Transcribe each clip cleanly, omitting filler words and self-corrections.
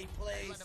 me, please.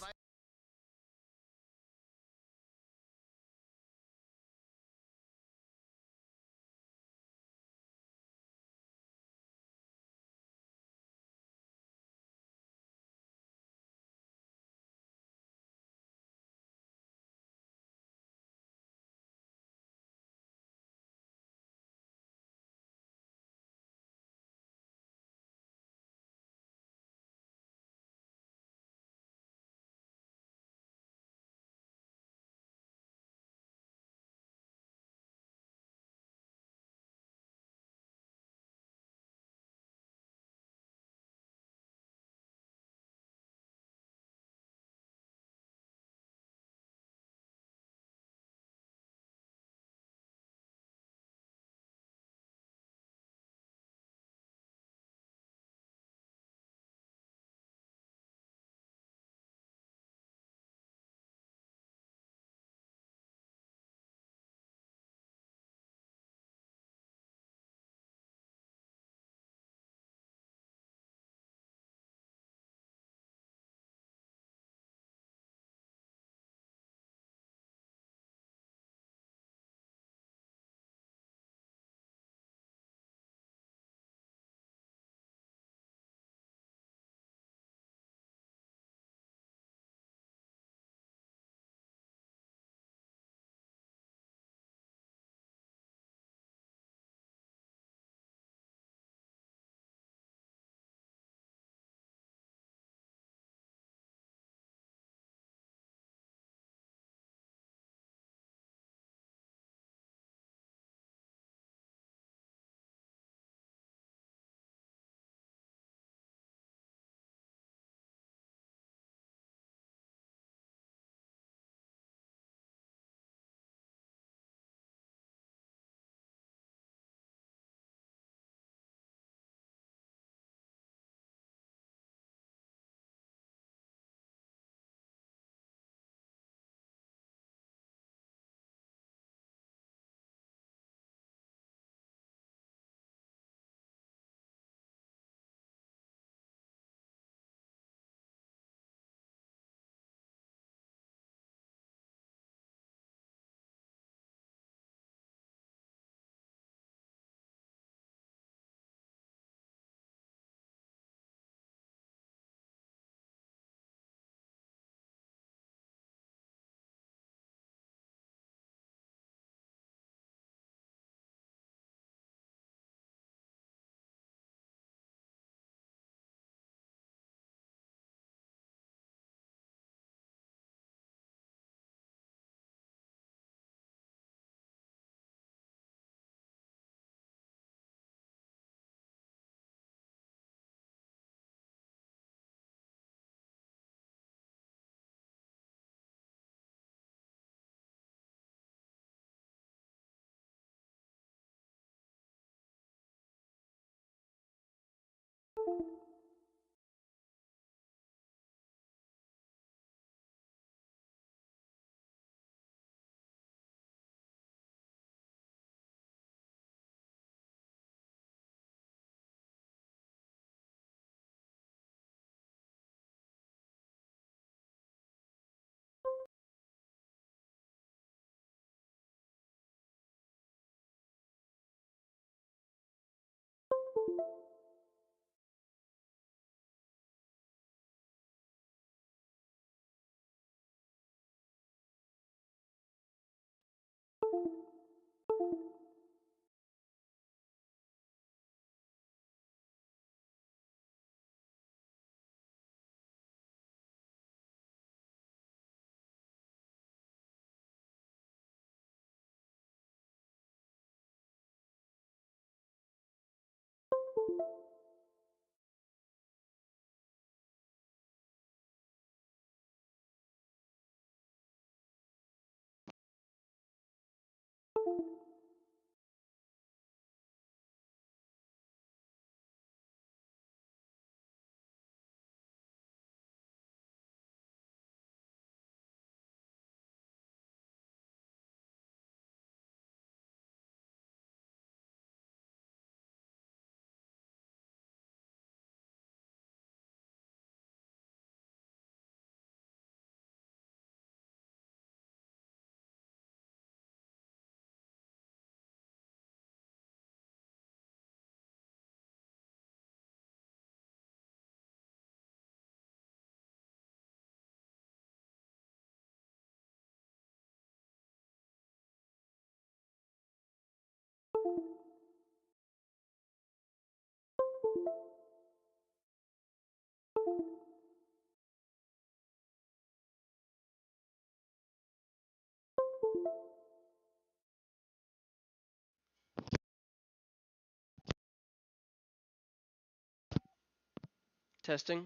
Testing.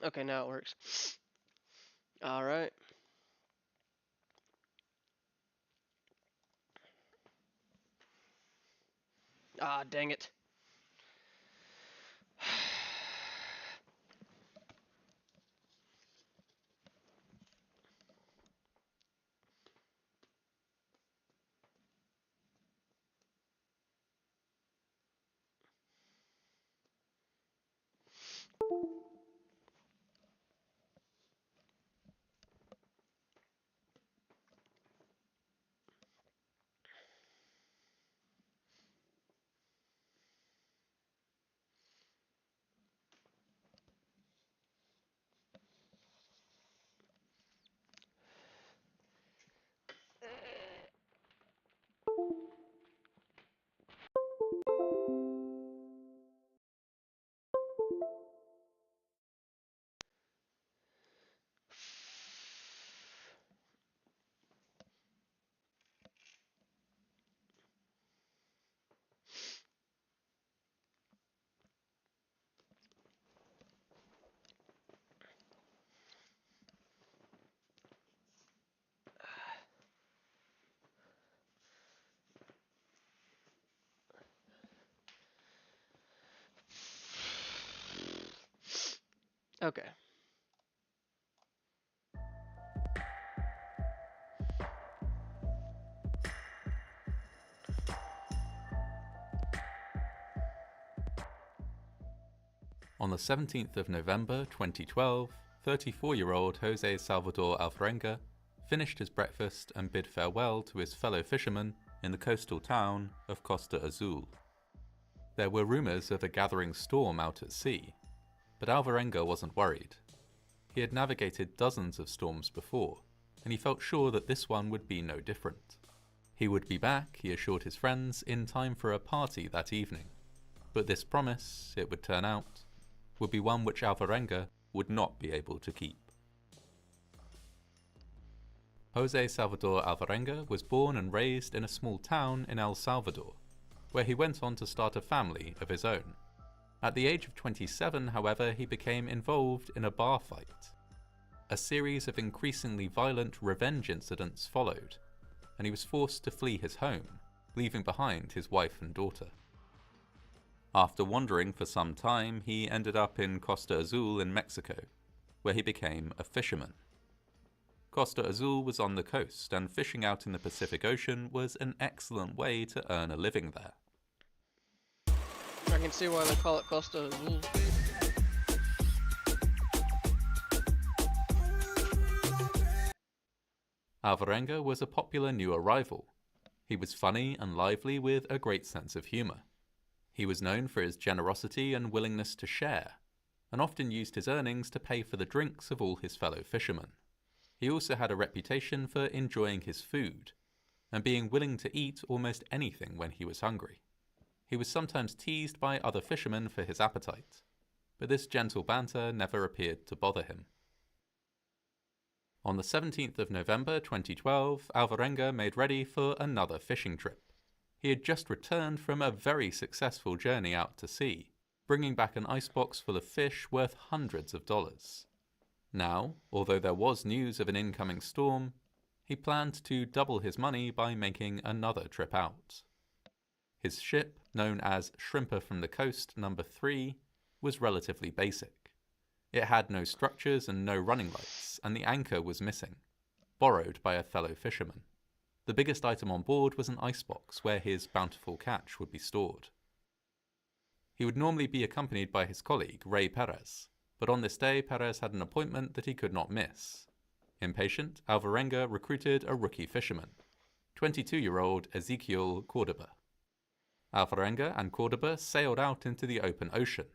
Okay, now it works. Alright. Ah, dang it. Okay. On the 17th of November 2012, 34-year-old Jose Salvador Alvarenga finished his breakfast and bid farewell to his fellow fishermen in the coastal town of Costa Azul. There were rumours of a gathering storm out at sea, but Alvarenga wasn't worried. He had navigated dozens of storms before, and he felt sure that this one would be no different. He would be back, he assured his friends, in time for a party that evening. But this promise, it would turn out, would be one which Alvarenga would not be able to keep. Jose Salvador Alvarenga was born and raised in a small town in El Salvador, where he went on to start a family of his own. At the age of 27, however, he became involved in a bar fight. A series of increasingly violent revenge incidents followed, and he was forced to flee his home, leaving behind his wife and daughter. After wandering for some time, he ended up in Costa Azul in Mexico, where he became a fisherman. Costa Azul was on the coast, and fishing out in the Pacific Ocean was an excellent way to earn a living there. I can see why they call it Costa Azul. Alvarenga was a popular new arrival. He was funny and lively with a great sense of humour. He was known for his generosity and willingness to share, and often used his earnings to pay for the drinks of all his fellow fishermen. He also had a reputation for enjoying his food, and being willing to eat almost anything when he was hungry. He was sometimes teased by other fishermen for his appetite, but this gentle banter never appeared to bother him. On the 17th of November 2012, Alvarenga made ready for another fishing trip. He had just returned from a very successful journey out to sea, bringing back an icebox full of fish worth hundreds of dollars. Now, although there was news of an incoming storm, he planned to double his money by making another trip out. His ship, known as Shrimper from the Coast No. 3, was relatively basic. It had no structures and no running lights, and the anchor was missing, borrowed by a fellow fisherman. The biggest item on board was an icebox where his bountiful catch would be stored. He would normally be accompanied by his colleague, Ray Perez, but on this day Perez had an appointment that he could not miss. Impatient, Alvarenga recruited a rookie fisherman, 22-year-old Ezequiel Cordoba. Alvarenga and Cordoba sailed out into the open ocean,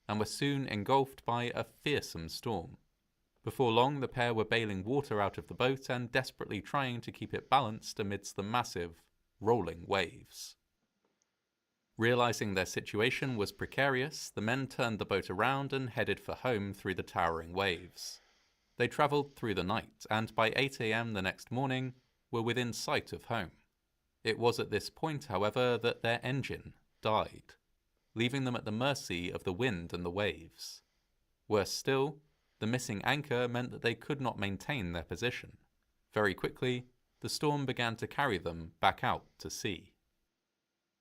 and were soon engulfed by a fearsome storm. Before long, the pair were bailing water out of the boat and desperately trying to keep it balanced amidst the massive, rolling waves. Realizing their situation was precarious, the men turned the boat around and headed for home through the towering waves. They travelled through the night, and by 8 a.m. the next morning were within sight of home. It was at this point, however, that their engine died, leaving them at the mercy of the wind and the waves. Worse still, the missing anchor meant that they could not maintain their position. Very quickly, the storm began to carry them back out to sea.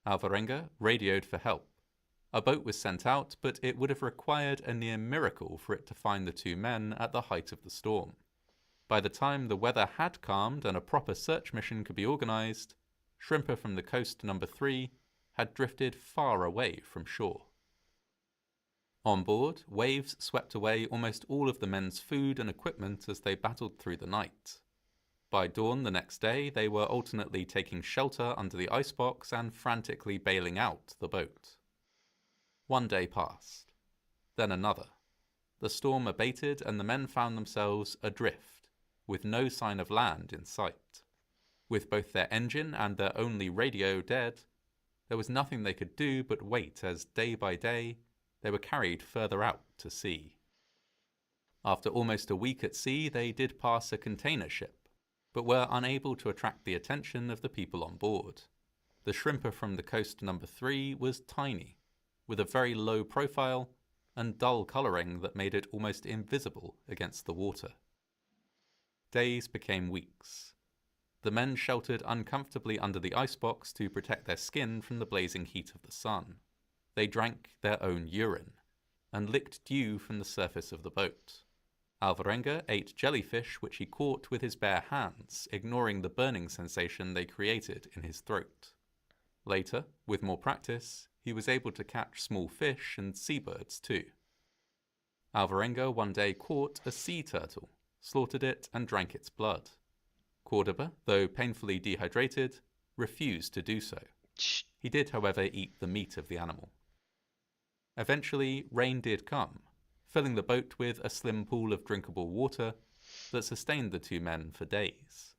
Alvarenga radioed for help. A boat was sent out, but it would have required a near miracle for it to find the two men at the height of the storm. By the time the weather had calmed and a proper search mission could be organized, Shrimper from the Coast No. 3 had drifted far away from shore. On board, waves swept away almost all of the men's food and equipment as they battled through the night. By dawn the next day, they were alternately taking shelter under the icebox and frantically bailing out the boat. One day passed, then another. The storm abated and the men found themselves adrift, with no sign of land in sight. With both their engine and their only radio dead, there was nothing they could do but wait as, day by day, they were carried further out to sea. After almost a week at sea, they did pass a container ship, but were unable to attract the attention of the people on board. The Shrimper from the Coast No. 3 was tiny, with a very low profile and dull colouring that made it almost invisible against the water. Days became weeks. The men sheltered uncomfortably under the icebox to protect their skin from the blazing heat of the sun. They drank their own urine and licked dew from the surface of the boat. Alvarenga ate jellyfish which he caught with his bare hands, ignoring the burning sensation they created in his throat. Later, with more practice, he was able to catch small fish and seabirds too. Alvarenga one day caught a sea turtle, slaughtered it and drank its blood. Cordoba, though painfully dehydrated, refused to do so. He did, however, eat the meat of the animal. Eventually, rain did come, filling the boat with a slim pool of drinkable water that sustained the two men for days.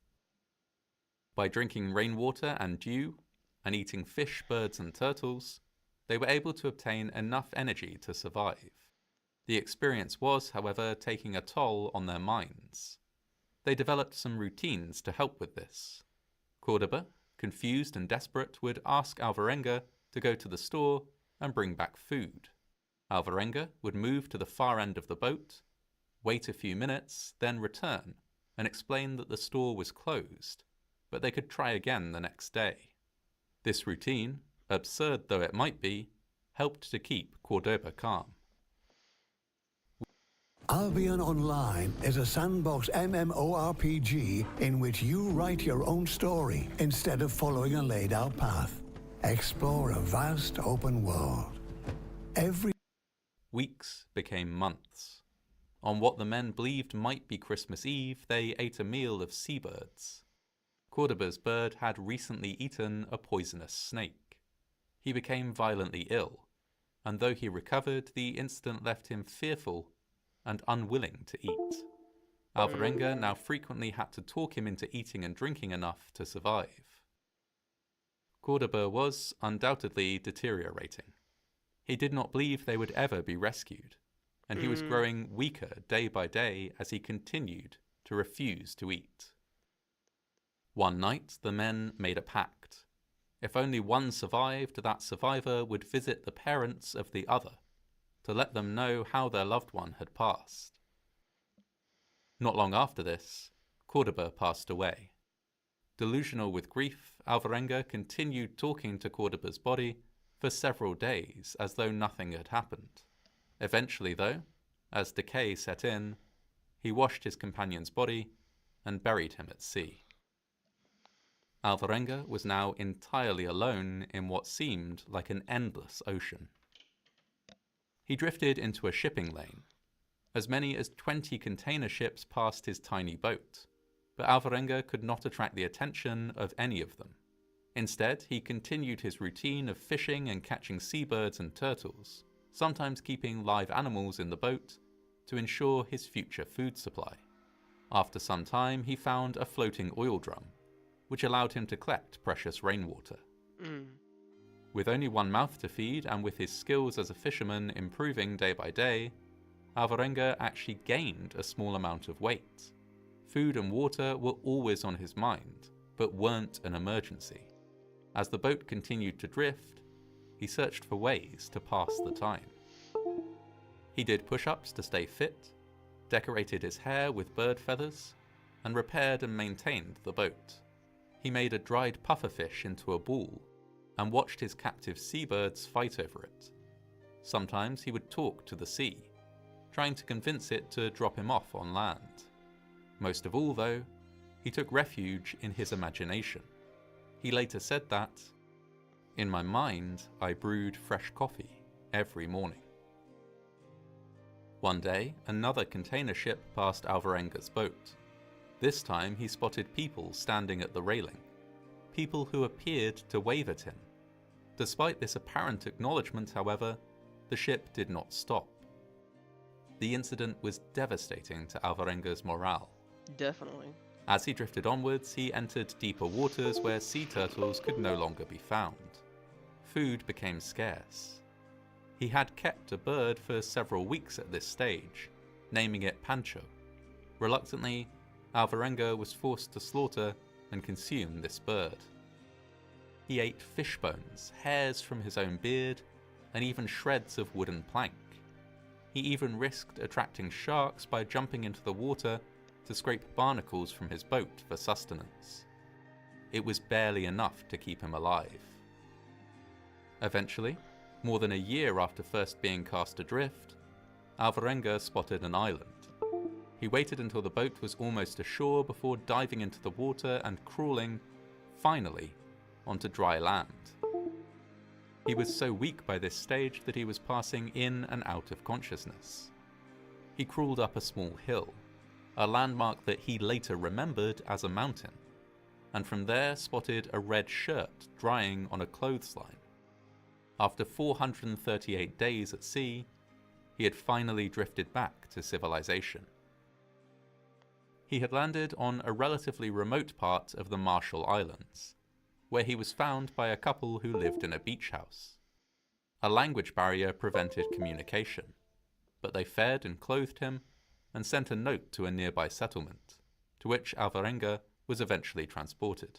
By drinking rainwater and dew, and eating fish, birds, and turtles, they were able to obtain enough energy to survive. The experience was, however, taking a toll on their minds. They developed some routines to help with this. Cordoba, confused and desperate, would ask Alvarenga to go to the store and bring back food. Alvarenga would move to the far end of the boat, wait a few minutes, then return and explain that the store was closed, but they could try again the next day. This routine, absurd though it might be, helped to keep Cordoba calm. Albion Online is a sandbox MMORPG in which you write your own story instead of following a laid-out path. Explore a vast open world. Weeks became months. On what the men believed might be Christmas Eve, they ate a meal of seabirds. Cordoba's bird had recently eaten a poisonous snake. He became violently ill, and though he recovered, the incident left him fearful and unwilling to eat. Alvarenga now frequently had to talk him into eating and drinking enough to survive. Cordoba was undoubtedly deteriorating. He did not believe they would ever be rescued, and he was growing weaker day by day as he continued to refuse to eat. One night, the men made a pact. If only one survived, that survivor would visit the parents of the other to let them know how their loved one had passed. Not long after this, Cordoba passed away. Delusional with grief, Alvarenga continued talking to Cordoba's body for several days as though nothing had happened. Eventually, though, as decay set in, he washed his companion's body and buried him at sea. Alvarenga was now entirely alone in what seemed like an endless ocean. He drifted into a shipping lane. As many as 20 container ships passed his tiny boat, but Alvarenga could not attract the attention of any of them. Instead, he continued his routine of fishing and catching seabirds and turtles, sometimes keeping live animals in the boat to ensure his future food supply. After some time, he found a floating oil drum, which allowed him to collect precious rainwater. With only one mouth to feed and with his skills as a fisherman improving day by day, Alvarenga actually gained a small amount of weight. Food and water were always on his mind, but weren't an emergency. As the boat continued to drift, he searched for ways to pass the time. He did push-ups to stay fit, decorated his hair with bird feathers, and repaired and maintained the boat. He made a dried pufferfish into a ball and watched his captive seabirds fight over it. Sometimes he would talk to the sea, trying to convince it to drop him off on land. Most of all, though, he took refuge in his imagination. He later said that, "In my mind, I brewed fresh coffee every morning." One day, another container ship passed Alvarenga's boat. This time he spotted people standing at the railing, people who appeared to wave at him. Despite this apparent acknowledgement, however, the ship did not stop. The incident was devastating to Alvarenga's morale. Definitely. As he drifted onwards, he entered deeper waters where sea turtles could no longer be found. Food became scarce. He had kept a bird for several weeks at this stage, naming it Pancho. Reluctantly, Alvarenga was forced to slaughter and consume this bird. He ate fish bones, hairs from his own beard, and even shreds of wooden plank. He even risked attracting sharks by jumping into the water to scrape barnacles from his boat for sustenance. It was barely enough to keep him alive. Eventually, more than a year after first being cast adrift, Alvarenga spotted an island. He waited until the boat was almost ashore before diving into the water and crawling, finally, onto dry land. He was so weak by this stage that he was passing in and out of consciousness. He crawled up a small hill, a landmark that he later remembered as a mountain, and from there spotted a red shirt drying on a clothesline. After 438 days at sea, he had finally drifted back to civilization. He had landed on a relatively remote part of the Marshall Islands, where he was found by a couple who lived in a beach house. A language barrier prevented communication, but they fed and clothed him and sent a note to a nearby settlement, to which Alvarenga was eventually transported.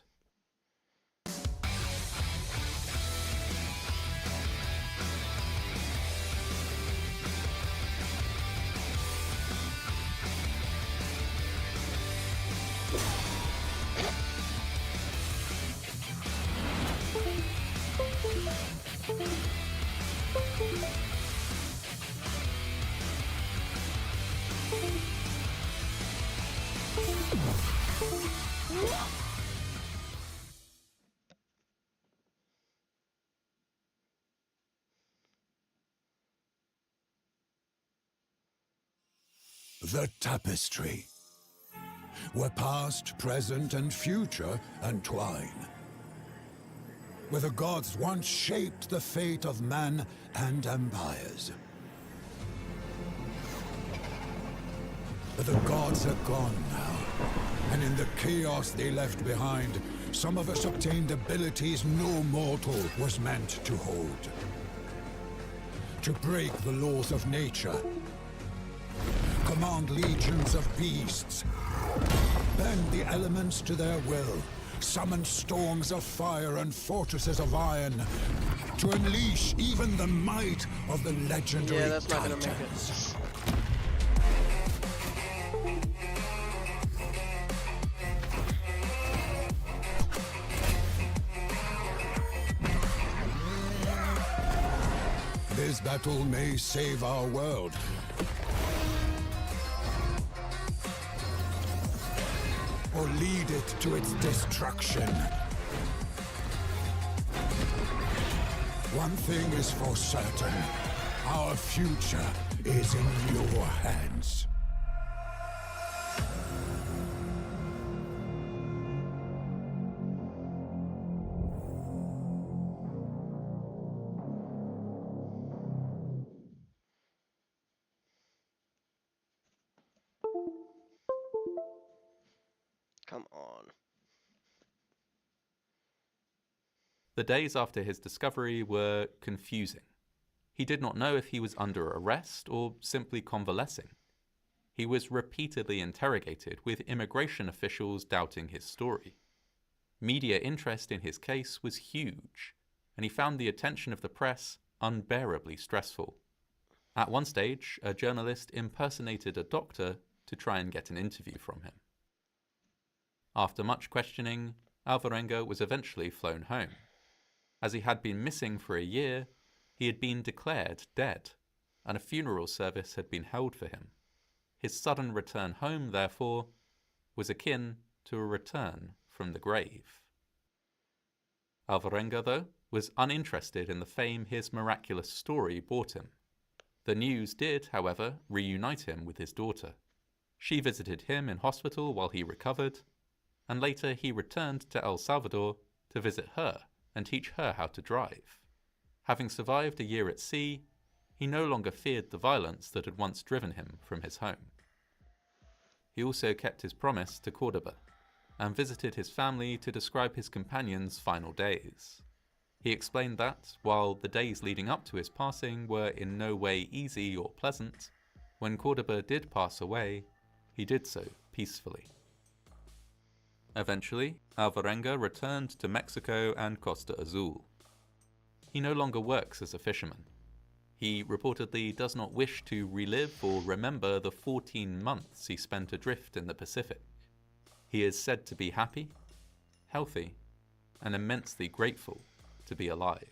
The tapestry, where past, present, and future entwine. Where the gods once shaped the fate of man and empires. But the gods are gone now, and in the chaos they left behind, some of us obtained abilities no mortal was meant to hold. To break the laws of nature, command legions of beasts, bend the elements to their will, summon storms of fire and fortresses of iron, to unleash even the might of the legendary Yeah, that's not gonna Titans. make it. This battle may save our world. Or lead it to its destruction. One thing is for certain. Our future is in your hands. Come on. The days after his discovery were confusing. He did not know if he was under arrest or simply convalescing. He was repeatedly interrogated, with immigration officials doubting his story. Media interest in his case was huge, and he found the attention of the press unbearably stressful. At one stage, a journalist impersonated a doctor to try and get an interview from him. After much questioning, Alvarenga was eventually flown home. As he had been missing for a year, he had been declared dead, and a funeral service had been held for him. His sudden return home, therefore, was akin to a return from the grave. Alvarenga, though, was uninterested in the fame his miraculous story brought him. The news did, however, reunite him with his daughter. She visited him in hospital while he recovered, and later he returned to El Salvador to visit her and teach her how to drive. Having survived a year at sea, he no longer feared the violence that had once driven him from his home. He also kept his promise to Cordoba, and visited his family to describe his companion's final days. He explained that, while the days leading up to his passing were in no way easy or pleasant, when Cordoba did pass away, he did so peacefully. Eventually, Alvarenga returned to Mexico and Costa Azul. He no longer works as a fisherman. He reportedly does not wish to relive or remember the 14 months he spent adrift in the Pacific. He is said to be happy, healthy, and immensely grateful to be alive.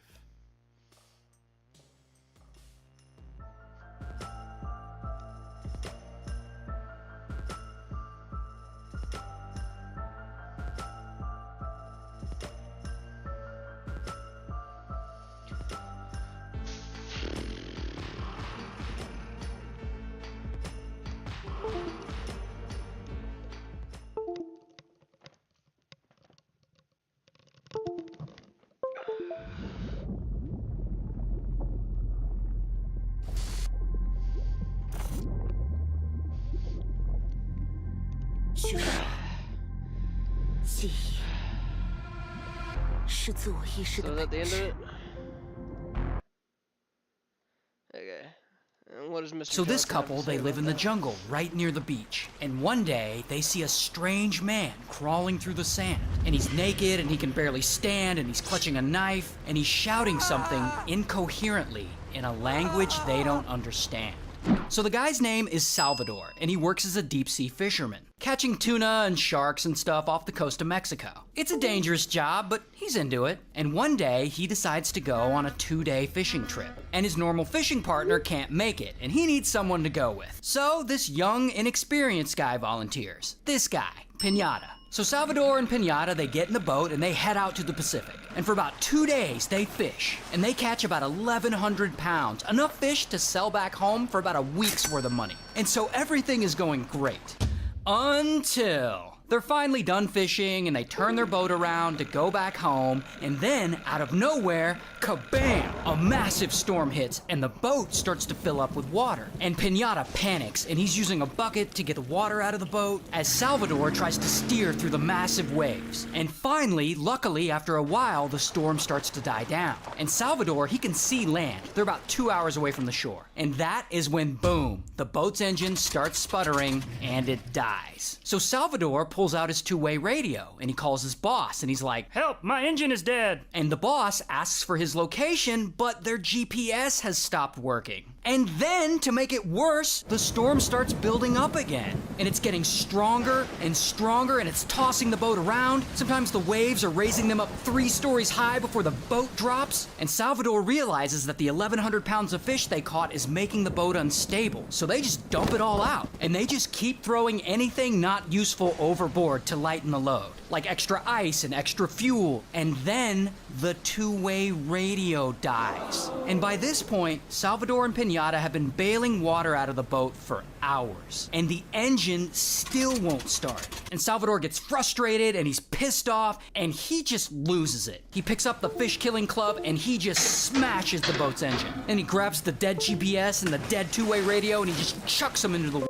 So is that the end of it? Okay. And what is Mr. So this Johnson have to couple, say they live about in the that? jungle right near the beach. And one day, they see a strange man crawling through the sand. And he's naked, and he can barely stand, and he's clutching a knife, and he's shouting something incoherently in a language they don't understand. So the guy's name is Salvador, and he works as a deep-sea fisherman, catching tuna and sharks and stuff off the coast of Mexico. It's a dangerous job, but he's into it. And one day, he decides to go on a 2-day fishing trip. And his normal fishing partner can't make it, and he needs someone to go with. So this young, inexperienced guy volunteers. This guy, Pinata. So Salvador and Pinata, they get in the boat and they head out to the Pacific. And for about 2 days, they fish. And they catch about 1,100 pounds, enough fish to sell back home for about a week's worth of money. And so everything is going great. Until they're finally done fishing and they turn their boat around to go back home, and then, out of nowhere, kabam! A massive storm hits and the boat starts to fill up with water. And Pinata panics and he's using a bucket to get the water out of the boat as Salvador tries to steer through the massive waves. And finally, luckily, after a while, the storm starts to die down. And Salvador, he can see land. They're about 2 hours away from the shore. And that is when, boom, the boat's engine starts sputtering and it dies. So Salvador pulls out his two-way radio and he calls his boss and he's like, "Help, my engine is dead." And the boss asks for his location, but their GPS has stopped working. And then, to make it worse, the storm starts building up again. And it's getting stronger and stronger, and it's tossing the boat around. Sometimes the waves are raising them up 3 stories high before the boat drops. And Salvador realizes that the 1,100 pounds of fish they caught is making the boat unstable. So they just dump it all out. And they just keep throwing anything not useful overboard to lighten the load, like extra ice and extra fuel. And then the two-way radio dies. And by this point, Salvador and Pinata have been bailing water out of the boat for hours. And the engine still won't start. And Salvador gets frustrated and he's pissed off and he just loses it. He picks up the fish-killing club and he just smashes the boat's engine. And he grabs the dead GPS and the dead two-way radio and he just chucks them into the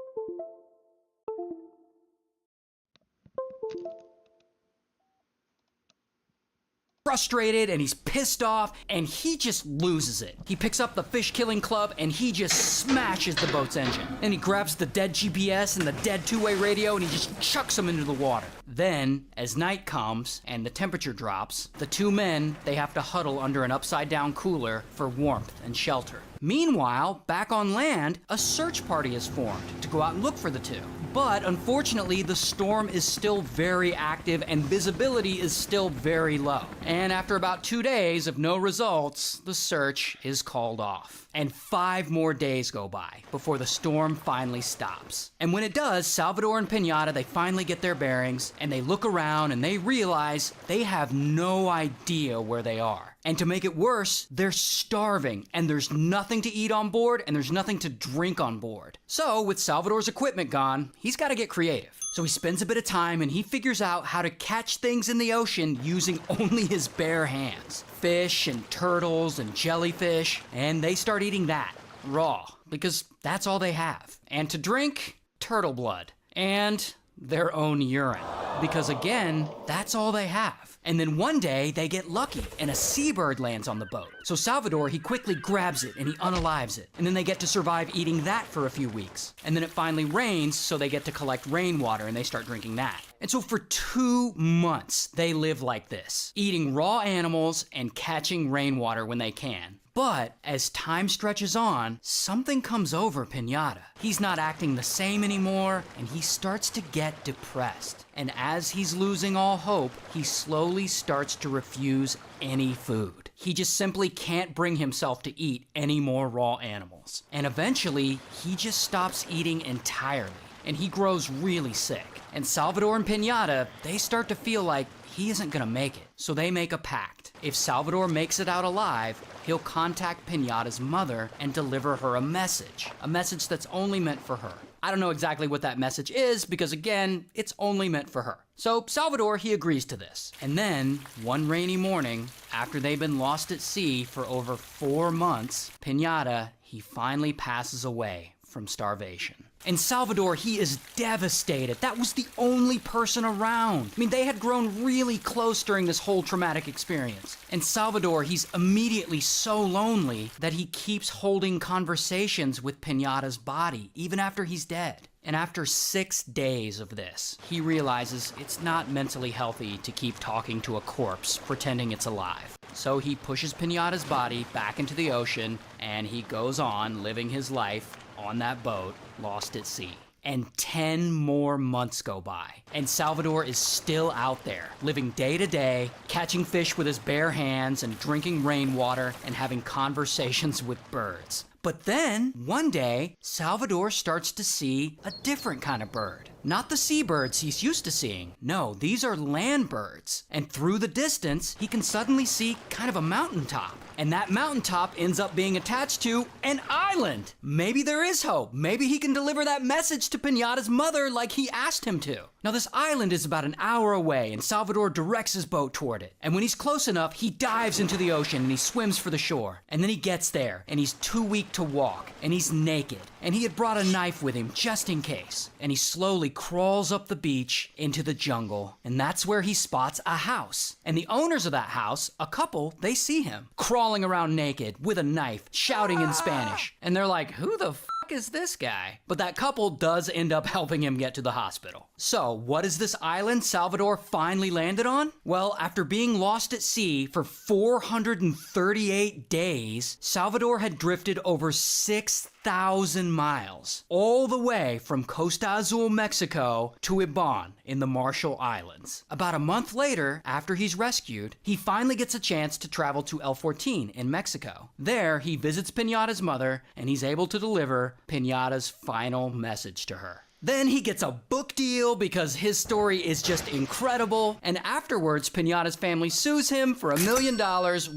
frustrated and he's pissed off and he just loses it. He picks up the fish killing club and he just smashes the boat's engine. And he grabs the dead GPS and the dead two-way radio and he just chucks them into the water. Then, as night comes and the temperature drops, the two men, they have to huddle under an upside-down cooler for warmth and shelter. Meanwhile, back on land, a search party is formed to go out and look for the two. But unfortunately, the storm is still very active and visibility is still very low. And after about 2 days of no results, the search is called off. And 5 more days go by before the storm finally stops. And when it does, Salvador and Pinata, they finally get their bearings and they look around and they realize they have no idea where they are. And to make it worse, they're starving and there's nothing to eat on board and there's nothing to drink on board. So with Salvador's equipment gone, he's got to get creative. So he spends a bit of time and he figures out how to catch things in the ocean using only his bare hands. Fish and turtles and jellyfish, and they start eating that raw because that's all they have. And to drink, turtle blood and their own urine because again, that's all they have. And then one day they get lucky and a seabird lands on the boat. So Salvador, he quickly grabs it and he unalives it. And then they get to survive eating that for a few weeks. And then it finally rains, so they get to collect rainwater and they start drinking that. And so for 2 months, they live like this, eating raw animals and catching rainwater when they can. But as time stretches on, something comes over Pinata. He's not acting the same anymore, and he starts to get depressed. And as he's losing all hope, he slowly starts to refuse any food. He just simply can't bring himself to eat any more raw animals. And eventually, he just stops eating entirely, and he grows really sick. And Salvador and Pinata, they start to feel like he isn't gonna make it. So they make a pact. If Salvador makes it out alive, he'll contact Pinata's mother and deliver her a message that's only meant for her. I don't know exactly what that message is because again, it's only meant for her. So Salvador, he agrees to this. And then, one rainy morning, after they've been lost at sea for over 4 months, Pinata, he finally passes away from starvation. And Salvador, he is devastated. That was the only person around. I mean, they had grown really close during this whole traumatic experience. And Salvador, he's immediately so lonely that he keeps holding conversations with Pinata's body, even after he's dead. And after 6 days of this, he realizes it's not mentally healthy to keep talking to a corpse, pretending it's alive. So he pushes Pinata's body back into the ocean, and he goes on living his life on that boat, lost at sea. And 10 more months go by, and Salvador is still out there, living day to day, catching fish with his bare hands and drinking rainwater and having conversations with birds. But then, one day, Salvador starts to see a different kind of bird. Not the seabirds he's used to seeing. No, these are land birds. And through the distance, he can suddenly see kind of a mountaintop. And that mountaintop ends up being attached to an island. Maybe there is hope. Maybe he can deliver that message to Pinata's mother like he asked him to. Now, this island is about an hour away, and Salvador directs his boat toward it. And when he's close enough, he dives into the ocean and he swims for the shore. And then he gets there, and he's too weak to walk, and he's naked. And he had brought a knife with him just in case. And he slowly crawls up the beach into the jungle, and that's where he spots a house. And the owners of that house, a couple, they see him crawling around naked with a knife, shouting in Spanish. And they're like, who the fuck is this guy? But that couple does end up helping him get to the hospital. So, what is this island Salvador finally landed on? Well, after being lost at sea for 438 days, Salvador had drifted over 6,000 miles, all the way from Costa Azul, Mexico to Iban in the Marshall Islands. About a month later, after he's rescued, he finally gets a chance to travel to El Fortín in Mexico. There, he visits Pinata's mother, and he's able to deliver Pinata's final message to her. Then he gets a book deal because his story is just incredible. And afterwards, Pinata's family sues him for $1 million,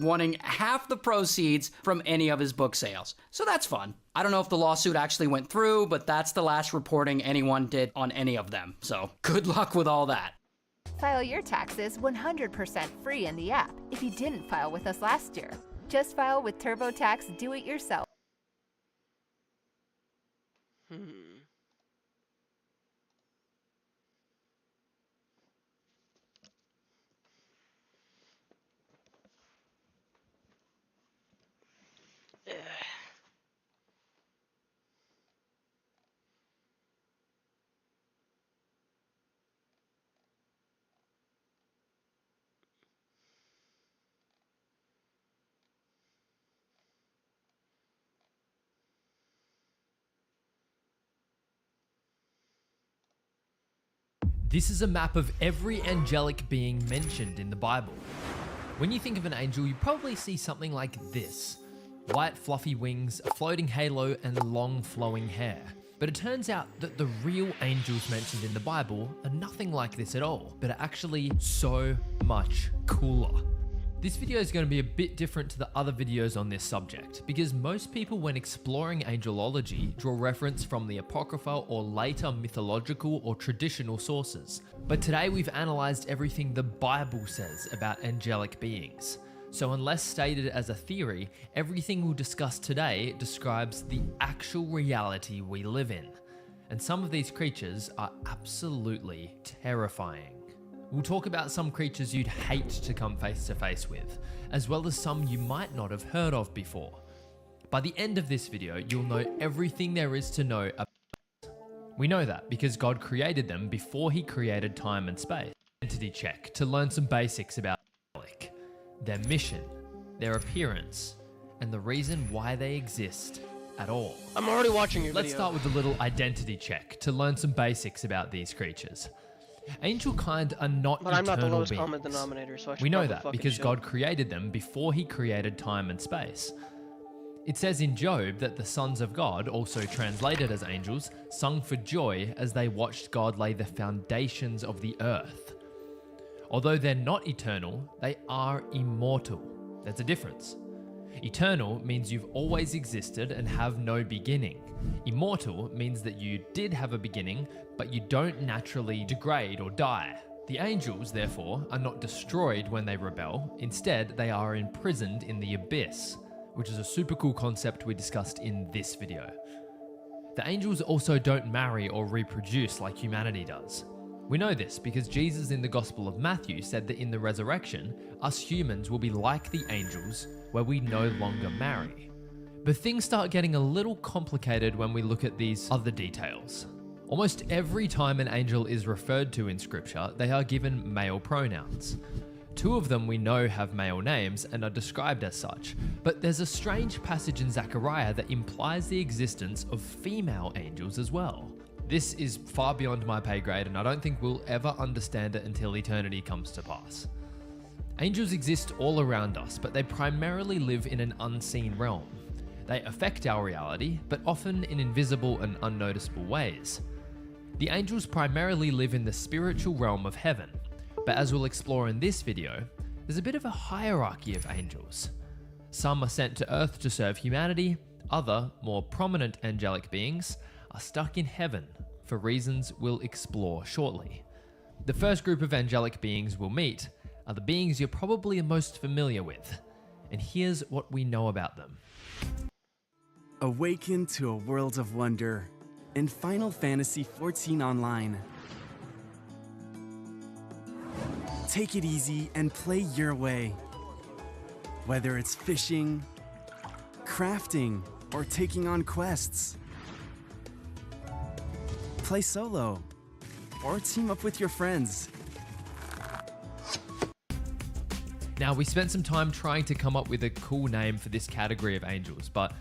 wanting half the proceeds from any of his book sales. So that's fun. I don't know if the lawsuit actually went through, but that's the last reporting anyone did on any of them. So good luck with all that. File your taxes 100% free in the app if you didn't file with us last year. Just file with TurboTax Do-It-Yourself. This is a map of every angelic being mentioned in the Bible. When you think of an angel, you probably see something like this. White fluffy wings, a floating halo, and long flowing hair. But it turns out that the real angels mentioned in the Bible are nothing like this at all, but are actually so much cooler. This video is going to be a bit different to the other videos on this subject, because most people when exploring angelology draw reference from the apocryphal or later mythological or traditional sources. But today we've analysed everything the Bible says about angelic beings. So unless stated as a theory, everything we'll discuss today describes the actual reality we live in. And some of these creatures are absolutely terrifying. We'll talk about some creatures you'd hate to come face to face with, as well as some you might not have heard of before. By the end of this video, you'll know everything there is to know about them. We know that because God created them before he created time and space. Identity check to learn some basics about angelic, their mission, their appearance, and the reason why they exist at all. I'm already watching your Let's video. start with a little identity check to learn some basics about these creatures. Angel kind are not But I'm not the eternal lowest beings. common denominator, so I should We know probably that fucking because chill. God created them before he created time and space. It says in Job that the sons of God, also translated as angels, sung for joy as they watched God lay the foundations of the earth. Although they're not eternal, they are immortal. There's a difference. Eternal means you've always existed and have no beginning. Immortal means that you did have a beginning, but you don't naturally degrade or die. The angels, therefore, are not destroyed when they rebel. Instead, they are imprisoned in the abyss, which is a super cool concept we discussed in this video. The angels also don't marry or reproduce like humanity does. We know this because Jesus in the Gospel of Matthew said that in the resurrection, us humans will be like the angels, where we no longer marry. But things start getting a little complicated when we look at these other details. Almost every time an angel is referred to in scripture, they are given male pronouns. 2 of them we know have male names and are described as such, but there's a strange passage in Zechariah that implies the existence of female angels as well. This is far beyond my pay grade, and I don't think we'll ever understand it until eternity comes to pass. Angels exist all around us, but they primarily live in an unseen realm. They affect our reality, but often in invisible and unnoticeable ways. The angels primarily live in the spiritual realm of heaven, but as we'll explore in this video, there's a bit of a hierarchy of angels. Some are sent to earth to serve humanity, other, more prominent angelic beings are stuck in heaven for reasons we'll explore shortly. The first group of angelic beings we'll meet are the beings you're probably most familiar with, and here's what we know about them. Awaken to a world of wonder in Final Fantasy XIV Online. Take it easy and play your way. Whether it's fishing, crafting, or taking on quests. Play solo, or team up with your friends. Now, we spent some time trying to come up with a cool name for this category of angels, but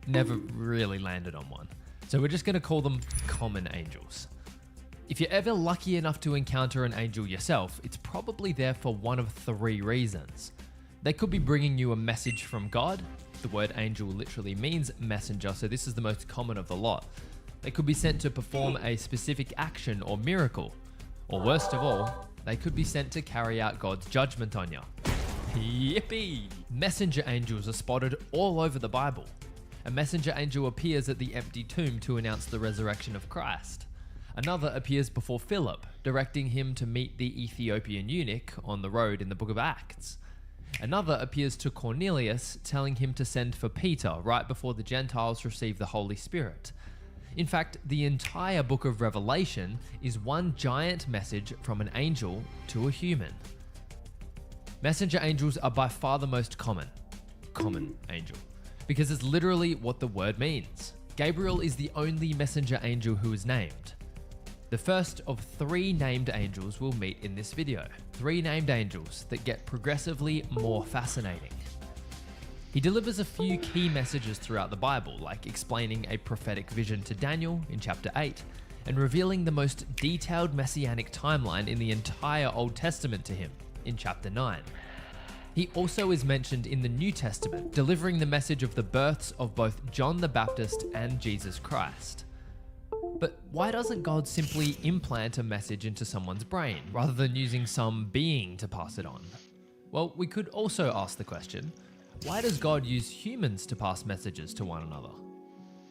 never really landed on one. So we're just going to call them common angels. If you're ever lucky enough to encounter an angel yourself, it's probably there for one of 3 reasons. They could be bringing you a message from God. The word angel literally means messenger, so this is the most common of the lot. They could be sent to perform a specific action or miracle. Or worst of all, they could be sent to carry out God's judgment on you. Yippee! Messenger angels are spotted all over the Bible. A messenger angel appears at the empty tomb to announce the resurrection of Christ. Another appears before Philip, directing him to meet the Ethiopian eunuch on the road in the book of Acts. Another appears to Cornelius, telling him to send for Peter right before the Gentiles receive the Holy Spirit. In fact, the entire book of Revelation is one giant message from an angel to a human. Messenger angels are by far the most common angel, because it's literally what the word means. Gabriel is the only messenger angel who is named. The first of 3 named angels we'll meet in this video. 3 named angels that get progressively more fascinating. He delivers a few key messages throughout the Bible, like explaining a prophetic vision to Daniel in chapter 8, and revealing the most detailed messianic timeline in the entire Old Testament to him in chapter 9. He also is mentioned in the New Testament, delivering the message of the births of both John the Baptist and Jesus Christ. But why doesn't God simply implant a message into someone's brain, rather than using some being to pass it on? Well, we could also ask the question, why does God use humans to pass messages to one another?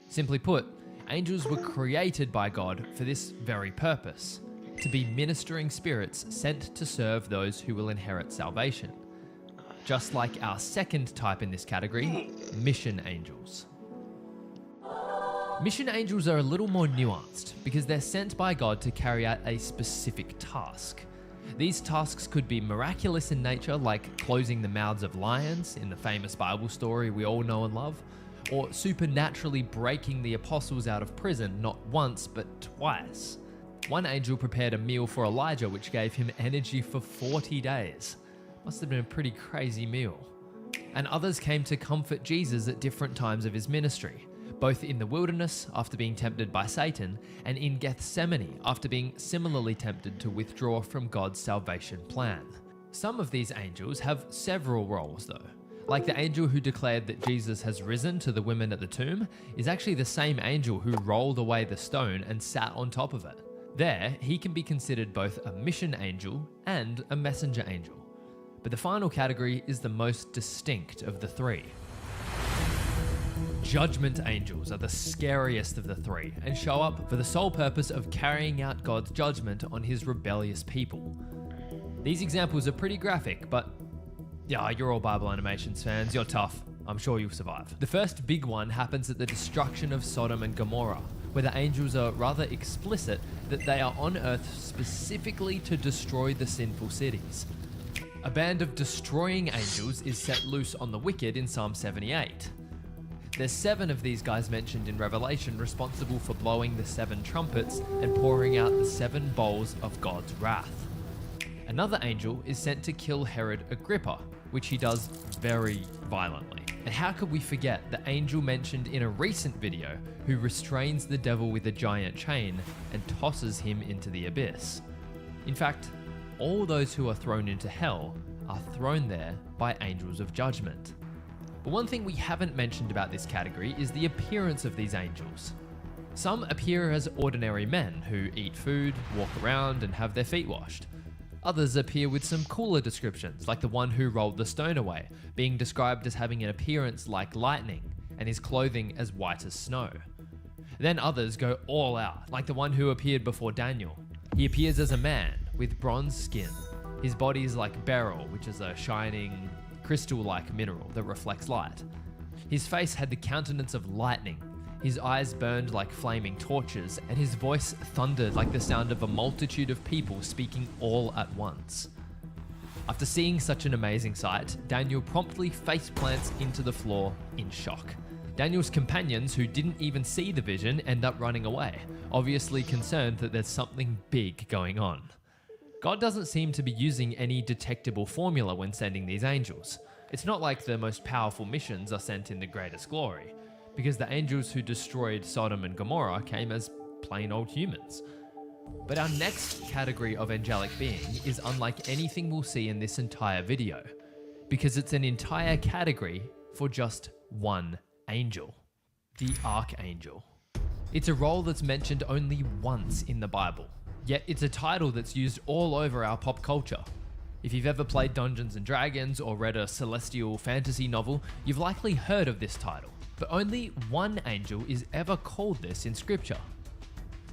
Simply put, angels were created by God for this very purpose, to be ministering spirits sent to serve those who will inherit salvation. Just like our second type in this category, mission angels. Mission angels are a little more nuanced because they're sent by God to carry out a specific task. These tasks could be miraculous in nature, like closing the mouths of lions in the famous Bible story we all know and love, or supernaturally breaking the apostles out of prison not once but twice. One angel prepared a meal for Elijah which gave him energy for 40 days. Must have been a pretty crazy meal. And others came to comfort Jesus at different times of his ministry, both in the wilderness after being tempted by Satan, and in Gethsemane after being similarly tempted to withdraw from God's salvation plan. Some of these angels have several roles though. Like the angel who declared that Jesus has risen to the women at the tomb is actually the same angel who rolled away the stone and sat on top of it. There, he can be considered both a mission angel and a messenger angel. But the final category is the most distinct of the three. Judgment angels are the scariest of the three and show up for the sole purpose of carrying out God's judgment on his rebellious people. These examples are pretty graphic, but yeah, you're all Bible animations fans, you're tough. I'm sure you'll survive. The first big one happens at the destruction of Sodom and Gomorrah, where the angels are rather explicit that they are on earth specifically to destroy the sinful cities. A band of destroying angels is set loose on the wicked in Psalm 78. There's 7 of these guys mentioned in Revelation responsible for blowing the 7 trumpets and pouring out the 7 bowls of God's wrath. Another angel is sent to kill Herod Agrippa, which he does very violently. And how could we forget the angel mentioned in a recent video who restrains the devil with a giant chain and tosses him into the abyss? In fact, all those who are thrown into hell are thrown there by angels of judgment. But one thing we haven't mentioned about this category is the appearance of these angels. Some appear as ordinary men who eat food, walk around, and have their feet washed. Others appear with some cooler descriptions, like the one who rolled the stone away, being described as having an appearance like lightning and his clothing as white as snow. Then others go all out, like the one who appeared before Daniel. He appears as a man with bronze skin. His body is like beryl, which is a shining, crystal-like mineral that reflects light. His face had the countenance of lightning. His eyes burned like flaming torches, and his voice thundered like the sound of a multitude of people speaking all at once. After seeing such an amazing sight, Daniel promptly face plants into the floor in shock. Daniel's companions, who didn't even see the vision, end up running away, obviously concerned that there's something big going on. God doesn't seem to be using any detectable formula when sending these angels. It's not like the most powerful missions are sent in the greatest glory, because the angels who destroyed Sodom and Gomorrah came as plain old humans. But our next category of angelic being is unlike anything we'll see in this entire video, because it's an entire category for just one angel, the Archangel. It's a role that's mentioned only once in the Bible, yet it's a title that's used all over our pop culture. If you've ever played Dungeons & Dragons or read a celestial fantasy novel, you've likely heard of this title, but only one angel is ever called this in scripture.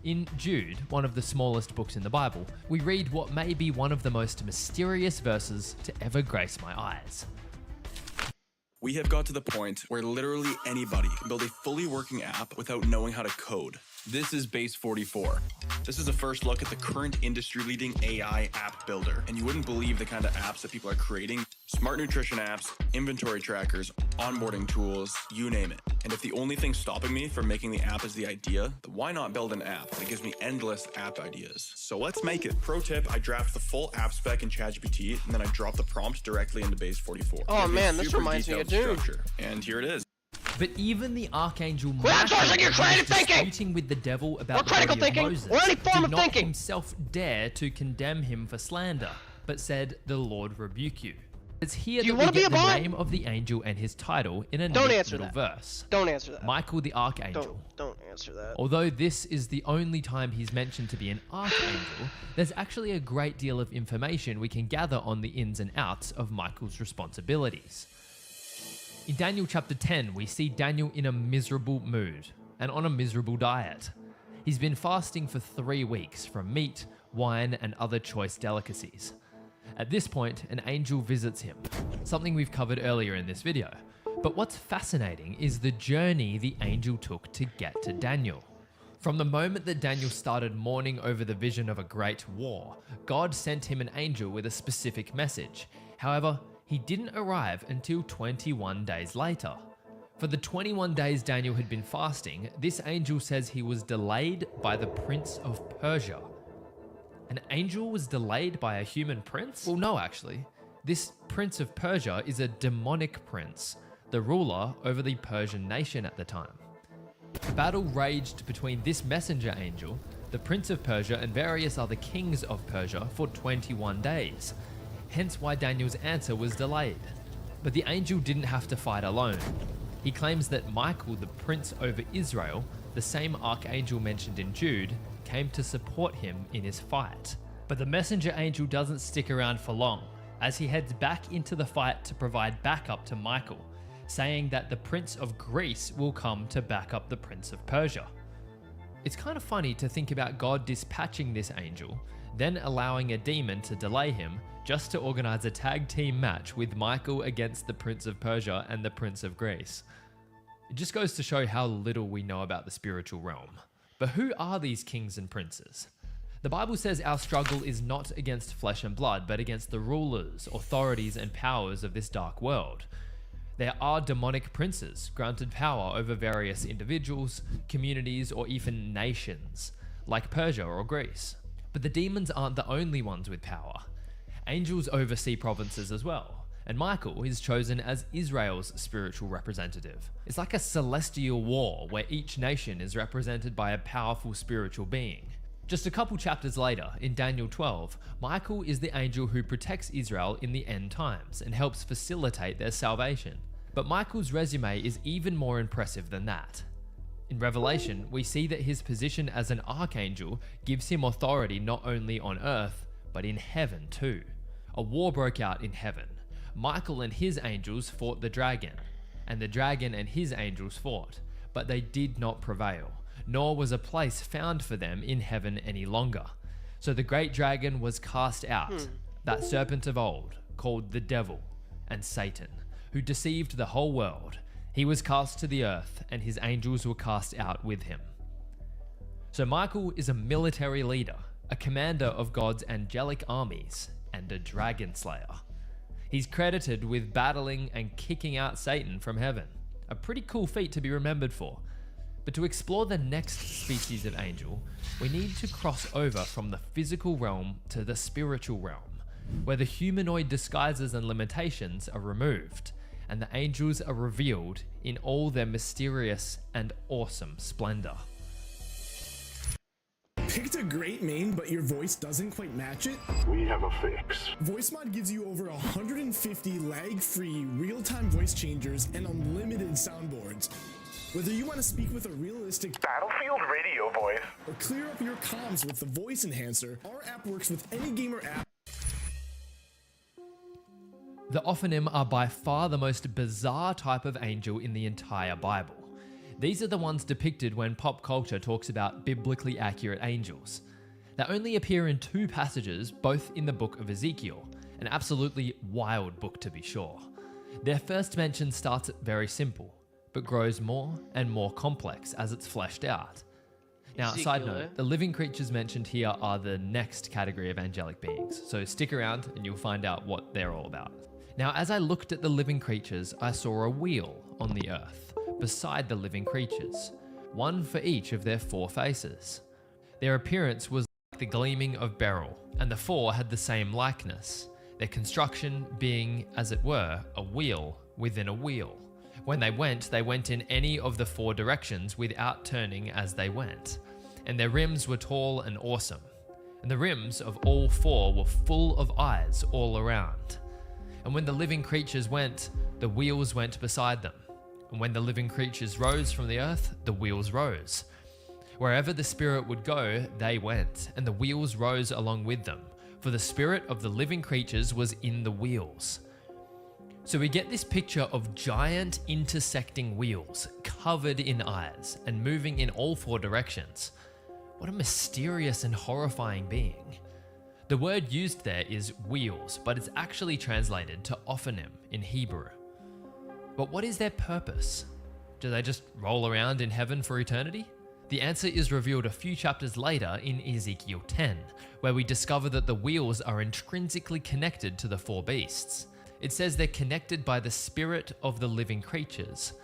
In Jude, one of the smallest books in the Bible, we read what may be one of the most mysterious verses to ever grace my eyes. We have got to the point where literally anybody can build a fully working app without knowing how to code. This is Base 44. This is a first look at the current industry-leading AI app builder, and you wouldn't believe the kind of apps that people are creating. Smart nutrition apps, inventory trackers, onboarding tools, you name it. And if the only thing stopping me from making the app is the idea, then why not build an app that gives me endless app ideas? So let's make it. Pro tip, I draft the full app spec in ChatGPT, and then I drop the prompt directly into Base 44. Oh man, this reminds me of Doom. And here it is. But even the archangel Quit outsourcing your creative thinking! disputing with the devil about Or the critical body of thinking, Moses, or any form did of not thinking. himself dare to condemn him for slander, but said, "The Lord rebuke you." It's here Do you that we wanna be get a the bot? name of the angel and his title in a Don't neat answer little that. verse. Don't answer that. Michael the archangel. Don't answer that. Although this is the only time he's mentioned to be an archangel, there's actually a great deal of information we can gather on the ins and outs of Michael's responsibilities. In Daniel chapter 10, we see Daniel in a miserable mood and on a miserable diet. He's been fasting for 3 weeks from meat, wine, and other choice delicacies. At this point, an angel visits him, something we've covered earlier in this video. But what's fascinating is the journey the angel took to get to Daniel. From the moment that Daniel started mourning over the vision of a great war, God sent him an angel with a specific message. However, he didn't arrive until 21 days later. For the 21 days Daniel had been fasting, this angel says he was delayed by the Prince of Persia. An angel was delayed by a human prince? Well, no, actually. This Prince of Persia is a demonic prince, the ruler over the Persian nation at the time. The battle raged between this messenger angel, the Prince of Persia, and various other kings of Persia for 21 days, hence why Daniel's answer was delayed. But the angel didn't have to fight alone. He claims that Michael, the prince over Israel, the same archangel mentioned in Jude, came to support him in his fight. But the messenger angel doesn't stick around for long, as he heads back into the fight to provide backup to Michael, saying that the Prince of Greece will come to back up the Prince of Persia. It's kind of funny to think about God dispatching this angel, then allowing a demon to delay him just to organize a tag team match with Michael against the Prince of Persia and the Prince of Greece. It just goes to show how little we know about the spiritual realm. But who are these kings and princes? The Bible says our struggle is not against flesh and blood, but against the rulers, authorities, and powers of this dark world. There are demonic princes granted power over various individuals, communities, or even nations, like Persia or Greece. But the demons aren't the only ones with power. Angels oversee provinces as well. And Michael is chosen as Israel's spiritual representative. It's like a celestial war where each nation is represented by a powerful spiritual being. Just a couple chapters later, in Daniel 12, Michael is the angel who protects Israel in the end times and helps facilitate their salvation. But Michael's resume is even more impressive than that. In Revelation, we see that his position as an archangel gives him authority not only on earth, but in heaven too. A war broke out in heaven. Michael and his angels fought the dragon, and the dragon and his angels fought, but they did not prevail, nor was a place found for them in heaven any longer. So the great dragon was cast out, that serpent of old, called the devil and Satan, who deceived the whole world. He was cast to the earth, and his angels were cast out with him. So Michael is a military leader, a commander of God's angelic armies, and a dragon slayer. He's credited with battling and kicking out Satan from heaven. A pretty cool feat to be remembered for. But to explore the next species of angel, we need to cross over from the physical realm to the spiritual realm, where the humanoid disguises and limitations are removed, and the angels are revealed in all their mysterious and awesome splendor. Picked a great name, but your voice doesn't quite match it? We have a fix. VoiceMod gives you over 150 lag-free, real-time voice changers and unlimited soundboards. Whether you want to speak with a realistic Battlefield radio voice. or clear up your comms with the voice enhancer, our app works with any gamer app. The Ophanim are by far the most bizarre type of angel in the entire Bible. These are the ones depicted when pop culture talks about biblically accurate angels. They only appear in 2 passages, both in the book of Ezekiel, an absolutely wild book to be sure. Their first mention starts very simple, but grows more and more complex as it's fleshed out. Now, side note, the living creatures mentioned here are the next category of angelic beings, so stick around and you'll find out what they're all about. Now, as I looked at the living creatures, I saw a wheel on the earth beside the living creatures, one for each of their 4 faces. Their appearance was like the gleaming of beryl, and the 4 had the same likeness, their construction being, as it were, a wheel within a wheel. When they went in any of the 4 directions without turning as they went. And their rims were tall and awesome. And the rims of all 4 were full of eyes all around. And when the living creatures went, the wheels went beside them. And when the living creatures rose from the earth, the wheels rose. Wherever the Spirit would go, they went, and the wheels rose along with them, for the spirit of the living creatures was in the wheels. So we get this picture of giant intersecting wheels, covered in eyes, and moving in all 4 directions. What a mysterious and horrifying being. The word used there is wheels, but it's actually translated to ophanim in Hebrew. But what is their purpose? Do they just roll around in heaven for eternity? The answer is revealed a few chapters later in Ezekiel 10, where we discover that the wheels are intrinsically connected to the 4 beasts. It says they're connected by the spirit of the living creatures.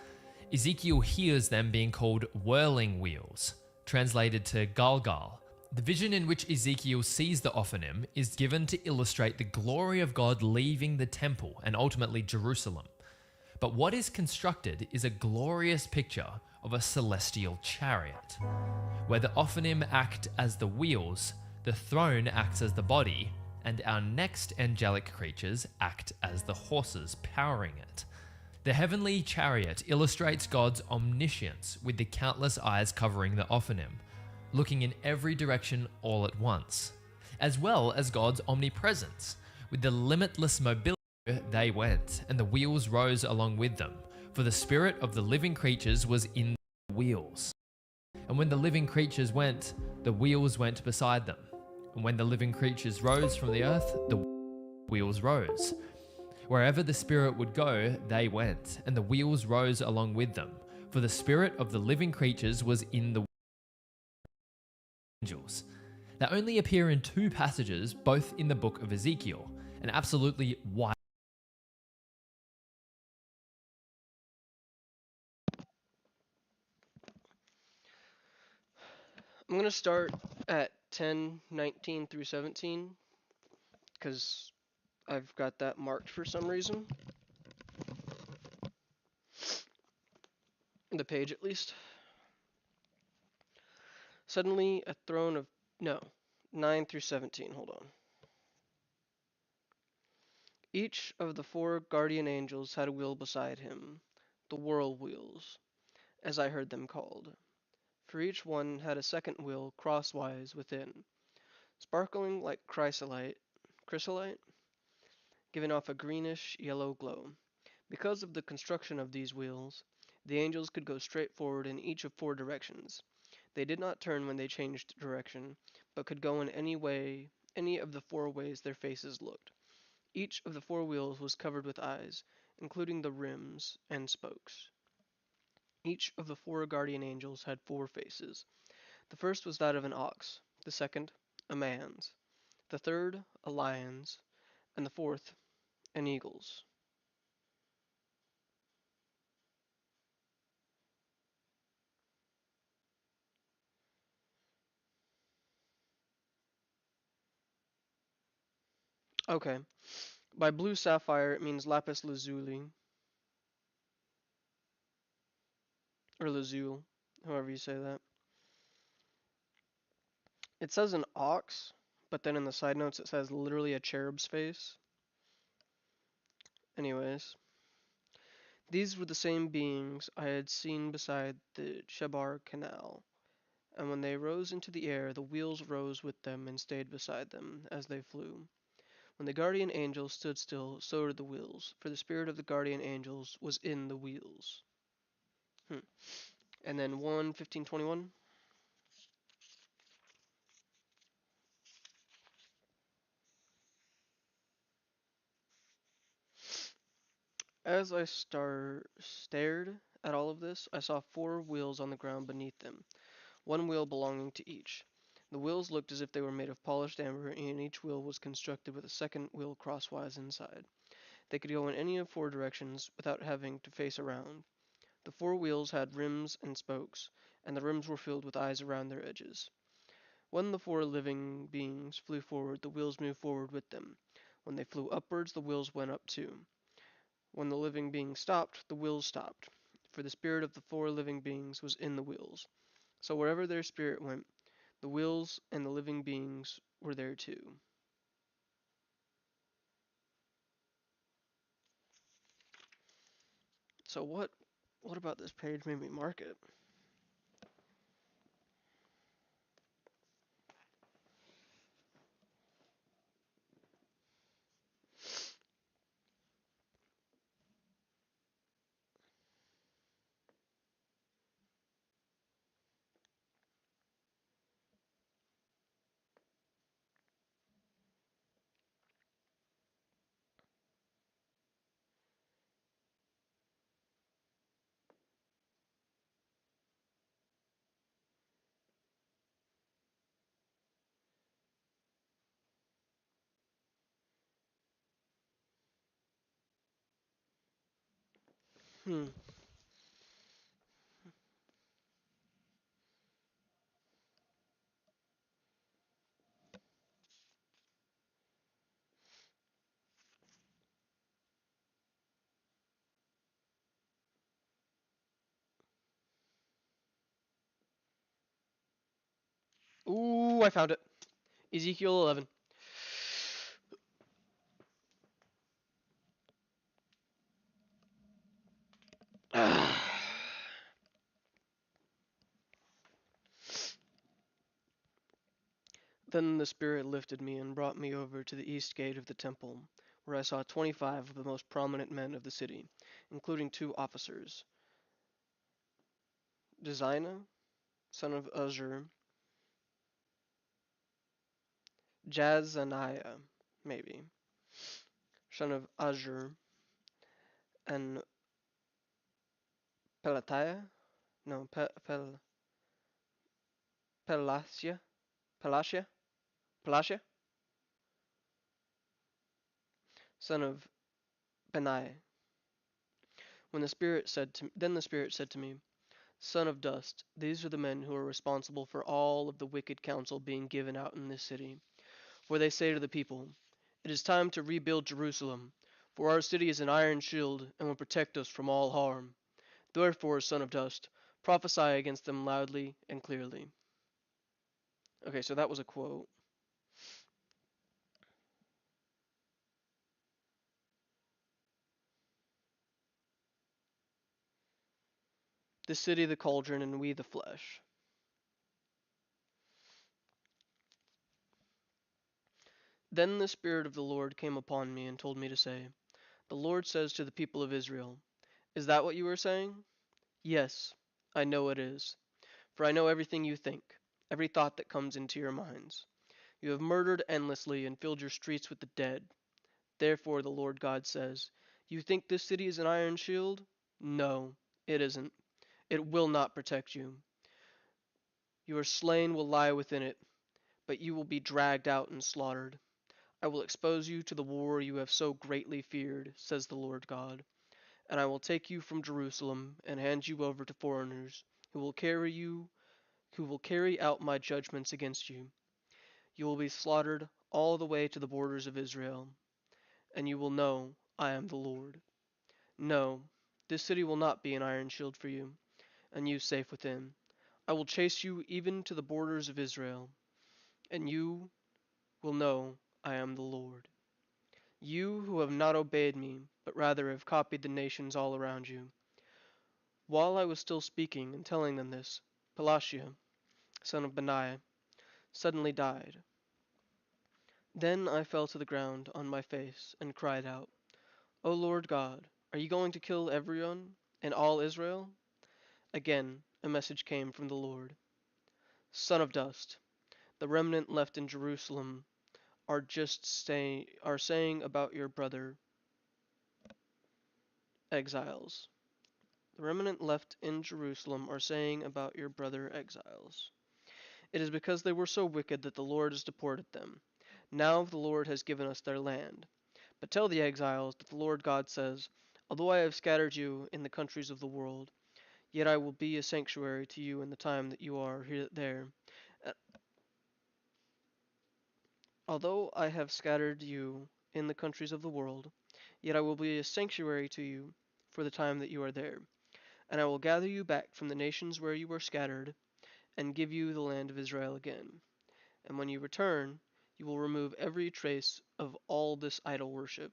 Ezekiel hears them being called whirling wheels, translated to Galgal. The vision in which Ezekiel sees the ophanim is given to illustrate the glory of God leaving the temple and ultimately Jerusalem. But what is constructed is a glorious picture of a celestial chariot, where the ophanim act as the wheels, the throne acts as the body, and our next angelic creatures act as the horses powering it. The heavenly chariot illustrates God's omniscience with the countless eyes covering the ophanim, looking in every direction all at once, as well as God's omnipresence with the limitless mobility. They went, and the wheels rose along with them, for the spirit of the living creatures was in the wheels. And when the living creatures went, the wheels went beside them. And when the living creatures rose from the earth, the wheels rose. Wherever the Spirit would go, they went, and the wheels rose along with them, for the spirit of the living creatures was in the angels. They only appear in 2 passages, both in the book of Ezekiel, and absolutely wild. I'm going to start at 10:19 through 17 because I've got that marked for some reason. The page at least. Suddenly a throne of... No. 9 through 17, hold on. Each of the 4 guardian angels had a wheel beside him, the whirl wheels, as I heard them called. For each one had a second wheel crosswise within, sparkling like chrysolite, giving off a greenish-yellow glow. Because of the construction of these wheels, the angels could go straight forward in each of 4 directions. They did not turn when they changed direction, but could go in any of the 4 ways their faces looked. Each of the 4 wheels was covered with eyes, including the rims and spokes. Each of the 4 guardian angels had 4 faces. The first was that of an ox, the second, a man's, the third, a lion's, and the fourth, an eagle's. Okay. By blue sapphire, it means lapis lazuli, or lazuli, however you say that. It says an ox, but then in the side notes it says literally a cherub's face. Anyways, these were the same beings I had seen beside the Chebar Canal, and when they rose into the air, the wheels rose with them and stayed beside them as they flew. When the guardian angels stood still, so did the wheels, for the spirit of the guardian angels was in the wheels. And then 1:15:21. As I stared at all of this, I saw 4 wheels on the ground beneath them, 1 wheel belonging to each. The wheels looked as if they were made of polished amber, and each wheel was constructed with a second wheel crosswise inside. They could go in any of 4 directions without having to face around. The 4 wheels had rims and spokes, and the rims were filled with eyes around their edges. When the 4 living beings flew forward, the wheels moved forward with them. When they flew upwards, the wheels went up too. When the living beings stopped, the wheels stopped, for the spirit of the four living beings was in the wheels. So wherever their spirit went, the wheels and the living beings were there too. So what about this page made me mark it? Hmm. Ooh, I found it. Ezekiel 11. Then the Spirit lifted me and brought me over to the east gate of the temple, where I saw 25 of the most prominent men of the city, including 2 officers, Dizina, son of Uzur, Jazaniah, maybe, son of Uzur, and Pelatiah, no, Pelasia, Pelasia, Pelasia, son of Benai. Then the Spirit said to me, Son of dust, these are the men who are responsible for all of the wicked counsel being given out in this city. For they say to the people, It is time to rebuild Jerusalem, for our city is an iron shield and will protect us from all harm. Therefore, son of dust, prophesy against them loudly and clearly. Okay, so that was a quote. The city the cauldron and we the flesh. Then the Spirit of the Lord came upon me and told me to say, The Lord says to the people of Israel, Is that what you are saying? Yes, I know it is. For I know everything you think, every thought that comes into your minds. You have murdered endlessly and filled your streets with the dead. Therefore the Lord God says, You think this city is an iron shield? No, it isn't. It will not protect you. Your slain will lie within it, but you will be dragged out and slaughtered. I will expose you to the war you have so greatly feared, says the Lord God, and I will take you from Jerusalem and hand you over to foreigners who will carry out my judgments against you. You will be slaughtered all the way to the borders of Israel, and you will know I am the Lord. No, this city will not be an iron shield for you, and you safe within. I will chase you even to the borders of Israel, and you will know I am the Lord. You who have not obeyed me, but rather have copied the nations all around you. While I was still speaking and telling them this, Pelatiah, son of Benaiah, suddenly died. Then I fell to the ground on my face and cried out, O Lord God, are you going to kill everyone in all Israel? Again, a message came from the Lord. Son of dust, the remnant left in Jerusalem are saying about your brother exiles. The remnant left in Jerusalem are saying about your brother exiles. It is because they were so wicked that the Lord has deported them. Now the Lord has given us their land. But tell the exiles that the Lord God says, Although I have scattered you in the countries of the world, yet I will be a sanctuary to you in the time that you are there. Uh, Although I have scattered you in the countries of the world, Yet I will be a sanctuary to you for the time that you are there, and I will gather you back from the nations where you were scattered, and give you the land of Israel again. And when you return, you will remove every trace of all this idol worship.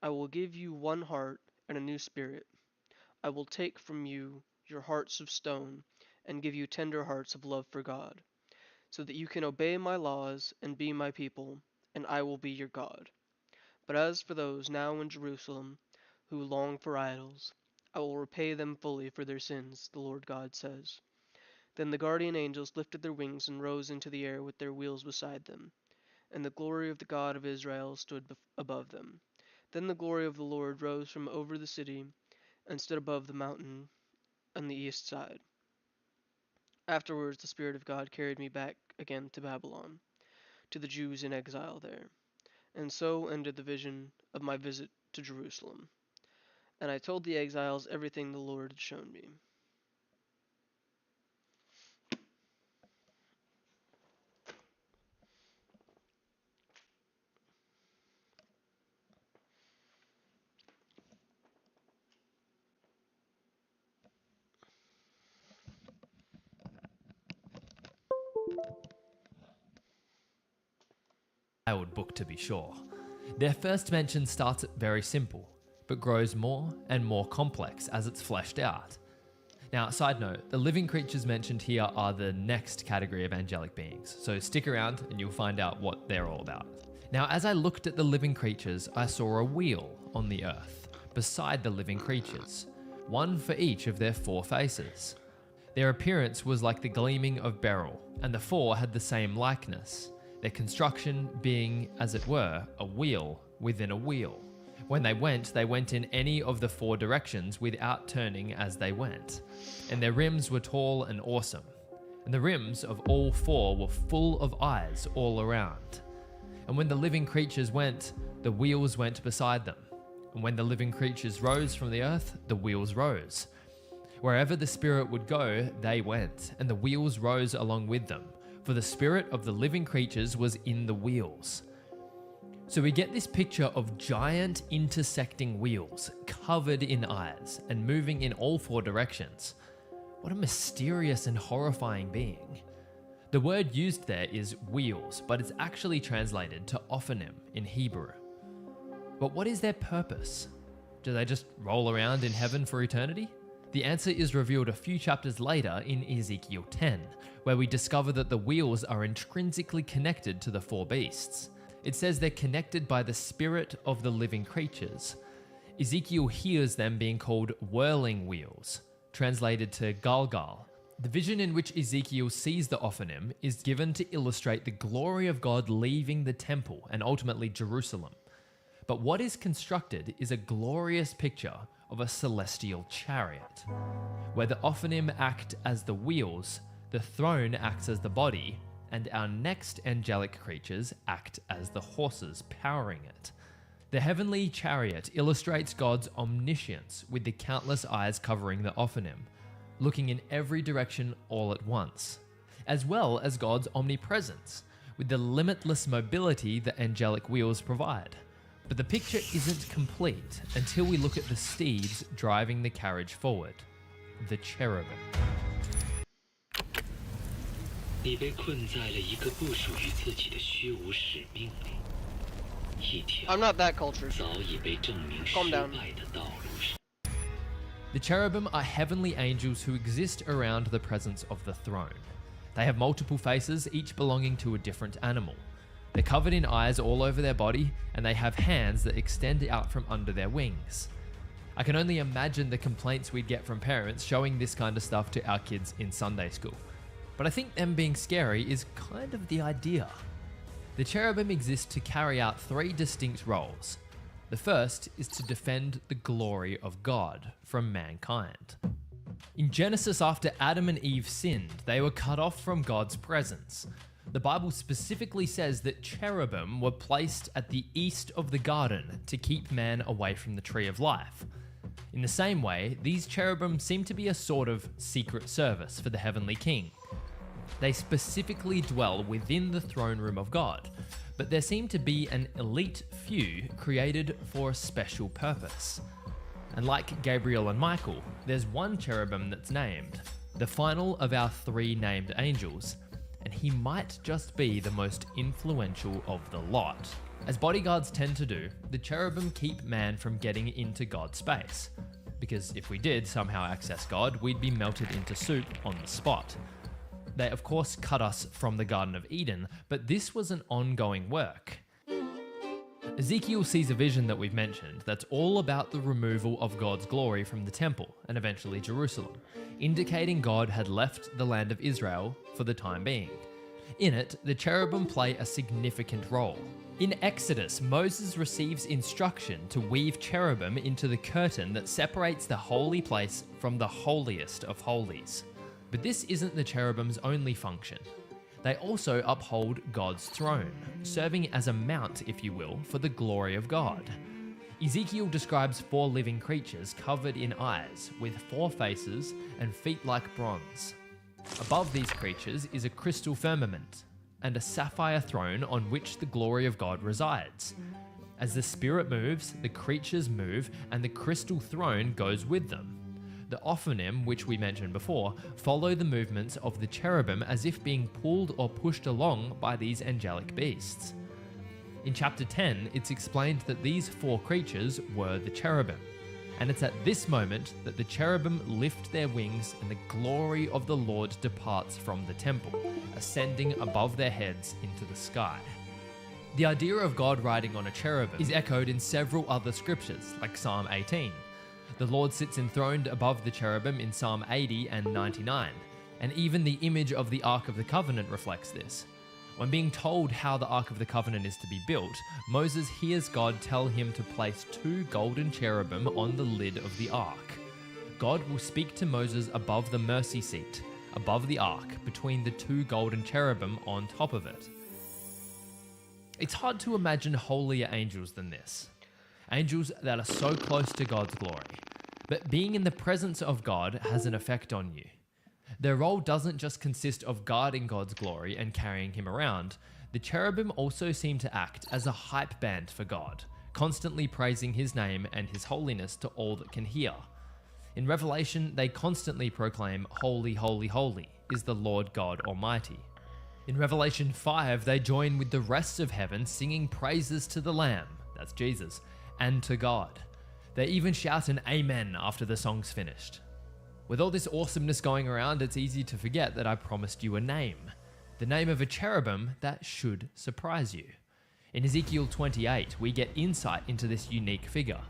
I will give you one heart and a new spirit. I will take from you your hearts of stone and give you tender hearts of love for God, so that you can obey my laws and be my people, and I will be your God. But as for those now in Jerusalem who long for idols, I will repay them fully for their sins, the Lord God says. Then the guardian angels lifted their wings and rose into the air with their wheels beside them, and the glory of the God of Israel stood above them. Then the glory of the Lord rose from over the city and stood above the mountain on the east side. Afterwards the Spirit of God carried me back again to Babylon, to the Jews in exile there. And so ended the vision of my visit to Jerusalem. And I told the exiles everything the Lord had shown me. Wild book to be sure. Their first mention starts very simple, but grows more and more complex as it's fleshed out. Now, side note, the living creatures mentioned here are the next category of angelic beings, so stick around and you'll find out what they're all about. Now, as I looked at the living creatures, I saw a wheel on the earth, beside the living creatures, one for each of their 4 faces. Their appearance was like the gleaming of beryl, and the 4 had the same likeness, their construction being, as it were, a wheel within a wheel. When they went in any of the 4 directions without turning as they went. And their rims were tall and awesome. And the rims of all 4 were full of eyes all around. And when the living creatures went, the wheels went beside them. And when the living creatures rose from the earth, the wheels rose. Wherever the Spirit would go, they went, and the wheels rose along with them. For the spirit of the living creatures was in the wheels. So we get this picture of giant intersecting wheels covered in eyes and moving in all 4 directions. What a mysterious and horrifying being. The word used there is wheels, but it's actually translated to ophanim in Hebrew. But what is their purpose? Do they just roll around in heaven for eternity? The answer is revealed a few chapters later in Ezekiel 10, where we discover that the wheels are intrinsically connected to the 4 beasts. It says they're connected by the spirit of the living creatures. Ezekiel hears them being called whirling wheels, translated to Galgal. The vision in which Ezekiel sees the ophanim is given to illustrate the glory of God leaving the temple and ultimately Jerusalem. But what is constructed is a glorious picture of a celestial chariot, where the ophanim act as the wheels, the throne acts as the body, and our next angelic creatures act as the horses powering it. The heavenly chariot illustrates God's omniscience with the countless eyes covering the ophanim, looking in every direction all at once, as well as God's omnipresence with the limitless mobility that angelic wheels provide. But the picture isn't complete until we look at the steeds driving the carriage forward, the cherubim. I'm not that cultured. Calm down. The cherubim are heavenly angels who exist around the presence of the throne. They have multiple faces, each belonging to a different animal. They're covered in eyes all over their body, and they have hands that extend out from under their wings. I can only imagine the complaints we'd get from parents showing this kind of stuff to our kids in Sunday school. But I think them being scary is kind of the idea. The cherubim exist to carry out 3 distinct roles. The first is to defend the glory of God from mankind. In Genesis, after Adam and Eve sinned, they were cut off from God's presence. The Bible specifically says that cherubim were placed at the east of the garden to keep man away from the tree of life. In the same way, these cherubim seem to be a sort of secret service for the heavenly king. They specifically dwell within the throne room of God, but there seemed to be an elite few created for a special purpose. And like Gabriel and Michael, there's one cherubim that's named, the final of our 3 named angels, and he might just be the most influential of the lot. As bodyguards tend to do, the cherubim keep man from getting into God's space, because if we did somehow access God, we'd be melted into soup on the spot. They of course cut us from the Garden of Eden, but this was an ongoing work. Ezekiel sees a vision that we've mentioned that's all about the removal of God's glory from the temple and eventually Jerusalem, indicating God had left the land of Israel for the time being. In it, the cherubim play a significant role. In Exodus, Moses receives instruction to weave cherubim into the curtain that separates the holy place from the holiest of holies. But this isn't the cherubim's only function. They also uphold God's throne, serving as a mount, if you will, for the glory of God. Ezekiel describes 4 living creatures covered in eyes, with 4 faces and feet like bronze. Above these creatures is a crystal firmament, and a sapphire throne on which the glory of God resides. As the Spirit moves, the creatures move, and the crystal throne goes with them. The Ophanim, which we mentioned before, follow the movements of the cherubim as if being pulled or pushed along by these angelic beasts. In chapter 10, it's explained that these 4 creatures were the cherubim, and it's at this moment that the cherubim lift their wings and the glory of the Lord departs from the temple, ascending above their heads into the sky. The idea of God riding on a cherubim is echoed in several other scriptures, like Psalm 18. The Lord sits enthroned above the cherubim in Psalm 80 and 99, and even the image of the Ark of the Covenant reflects this. When being told how the Ark of the Covenant is to be built, Moses hears God tell him to place 2 golden cherubim on the lid of the Ark. God will speak to Moses above the mercy seat, above the Ark, between the 2 golden cherubim on top of it. It's hard to imagine holier angels than this. Angels that are so close to God's glory. But being in the presence of God has an effect on you. Their role doesn't just consist of guarding God's glory and carrying him around. The cherubim also seem to act as a hype band for God, constantly praising his name and his holiness to all that can hear. In Revelation, they constantly proclaim, "Holy, holy, holy is the Lord God Almighty." In Revelation 5, they join with the rest of heaven singing praises to the Lamb, that's Jesus, and to God. They even shout an amen after the song's finished. With all this awesomeness going around, it's easy to forget that I promised you a name. The name of a cherubim that should surprise you. In Ezekiel 28, we get insight into this unique figure.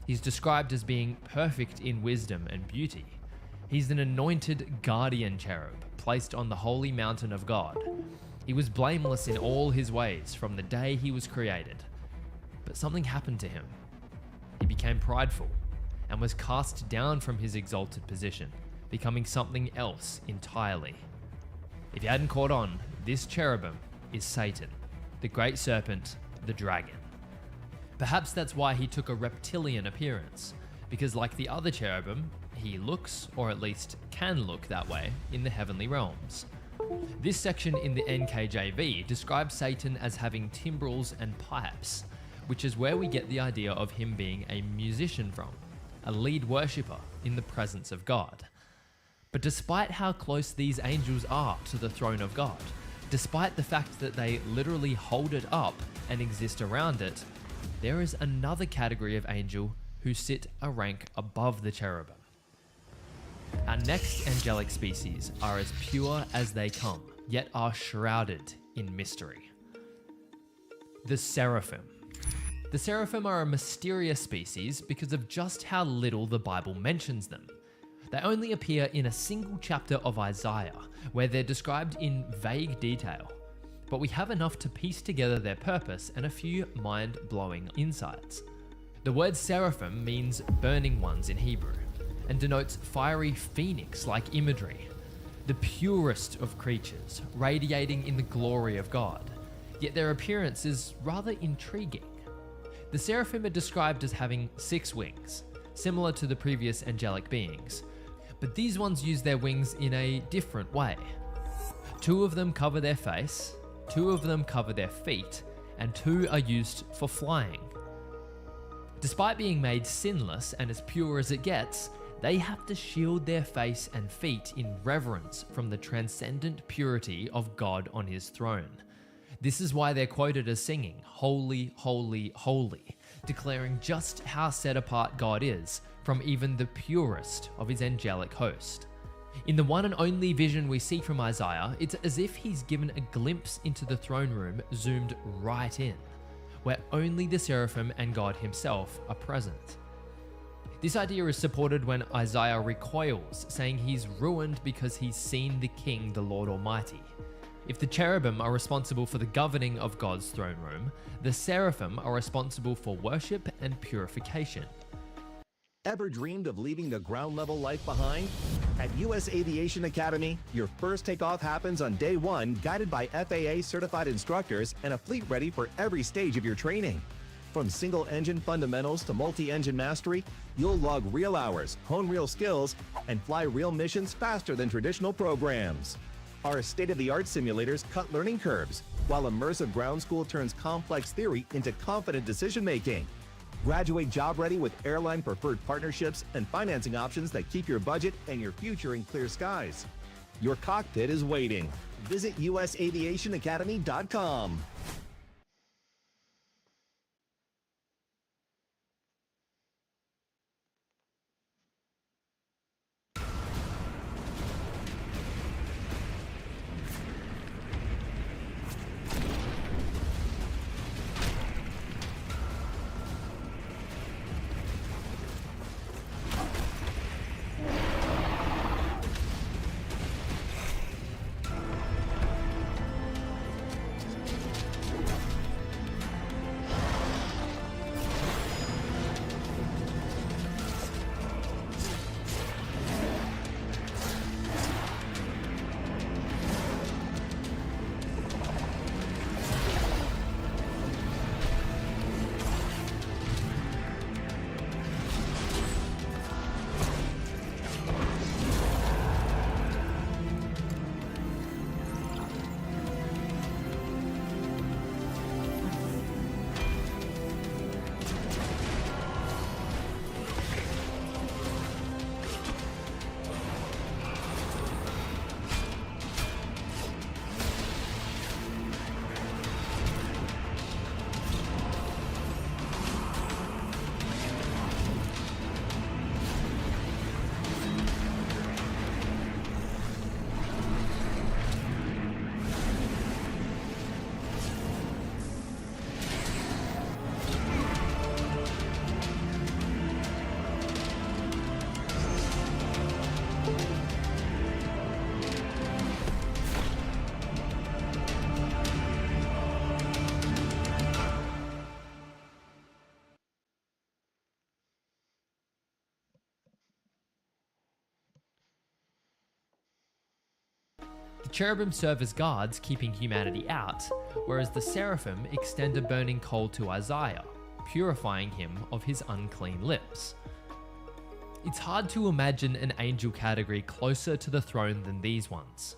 He's described as being perfect in wisdom and beauty. He's an anointed guardian cherub placed on the holy mountain of God. He was blameless in all his ways from the day he was created. But something happened to him. He became prideful and was cast down from his exalted position, becoming something else entirely. If you hadn't caught on, this cherubim is Satan, the great serpent, the dragon. Perhaps that's why he took a reptilian appearance, because like the other cherubim, he looks, or at least can look that way, in the heavenly realms. This section in the NKJV describes Satan as having timbrels and pipes, which is where we get the idea of him being a musician from, a lead worshipper in the presence of God. But despite how close these angels are to the throne of God, despite the fact that they literally hold it up and exist around it, there is another category of angel who sit a rank above the cherubim. Our next angelic species are as pure as they come, yet are shrouded in mystery. The seraphim. The seraphim are a mysterious species because of just how little the Bible mentions them. They only appear in a single chapter of Isaiah, where they're described in vague detail. But we have enough to piece together their purpose and a few mind-blowing insights. The word seraphim means burning ones in Hebrew, and denotes fiery phoenix-like imagery, the purest of creatures, radiating in the glory of God. Yet their appearance is rather intriguing. The seraphim are described as having 6 wings, similar to the previous angelic beings, but these ones use their wings in a different way. 2 of them cover their face, 2 of them cover their feet, and 2 are used for flying. Despite being made sinless and as pure as it gets, they have to shield their face and feet in reverence from the transcendent purity of God on his throne. This is why they're quoted as singing, "Holy, holy, holy," declaring just how set apart God is from even the purest of his angelic host. In the one and only vision we see from Isaiah, it's as if he's given a glimpse into the throne room zoomed right in, where only the seraphim and God himself are present. This idea is supported when Isaiah recoils, saying he's ruined because he's seen the King, the Lord Almighty. If the cherubim are responsible for the governing of God's throne room, the seraphim are responsible for worship and purification. Ever dreamed of leaving the ground level life behind? At US Aviation Academy, your first takeoff happens on day 1, guided by FAA certified instructors and a fleet ready for every stage of your training. From single engine fundamentals to multi-engine mastery, you'll log real hours, hone real skills, and fly real missions faster than traditional programs. Our state-of-the-art simulators cut learning curves, while immersive ground school turns complex theory into confident decision-making. Graduate job ready with airline preferred partnerships and financing options that keep your budget and your future in clear skies. Your cockpit is waiting. Visit usaviationacademy.com. The cherubim serve as guards, keeping humanity out, whereas the seraphim extend a burning coal to Isaiah, purifying him of his unclean lips. It's hard to imagine an angel category closer to the throne than these ones.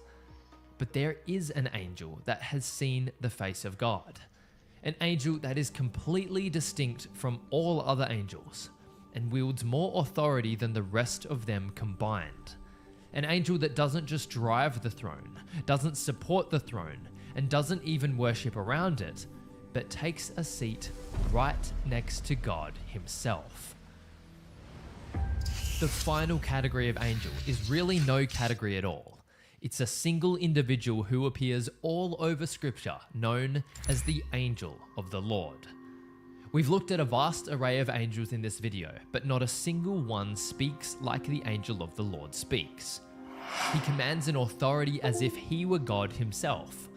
But there is an angel that has seen the face of God. An angel that is completely distinct from all other angels and wields more authority than the rest of them combined. An angel that doesn't just drive the throne, doesn't support the throne, and doesn't even worship around it, but takes a seat right next to God himself. The final category of angel is really no category at all. It's a single individual who appears all over scripture, known as the angel of the Lord. We've looked at a vast array of angels in this video, but not a single one speaks like the angel of the Lord speaks. He commands an authority as if he were God himself.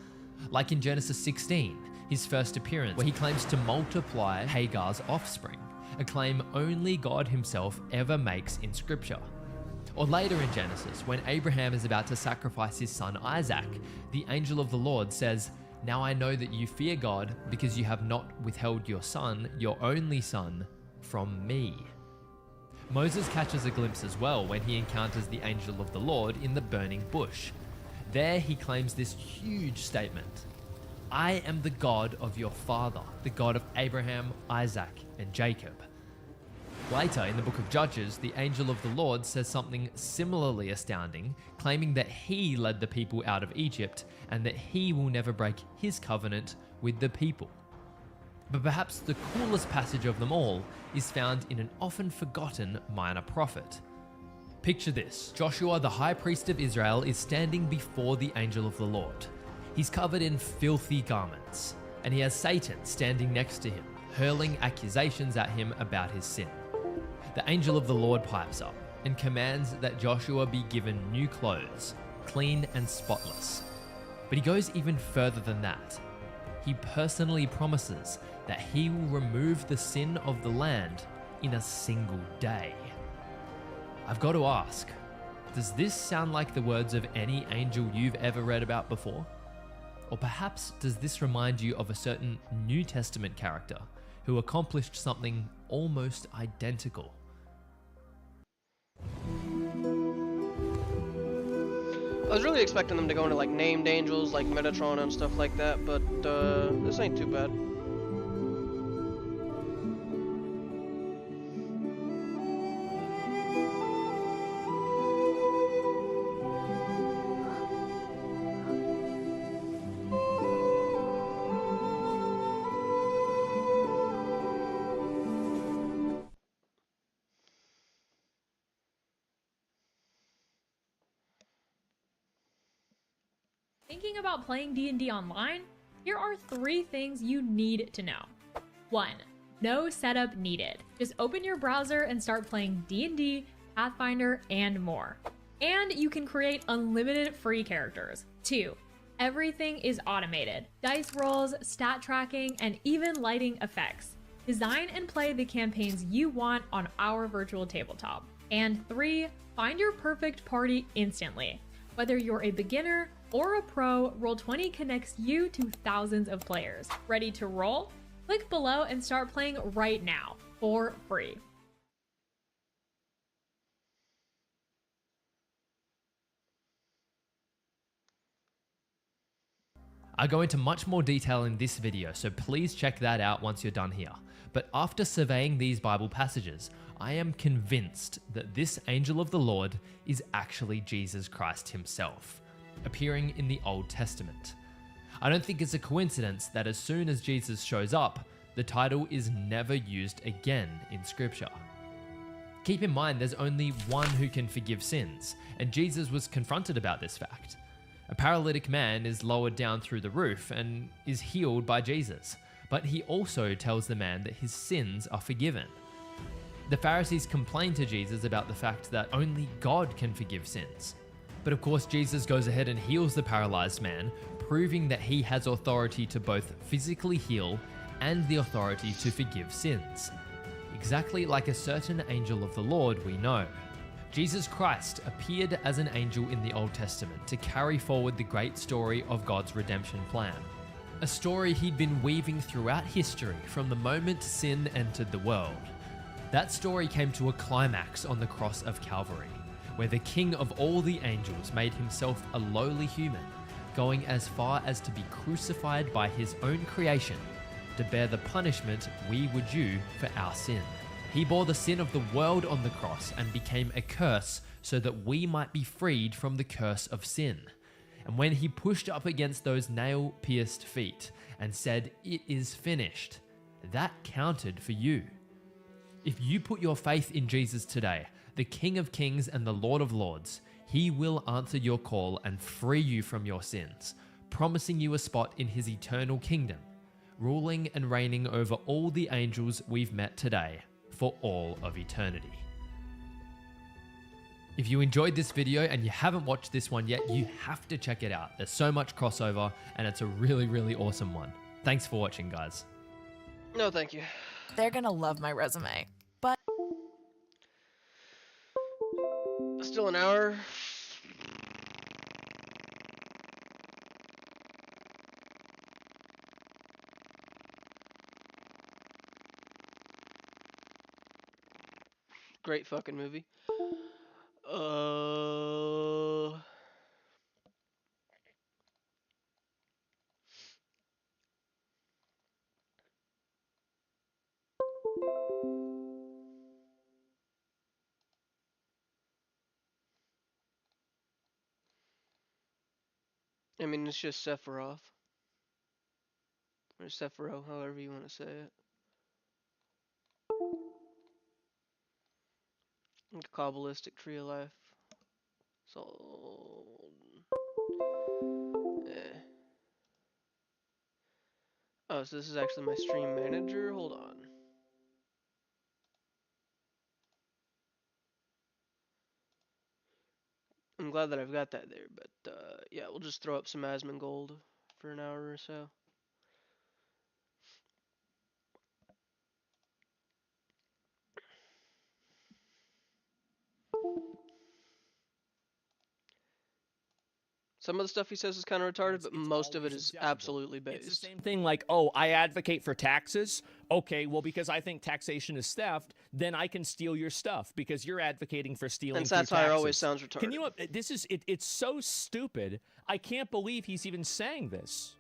Like in Genesis 16, his first appearance, where he claims to multiply Hagar's offspring, a claim only God himself ever makes in scripture. Or later in Genesis, when Abraham is about to sacrifice his son Isaac, the angel of the Lord says, "Now I know that you fear God because you have not withheld your son, your only son, from me." Moses catches a glimpse as well when he encounters the angel of the Lord in the burning bush. There he claims this huge statement, I am the God of your father, the God of Abraham, Isaac, and Jacob. Later in the book of Judges, the angel of the Lord says something similarly astounding, claiming that he led the people out of Egypt and that he will never break his covenant with the people. But perhaps the coolest passage of them all is found in an often forgotten minor prophet. Picture this: Joshua, the high priest of Israel, is standing before the angel of the Lord. He's covered in filthy garments, and he has Satan standing next to him, hurling accusations at him about his sin. The angel of the Lord pipes up and commands that Joshua be given new clothes, clean and spotless. But he goes even further than that. He personally promises that he will remove the sin of the land in a single day. I've got to ask, does this sound like the words of any angel you've ever read about before? Or perhaps does this remind you of a certain New Testament character who accomplished something almost identical? I was really expecting them to go into like named angels like Metatron and stuff like that, but this ain't too bad. Thinking about playing D&D online? Here are 3 things you need to know. 1. No setup needed. Just open your browser and start playing D&D, Pathfinder, and more. And you can create unlimited free characters. 2. Everything is automated. Dice rolls, stat tracking, and even lighting effects. Design and play the campaigns you want on our virtual tabletop. And 3. Find your perfect party instantly. Whether you're a beginner or a pro, Roll20 connects you to thousands of players. Ready to roll? Click below and start playing right now for free. I go into much more detail in this video, so please check that out once you're done here. But after surveying these Bible passages, I am convinced that this angel of the Lord is actually Jesus Christ himself, appearing in the Old Testament. I don't think it's a coincidence that as soon as Jesus shows up, the title is never used again in Scripture. Keep in mind there's only one who can forgive sins, and Jesus was confronted about this fact. A paralytic man is lowered down through the roof and is healed by Jesus, but he also tells the man that his sins are forgiven. The Pharisees complain to Jesus about the fact that only God can forgive sins. But of course, Jesus goes ahead and heals the paralyzed man, proving that he has authority to both physically heal and the authority to forgive sins. Exactly like a certain angel of the Lord we know. Jesus Christ appeared as an angel in the Old Testament to carry forward the great story of God's redemption plan. A story he'd been weaving throughout history from the moment sin entered the world. That story came to a climax on the cross of Calvary, where the King of all the angels made himself a lowly human, going as far as to be crucified by his own creation to bear the punishment we were due for our sin. He bore the sin of the world on the cross and became a curse so that we might be freed from the curse of sin. And when he pushed up against those nail-pierced feet and said, "It is finished," that counted for you. If you put your faith in Jesus today, the King of Kings and the Lord of Lords, he will answer your call and free you from your sins, promising you a spot in his eternal kingdom, ruling and reigning over all the angels we've met today for all of eternity. If you enjoyed this video and you haven't watched this one yet, you have to check it out. There's so much crossover and it's a really, really awesome one. Thanks for watching, guys. No, thank you. They're gonna love my resume, but Still an hour. Great fucking movie. I mean, it's just Sephiroth. Or Sephiroth, however you want to say it. Like a Kabbalistic tree of life. So, oh, so this is actually my stream manager? Hold on. I'm glad that I've got that there, but yeah, we'll just throw up some Asmongold for an hour or so. Some of the stuff he says is kind of retarded, but most of it is absolutely based. It's the same thing like, oh, I advocate for taxes. Okay, well, because I think taxation is theft, then I can steal your stuff because you're advocating for stealing. And satire always sounds retarded. Can you? This is it. It's so stupid. I can't believe he's even saying this.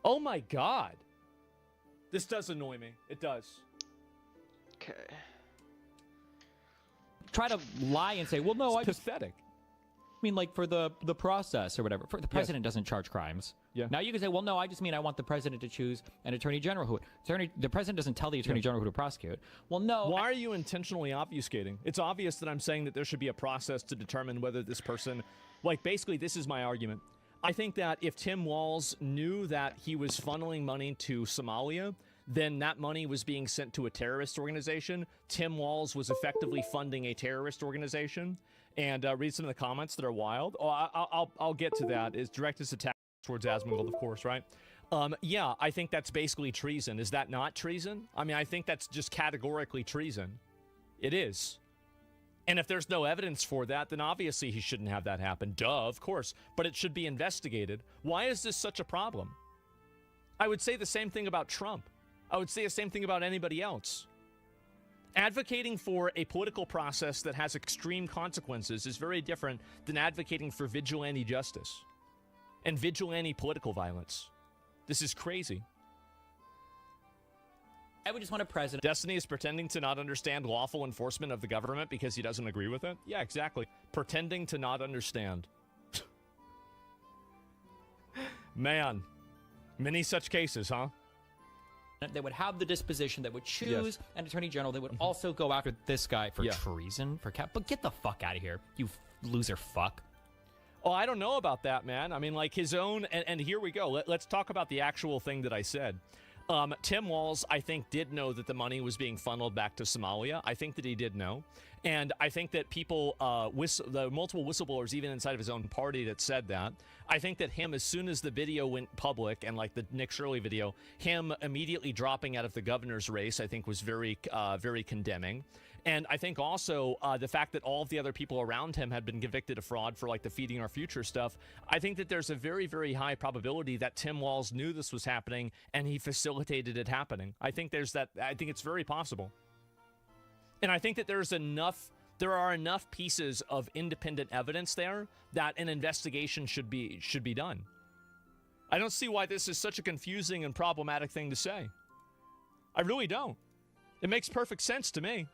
Oh my God. This does annoy me. It does. Okay. Try to lie and say, well, no, it's pathetic. I mean, like, for the process or whatever. The president doesn't charge crimes. Yeah. Now you can say, well, no, I just mean I want the president to choose an attorney general who... The president doesn't tell the attorney general who to prosecute. Well, no... Why are you intentionally obfuscating? It's obvious that I'm saying that there should be a process to determine whether this person... Like, basically, this is my argument. I think that if Tim Walz knew that he was funneling money to Somalia, then that money was being sent to a terrorist organization. Tim Walz was effectively funding a terrorist organization. And read some of the comments that are wild. Oh, I'll get to that. Is direct his attack towards Asmongold, of course, right? Yeah, I think that's basically treason. Is that not treason? I mean, I think that's just categorically treason. It is. And if there's no evidence for that, then obviously he shouldn't have that happen. Duh, of course. But it should be investigated. Why is this such a problem? I would say the same thing about Trump. I would say the same thing about anybody else. Advocating for a political process that has extreme consequences is very different than advocating for vigilante justice and vigilante political violence. This is crazy. I would just want a president. Destiny is pretending to not understand lawful enforcement of the government because he doesn't agree with it? Yeah, exactly. Pretending to not understand. Man, many such cases, huh? They would have the disposition that would choose an attorney general that would also go after this guy for treason, for but get the fuck out of here, you loser fuck. Oh, I don't know about that, man. I mean, like his own, and here we go. Let's talk about the actual thing that I said. Tim Walz, I think, did know that the money was being funneled back to Somalia. I think that he did know. And I think that people, the multiple whistleblowers, even inside of his own party that said that, I think that him, as soon as the video went public, and like the Nick Shirley video, him immediately dropping out of the governor's race, I think was very, very condemning. And I think also the fact that all of the other people around him had been convicted of fraud for like the Feeding Our Future stuff, I think that there's a very, very high probability that Tim Walz knew this was happening and he facilitated it happening. I think there's that. I think it's very possible. And I think that there are enough pieces of independent evidence there that an investigation should be done. I don't see why this is such a confusing and problematic thing to say. I really don't. It makes perfect sense to me.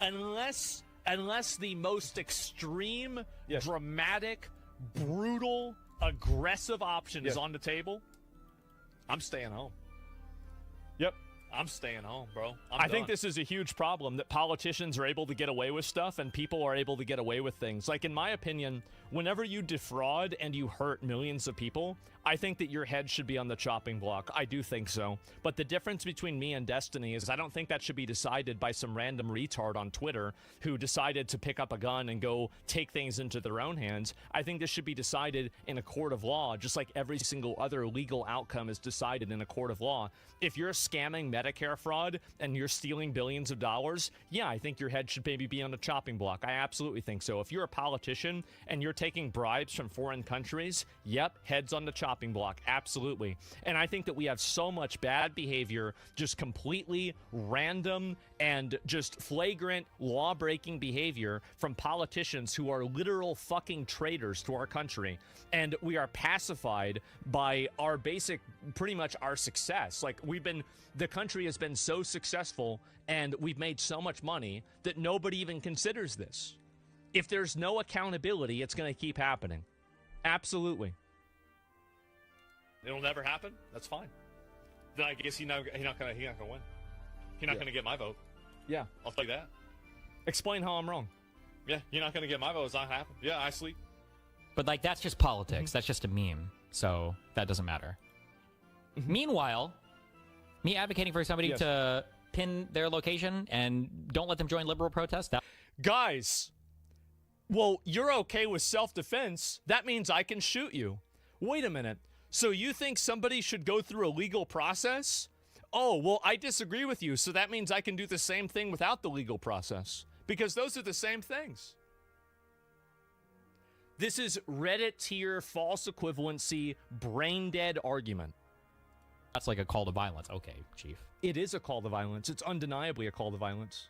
Unless the most extreme, dramatic, brutal, aggressive option is on the table, I'm staying home. Yep. I'm staying home, bro. I think this is a huge problem, that politicians are able to get away with stuff and people are able to get away with things. Like, in my opinion, whenever you defraud and you hurt millions of people, I think that your head should be on the chopping block. I do think so. But the difference between me and Destiny is I don't think that should be decided by some random retard on Twitter who decided to pick up a gun and go take things into their own hands. I think this should be decided in a court of law, just like every single other legal outcome is decided in a court of law. If you're scamming Medicare fraud and you're stealing billions of dollars, yeah, I think your head should maybe be on the chopping block. I absolutely think so. If you're a politician and you're taking bribes from foreign countries, yep, heads on the chopping block, absolutely. And I think that we have so much bad behavior, just completely random and just flagrant law-breaking behavior from politicians who are literal fucking traitors to our country. And we are pacified by our basic, pretty much our success. Like, the country has been so successful and we've made so much money that nobody even considers this. If there's no accountability, it's going to keep happening. Absolutely. It'll never happen. That's fine. Then I guess he's not going to win. You're not going to get my vote. Yeah, I'll tell you that. Explain how I'm wrong. Yeah, you're not going to get my vote. It's not happening. Yeah, I sleep. But like, that's just politics. That's just a meme. So that doesn't matter. Meanwhile, me advocating for somebody to pin their location and don't let them join liberal protests. Guys, well, you're okay with self-defense. That means I can shoot you. Wait a minute. So you think somebody should go through a legal process? Oh, well, I disagree with you. So that means I can do the same thing without the legal process. Because those are the same things. This is Reddit tier false equivalency brain dead argument. That's like a call to violence. Okay, Chief. It is a call to violence. It's undeniably a call to violence.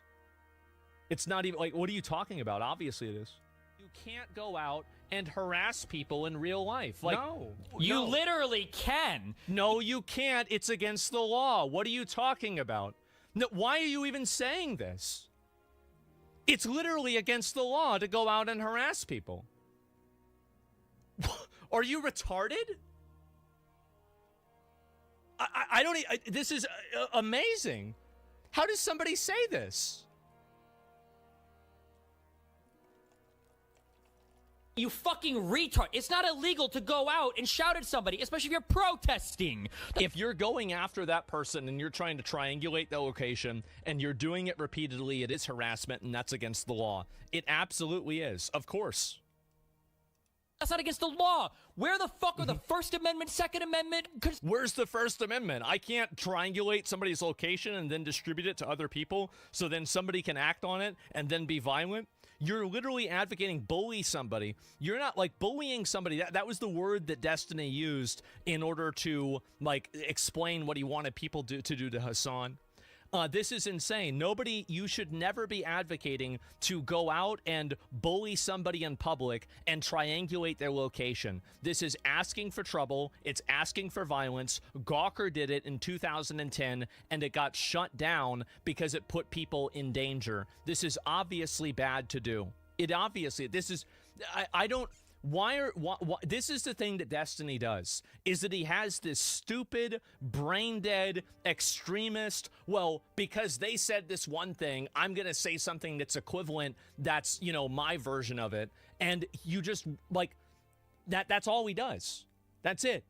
It's not even like, what are you talking about? Obviously it is. You can't go out and harass people in real life. Like, no. You literally can. No, you can't. It's against the law. What are you talking about? No, why are you even saying this? It's literally against the law to go out and harass people. Are you retarded? I don't. This is amazing. How does somebody say this? You fucking retard. It's not illegal to go out and shout at somebody, especially if you're protesting. If you're going after that person and you're trying to triangulate the location and you're doing it repeatedly, it is harassment and that's against the law. It absolutely is. Of course. That's not against the law. Where the fuck are the First Amendment, Second Amendment? Where's the First Amendment? I can't triangulate somebody's location and then distribute it to other people so then somebody can act on it and then be violent. You're literally advocating bully somebody. You're not like bullying somebody. That was the word that Destiny used in order to like explain what he wanted people to do to Hassan. This is insane. You should never be advocating to go out and bully somebody in public and triangulate their location. This is asking for trouble. It's asking for violence. Gawker did it in 2010, and it got shut down because it put people in danger. This is obviously bad to do. This is the thing that Destiny does, is that he has this stupid, brain-dead, extremist, well, because they said this one thing, I'm going to say something that's equivalent, that's, you know, my version of it, and you just, like, that's all he does. That's it.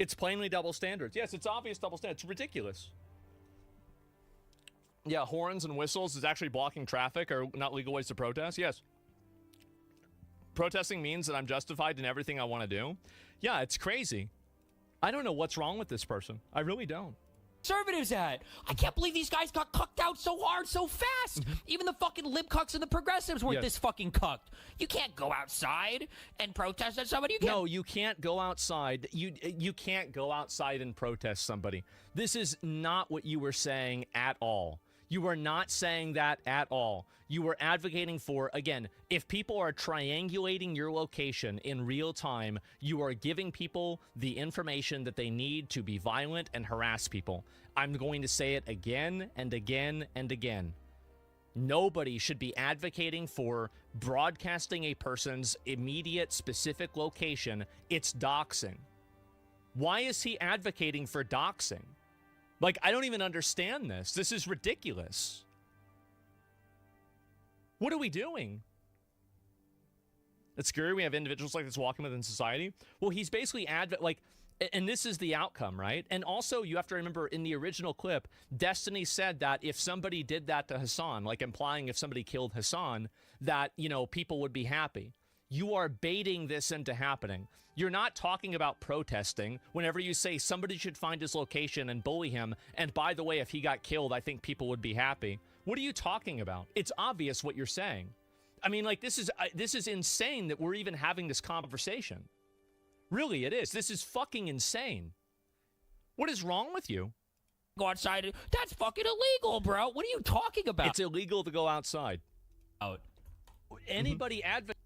It's plainly double standards. Yes, it's obvious double standards. It's ridiculous. Yeah, horns and whistles is actually blocking traffic or not legal ways to protest. Yes. Protesting means that I'm justified in everything I want to do. Yeah, it's crazy. I don't know what's wrong with this person. I really don't. Conservatives at? I can't believe these guys got cucked out so hard, so fast. Even the fucking lib cucks and the progressives weren't this fucking cucked. You can't go outside and protest at somebody. No, you can't go outside. You can't go outside and protest somebody. This is not what you were saying at all. You were not saying that at all. You were advocating for, again, if people are triangulating your location in real time, you are giving people the information that they need to be violent and harass people. I'm going to say it again and again and again. Nobody should be advocating for broadcasting a person's immediate specific location. It's doxing. Why is he advocating for doxing? Like, I don't even understand this. This is ridiculous. What are we doing? It's scary we have individuals like this walking within society. Well, he's basically and this is the outcome, right? And also, you have to remember, in the original clip, Destiny said that if somebody did that to Hassan, like implying if somebody killed Hassan, that, you know, people would be happy. You are baiting this into happening. You're not talking about protesting whenever you say somebody should find his location and bully him. And by the way, if he got killed, I think people would be happy. What are you talking about? It's obvious what you're saying. I mean, like, this is insane that we're even having this conversation. Really, it is. This is fucking insane. What is wrong with you? Go outside. That's fucking illegal, bro. What are you talking about? It's illegal to go outside. Anybody advocate?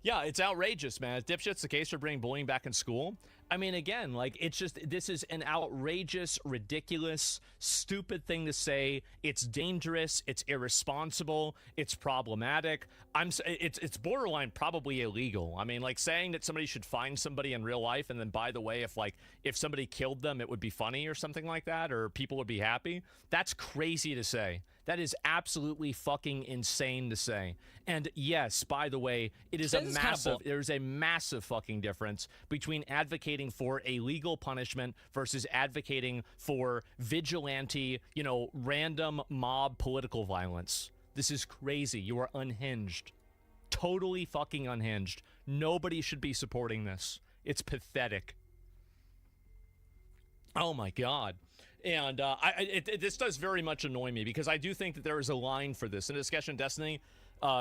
Yeah, it's outrageous, man. Dipshit's the case for bringing bullying back in school. I mean, again, like, it's just, this is an outrageous, ridiculous, stupid thing to say. It's dangerous. It's irresponsible. It's problematic. It's borderline probably illegal. I mean, like, saying that somebody should find somebody in real life, and then, by the way, if somebody killed them, it would be funny or something like that, or people would be happy. That's crazy to say. That is absolutely fucking insane to say. And yes, by the way, there's a massive fucking difference between advocating for a legal punishment versus advocating for vigilante, random mob political violence. This is crazy. You are unhinged. Totally fucking unhinged. Nobody should be supporting this. It's pathetic. Oh my God. And this does very much annoy me, because I do think that there is a line for this. In a discussion, Destiny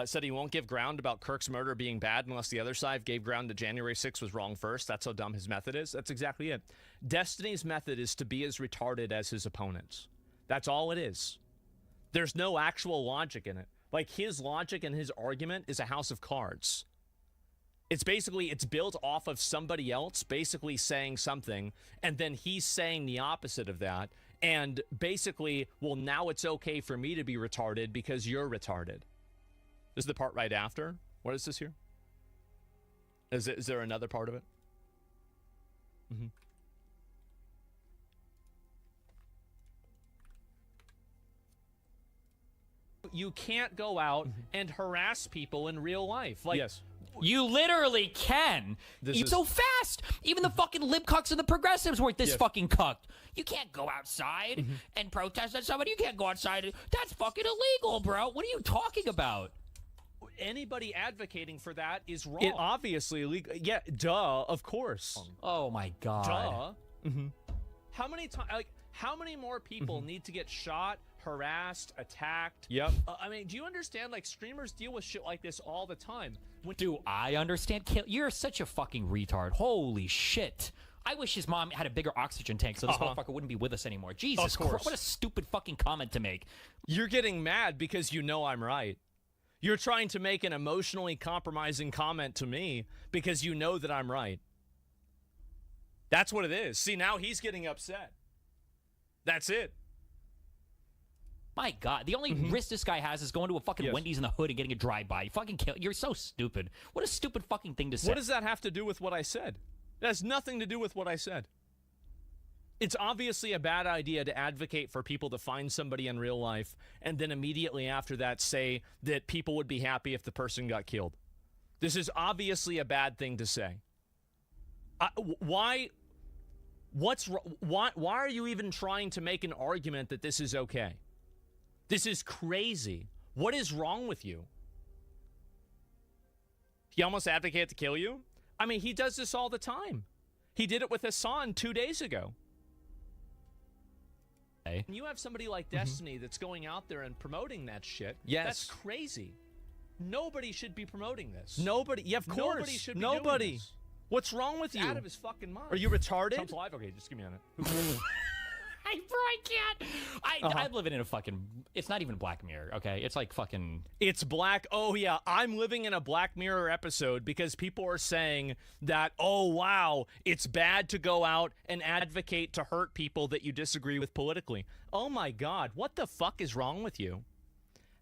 said he won't give ground about Kirk's murder being bad unless the other side gave ground that January 6th was wrong first. That's how dumb his method is. That's exactly it. Destiny's method is to be as retarded as his opponents. That's all it is. There's no actual logic in it. Like, his logic and his argument is a house of cards. It's built off of somebody else basically saying something, and then he's saying the opposite of that, and basically, well, now it's okay for me to be retarded because you're retarded. This is the part right after. What is this here? Is there another part of it? Mm-hmm. You can't go out and harass people in real life. Like, yes. You literally can. You're so fast. Even the fucking lib cucks and the progressives weren't this fucking cucked. You can't go outside and protest at somebody. You can't go outside. That's fucking illegal, bro. What are you talking about? Anybody advocating for that is wrong. It obviously illegal. Yeah, duh, of course. Oh my God. Duh. How many times? How many more people need to get shot, harassed, attacked? Yep. I mean, do you understand? Like, streamers deal with shit like this all the time. Do I understand? You're such a fucking retard. Holy shit. I wish his mom had a bigger oxygen tank so this motherfucker wouldn't be with us anymore. Jesus Christ. What a stupid fucking comment to make. You're getting mad because you know I'm right. You're trying to make an emotionally compromising comment to me because you know that I'm right. That's what it is. See, now he's getting upset. That's it. My God, the only risk this guy has is going to a fucking Wendy's in the hood and getting a drive-by. You fucking kill. You're so stupid. What a stupid fucking thing to say. What does that have to do with what I said? It has nothing to do with what I said. It's obviously a bad idea to advocate for people to find somebody in real life and then immediately after that say that people would be happy if the person got killed. This is obviously a bad thing to say. Why are you even trying to make an argument that this is okay? This is crazy. What is wrong with you? He almost advocated to kill you? I mean, he does this all the time. He did it with Hassan 2 days ago. Hey. And you have somebody like Destiny that's going out there and promoting that shit. Yes. That's crazy. Nobody should be promoting this. Nobody. Yeah, of course. Nobody should be doing this. What's wrong with It's you? out of his fucking mind. Are you retarded? Trump's alive? Okay, just give me a minute. I can't. I'm living in a fucking. It's not even Black Mirror, okay? It's like fucking. It's black. Oh, yeah. I'm living in a Black Mirror episode because people are saying that, oh, wow, it's bad to go out and advocate to hurt people that you disagree with politically. Oh, my God. What the fuck is wrong with you?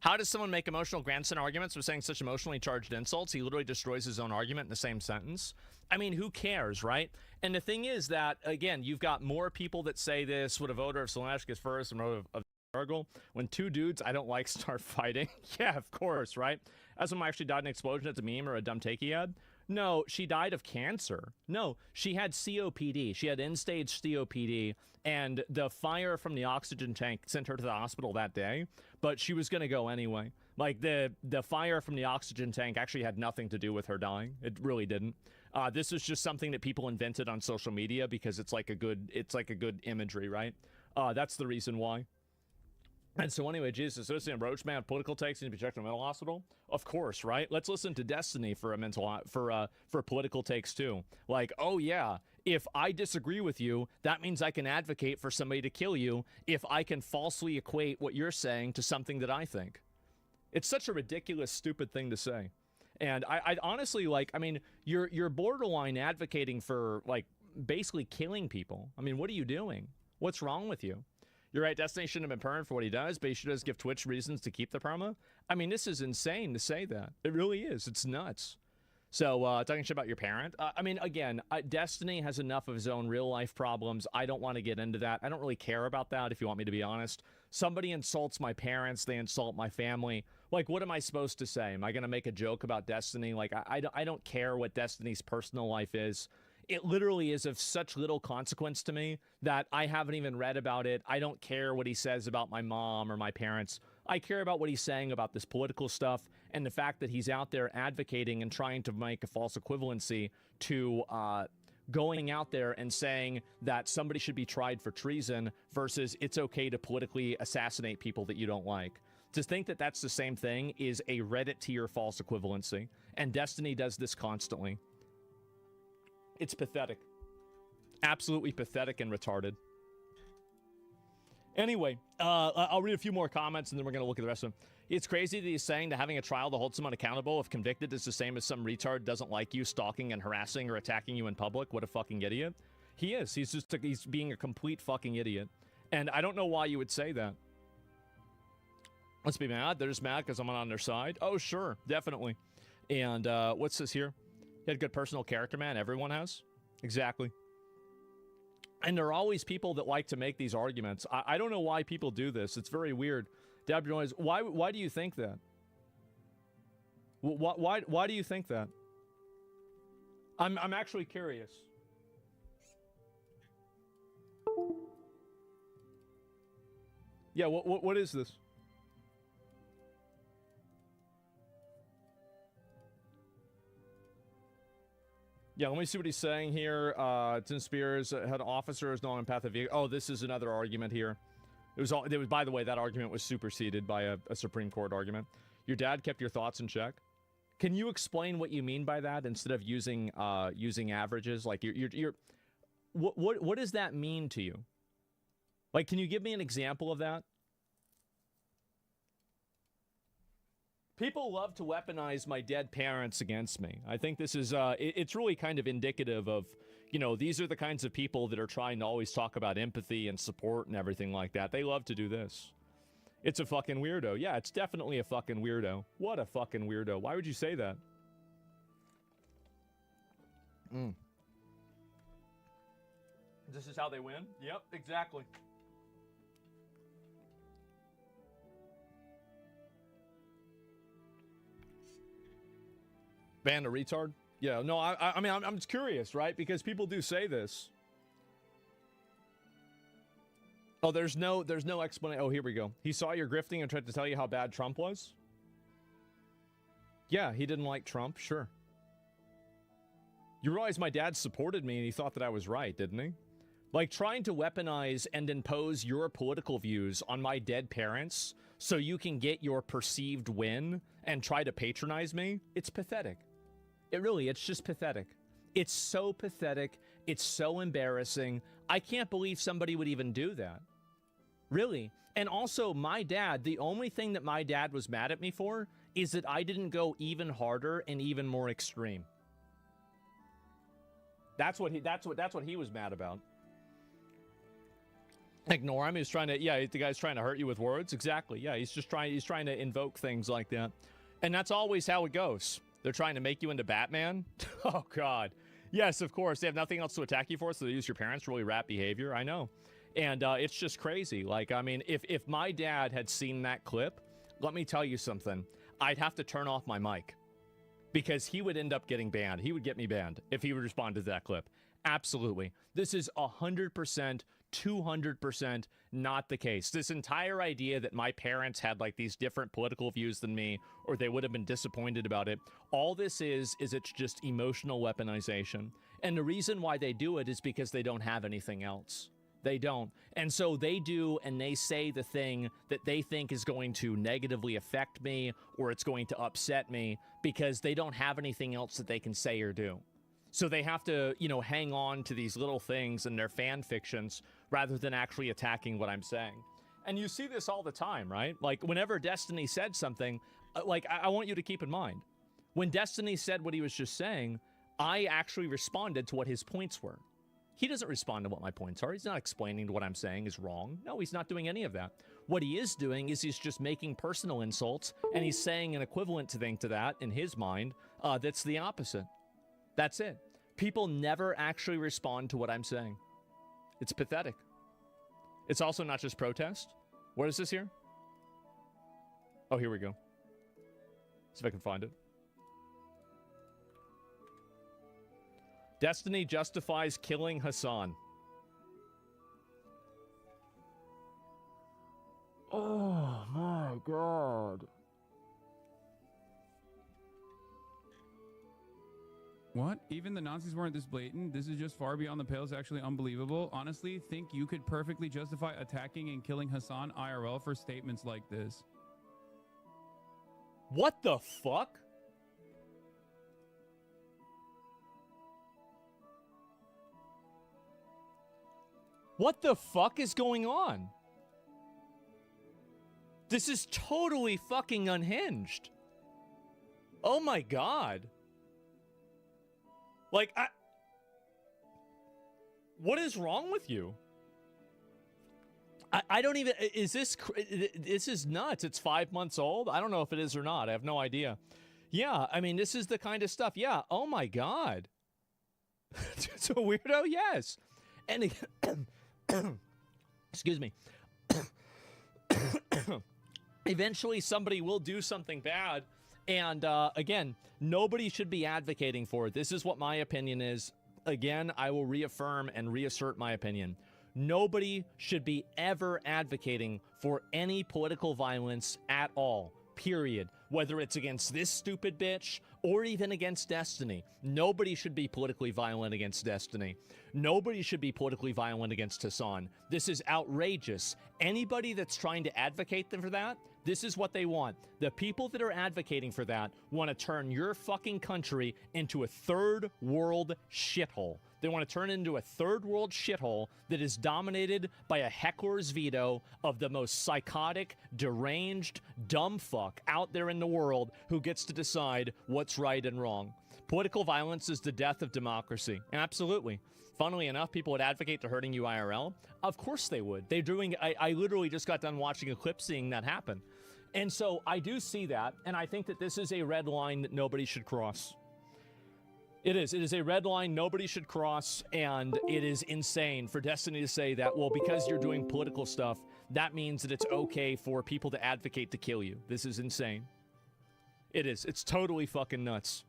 How does someone make emotional grandson arguments with saying such emotionally charged insults? He literally destroys his own argument in the same sentence. I mean, who cares, right? And the thing is that, again, you've got more people that say this. Would a voter of Slanesh gets first and vote of Argyle? When two dudes I don't like start fighting? Yeah, of course, right? As someone actually died in an explosion, it's a meme or a dumb take he had? No, she died of cancer. No, she had COPD. She had end-stage COPD, and the fire from the oxygen tank sent her to the hospital that day, but she was going to go anyway. Like, the fire from the oxygen tank actually had nothing to do with her dying. It really didn't. This is just something that people invented on social media because it's like a good imagery, right? That's the reason why. And so anyway, Jesus, associated Roachman political takes need to be checked in a mental hospital. Of course, right? Let's listen to Destiny for for political takes too. Like, oh yeah, if I disagree with you, that means I can advocate for somebody to kill you if I can falsely equate what you're saying to something that I think. It's such a ridiculous, stupid thing to say. And I honestly, like, I mean, you're borderline advocating for, like, basically killing people. I mean, what are you doing? What's wrong with you? You're right, Destiny shouldn't have been permanent for what he does, but he should just give Twitch reasons to keep the perma. I mean, this is insane to say that. It really is. It's nuts. So, talking shit about your parent. I mean, again, Destiny has enough of his own real-life problems. I don't want to get into that. I don't really care about that, if you want me to be honest. Somebody insults my parents. They insult my family. Like, what am I supposed to say? Am I going to make a joke about Destiny? Like, I don't care what Destiny's personal life is. It literally is of such little consequence to me that I haven't even read about it. I don't care what he says about my mom or my parents. I care about what he's saying about this political stuff and the fact that he's out there advocating and trying to make a false equivalency to going out there and saying that somebody should be tried for treason versus it's okay to politically assassinate people that you don't like. To think that that's the same thing is a Reddit tier false equivalency. And Destiny does this constantly. It's pathetic. Absolutely pathetic and retarded. Anyway, I'll read a few more comments and then we're going to look at the rest of them. It's crazy that he's saying that having a trial to hold someone accountable if convicted is the same as some retard doesn't like you stalking and harassing or attacking you in public. What a fucking idiot. He is. He's being a complete fucking idiot. And I don't know why you would say that. Let's be mad. They're just mad because I'm on their side. Oh, sure. Definitely. And what's this here? He had good personal character, man. Everyone has. Exactly. And there are always people that like to make these arguments. I don't know why people do this. It's very weird. Deb Noise, why do you think that? Why do you think that? I'm actually curious. Yeah, what is this? Yeah, let me see what he's saying here. Tim Spears had officers, no empathic vehicle. Oh, this is another argument here. It was, by the way, that argument was superseded by a Supreme Court argument. Your dad kept your thoughts in check. Can you explain what you mean by that instead of using averages? Like what does that mean to you? Like, can you give me an example of that? People love to weaponize my dead parents against me. I think this is, it's really kind of indicative of, you know, these are the kinds of people that are trying to always talk about empathy and support and everything like that. They love to do this. It's a fucking weirdo. Yeah, it's definitely a fucking weirdo. What a fucking weirdo. Why would you say that? This is how they win? Yep, exactly. Ban a retard? Yeah, no, I mean, I'm just curious, right? Because people do say this. Oh, there's no explanation. Oh, here we go. He saw your grifting and tried to tell you how bad Trump was? Yeah, he didn't like Trump, sure. You realize my dad supported me and he thought that I was right, didn't he? Like, trying to weaponize and impose your political views on my dead parents so you can get your perceived win and try to patronize me, it's pathetic. It's just pathetic. It's so pathetic. It's so embarrassing. I can't believe somebody would even do that. Really. And also, my dad, the only thing that my dad was mad at me for is that I didn't go even harder and even more extreme. That's what he was mad about. Ignore him. He's trying to, yeah, the guy's trying to hurt you with words. Exactly. Yeah, he's trying to invoke things like that. And that's always how it goes. They're trying to make you into Batman? Oh, God. Yes, of course. They have nothing else to attack you for, so they use your parents for really rat behavior. I know. And it's just crazy. Like, I mean, if my dad had seen that clip, let me tell you something. I'd have to turn off my mic. Because he would end up getting banned. He would get me banned if he would respond to that clip. Absolutely. This is 100%, 200% not the case. This entire idea that my parents had like these different political views than me, or they would have been disappointed about it, all this is it's just emotional weaponization. And the reason why they do it is because they don't have anything else. They don't. And so they do, and they say the thing that they think is going to negatively affect me, or it's going to upset me, because they don't have anything else that they can say or do. So they have to, you know, hang on to these little things in their fan fictions rather than actually attacking what I'm saying. And you see this all the time, right? Like, whenever Destiny said something, like, I want you to keep in mind, when Destiny said what he was just saying, I actually responded to what his points were. He doesn't respond to what my points are. He's not explaining what I'm saying is wrong. No, he's not doing any of that. What he is doing is he's just making personal insults, and he's saying an equivalent thing to that in his mind that's the opposite. That's it. People never actually respond to what I'm saying. It's pathetic. It's also not just protest. What is this here? Oh, here we go. See if I can find it. Destiny justifies killing Hassan. Oh my god. What? Even the Nazis weren't this blatant? This is just far beyond the pale. It's actually unbelievable. Honestly, think you could perfectly justify attacking and killing Hassan IRL for statements like this. What the fuck? What the fuck is going on? This is totally fucking unhinged. Oh my god. Like, what is wrong with you? I don't even, this is nuts. It's 5 months old. I don't know if it is or not. I have no idea. Yeah, I mean, this is the kind of stuff. Yeah, oh my god. It's a weirdo, yes. And excuse me. Eventually somebody will do something bad. And again, nobody should be advocating for it. This is what my opinion is. Again, I will reaffirm and reassert my opinion. Nobody should be ever advocating for any political violence at all, period. Whether it's against this stupid bitch or even against Destiny. Nobody should be politically violent against Destiny. Nobody should be politically violent against Hassan. This is outrageous. Anybody that's trying to advocate for that, this is what they want. The people that are advocating for that want to turn your fucking country into a third world shithole. They want to turn it into a third world shithole that is dominated by a heckler's veto of the most psychotic, deranged, dumb fuck out there in the world who gets to decide what's right and wrong. Political violence is the death of democracy. Absolutely. Funnily enough, people would advocate to hurting you IRL. Of course they would. They're doing, I literally just got done watching a clip seeing that happen. And so I do see that, and I think that this is a red line that nobody should cross. It is a red line nobody should cross, and it is insane for Destiny to say that, well, because you're doing political stuff, that means that it's okay for people to advocate to kill you. This is insane. It is. It's totally fucking nuts.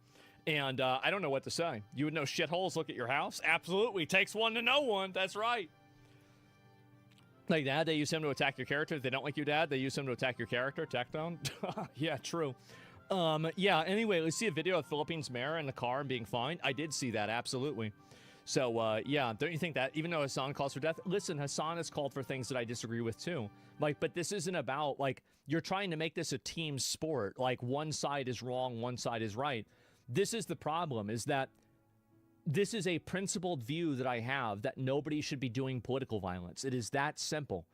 And I don't know what to say. You would know shitholes look at your house? Absolutely. Takes one to know one. That's right. Like that, they use him to attack your character. If they don't like you, Dad, they use him to attack your character. Tech down. Yeah, true. Yeah, anyway, let's see a video of Philippines mayor in the car and being fine. I did see that, absolutely. So, yeah, don't you think that, even though Hassan calls for death, listen, Hassan has called for things that I disagree with too. Like, but this isn't about, like, you're trying to make this a team sport. Like, one side is wrong, one side is right. This is the problem, is that this is a principled view that I have that nobody should be doing political violence. It is that simple.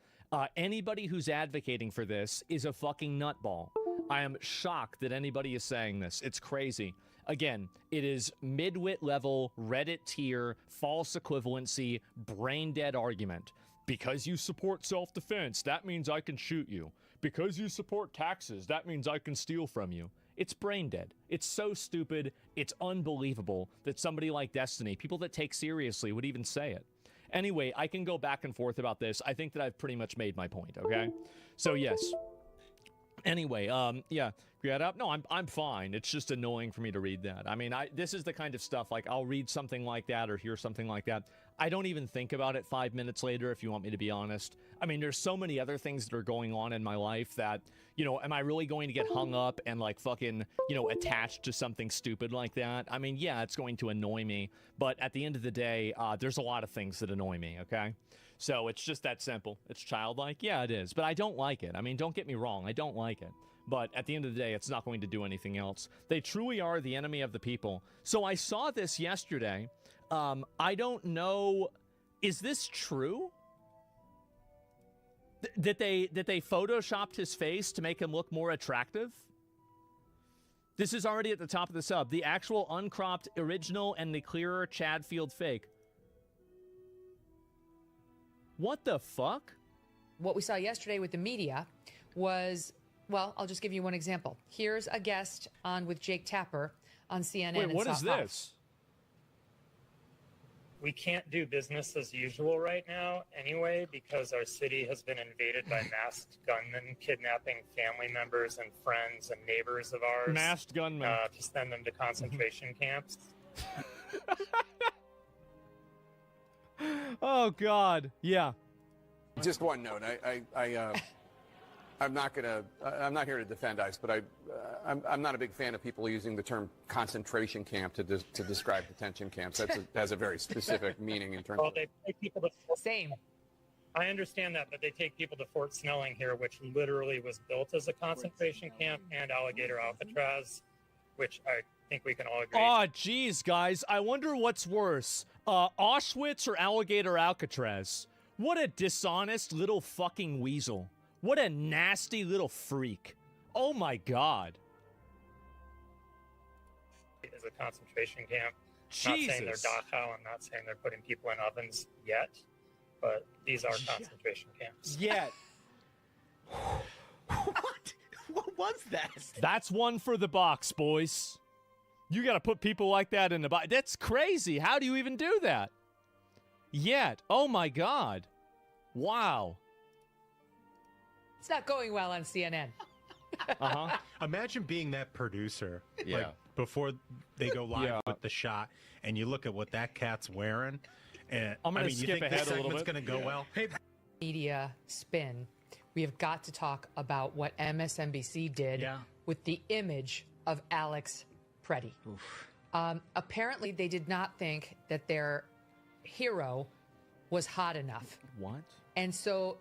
Anybody who's advocating for this is a fucking nutball. I am shocked that anybody is saying this. It's crazy. Again, it is midwit level, Reddit tier, false equivalency, brain dead argument. Because you support self-defense, that means I can shoot you. Because you support taxes, that means I can steal from you. It's brain dead. It's so stupid. It's unbelievable that somebody like Destiny, people that take seriously, would even say it. Anyway, I can go back and forth about this. I think that I've pretty much made my point, okay? So, yes. Anyway, yeah, get up. No, I'm fine. It's just annoying for me to read that. I mean, this is the kind of stuff, like, I'll read something like that or hear something like that. I don't even think about it 5 minutes later, if you want me to be honest. I mean, there's so many other things that are going on in my life that, you know, am I really going to get hung up and, like, fucking, you know, attached to something stupid like that? I mean, yeah, it's going to annoy me. But at the end of the day, there's a lot of things that annoy me, okay? So it's just that simple. It's childlike. Yeah, it is. But I don't like it. I mean, don't get me wrong. I don't like it. But at the end of the day, it's not going to do anything else. They truly are the enemy of the people. So I saw this yesterday. I don't know. Is this true? That they photoshopped his face to make him look more attractive? This is already at the top of the sub. The actual uncropped original and the clearer Chadfield fake. What the fuck? What we saw yesterday with the media was, well, I'll just give you one example. Here's a guest on with Jake Tapper on CNN. Wait, and what Soft is Life. this? We can't do business as usual right now anyway because our city has been invaded by masked gunmen kidnapping family members and friends and neighbors of ours. Masked gunmen. To send them to concentration camps. Oh, God. Yeah. Just one note. I'm not here to defend ICE, but I'm not a big fan of people using the term concentration camp to describe detention camps. That has a very specific meaning in terms Well, of. they take people to Same. I understand that, but they take people to Fort Snelling here, which literally was built as a concentration camp, and Alligator Alcatraz, which I think we can all agree. Oh, geez, guys. I wonder what's worse, Auschwitz or Alligator Alcatraz? What a dishonest little fucking weasel. What a nasty little freak. Oh, my God. Is a concentration camp. I'm not saying they're Dachau. I'm not saying they're putting people in ovens yet, but these are concentration camps. Yet. What was that? That's one for the box, boys. You got to put people like that in the box. That's crazy. How do you even do that? Yet. Oh, my God. Wow. It's not going well on CNN. Uh-huh. Imagine being that producer. Yeah. Like, before they go live Yeah. with the shot, and you look at what that cat's wearing, and I'm gonna you skip think ahead this a little segment's bit. going to go Yeah. well? Hey, Media spin. We have got to talk about what MSNBC did with the image of Alex Preddy. Apparently, they did not think that their hero was hot enough. What? And so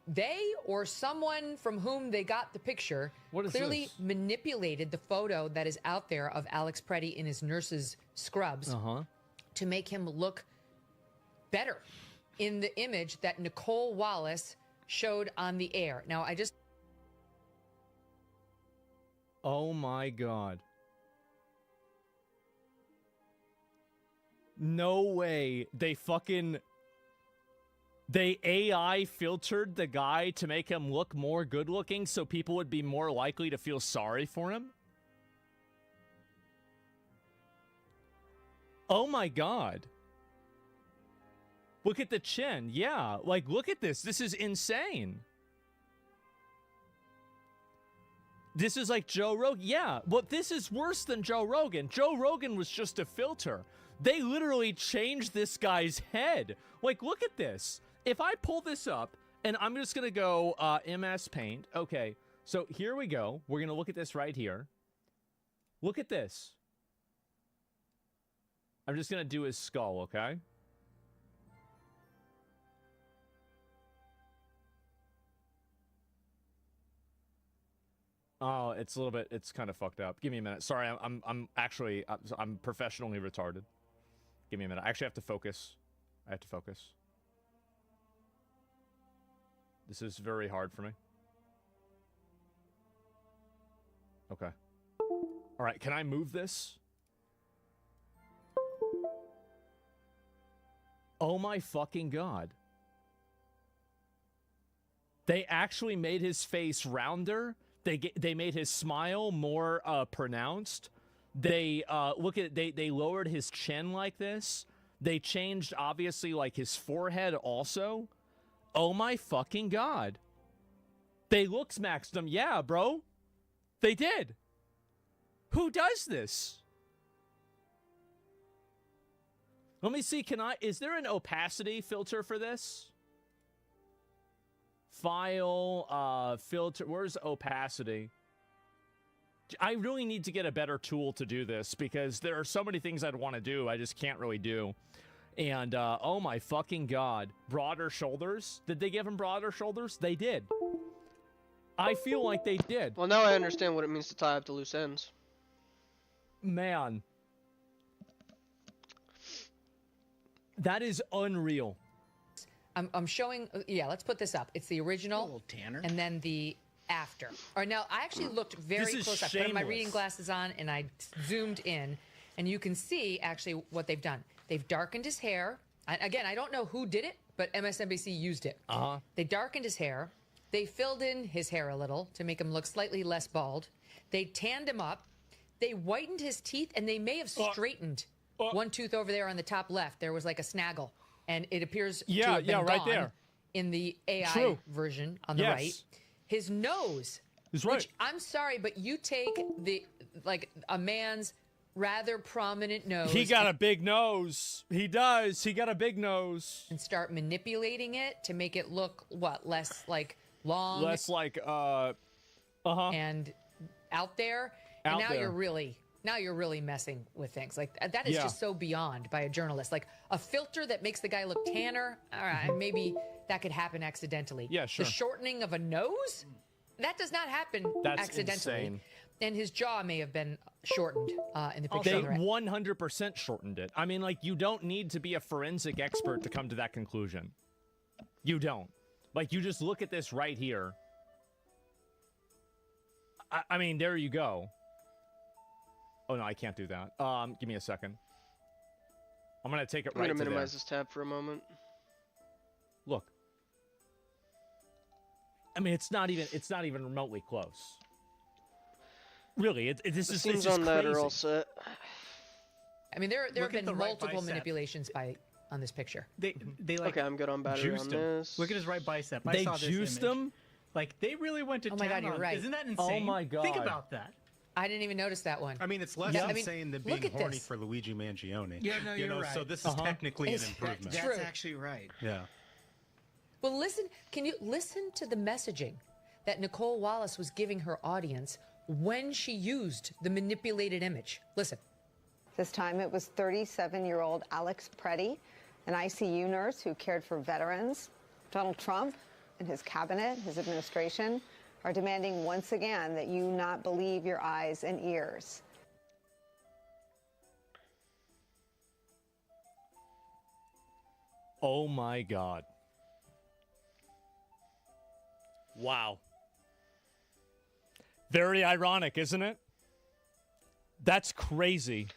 they or someone from whom they got the picture is clearly this? manipulated the photo that is out there of Alex Preddy in his nurse's scrubs to make him look better in the image that Nicole Wallace showed on the air. Now, I just... Oh, my God. No way. They AI filtered the guy to make him look more good looking so people would be more likely to feel sorry for him? Oh my God. Look at the chin. Yeah, like look at this. This is insane. This is like Joe Rogan. Yeah, but this is worse than Joe Rogan. Joe Rogan was just a filter. They literally changed this guy's head. Like, look at this. If I pull this up, and I'm just going to go MS Paint. Okay, so here we go. We're going to look at this right here. Look at this. I'm just going to do his skull, okay? Oh, it's a little bit, it's kind of fucked up. Give me a minute. Sorry, I'm actually, I'm professionally retarded. Give me a minute. I actually have to focus. I have to focus. This is very hard for me. Okay. All right, can I move this? Oh my fucking God. They actually made his face rounder. They made his smile more pronounced. They they lowered his chin like this. They changed obviously like his forehead also. Oh my fucking God. They looks maxed him. Yeah, bro. They did. Who does this? Let me see, is there an opacity filter for this? File, filter, where's opacity? I really need to get a better tool to do this because there are so many things I'd want to do I just can't really do. And, oh my fucking God. Broader shoulders? Did they give him broader shoulders? They did. I feel like they did. Well, now I understand what it means to tie up the loose ends. Man. That is unreal. I'm showing, yeah, let's put this up. It's the original, Tanner. and then the after. All right, now, I actually looked very This is close. I put my shameless. reading glasses on, and I zoomed in, and you can see, actually, what they've done. They've darkened his hair. Again, I don't know who did it, but MSNBC used it. Uh-huh. They darkened his hair. They filled in his hair a little to make him look slightly less bald. They tanned him up. They whitened his teeth, and they may have straightened one tooth over there on the top left. There was like a snaggle, and it appears to have been right gone there in the AI True. version on the right. His nose, He's right. which I'm sorry, but you take a man's rather prominent nose. He got a big nose. He does. He got a big nose. And start manipulating it to make it look less like long, Less like and out there. Out and now there. you're really messing with things. Like that is Yeah. just so beyond by a journalist. Like a filter that makes the guy look tanner. All right, maybe that could happen accidentally. Yeah, sure. The shortening of a nose, that does not happen That's accidentally. insane. And his jaw may have been shortened in the picture. They on the right. 100% shortened it. I mean, like, you don't need to be a forensic expert to come to that conclusion. You don't. Like, you just look at this right here. I mean, there you go. Oh, no, I can't do that. Give me a second. I'm going to take it I'm right going to to there. minimize this tab for a moment. Look. I mean, it's not even remotely close. Really, this is scenes crazy. on that are all set. I mean, there have Look at been the right multiple bicep. manipulations on this picture. They like Okay, I'm good on battery juiced on him. this. Look at his right bicep. I They saw this juiced image. him? Like they really went to Oh town my God, you're on. right. Isn't that insane? Oh my God. Think about that. I didn't even notice that one. I mean, it's less Yeah, I mean, insane than look being at horny this. for Luigi Mangione. Yeah, no, you you're know, right. so this is technically an It's- improvement. that's That's True. actually right. Yeah. Well, can you listen to the messaging that Nicole Wallace was giving her audience when she used the manipulated image? Listen. This time it was 37-year-old Alex Preddy, an ICU nurse who cared for veterans. Donald Trump and his cabinet, his administration, are demanding once again that you not believe your eyes and ears. Oh my God. Wow. Very ironic, isn't it? That's crazy.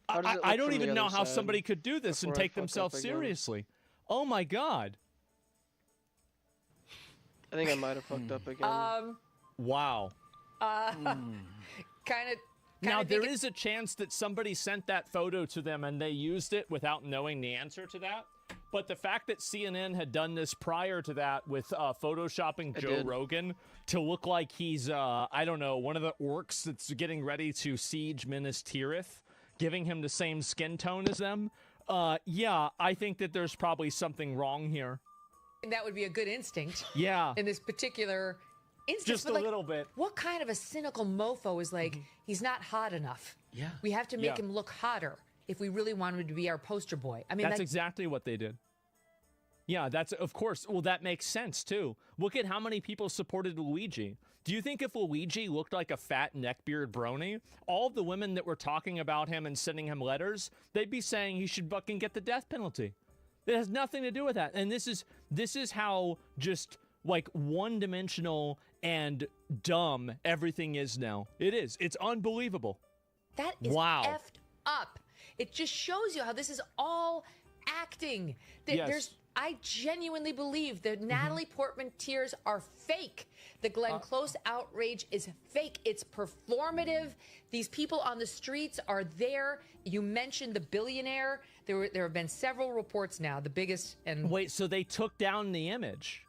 How does it I look don't from the even know other how side somebody could do this and before I take fuck up themselves again? seriously. Oh my God. I think I might have fucked up again. Wow. Kind of. Now, there is a chance that somebody sent that photo to them and they used it without knowing the answer to that. But the fact that CNN had done this prior to that with photoshopping Joe did. Rogan to look like he's, I don't know, one of the orcs that's getting ready to siege Minas Tirith, giving him the same skin tone as them, yeah, I think that there's probably something wrong here. That would be a good instinct. Yeah. In this particular instance. Just but a little bit. What kind of a cynical mofo is like, he's not hot enough? Yeah. We have to make Yeah. him look hotter if we really want him to be our poster boy. I mean, That's exactly what they did. Yeah, that's, of course, well, that makes sense, too. Look at how many people supported Luigi. Do you think if Luigi looked like a fat neckbeard brony, all of the women that were talking about him and sending him letters, they'd be saying he should fucking get the death penalty. It has nothing to do with that. And this is how just, like, one-dimensional and dumb everything is now. It is. It's unbelievable. that is Wow. effed up. It just shows you how this is all acting. Yes. I genuinely believe the Natalie Portman tears are fake. The Glenn Close outrage is fake. It's performative. These people on the streets are there. You mentioned the billionaire. There have been several reports now. The biggest and Wait, so they took down the image?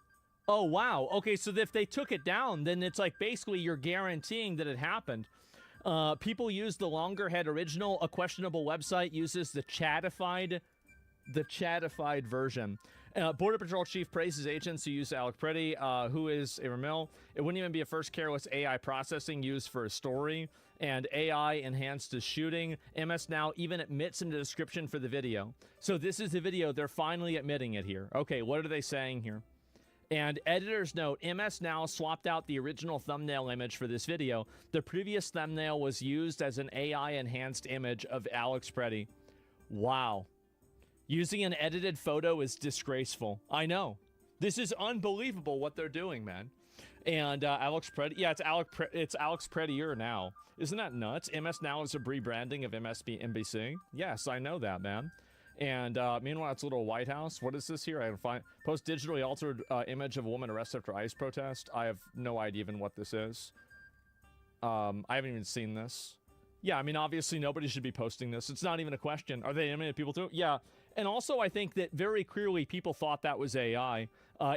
Oh, wow. Okay, so if they took it down, then it's like basically you're guaranteeing that it happened. People use the longer head original. A questionable website uses the chatified version. Border Patrol chief praises agents who use Alec Preddy, who is a Ramil. It wouldn't even be a first careless AI processing used for a story, and AI enhanced his shooting. MS Now even admits in the description for the video. So this is the video. They're finally admitting it here. Okay, what are they saying here? And editor's note, MS Now swapped out the original thumbnail image for this video. The previous thumbnail was used as an AI-enhanced image of Alex Preddy. Wow. Using an edited photo is disgraceful. I know. This is unbelievable what they're doing, man. And Alex Preddy, yeah, it's Alex Preddier now. Isn't that nuts? MS Now is a rebranding of NBC. Yes, I know that, man. And meanwhile, it's a little White House. What is this here? I can find post digitally altered image of a woman arrested after ICE protest. I have no idea even what this is. I haven't even seen this. Yeah, I mean, obviously nobody should be posting this. It's not even a question. Are they animated people too? Yeah. And also, I think that very clearly people thought that was AI.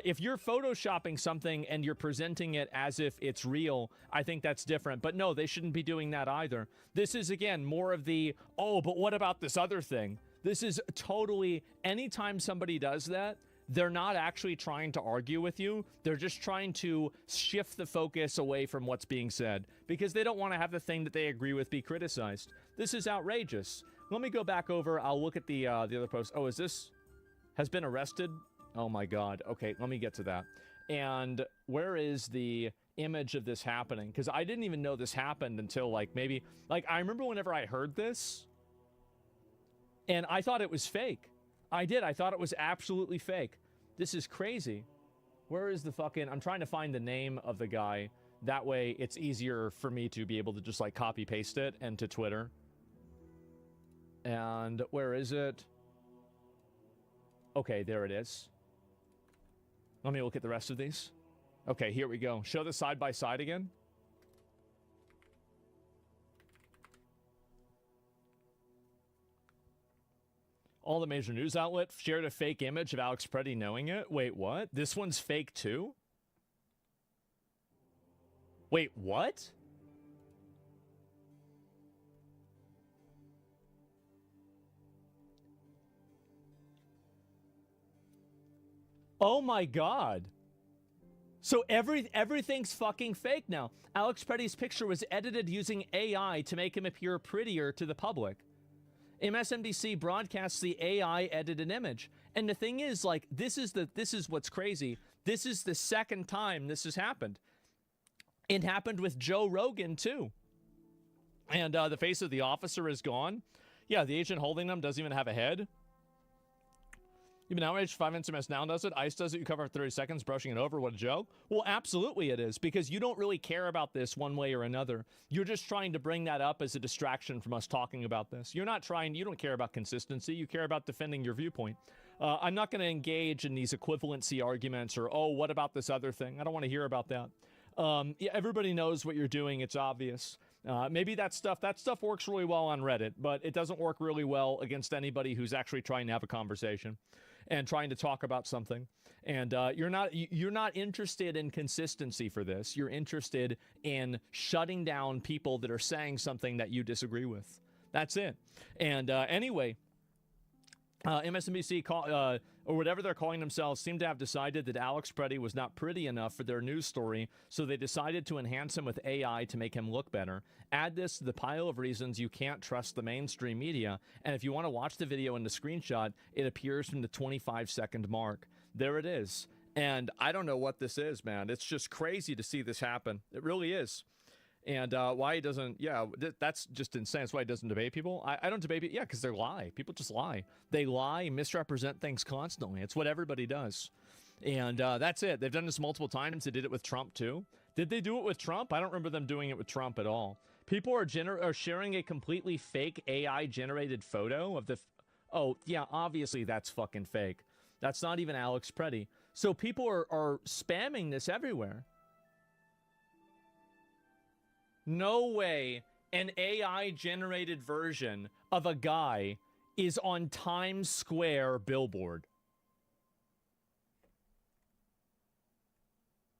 If you're photoshopping something and you're presenting it as if it's real, I think that's different. But no, they shouldn't be doing that either. This is, again, more of the, oh, but what about this other thing? This is totally, anytime somebody does that, they're not actually trying to argue with you. They're just trying to shift the focus away from what's being said because they don't want to have the thing that they agree with be criticized. This is outrageous. Let me go back over. I'll look at the other post. Oh, is this has been arrested? Oh my God. Okay, let me get to that. And where is the image of this happening? Because I didn't even know this happened until maybe I remember whenever I heard this and I thought it was fake. I did. I thought it was absolutely fake. This is crazy. Where is the fucking... I'm trying to find the name of the guy. That way, it's easier for me to be able to just, copy-paste it into Twitter. And where is it? Okay, there it is. Let me look at the rest of these. Okay, here we go. Show the side-by-side again. All the major news outlets shared a fake image of Alex Preddy knowing it. Wait, what? This one's fake too? Wait, what? Oh my God. So everything's fucking fake now. Alex Preddy's picture was edited using AI to make him appear prettier to the public. MSNBC broadcasts the AI edited image. And the thing is, this is what's crazy. This is the second time this has happened. It happened with Joe Rogan, too. And the face of the officer is gone. Yeah, the agent holding them doesn't even have a head. You've been outraged. 5 minutes SMS now does it. ICE does it. You cover 30 seconds, brushing it over. What a joke. Well, absolutely it is, because you don't really care about this one way or another. You're just trying to bring that up as a distraction from us talking about this. You don't care about consistency. You care about defending your viewpoint. I'm not going to engage in these equivalency arguments or, oh, what about this other thing? I don't want to hear about that. Yeah, everybody knows what you're doing. It's obvious. Maybe that stuff works really well on Reddit, but it doesn't work really well against anybody who's actually trying to have a conversation and trying to talk about something. And you're not interested in consistency for this. You're interested in shutting down people that are saying something that you disagree with. That's it. And anyway, MSNBC or whatever they're calling themselves seem to have decided that Alex Preddy was not pretty enough for their news story, so they decided to enhance him with AI to make him look better. Add this to the pile of reasons you can't trust the mainstream media, and if you want to watch the video in the screenshot, it appears from the 25-second mark. There it is. And I don't know what this is, man. It's just crazy to see this happen. It really is. And why he doesn't, that's just insane. That's why he doesn't debate people. I don't debate people, because they lie. People just lie. They lie, misrepresent things constantly. It's what everybody does. And that's it. They've done this multiple times. They did it with Trump, too. Did they do it with Trump? I don't remember them doing it with Trump at all. People are sharing a completely fake AI-generated photo of the... Oh, yeah, obviously that's fucking fake. That's not even Alex Preddy. So people are spamming this everywhere. No way an AI-generated version of a guy is on Times Square billboard.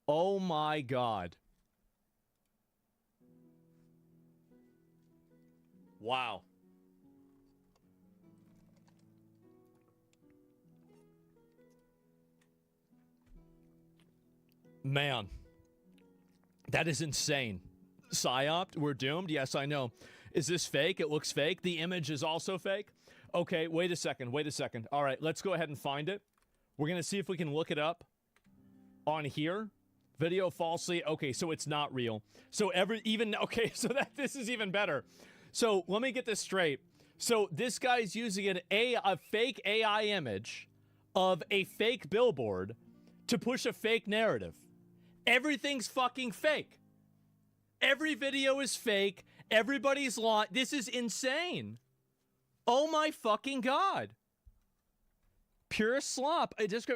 Oh my God. Wow. Man, that is insane. PSYOP, we're doomed? Yes, I know. Is this fake? It looks fake. The image is also fake? Okay, wait a second. All right, let's go ahead and find it. We're going to see if we can look it up on here. Video falsely. Okay, so it's not real. So this is even better. So let me get this straight. So this guy's using a fake AI image of a fake billboard to push a fake narrative. Everything's fucking fake. Every video is fake. Everybody's lying. This is insane. Oh my fucking God. Pure slop.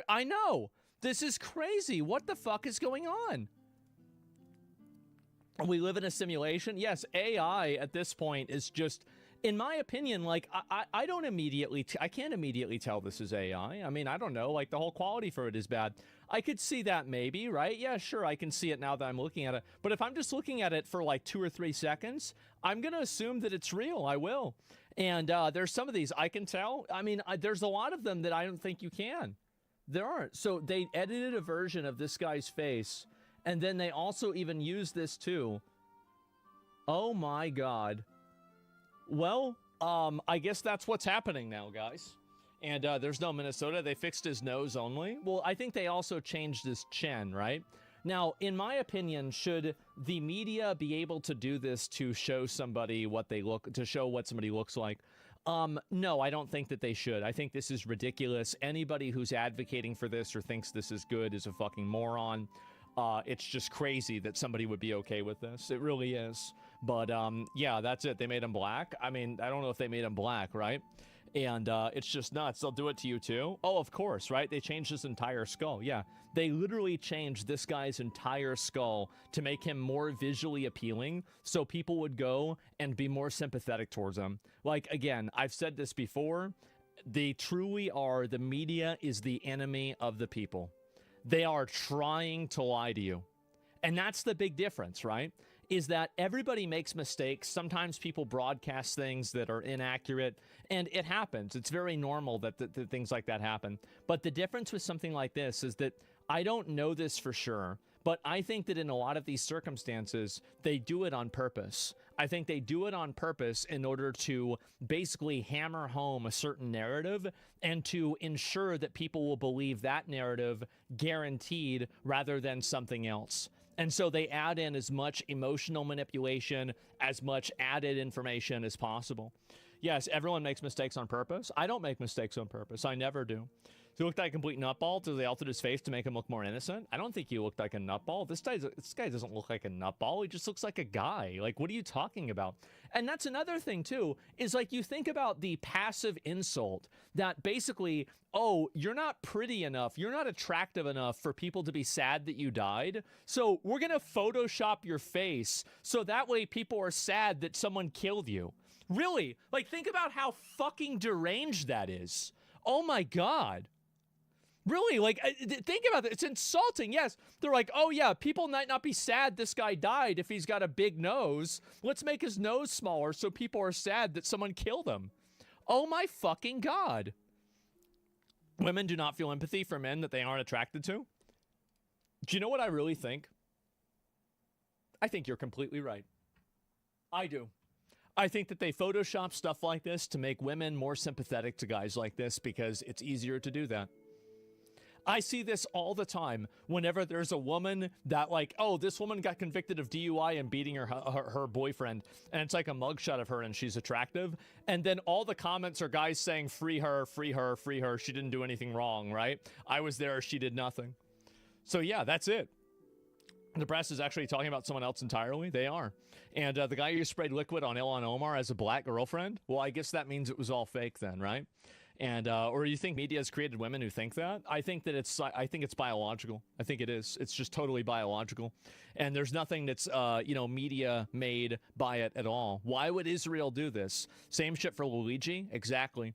I know. This is crazy. What the fuck is going on? We live in a simulation. Yes, AI at this point is just, in my opinion, like, I don't immediately, I can't immediately tell this is AI. I mean, I don't know, like, the whole quality for it is bad. I could see that maybe, right? Yeah, sure, I can see it now that I'm looking at it. But if I'm just looking at it for like 2 or 3 seconds, I'm going to assume that it's real. I will. And there's some of these I can tell. I mean, there's a lot of them that I don't think you can. There aren't. So they edited a version of this guy's face, and then they also even used this too. Oh my God. Well, I guess that's what's happening now, guys. And there's no Minnesota. They fixed his nose only. Well, I think they also changed his chin, right? Now, in my opinion, should the media be able to do this to show somebody what they look, to show what somebody looks like? No, I don't think that they should. I think this is ridiculous. Anybody who's advocating for this or thinks this is good is a fucking moron. It's just crazy that somebody would be okay with this. It really is. But yeah, that's it. They made him black. I mean, I don't know if they made him black, right? And it's just nuts. They'll do it to you too. Oh, of course, right? They changed his entire skull. Yeah, they literally changed this guy's entire skull to make him more visually appealing, so people would go and be more sympathetic towards him. Like, again, I've said this before. They truly are. The media is the enemy of the people. They are trying to lie to you. And that's the big difference, right? Is that everybody makes mistakes. Sometimes people broadcast things that are inaccurate, and it happens. It's very normal that things like that happen. But the difference with something like this is that I don't know this for sure, but I think that in a lot of these circumstances, they do it on purpose. I think they do it on purpose in order to basically hammer home a certain narrative and to ensure that people will believe that narrative guaranteed rather than something else. And so they add in as much emotional manipulation, as much added information as possible. Yes, everyone makes mistakes on purpose. I don't make mistakes on purpose. I never do. He looked like a complete nutball. So they altered his face to make him look more innocent. I don't think he looked like a nutball. This guy doesn't look like a nutball. He just looks like a guy. Like, what are you talking about? And that's another thing, too, is like you think about the passive insult that basically, oh, you're not pretty enough. You're not attractive enough for people to be sad that you died. So we're going to Photoshop your face so that way people are sad that someone killed you. Really? Like, think about how fucking deranged that is. Oh, my God. Really, like, think about it. It's insulting. Yes, they're like, oh, yeah, people might not be sad this guy died if he's got a big nose. Let's make his nose smaller so people are sad that someone killed him. Oh, my fucking God. Women do not feel empathy for men that they aren't attracted to. Do you know what I really think? I think you're completely right. I do. I think that they Photoshop stuff like this to make women more sympathetic to guys like this because it's easier to do that. I see this all the time whenever there's a woman that like, oh, this woman got convicted of DUI and beating her boyfriend, and it's like a mugshot of her and she's attractive. And then all the comments are guys saying, free her, free her, free her. She didn't do anything wrong, right? I was there. She did nothing. So yeah, that's it. The press is actually talking about someone else entirely. They are. And the guy who sprayed liquid on Ilhan Omar as a black girlfriend, well, I guess that means it was all fake then, right? And or you think media has created women who think that? I think it's biological. I think it is. It's just totally biological. And there's nothing that's media made by it at all. Why would Israel do this? Same shit for Luigi? Exactly.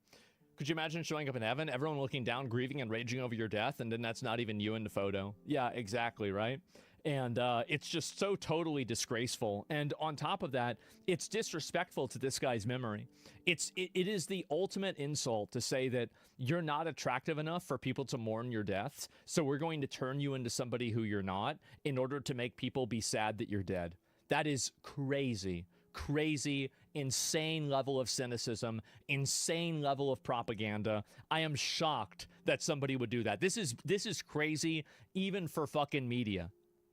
Could you imagine showing up in heaven, everyone looking down, grieving and raging over your death, and then that's not even you in the photo? Yeah, exactly, right? And it's just so totally disgraceful. And on top of that, it's disrespectful to this guy's memory. It is the ultimate insult to say that you're not attractive enough for people to mourn your death, so we're going to turn you into somebody who you're not in order to make people be sad that you're dead. That is crazy. Crazy, insane level of cynicism, insane level of propaganda. I am shocked that somebody would do that. This is crazy even for fucking media.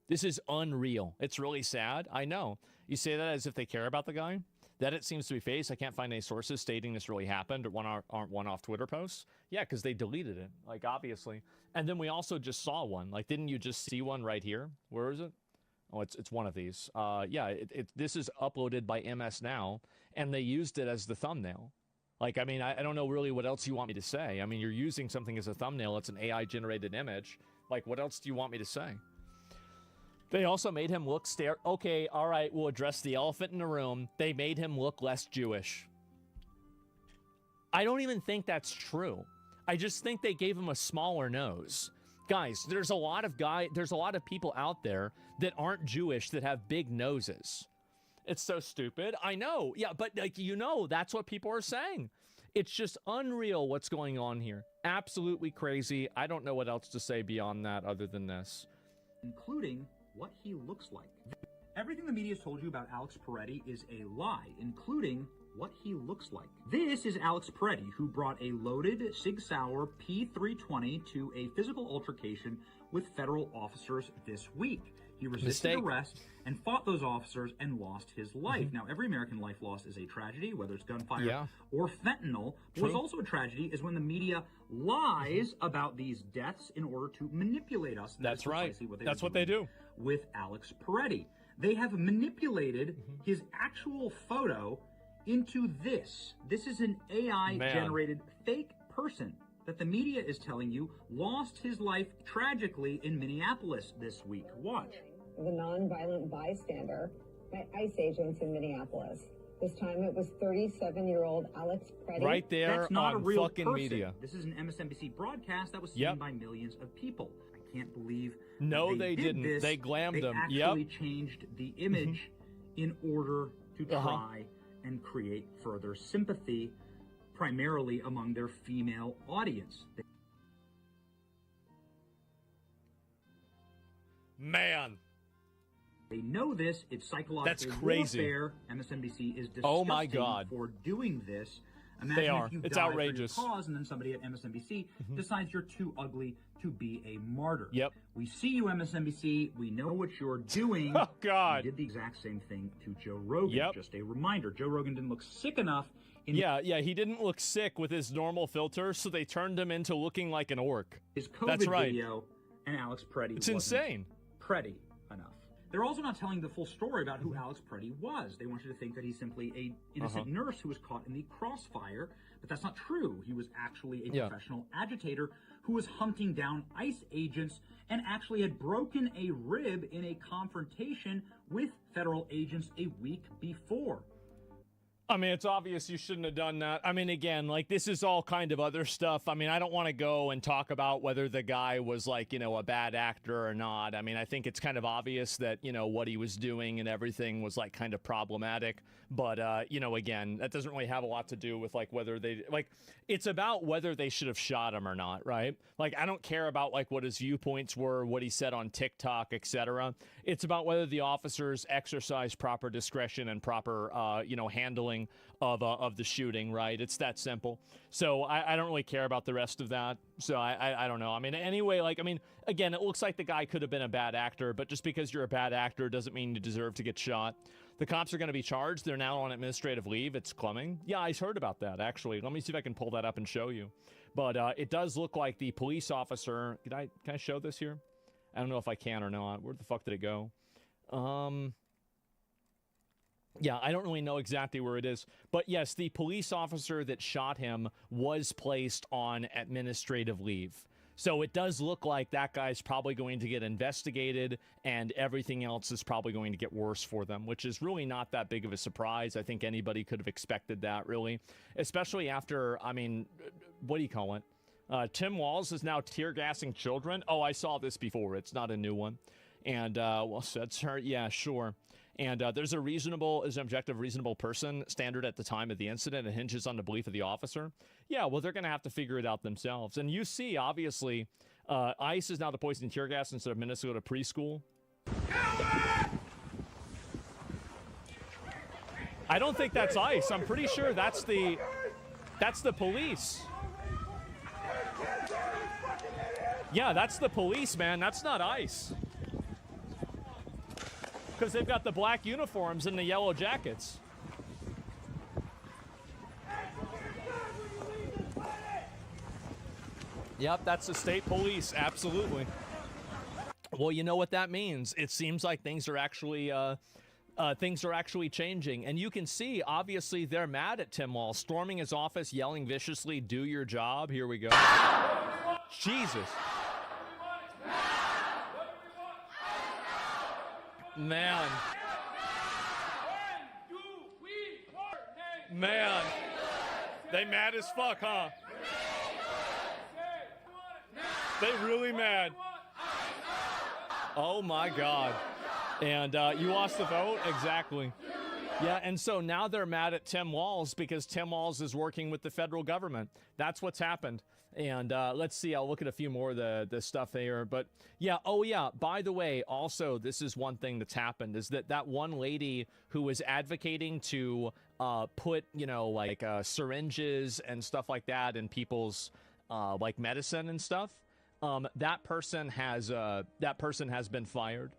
This is unreal. It's really sad. I know. You say that as if they care about the guy. That it seems to be faked. I can't find any sources stating this really happened or one-off Twitter posts. Yeah, because they deleted it, like, obviously. And then we also just saw one. Like, didn't you just see one right here? Where is it? Oh, it's one of these. Yeah, this is uploaded by MS Now, and they used it as the thumbnail. Like, I mean, I don't know really what else you want me to say. I mean, you're using something as a thumbnail. It's an AI-generated image. Like, what else do you want me to say? They also made him look Okay, all right, we'll address the elephant in the room. They made him look less Jewish. I don't even think that's true. I just think they gave him a smaller nose. Guys, there's a lot of people out there that aren't Jewish that have big noses. It's so stupid. I know. Yeah, but like, that's what people are saying. It's just unreal what's going on here. Absolutely crazy. I don't know what else to say beyond that other than this. Including what he looks like. Everything the media has told you about Alex Peretti is a lie, including what he looks like. This is Alex Peretti, who brought a loaded Sig Sauer P320 to a physical altercation with federal officers this week. He resisted arrest and fought those officers and lost his life. Now, every American life lost is a tragedy, whether it's gunfire or fentanyl. What's also a tragedy is when the media lies about these deaths in order to manipulate us. That's right. That's what they do. With Alex Peretti. They have manipulated his actual photo into this. This is an AI-generated fake person that the media is telling you lost his life tragically in Minneapolis this week. Watch. The nonviolent bystander by ICE agents in Minneapolis. This time it was 37-year-old Alex Peretti. Right there. That's not on a real fucking person. media. This is an MSNBC broadcast that was seen by millions of people. I can't believe No, they didn't. This. They glammed them. They actually changed the image in order to try and create further sympathy, primarily among their female audience. Man. They know this. It's psychological That's crazy. warfare. MSNBC is disgusting Oh my God. for doing this. Imagine They are. if you It's die outrageous. for your cause and then somebody at MSNBC decides you're too ugly to be a martyr. Yep. We see you, MSNBC. We know what you're doing. Oh, God. We did the exact same thing to Joe Rogan. Yep. Just a reminder. Joe Rogan didn't look sick enough. Yeah, he didn't look sick with his normal filter, so they turned him into looking like an orc. His COVID That's right. video, and Alex Peretti It's wasn't insane. Peretti enough. They're also not telling the full story about who Alex Peretti was. They want you to think that he's simply a innocent nurse who was caught in the crossfire, but that's not true. He was actually a professional agitator who was hunting down ICE agents and actually had broken a rib in a confrontation with federal agents a week before. I mean, it's obvious you shouldn't have done that. I mean, again, like, this is all kind of other stuff. I mean, I don't want to go and talk about whether the guy was, like, a bad actor or not. I mean, I think it's kind of obvious that, what he was doing and everything was, like, kind of problematic. But, again, that doesn't really have a lot to do with, like, whether they, like, it's about whether they should have shot him or not, right? Like, I don't care about, like, what his viewpoints were, what he said on TikTok, etc. It's about whether the officers exercise proper discretion and proper, handling of the shooting, right? It's that simple. So I don't really care about the rest of that. So I don't know. I mean, anyway, again, it looks like the guy could have been a bad actor, but just because you're a bad actor doesn't mean you deserve to get shot. The cops are going to be charged. They're now on administrative leave. It's coming. Yeah, I heard about that, actually. Let me see if I can pull that up and show you. But it does look like the police officer... Can I show this here? I don't know if I can or not. Where the fuck did it go? Yeah, I don't really know exactly where it is. But yes, the police officer that shot him was placed on administrative leave. So it does look like that guy's probably going to get investigated and everything else is probably going to get worse for them, which is really not that big of a surprise. I think anybody could have expected that, really. Especially after, I mean, what do you call it? Tim Walz is now tear gassing children. Oh, I saw this before. It's not a new one. And, well said, sir. Yeah, sure. And there's an objective, reasonable person standard at the time of the incident. It hinges on the belief of the officer. Yeah, well, they're going to have to figure it out themselves. And you see, obviously, ICE is now deploying tear gas instead of Minnesota preschool. I don't think that's ICE. I'm pretty sure that's the police. Yeah, that's the police, man. That's not ICE. Because they've got the black uniforms and the yellow jackets. Yep, that's the state police, absolutely. Well, you know what that means. It seems like things are actually things are actually changing. And you can see, obviously, they're mad at Tim Walz, storming his office, yelling viciously, "Do your job." Here we go. Jesus. Man. Man. They mad as fuck, huh? They really mad. Oh my God. And you lost the vote? Exactly. Yeah, and so now they're mad at Tim Walz because Tim Walz is working with the federal government. That's what's happened. And let's see, I'll look at a few more of the stuff here. But yeah, oh yeah, by the way, also, this is one thing that's happened, is that one lady who was advocating to put, you know, like syringes and stuff like that in people's like medicine and stuff, that person has been fired.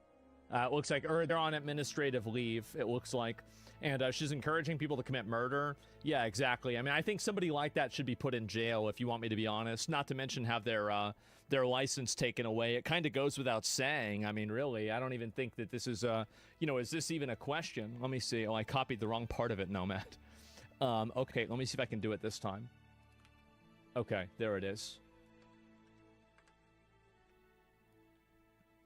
It looks like, or they're on administrative leave, it looks like. And she's encouraging people to commit murder. Yeah, exactly. I mean, I think somebody like that should be put in jail, if you want me to be honest. Not to mention have their license taken away. It kind of goes without saying. I mean, really, I don't even think that this is you know, is this even a question? Let me see. Oh, I copied the wrong part of it, Nomad. Okay, let me see if I can do it this time. Okay, there it is.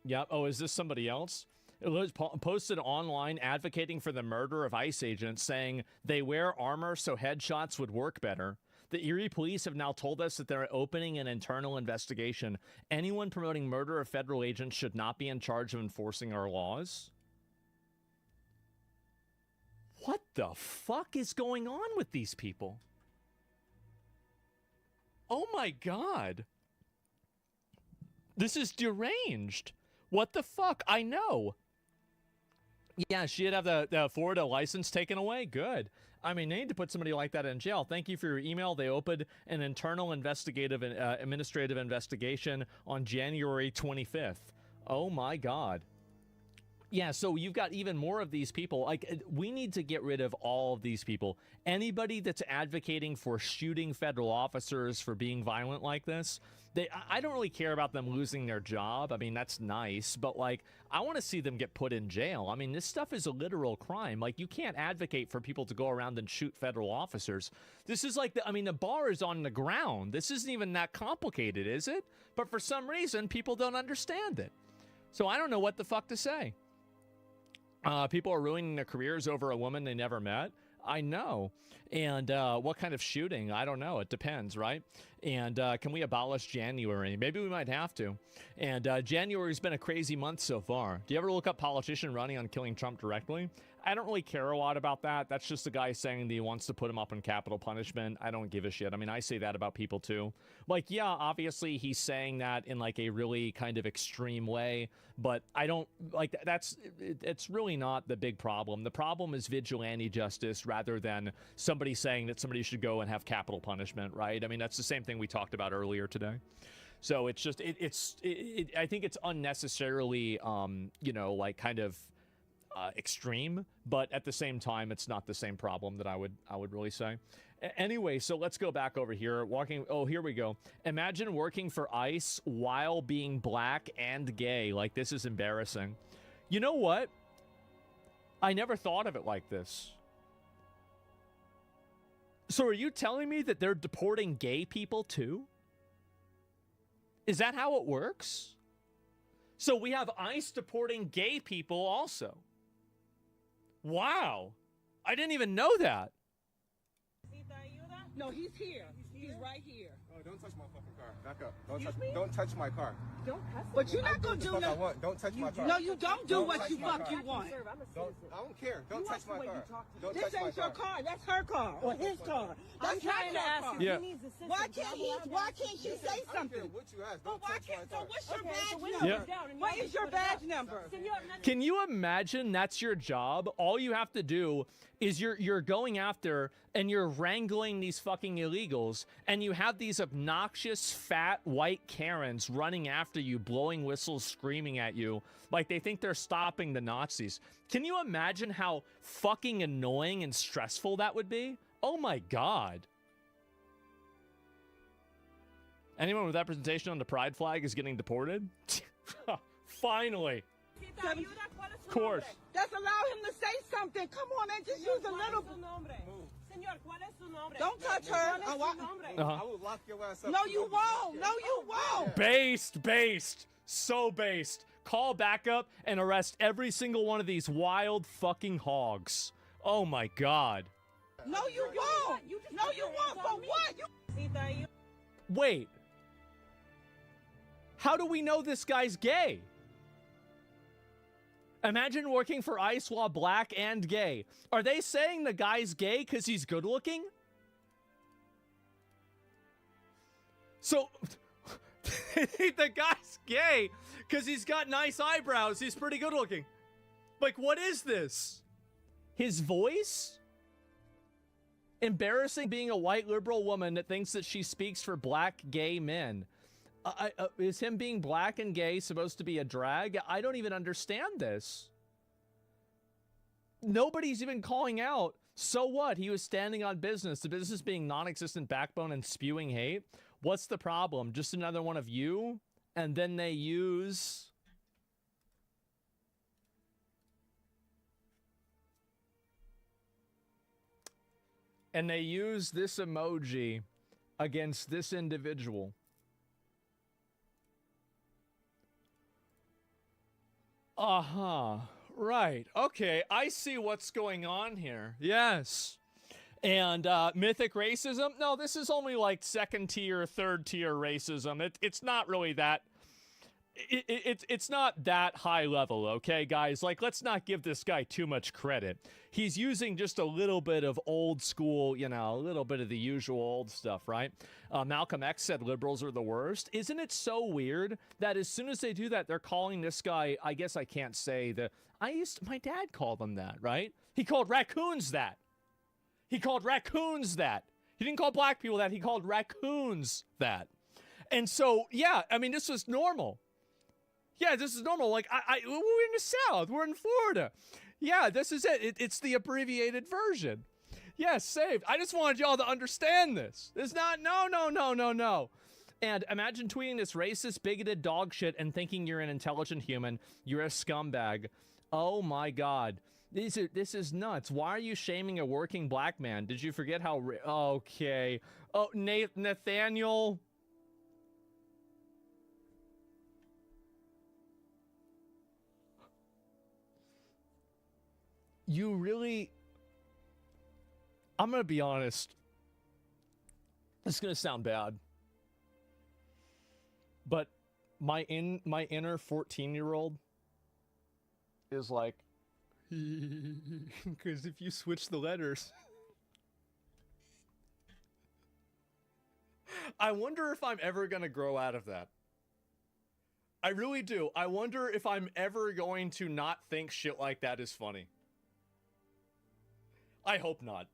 Yep. Oh, is this somebody else? It was posted online advocating for the murder of ICE agents, saying they wear armor so headshots would work better. The Erie police have now told us that they're opening an internal investigation. Anyone promoting murder of federal agents should not be in charge of enforcing our laws. What the fuck is going on with these people? Oh my God. This is deranged. What the fuck? I know. Yeah, she'd have the Florida license taken away. Good. I mean, they need to put somebody like that in jail. Thank you for your email. They opened an internal administrative investigation on January 25th. Oh my God. Yeah, so you've got even more of these people. Like, we need to get rid of all of these people. Anybody that's advocating for shooting federal officers for being violent like this, I don't really care about them losing their job. I mean, that's nice, but like, I want to see them get put in jail. I mean, this stuff is a literal crime. Like, you can't advocate for people to go around and shoot federal officers. This is like, the bar is on the ground. This isn't even that complicated, is it? But for some reason, people don't understand it. So I don't know what the fuck to say. People are ruining their careers over a woman they never met. I know. And what kind of shooting? I don't know. It depends, right? And can we abolish January? Maybe we might have to. And January's been a crazy month so far. Do you ever look up politician running on killing Trump directly? I don't really care a lot about that. That's just a guy saying that he wants to put him up on capital punishment. I don't give a shit. I mean, I say that about people too. Like, yeah, obviously he's saying that in like a really kind of extreme way, but I don't like it's really not the big problem. The problem is vigilante justice rather than somebody saying that somebody should go and have capital punishment, right? I mean, that's the same thing we talked about earlier today. So it's just, I think it's unnecessarily, you know, like kind of, extreme, but at the same time, it's not the same problem that I would really say. Anyway, so let's go back over here. Oh, here we go. Imagine working for ICE while being black and gay. Like, this is embarrassing. You know what? I never thought of it like this. So are you telling me that they're deporting gay people too? Is that how it works? So we have ICE deporting gay people also. Wow. I didn't even know that. No, he's here. He's right here. Oh, don't touch my fucking car. Back up. Don't touch my car. Don't cuss. But you're not going to do nothing. Don't touch my car. No, you don't do what you fuck you want. I don't care. Don't touch my car. This ain't your car. That's her car or his car. That's not your car. Yeah. Why can't she say something? What you ask? Don't touch my car. So what's your badge number? What is your badge number? Can you imagine that's your job? All you have to do is you're going after and you're wrangling these fucking illegals, and you have these obnoxious fat white Karens running after you, blowing whistles, screaming at you like they think they're stopping the Nazis. Can you imagine how fucking annoying and stressful that would be? Oh my God. Anyone with representation on the pride flag is getting deported? Finally. Of course. Just allow him to say something. Come on, man. Just use a little. Don't touch her. I will lock your ass up. No, you won't. No, you won't. Based. So based. Call backup and arrest every single one of these wild fucking hogs. Oh my god. No, you won't. No, you won't. For what? Wait. How do we know this guy's gay? Imagine working for ICE while black and gay. Are they saying the guy's gay because he's good looking? So, the guy's gay because he's got nice eyebrows. He's pretty good looking. Like, what is this? His voice? Embarrassing being a white liberal woman that thinks that she speaks for black gay men. Is him being black and gay supposed to be a drag? I don't even understand this. Nobody's even calling out. So what? He was standing on business. The business being non-existent backbone and spewing hate. What's the problem? Just another one of you? And then they use... And they use this emoji against this individual. Uh-huh. Right. Okay, I see what's going on here. Yes. And mythic racism? No, this is only like second tier, third tier racism. It's not really that... It's not that high level, okay, guys? Like, let's not give this guy too much credit. He's using just a little bit of old school, you know, a little bit of the usual old stuff, right? Malcolm X said liberals are the worst. Isn't it so weird that as soon as they do that, they're calling this guy, I guess I can't say my dad called him that, right? He called raccoons that. He called raccoons that. He didn't call black people that. He called raccoons that. And so, yeah, I mean, this was normal. Yeah, this is normal. Like, we're in the South. We're in Florida. Yeah, this is it. It's the abbreviated version. Yeah, saved. I just wanted y'all to understand this. It's not, no. And imagine tweeting this racist, bigoted dog shit and thinking you're an intelligent human. You're a scumbag. Oh, my God. This is nuts. Why are you shaming a working black man? Did you forget how... Okay. Oh, Nathaniel... You really... I'm gonna be honest. It's gonna sound bad. But my inner 14-year-old is like... Because if you switch the letters... I wonder if I'm ever gonna grow out of that. I really do. I wonder if I'm ever going to not think shit like that is funny. I hope not.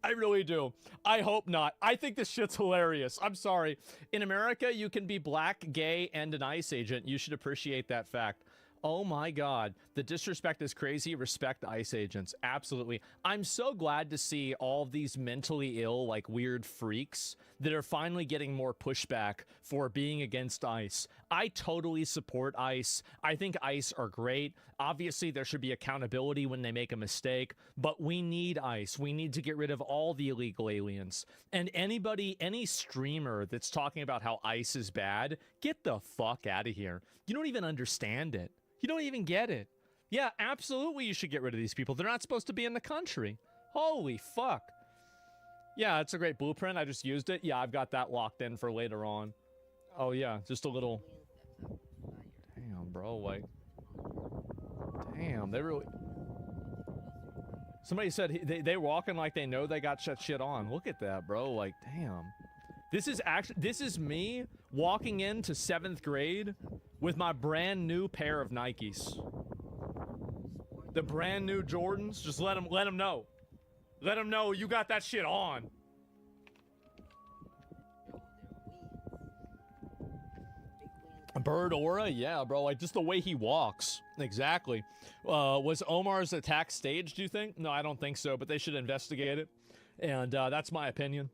I really do. I hope not. I think this shit's hilarious. I'm sorry. In America, you can be black, gay, and an ICE agent. You should appreciate that fact. Oh my God. The disrespect is crazy. Respect ICE agents. Absolutely. I'm so glad to see all of these mentally ill, like weird freaks that are finally getting more pushback for being against ICE. I totally support ICE. I think ICE are great. Obviously, there should be accountability when they make a mistake, but we need ICE. We need to get rid of all the illegal aliens. And anybody, any streamer that's talking about how ICE is bad, get the fuck out of here. You don't even understand it. You don't even get it. Yeah, absolutely you should get rid of these people. They're not supposed to be in the country. Holy fuck. Yeah, it's a great blueprint. I just used it. Yeah, I've got that locked in for later on. Oh, yeah, just a little... Damn, bro, like... Damn, they really... Somebody said they walking like they know they got shit on. Look at that, bro. Like, damn. This is me walking into 7th grade with my brand new pair of Nikes. The brand new Jordans. Just let them know. Let them know you got that shit on. Bird aura? Yeah, bro. Like, just the way he walks. Exactly. Was Omar's attack staged, do you think? No, I don't think so, but they should investigate it. And that's my opinion.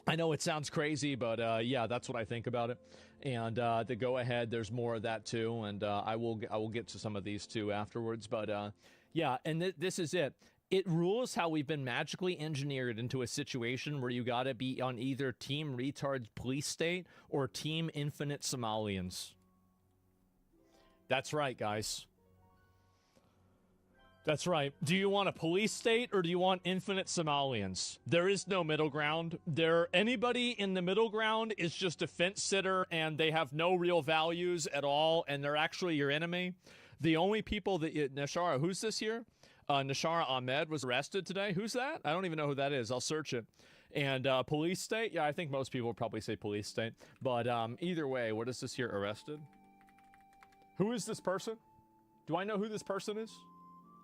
I know it sounds crazy, but yeah, that's what I think about it. And the go ahead, there's more of that too, and I will get to some of these too afterwards. But yeah, and this is it. It rules how we've been magically engineered into a situation where you gotta be on either Team Retard's Police State or Team Infinite Somalians. That's right, guys. That's right. Do you want a police state or do you want infinite Somalians? There is no middle ground. Anybody in the middle ground is just a fence sitter and they have no real values at all and they're actually your enemy. The only people that Nashara, who's this here? Nashara Ahmed was arrested today. Who's that? I don't even know who that is. I'll search it. And police state? Yeah, I think most people would probably say police state. But either way, what is this here? Arrested? Who is this person? Do I know who this person is?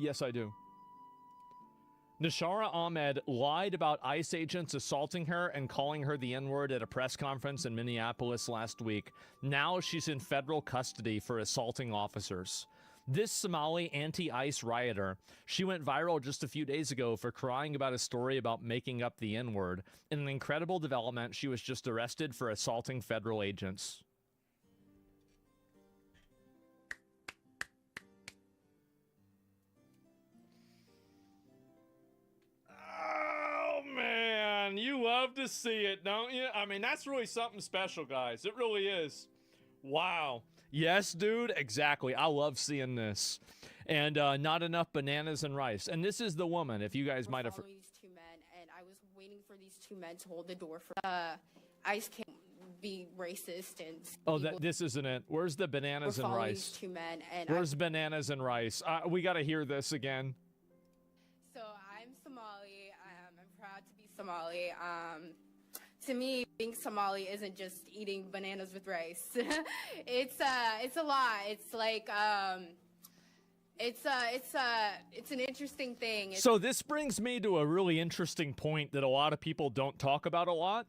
Yes, I do. Nashara Ahmed lied about ICE agents assaulting her and calling her the N-word at a press conference in Minneapolis last week. Now she's in federal custody for assaulting officers. This Somali anti-ICE rioter, she went viral just a few days ago for crying about a story about making up the N-word. In an incredible development, she was just arrested for assaulting federal agents. Oh, man, you love to see it, don't you? I mean, that's really something special, guys. It really is. Wow. Yes, dude, exactly. I love seeing this. And not enough bananas and rice. And this is the woman, if you guys might have... These two men, and I was waiting for these two men to hold the door for... ICE can't be racist and... Oh, this isn't it. Where's the bananas and rice? These two men, and Where's bananas and rice? We got to hear this again. So I'm Somali. I'm proud to be Somali. To me, being Somali isn't just eating bananas with rice. It's a lot. It's like it's an interesting thing. So this brings me to a really interesting point that a lot of people don't talk about a lot,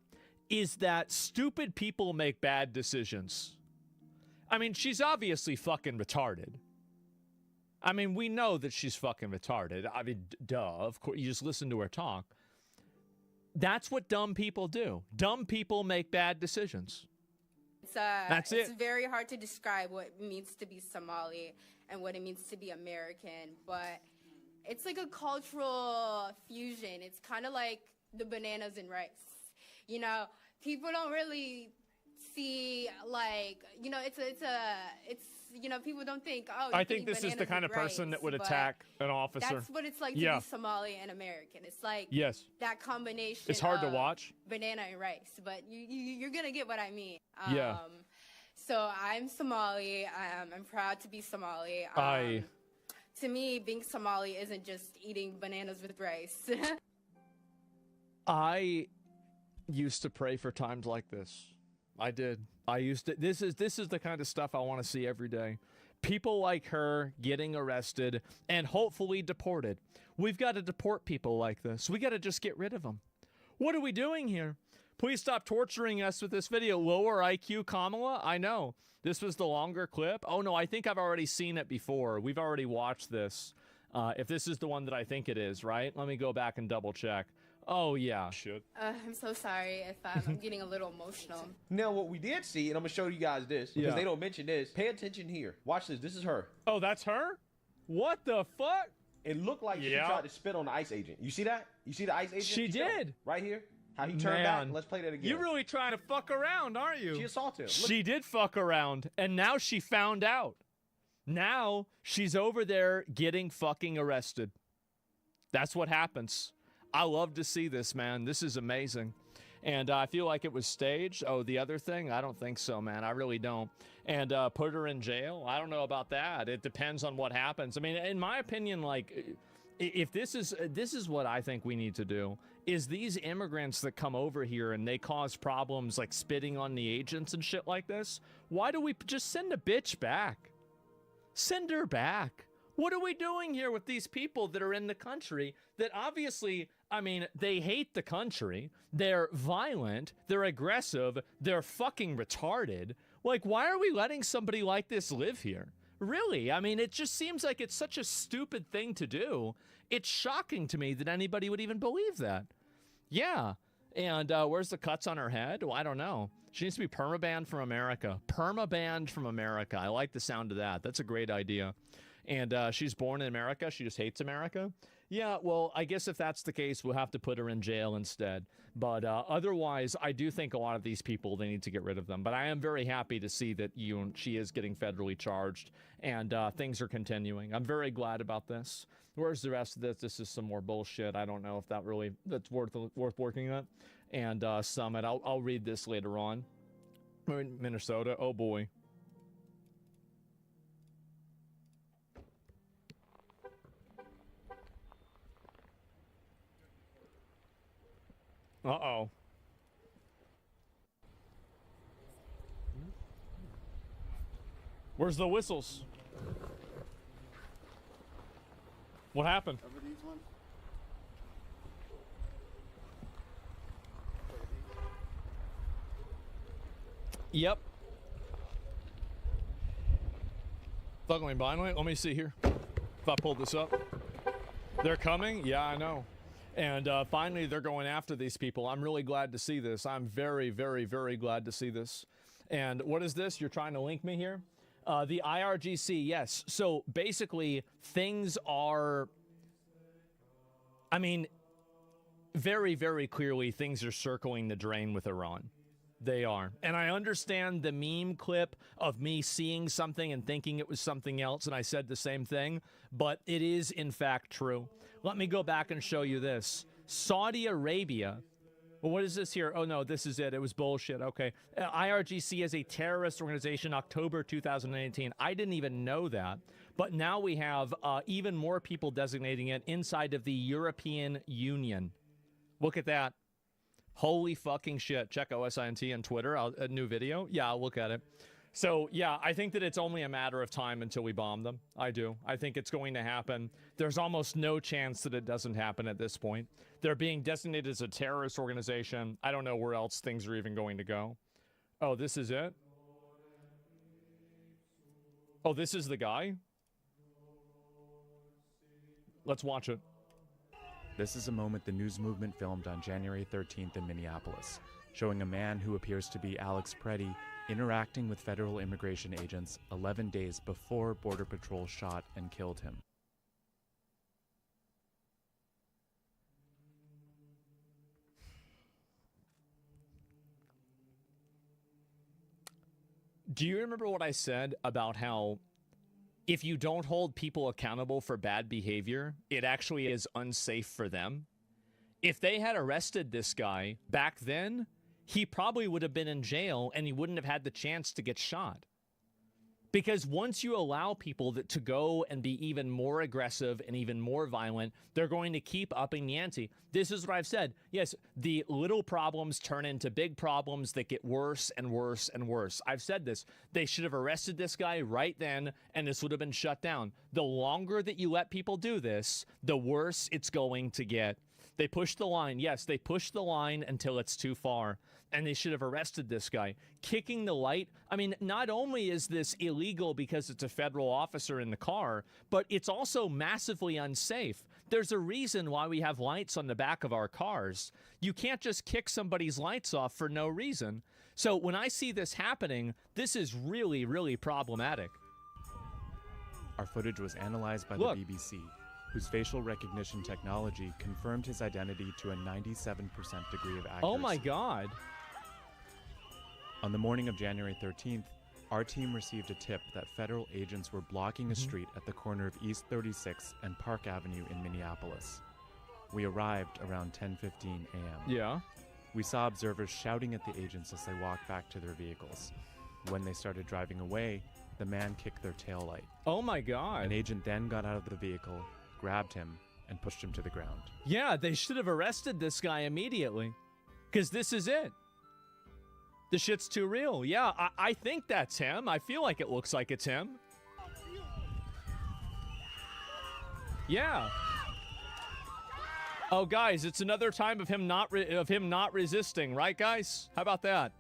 is that stupid people make bad decisions. I mean, she's obviously fucking retarded. I mean, we know that she's fucking retarded. I mean, duh, of course, you just listen to her talk. That's what dumb people do. Dumb people make bad decisions. That's it. It's very hard to describe what it means to be Somali and what it means to be American, but it's like a cultural fusion. It's kind of like the bananas and rice. You know, people don't really see, like, you know, it's you know, people don't think, oh, I think this is the kind of person that would attack an officer. That's what it's like to be Somali and American. It's like that combination. It's hard to watch. Banana and rice, but you're gonna get what I mean. Yeah. So I'm Somali. I'm proud to be Somali. To me, being Somali isn't just eating bananas with rice. I used to pray for times like this. I did. I used to. This is the kind of stuff I want to see every day. People like her getting arrested and hopefully deported. We've got to deport people like this. We got to just get rid of them. What are we doing here? Please stop torturing us with this video. Lower IQ Kamala? I know. This was the longer clip. Oh, no, I think I've already seen it before. We've already watched this. If this is the one that I think it is, right? Let me go back and double check. Oh, yeah. I'm so sorry if I'm getting a little emotional. Now, what we did see, and I'm going to show you guys this, because they don't mention this. Pay attention here. Watch this. This is her. Oh, that's her? What the fuck? It looked like she tried to spit on the ICE agent. You see that? You see the ICE agent? She did. Right here. How he turned back. Let's play that again. You're really trying to fuck around, aren't you? She assaulted him. She did fuck around, and now she found out. Now she's over there getting fucking arrested. That's what happens. I love to see this, man. This is amazing. And I feel like it was staged. Oh, the other thing? I don't think so, man. I really don't. And put her in jail? I don't know about that. It depends on what happens. I mean, in my opinion, like, if this is what I think we need to do, is these immigrants that come over here and they cause problems like spitting on the agents and shit like this, why do we just send a bitch back? Send her back. What are we doing here with these people that are in the country that obviously, I mean, they hate the country, they're violent, they're aggressive, they're fucking retarded. Like, why are we letting somebody like this live here? Really? I mean, it just seems like it's such a stupid thing to do. It's shocking to me that anybody would even believe that. Yeah. And where's the cuts on her head? Well, I don't know. She needs to be permabanned from America. Permabanned from America. I like the sound of that. That's a great idea. And she's born in America. She just hates America. Yeah, well, I guess if that's the case, we'll have to put her in jail instead. But otherwise, I do think a lot of these people, they need to get rid of them. But I am very happy to see that she is getting federally charged and things are continuing. I'm very glad about this. Where's the rest of this? This is some more bullshit. I don't know if that's worth working at. And Summit, I'll read this later on. Minnesota, oh boy. Uh-oh. Where's the whistles? What happened? Over these ones? Yep. Thuggling blindly. Let me see here. If I pull this up. They're coming? Yeah, I know. And finally, they're going after these people. I'm really glad to see this. I'm very, very, very glad to see this. And what is this? You're trying to link me here? The IRGC, yes. So basically, things are... I mean, very, very clearly, things are circling the drain with Iran. They are. And I understand the meme clip of me seeing something and thinking it was something else, and I said the same thing, but it is, in fact, true. Let me go back and show you this. Saudi Arabia... Well, what is this here? Oh, no, this is it. It was bullshit. Okay. IRGC is a terrorist organization, October 2018. I didn't even know that. But now we have even more people designating it inside of the European Union. Look at that. Holy fucking shit. Check OSINT on Twitter. A new video. Yeah, I'll look at it. So, yeah, I think that it's only a matter of time until we bomb them. I do. I think it's going to happen. There's almost no chance that it doesn't happen at this point. They're being designated as a terrorist organization. I don't know where else things are even going to go. Oh, this is it? Oh, this is the guy? Let's watch it. This is a moment the news movement filmed on January 13th in Minneapolis, showing a man who appears to be Alex Preddy interacting with federal immigration agents 11 days before Border Patrol shot and killed him. Do you remember what I said about how if you don't hold people accountable for bad behavior, it actually is unsafe for them? If they had arrested this guy back then, he probably would have been in jail and he wouldn't have had the chance to get shot. Because once you allow people to go and be even more aggressive and even more violent, they're going to keep upping the ante. This is what I've said. Yes, the little problems turn into big problems that get worse and worse and worse. I've said this. They should have arrested this guy right then, and this would have been shut down. The longer that you let people do this, the worse it's going to get. They pushed the line. Yes, they pushed the line until it's too far. And they should have arrested this guy. Kicking the light. I mean, not only is this illegal because it's a federal officer in the car, but it's also massively unsafe. There's a reason why we have lights on the back of our cars. You can't just kick somebody's lights off for no reason. So when I see this happening, this is really, really problematic. Our footage was analyzed by the BBC, whose facial recognition technology confirmed his identity to a 97% degree of accuracy. Oh my God. On the morning of January 13th, our team received a tip that federal agents were blocking a street at the corner of East 36 and Park Avenue in Minneapolis. We arrived around 10:15 a.m. Yeah. We saw observers shouting at the agents as they walked back to their vehicles. When they started driving away, the man kicked their taillight. Oh my God. An agent then got out of the vehicle, grabbed him, and pushed him to the ground. Yeah, they should have arrested this guy immediately. Because this is it. The shit's too real. Yeah, I think that's him. I feel like it looks like it's him. Yeah. Oh, guys, it's another time of him not resisting, right, guys? How about that?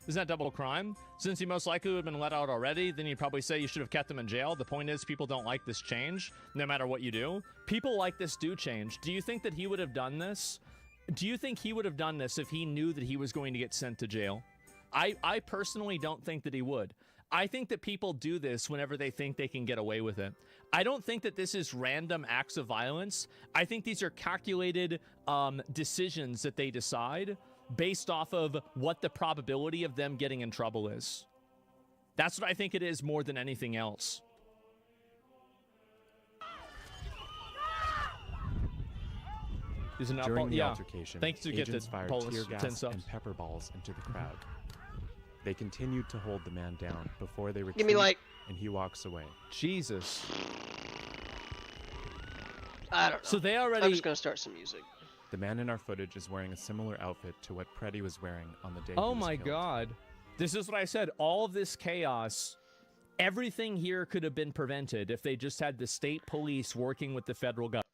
Isn't that double crime? Since he most likely would have been let out already, then you'd probably say you should have kept him in jail. The point is, people don't like this change, no matter what you do. People like this do change. Do you think that he would have done this Do you think he would have done this if he knew that he was going to get sent to jail? I personally don't think that he would. I think that people do this whenever they think they can get away with it. I don't think that this is random acts of violence. I think these are calculated decisions that they decide based off of what the probability of them getting in trouble is. That's what I think it is more than anything else. During the altercation, thanks to get agents the fired Polish tear 10 gas subs. and pepper balls into the crowd. They continued to hold the man down before they retreat, Give me like and he walks away. Jesus. I don't know. So they already. I'm just gonna start some music. The man in our footage is wearing a similar outfit to what Preddy was wearing on the day Oh he was my killed. God. This is what I said. All of this chaos, everything here could have been prevented if they just had the state police working with the federal government.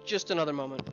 Just another moment.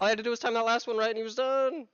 All I had to do was time that last one right, and he was done.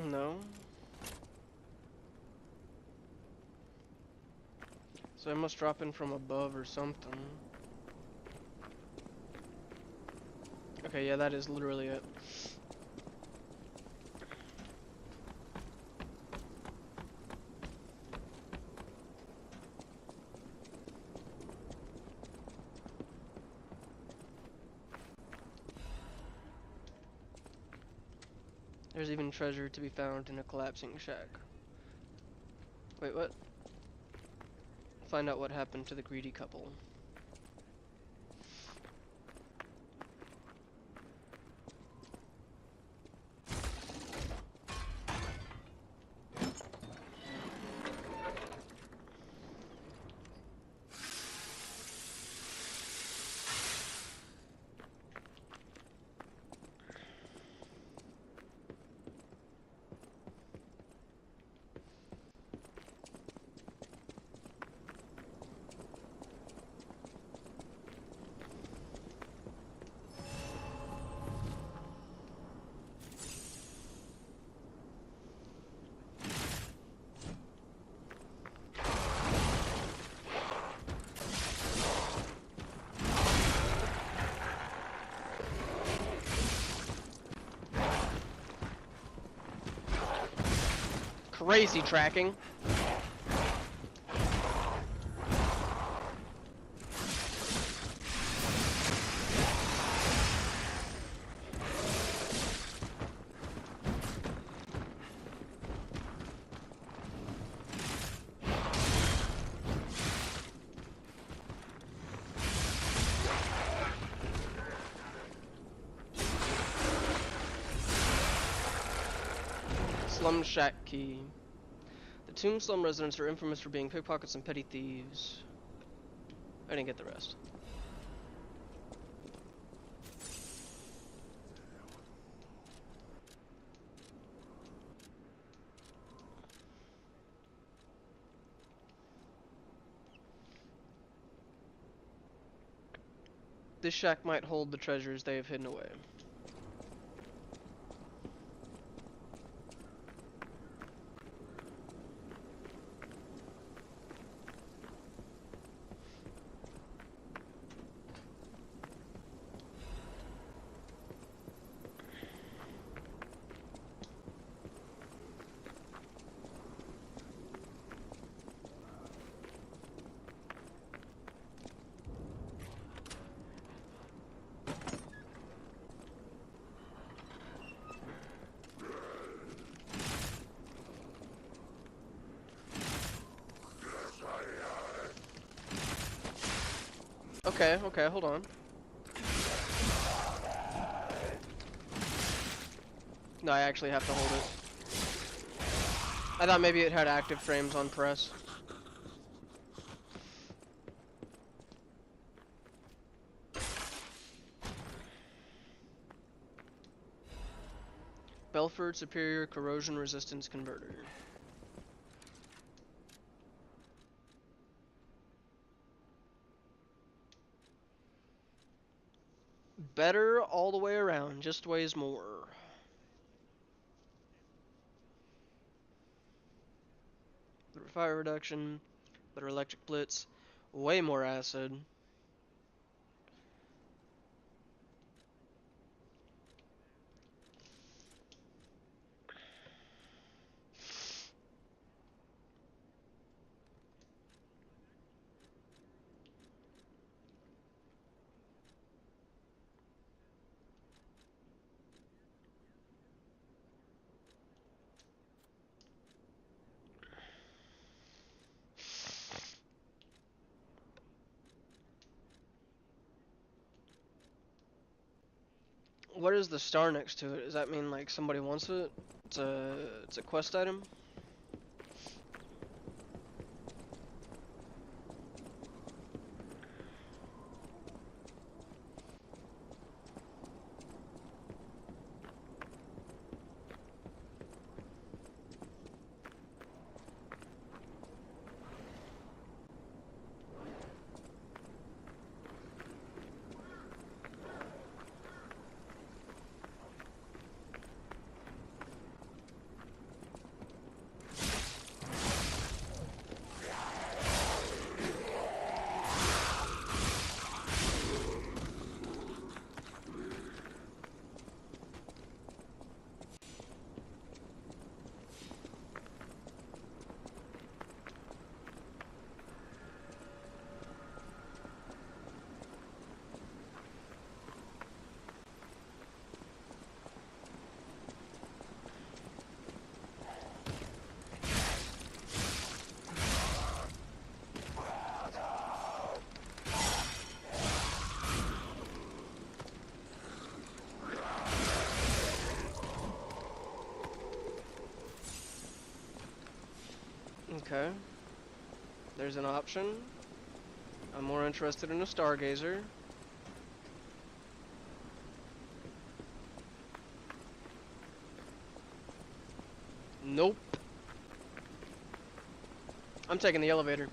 No. So I must drop in from above or something. Okay, yeah, that is literally it. There's even treasure to be found in a collapsing shack. Wait, what? Find out what happened to the greedy couple. crazy tracking. Slum Shack Key. The Tomb Slum residents are infamous for being pickpockets and petty thieves. I didn't get the rest. This shack might hold the treasures they have hidden away. Okay, hold on. No, I actually have to hold it. I thought maybe it had active frames on press. Belford Superior Corrosion Resistance Converter. Better all the way around, just weighs more. Better fire reduction, better electric blitz, way more acid. What is the star next to it? Does that mean like somebody wants it? It's a quest item? Okay. There's an option. I'm more interested in a stargazer. Nope. I'm taking the elevator.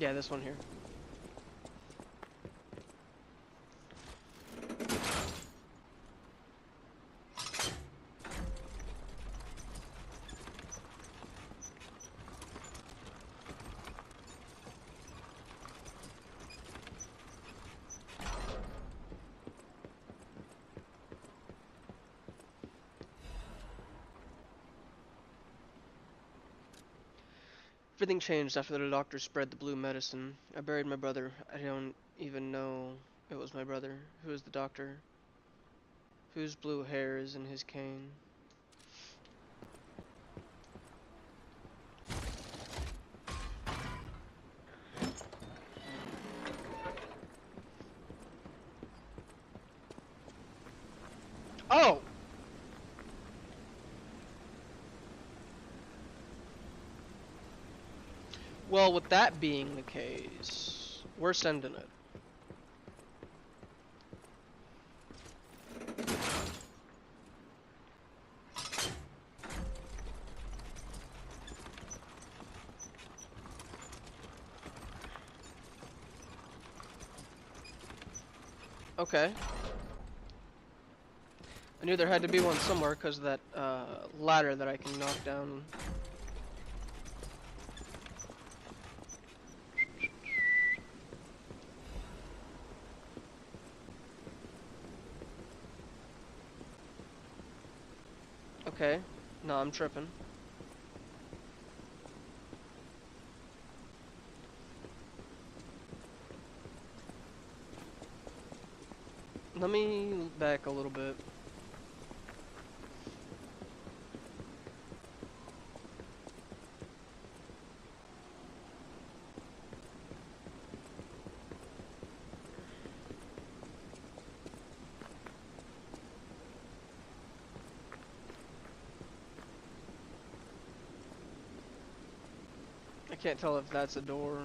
Yeah, this one here. Everything changed after the doctor spread the blue medicine. I buried my brother. I don't even know it was my brother. Who is the doctor? Whose blue hair is in his cane? Oh! Well, with that being the case, we're sending it. Okay. I knew there had to be one somewhere because of that ladder that I can knock down. Okay. No, I'm tripping. Let me back a little bit. I can't tell if that's a door.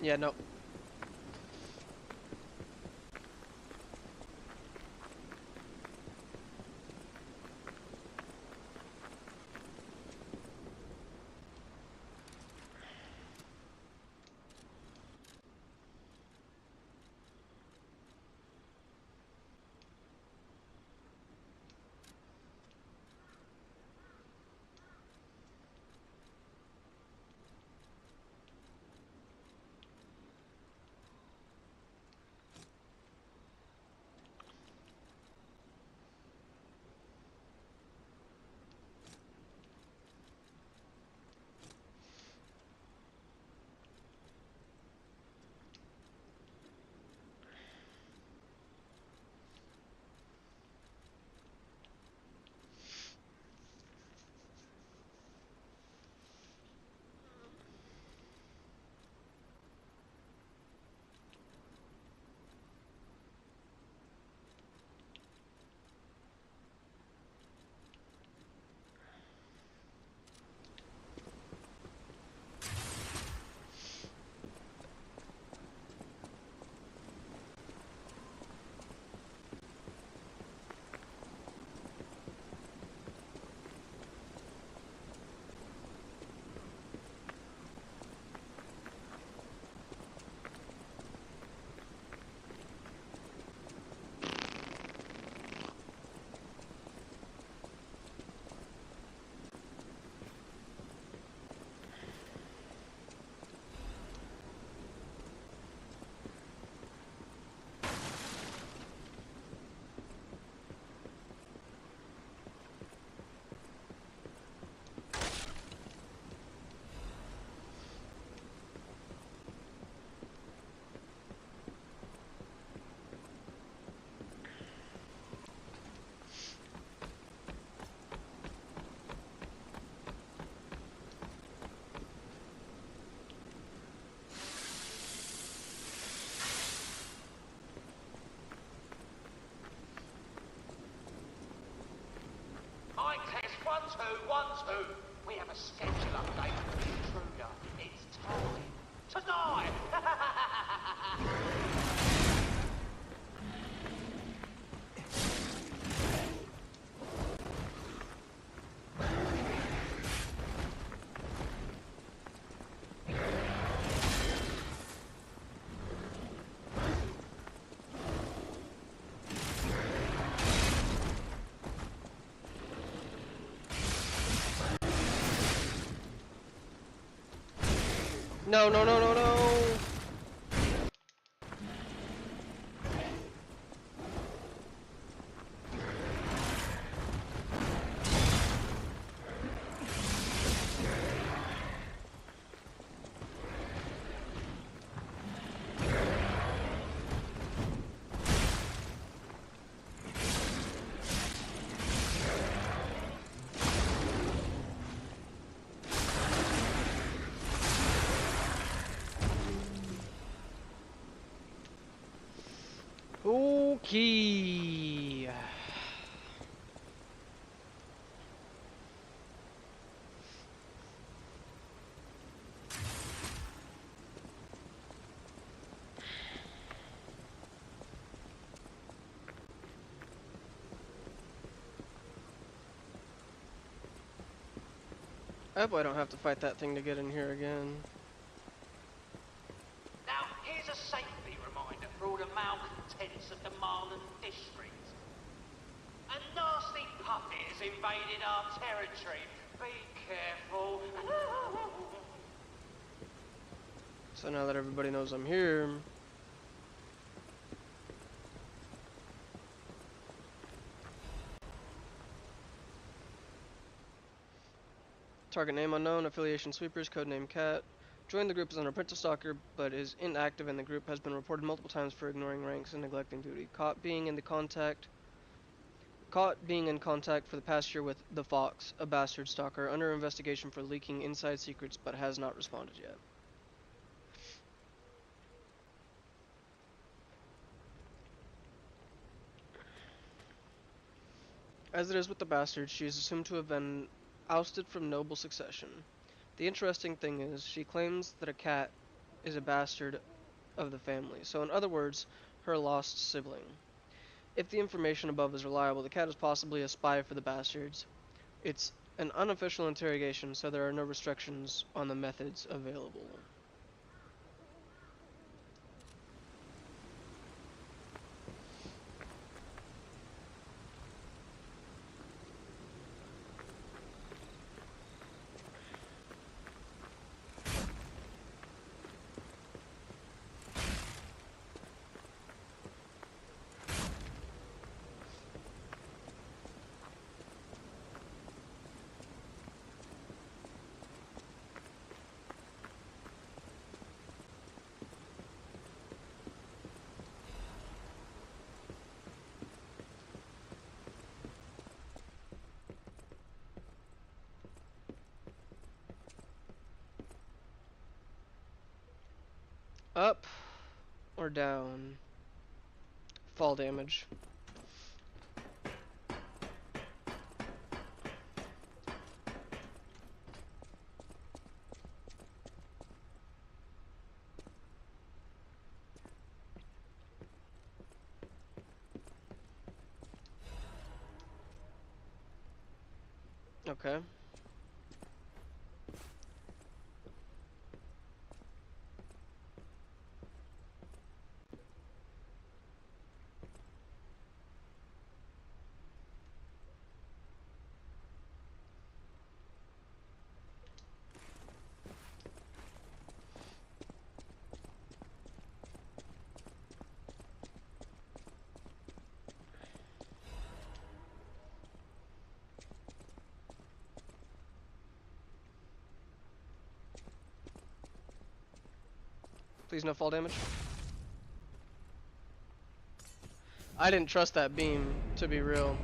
Yeah, no. 1-2, 1-2. We have a schedule update from the intruder. It's time. Tonight. No, no, no, no, no. Okay. I hope I don't have to fight that thing to get in here again. Now, here's a safety reminder for all the malcontents of the Marlin district. A nasty puppet has invaded our territory. Be careful. So now that everybody knows I'm here, target name unknown, affiliation sweepers, codename cat. Joined the group as an apprentice stalker, but is inactive in the group. Has been reported multiple times for ignoring ranks and neglecting duty. Caught being in contact for the past year with the Fox, a bastard stalker, under investigation for leaking inside secrets, but has not responded yet. As it is with the bastard, she is assumed to have been ousted from noble succession. The interesting thing is, she claims that a cat is a bastard of the family, so in other words, her lost sibling. If the information above is reliable, the cat is possibly a spy for the bastards. It's an unofficial interrogation, so there are no restrictions on the methods available. Up or down? Fall damage. Okay. Please no fall damage. I didn't trust that beam, to be real.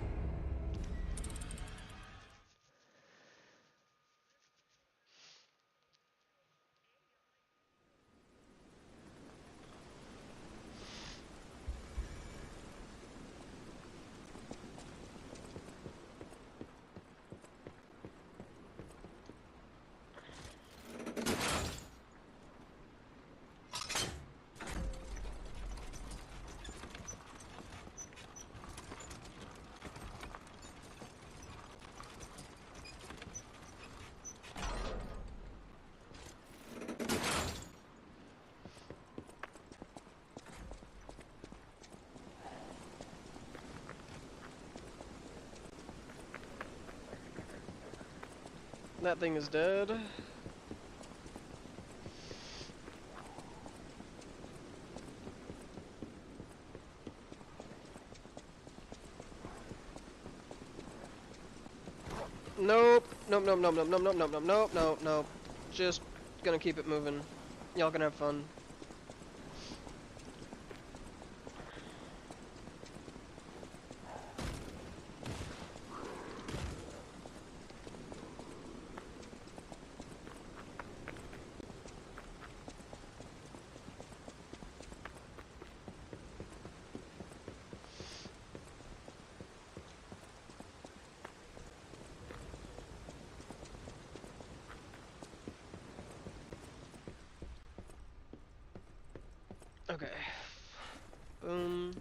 That thing is dead. Nope. Nope, nope, nope, nope, nope, nope, nope, nope, nope, nope, nope. Just gonna keep it moving. Y'all can have fun. Okay. Boom.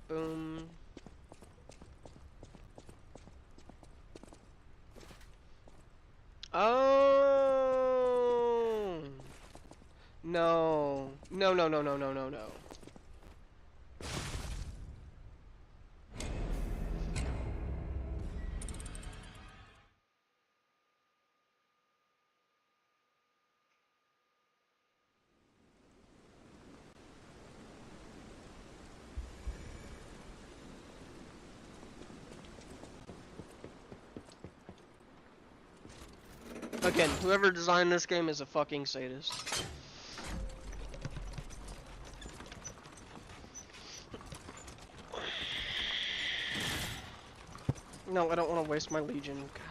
Boom. Oh. No. No, no, no, no, no, no, no. Again, whoever designed this game is a fucking sadist. No, I don't want to waste my Legion. God.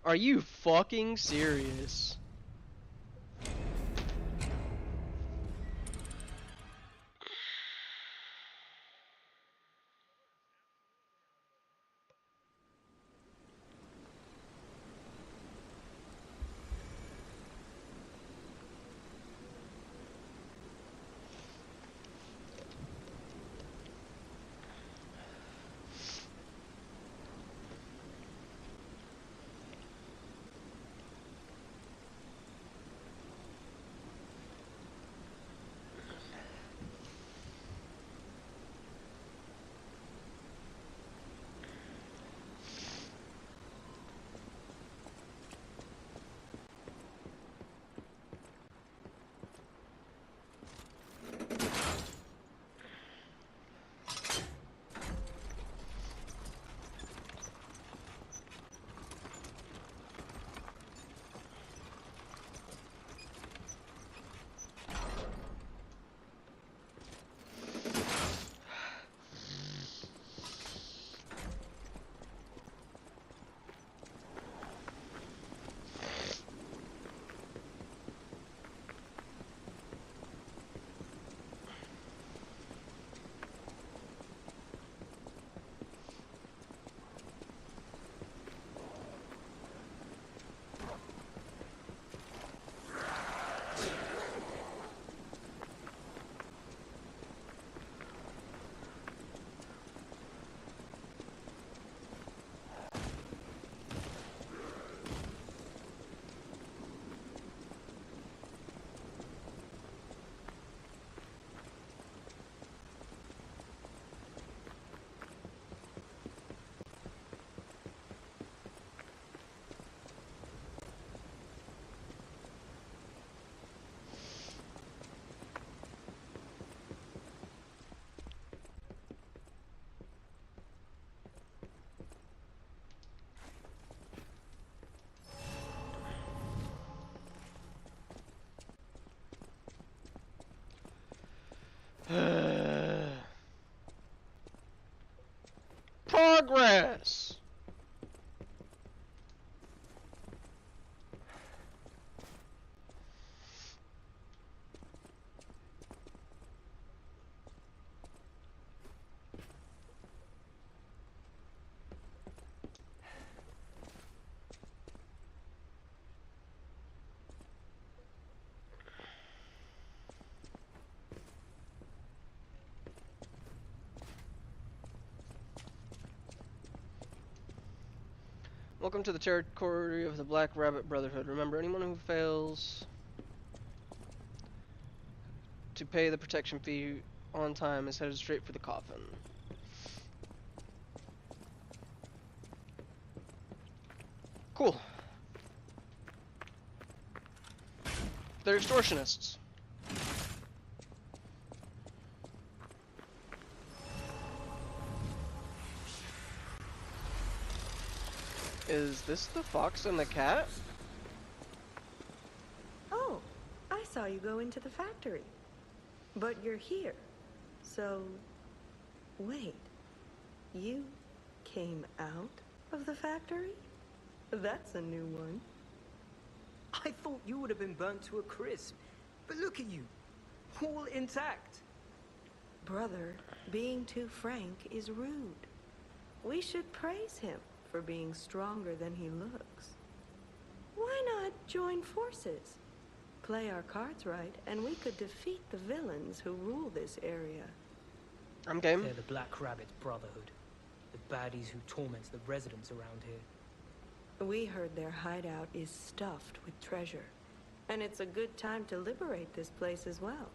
Are you fucking serious? Welcome to the territory of the Black Rabbit Brotherhood. Remember, anyone who fails to pay the protection fee on time is headed straight for the coffin. Cool. They're extortionists. Is this the fox and the cat? Oh, I saw you go into the factory. But you're here. So, wait. You came out of the factory? That's a new one. I thought you would have been burnt to a crisp. But look at you. All intact. Brother, being too frank is rude. We should praise him for being stronger than he looks. Why not join forces? Play our cards right, and we could defeat the villains who rule this area. I'm game. They're the Black Rabbit Brotherhood. The baddies who torment the residents around here. We heard their hideout is stuffed with treasure. And it's a good time to liberate this place as well.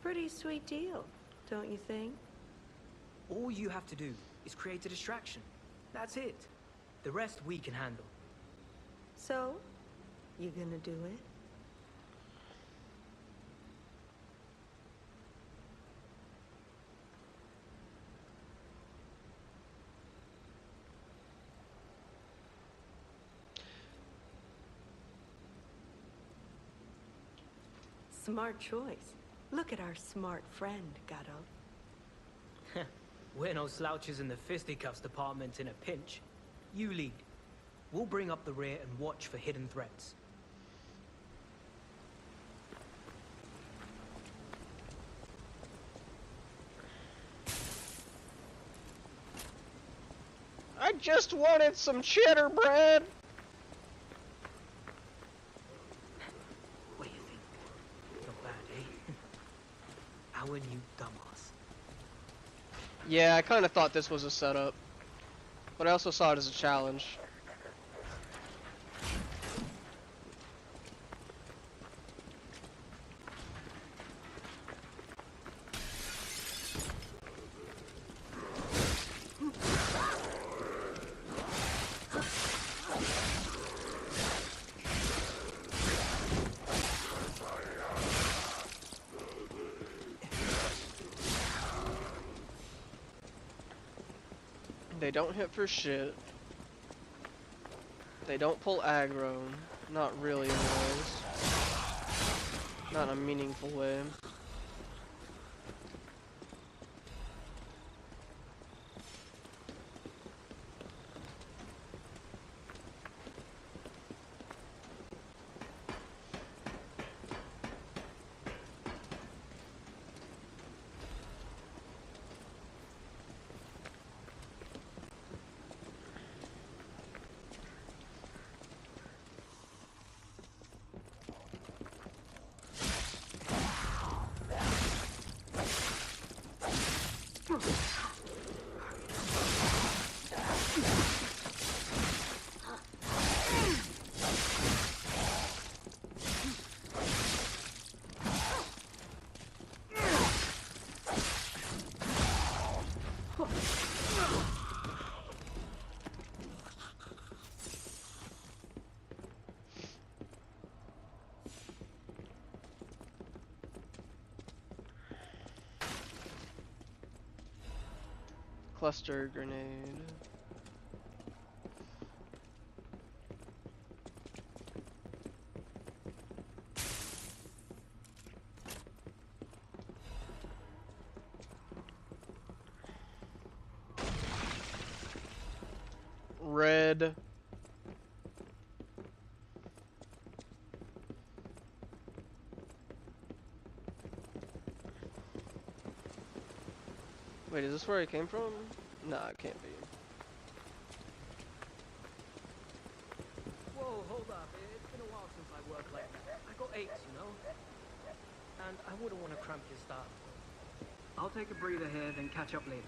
Pretty sweet deal, don't you think? All you have to do is create a distraction. That's it. The rest we can handle. So, you gonna do it? Smart choice. Look at our smart friend, Gato. We're no slouches in the fisticuffs department in a pinch. You lead. We'll bring up the rear and watch for hidden threats. I just wanted some cheddar bread. What do you think? Not bad, eh? Our new dumbass. Yeah, I kind of thought this was a setup, but I also saw it as a challenge. They don't hit for shit. They don't pull aggro. Not really anyways. Not in a meaningful way. Cluster grenade. Red. Wait, is this where I came from? Nah, it can't be. Whoa, hold up. It's been a while since I worked like that. I got aches, you know? And I wouldn't want to cramp your style. I'll take a breather here, then catch up later.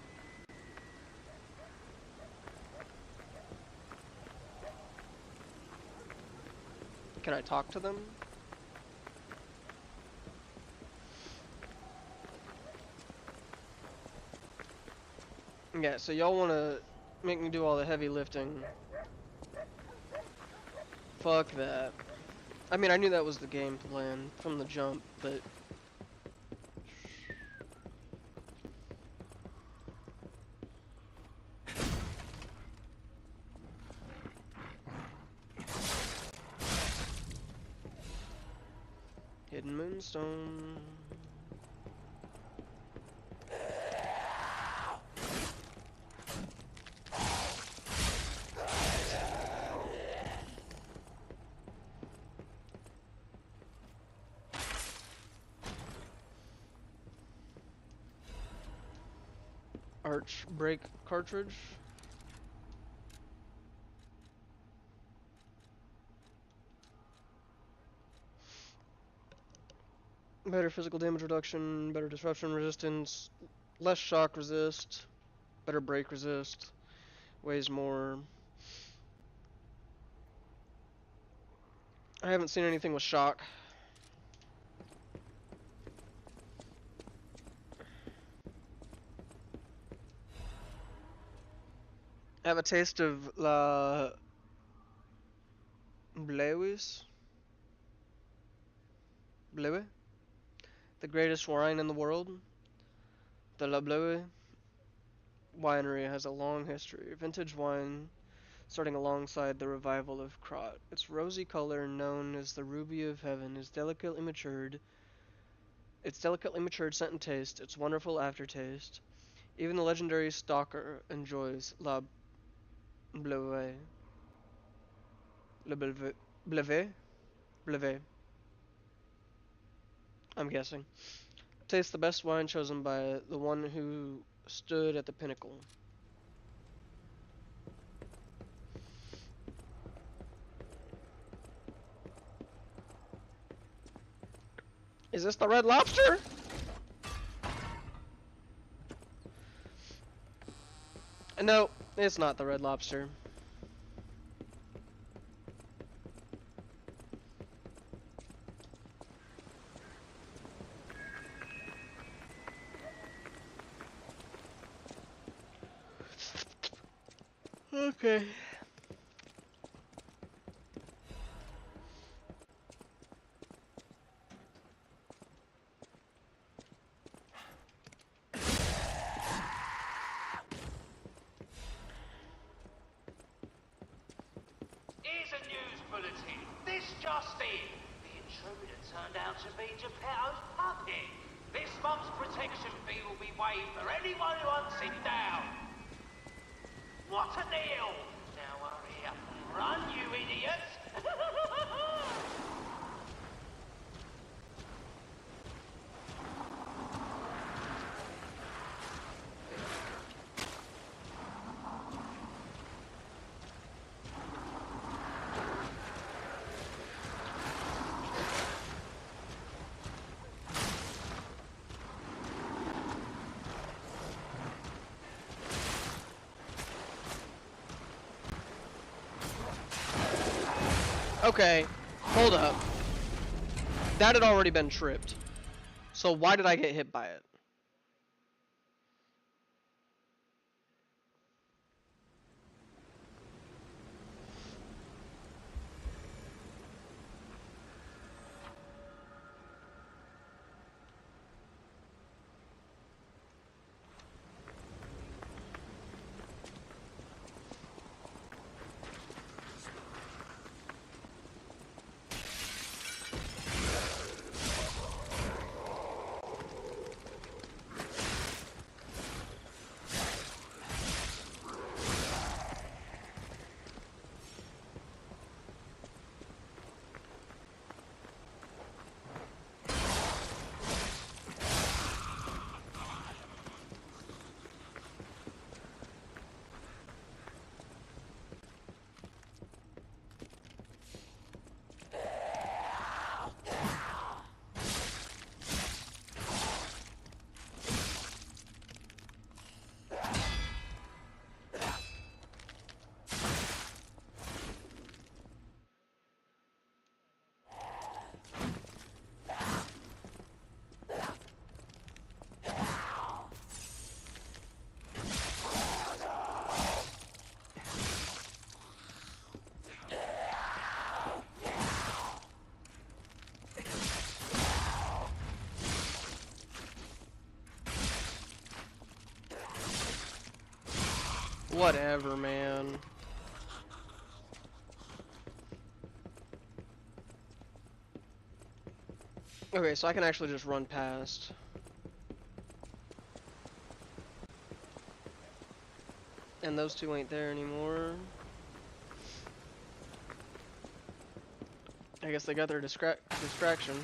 Can I talk to them? Yeah, so y'all wanna make me do all the heavy lifting. Fuck that. I mean, I knew that was the game plan from the jump, but... Hidden Moonstone... Arch brake cartridge. Better physical damage reduction, better disruption resistance, less shock resist, better brake resist, weighs more. I haven't seen anything with shock. I have a taste of La Bleuis. Bleuis? The greatest wine in the world. The La Bleuis winery has a long history. Vintage wine starting alongside the revival of Crot. Its rosy color, known as the ruby of heaven, is delicately matured. Its delicately matured scent and taste, its wonderful aftertaste. Even the legendary stalker enjoys La Bleuet. Le Bleuet? Bleuet? Bleuet. I'm guessing. Tastes the best wine chosen by the one who stood at the pinnacle. Is this the Red Lobster? No, it's not the Red Lobster. Okay. Here's a news bulletin. This just in. The intruder turned out to be Geppetto's puppet. This month's protection fee will be waived for anyone who hunts him down. What a deal! Now hurry up and run, you idiots! Okay, hold up. That had already been tripped. So why did I get hit by it? Whatever, man. Okay, so I can actually just run past. And those two ain't there anymore. I guess they got their distraction.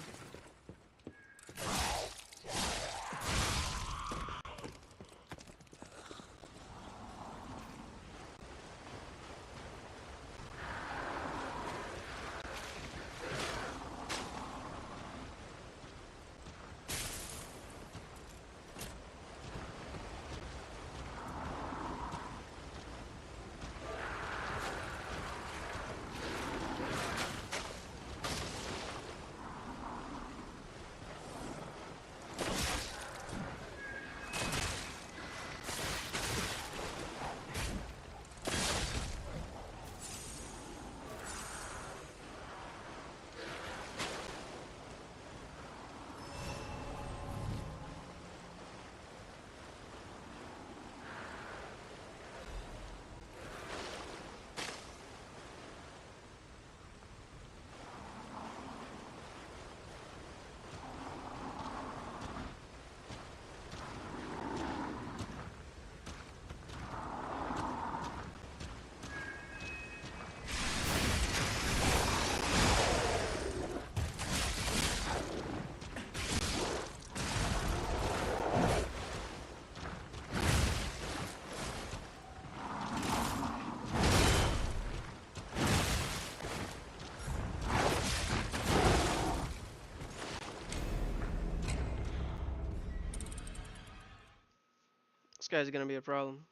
This guy's gonna be a problem.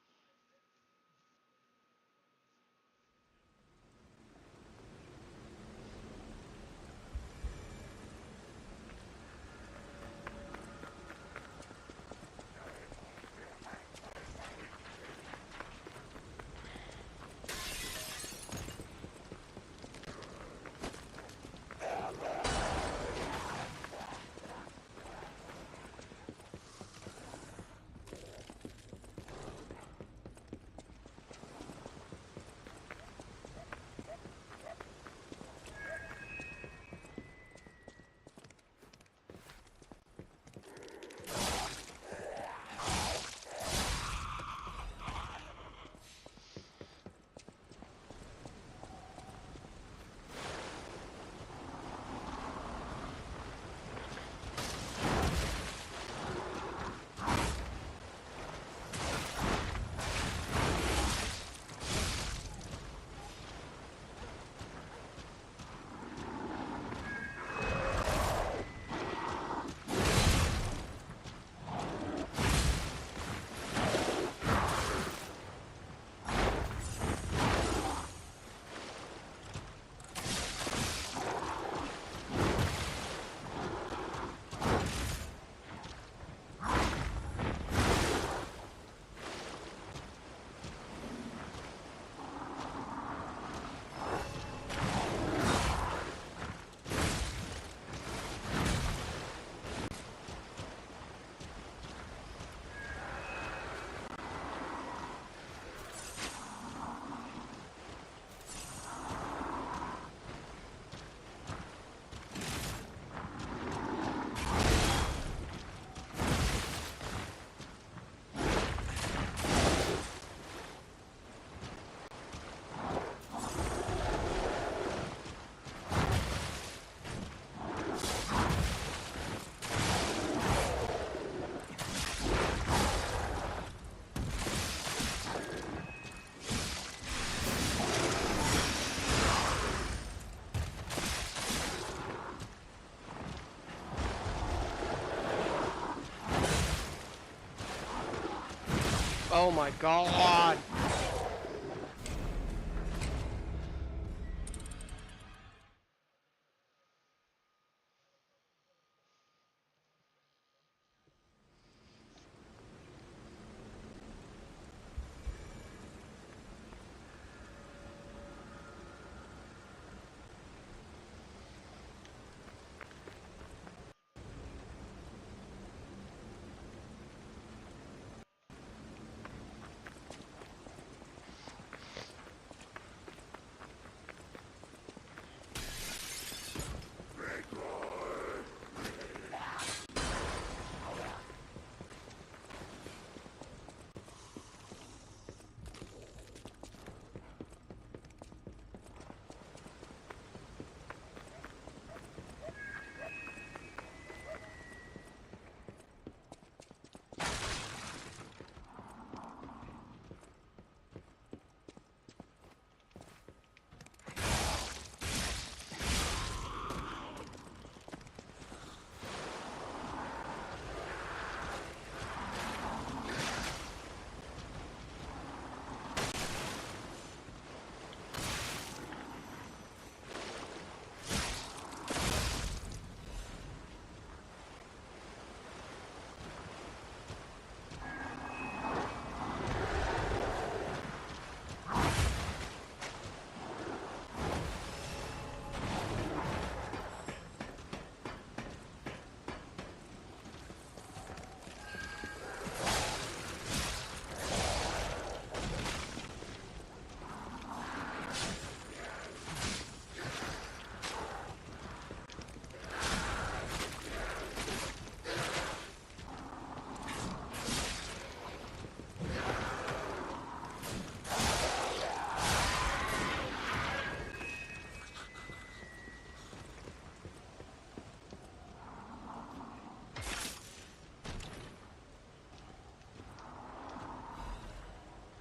Oh my god!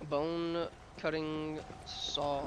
Bone cutting saw.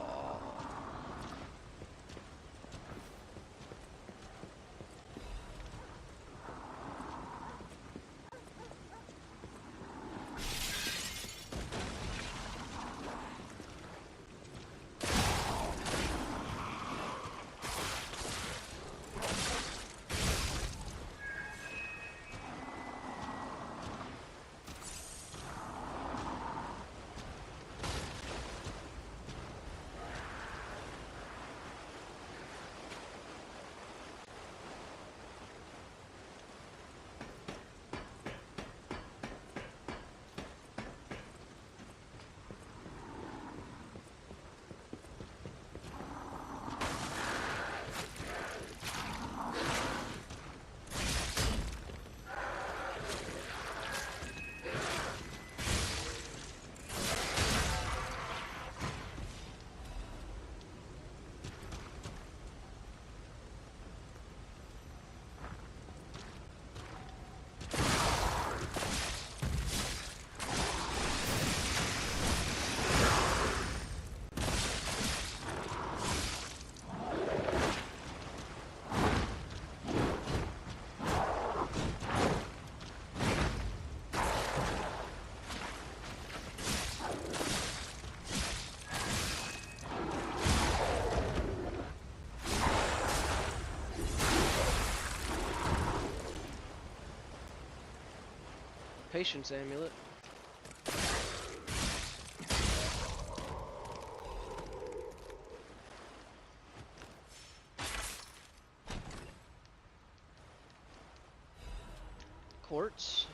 Patience amulet. Quartz.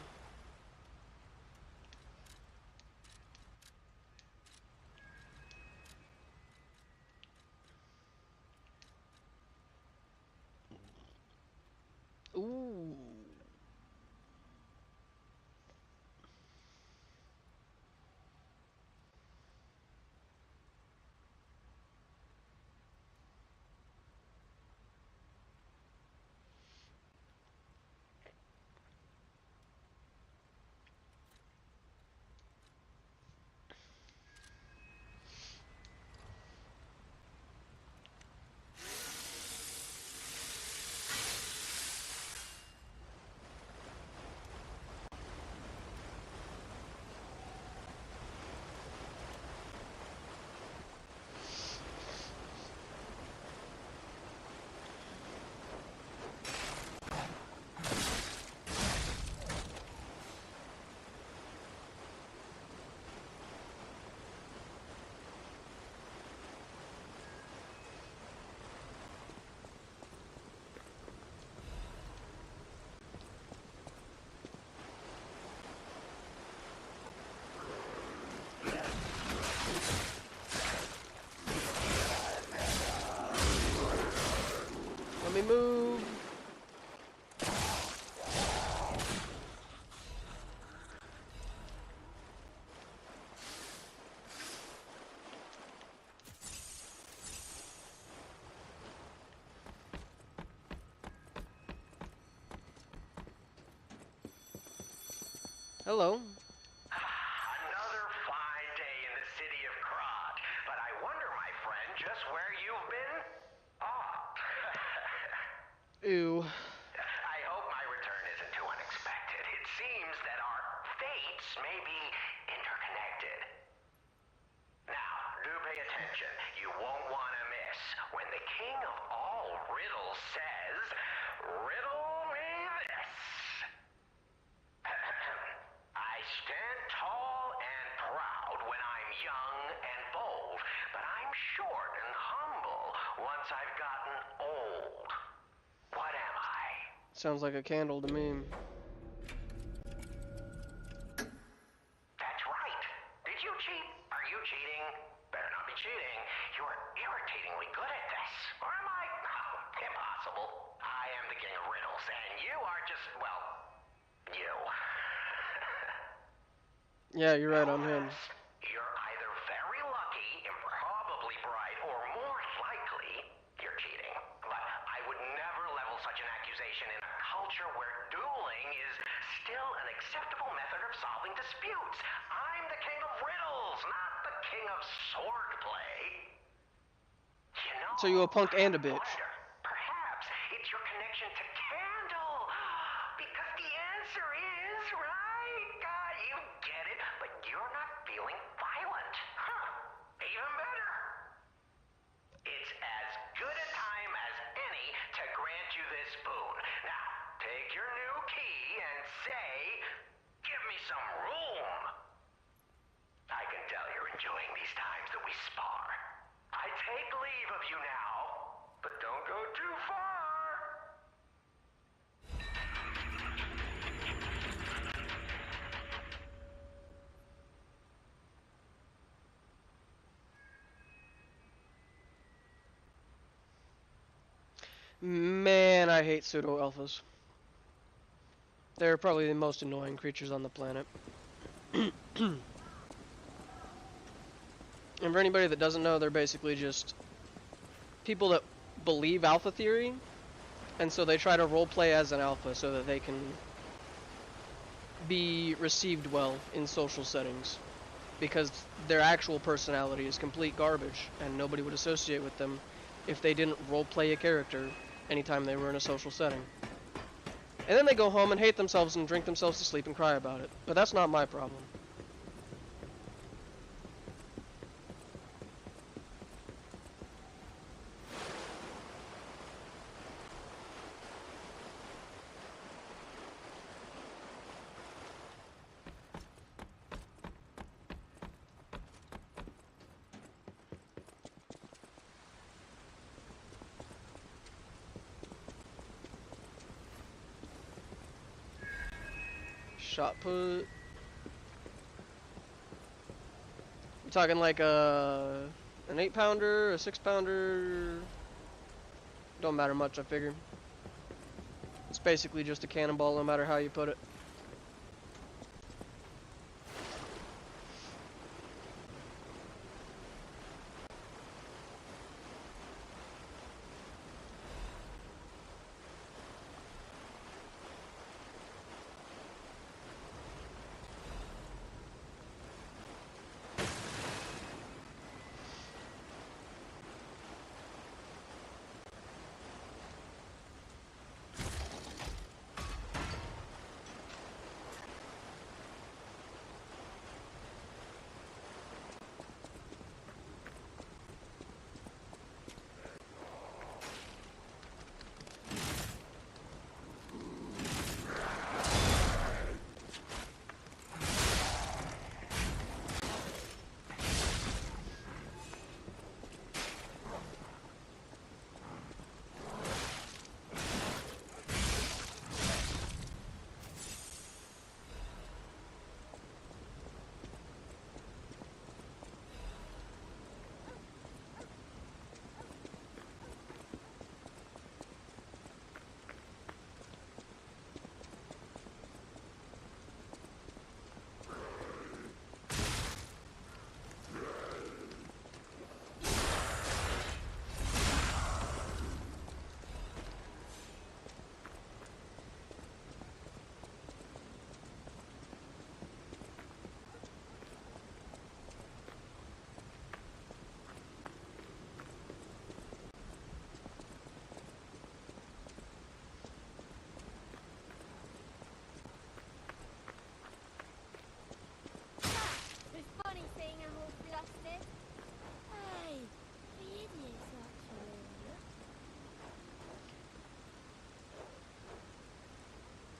Ooh. Let me move. Hello. Another fine day in the city of Krog, but I wonder, my friend, just where you've been? Ew. I hope my return isn't too unexpected. It seems that our fates may be interconnected. Now, do pay attention. You won't want to miss when the king of all riddles says, "Riddle me this." I stand tall and proud when I'm young and bold, but I'm short and humble once I've gotten old. What am I? Sounds like a candle to me. That's right. Did you cheat? Are you cheating? Better not be cheating. You're irritatingly good at this. Or am I? Oh, impossible. I am the king of riddles, and you are just, well, you. Yeah, you're right on him. You're either very lucky, improbably bright, or more likely, you're cheating. But I would never level such an accusation in a culture where dueling is still an acceptable method of solving disputes. I'm the king of riddles, not king of swordplay? You know, So you a punk and a bitch. wonder, perhaps it's your connection to Candle. Because the answer is, right? You get it, but you're not feeling violent. Huh, even better. It's as good a time as any to grant you this boon. Now, take your new key and say, give me some room. I can tell you're enjoying these times that we spar. I take leave of you now, but don't go too far. Man, I hate pseudo-alphas. They're probably the most annoying creatures on the planet. And for anybody that doesn't know, they're basically just people that believe alpha theory, and so they try to roleplay as an alpha so that they can be received well in social settings. Because their actual personality is complete garbage, and nobody would associate with them if they didn't roleplay a character anytime they were in a social setting. And then they go home and hate themselves and drink themselves to sleep and cry about it. But that's not my problem. Shot put. I'm talking like an 8-pounder, a 6-pounder. Don't matter much, I figure. It's basically just a cannonball, no matter how you put it.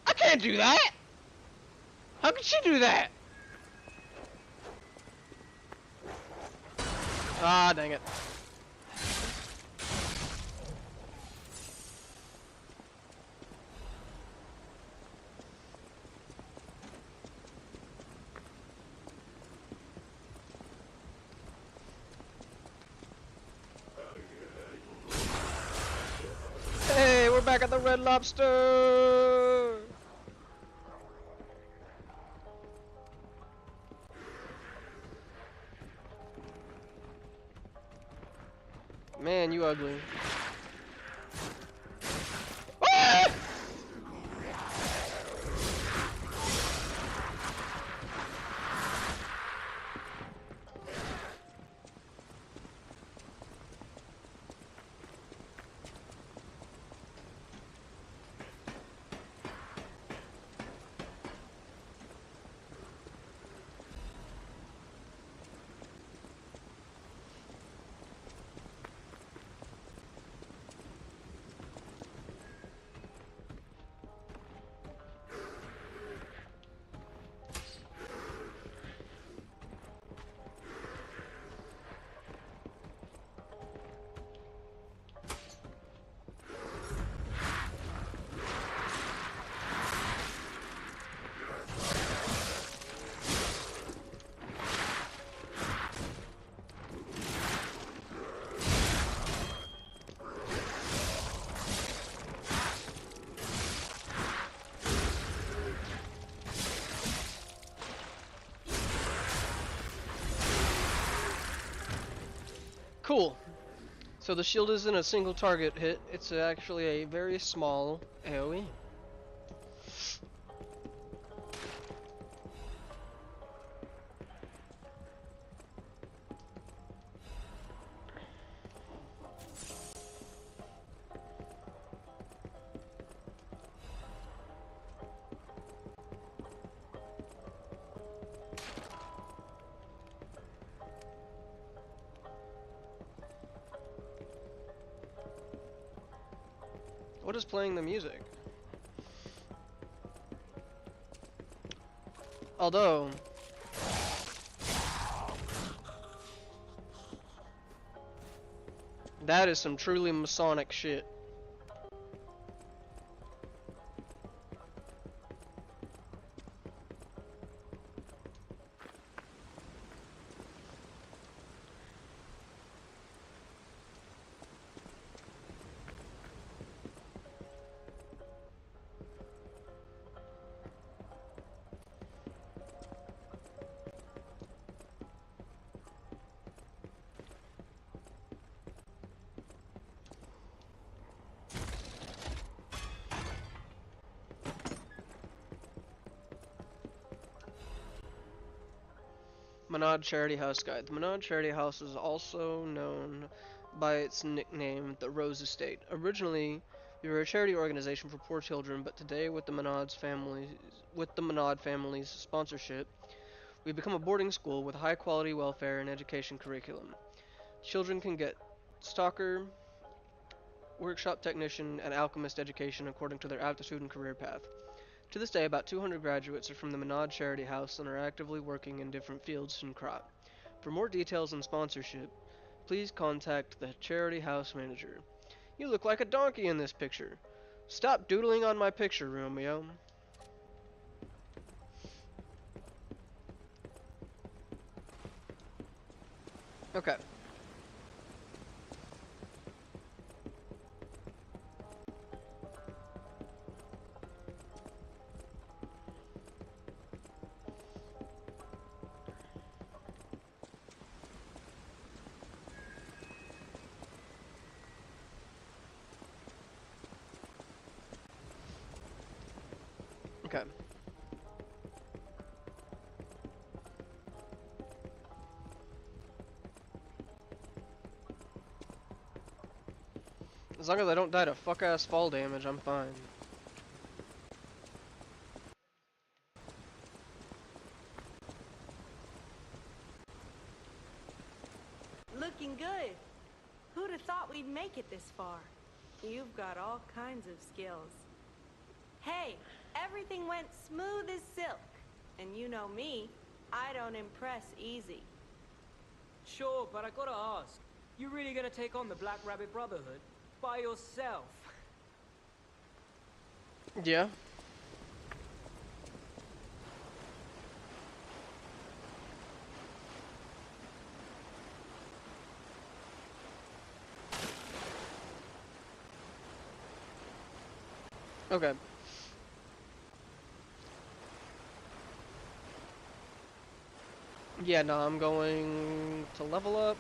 I can't do that! How could she do that? Ah, dang it. Hey, we're back at the Red Lobster! Man, you ugly. Ah! Cool. So the shield isn't a single target hit, it's actually a very small AoE. What is playing the music? Although, that is some truly Masonic shit. Menard Charity House Guide. The Menard Charity House is also known by its nickname, the Rose Estate. Originally, we were a charity organization for poor children, but today, with the Menard family's sponsorship, we've become a boarding school with high-quality welfare and education curriculum. Children can get stalker, workshop technician, and alchemist education according to their aptitude and career path. To this day, about 200 graduates are from the Menard Charity House and are actively working in different fields and crop. For more details and sponsorship, please contact the Charity House manager. You look like a donkey in this picture. Stop doodling on my picture, Romeo. Okay. Okay. As long as I don't die to fuck-ass fall damage, I'm fine. Looking good. Who'd have thought we'd make it this far? You've got all kinds of skills. Hey, everything went smooth as silk. And you know me, I don't impress easy. Sure, but I gotta ask. You really gonna take on the Black Rabbit Brotherhood? By yourself? Yeah. Okay. Yeah, no, I'm going to level up.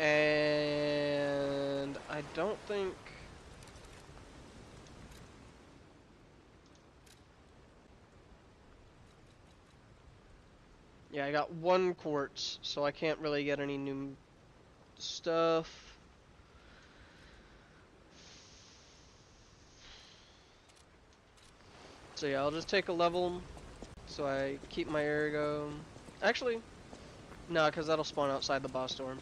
And I don't think... Yeah, I got 1 quartz, so I can't really get any new stuff. So yeah, I'll just take a level, so I keep my ergo. Actually, no, because that'll spawn outside the boss storm.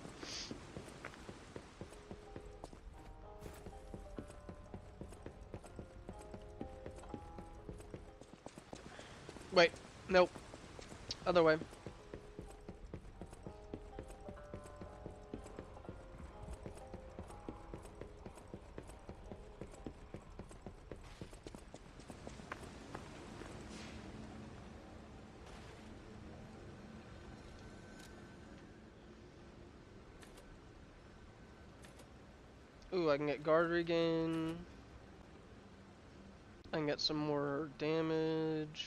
Wait, nope. Other way. Ooh, I can get guard regain. I can get some more damage.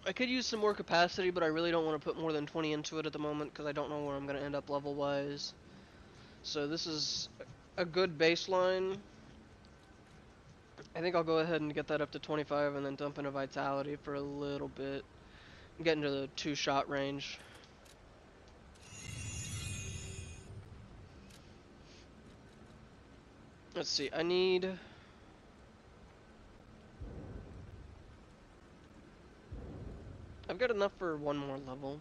I could use some more capacity, but I really don't want to put more than 20 into it at the moment because I don't know where I'm going to end up level-wise. So this is a good baseline. I think I'll go ahead and get that up to 25 and then dump into Vitality for a little bit. Get into the 2-shot range. Let's see, I need... I've got enough for one more level.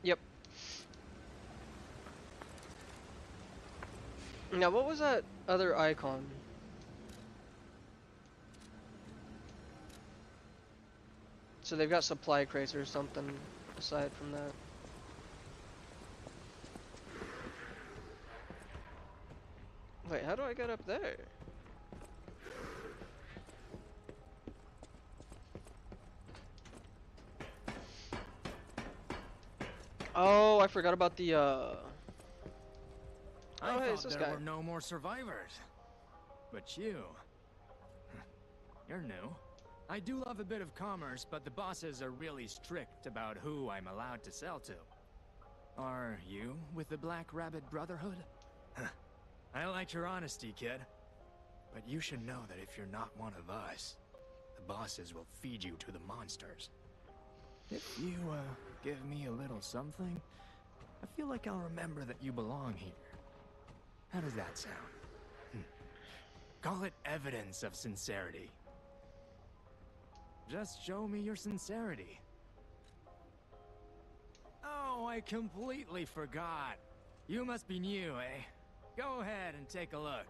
Yep. Now, what was that other icon? So they've got supply crates or something aside from that. Wait, how do I get up there? Oh, I forgot about the, I hey, it's thought this there guy. were no more survivors. But you... You're new. I do love a bit of commerce, but the bosses are really strict about who I'm allowed to sell to. Are you with the Black Rabbit Brotherhood? I liked your honesty, kid. But you should know that if you're not one of us, the bosses will feed you to the monsters. If you, give me a little something, I feel like I'll remember that you belong here. How does that sound? Call it evidence of sincerity. Just show me your sincerity. Oh, I completely forgot. You must be new, eh? Go ahead and take a look.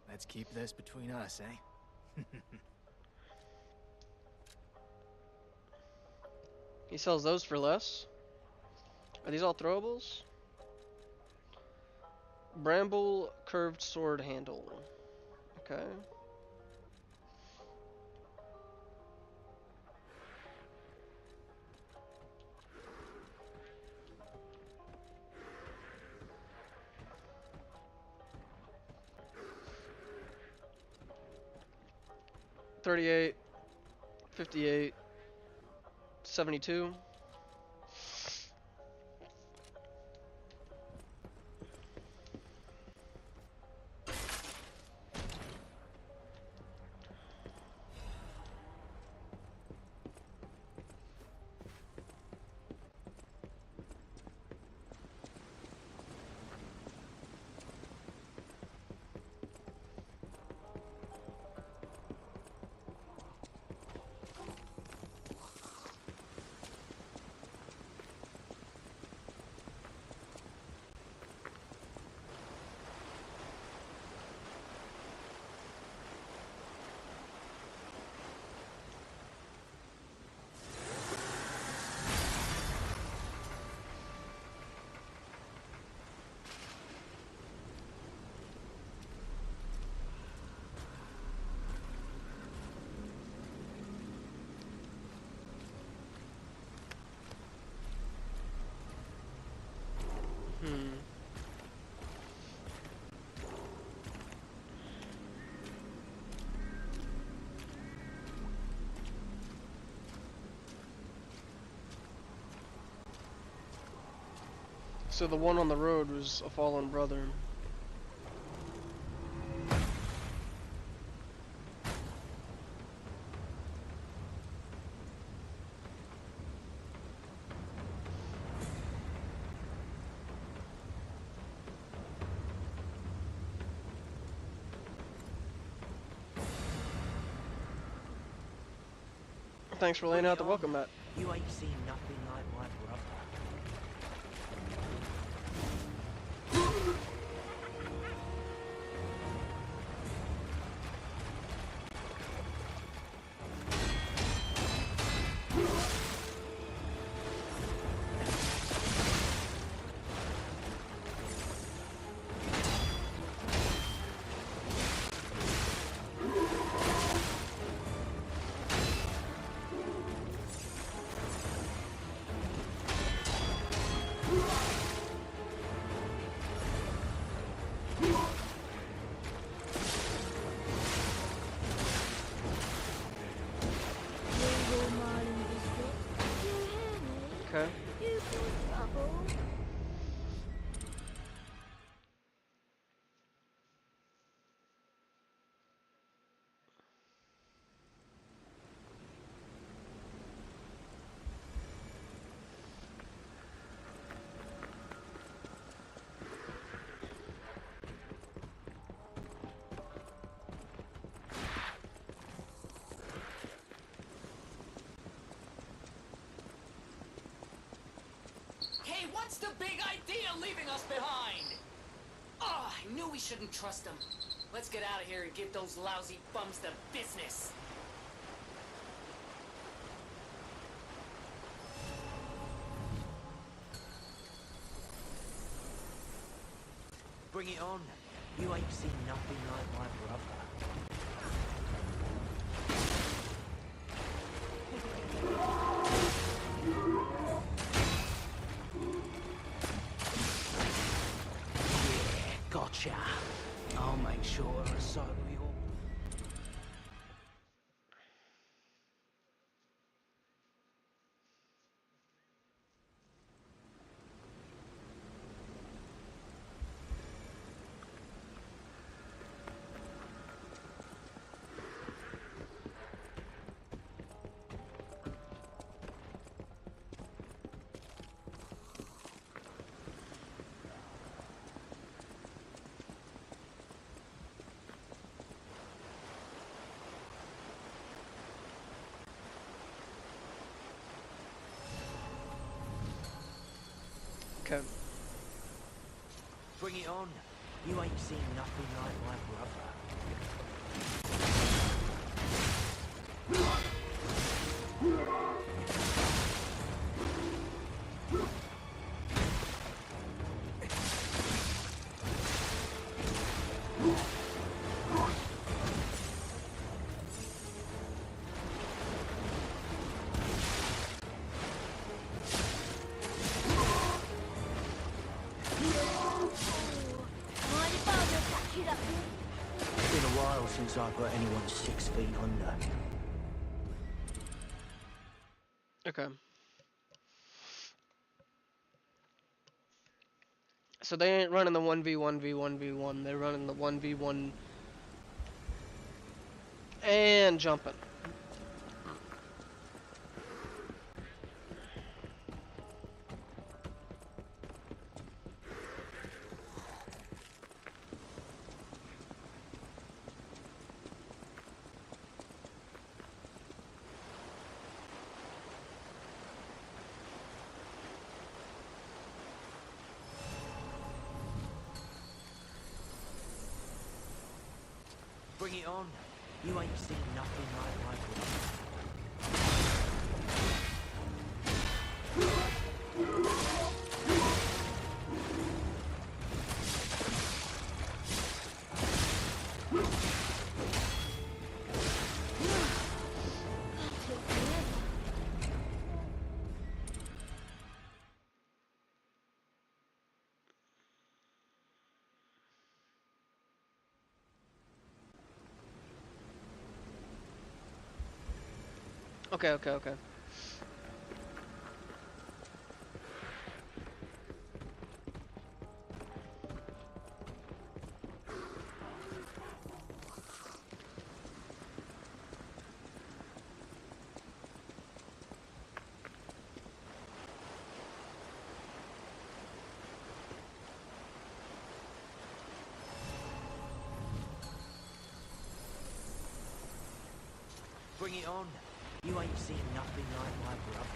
Let's keep this between us, eh? He sells those for less? Are these all throwables? Bramble curved sword handle. Okay. $38, $58, $72. So the one on the road was a fallen brother. Thanks for laying out the welcome mat. You ain't seen nothing like my brother. Hey, what's the big idea leaving us behind? Oh, I knew we shouldn't trust them. Let's get out of here and give those lousy bums the business. Bring it on. You ain't seen nothing like my brother. Yeah, gotcha. I'll make sure to recycle your... Okay. Bring it on. You ain't seen nothing like my brother. It's been a while since I've got anyone 6 feet under. Okay. So they ain't running the 1v1v1v1. They're running the 1v1 and jumping. Bring it on. You ain't seen nothing like my brother. Okay. Bring it on. You ain't seen nothing like my brother.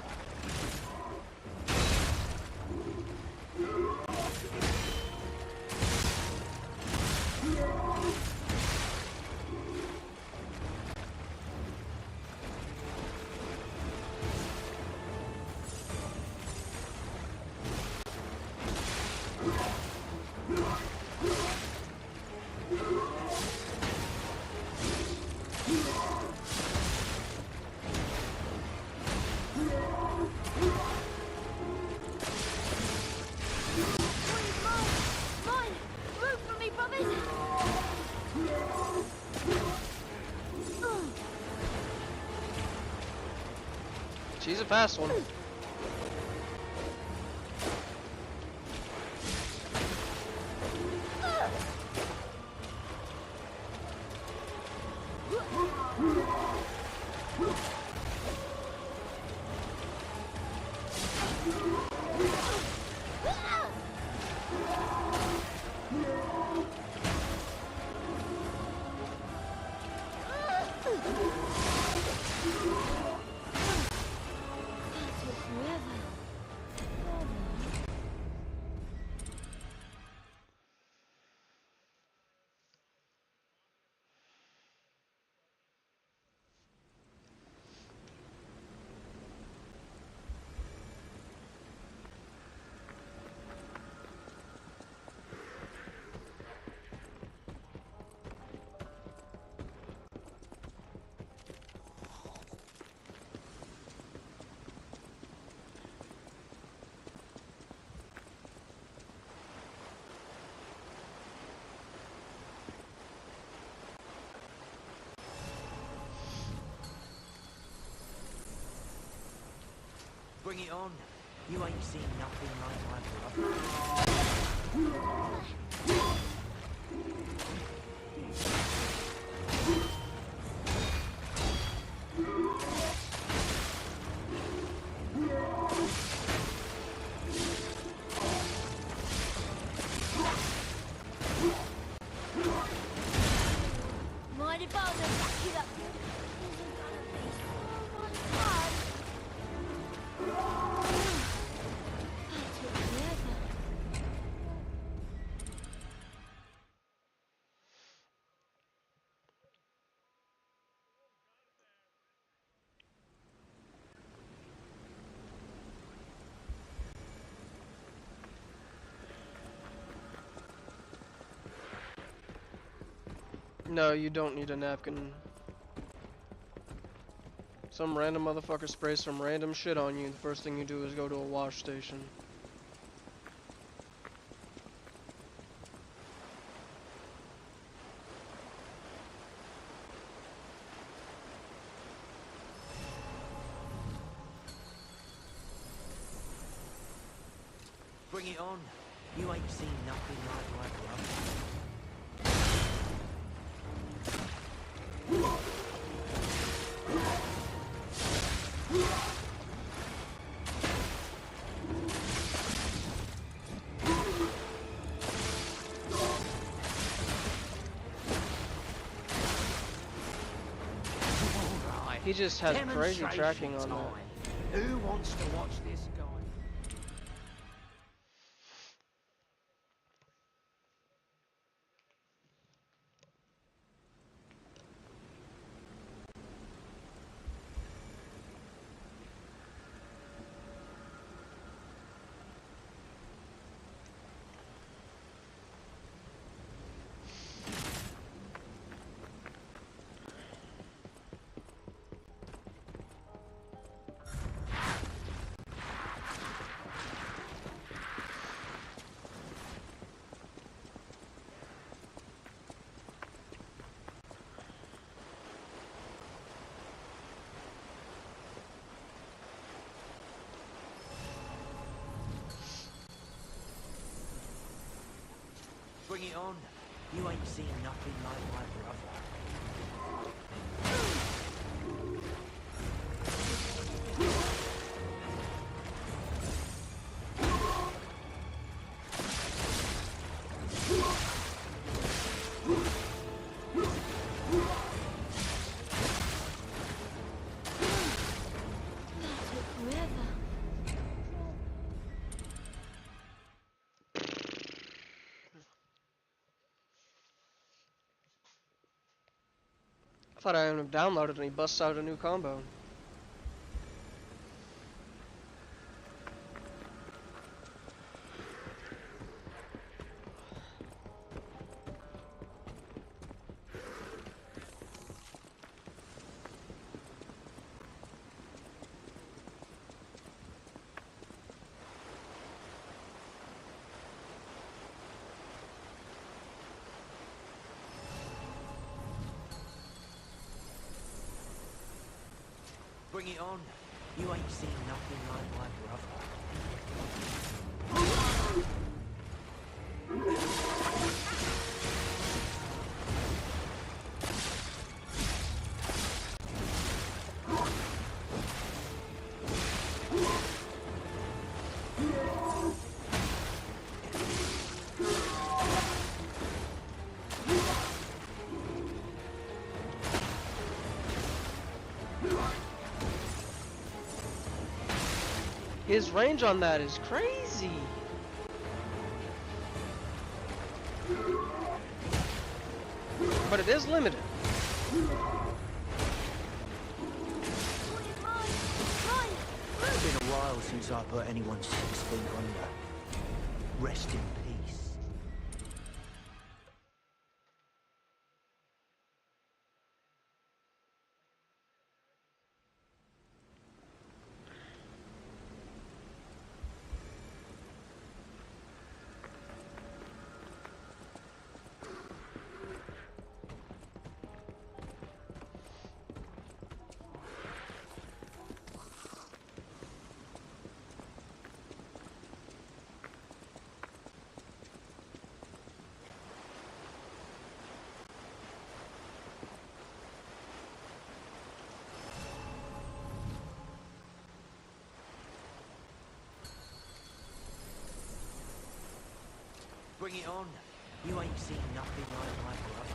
She's a fast one. Bring it on. You ain't seen nothing like my brother. Mind if I don't back it up? This is gonna be so much fun. That took forever. No, you don't need a napkin. Some random motherfucker sprays some random shit on you, the first thing you do is go to a wash station. Bring it on. You ain't seen nothing like my brother. He just has crazy tracking on that. Who wants to watch this guy? Bring it on. You ain't seen nothing like my brother. I thought I hadn't downloaded and he busts out a new combo. Bring it on. You ain't seen nothing like my His range on that is crazy. But it is limited. It's been a while since I put anyone 6 feet under. Rest in peace. Bring it on. You ain't seen nothing like my brother.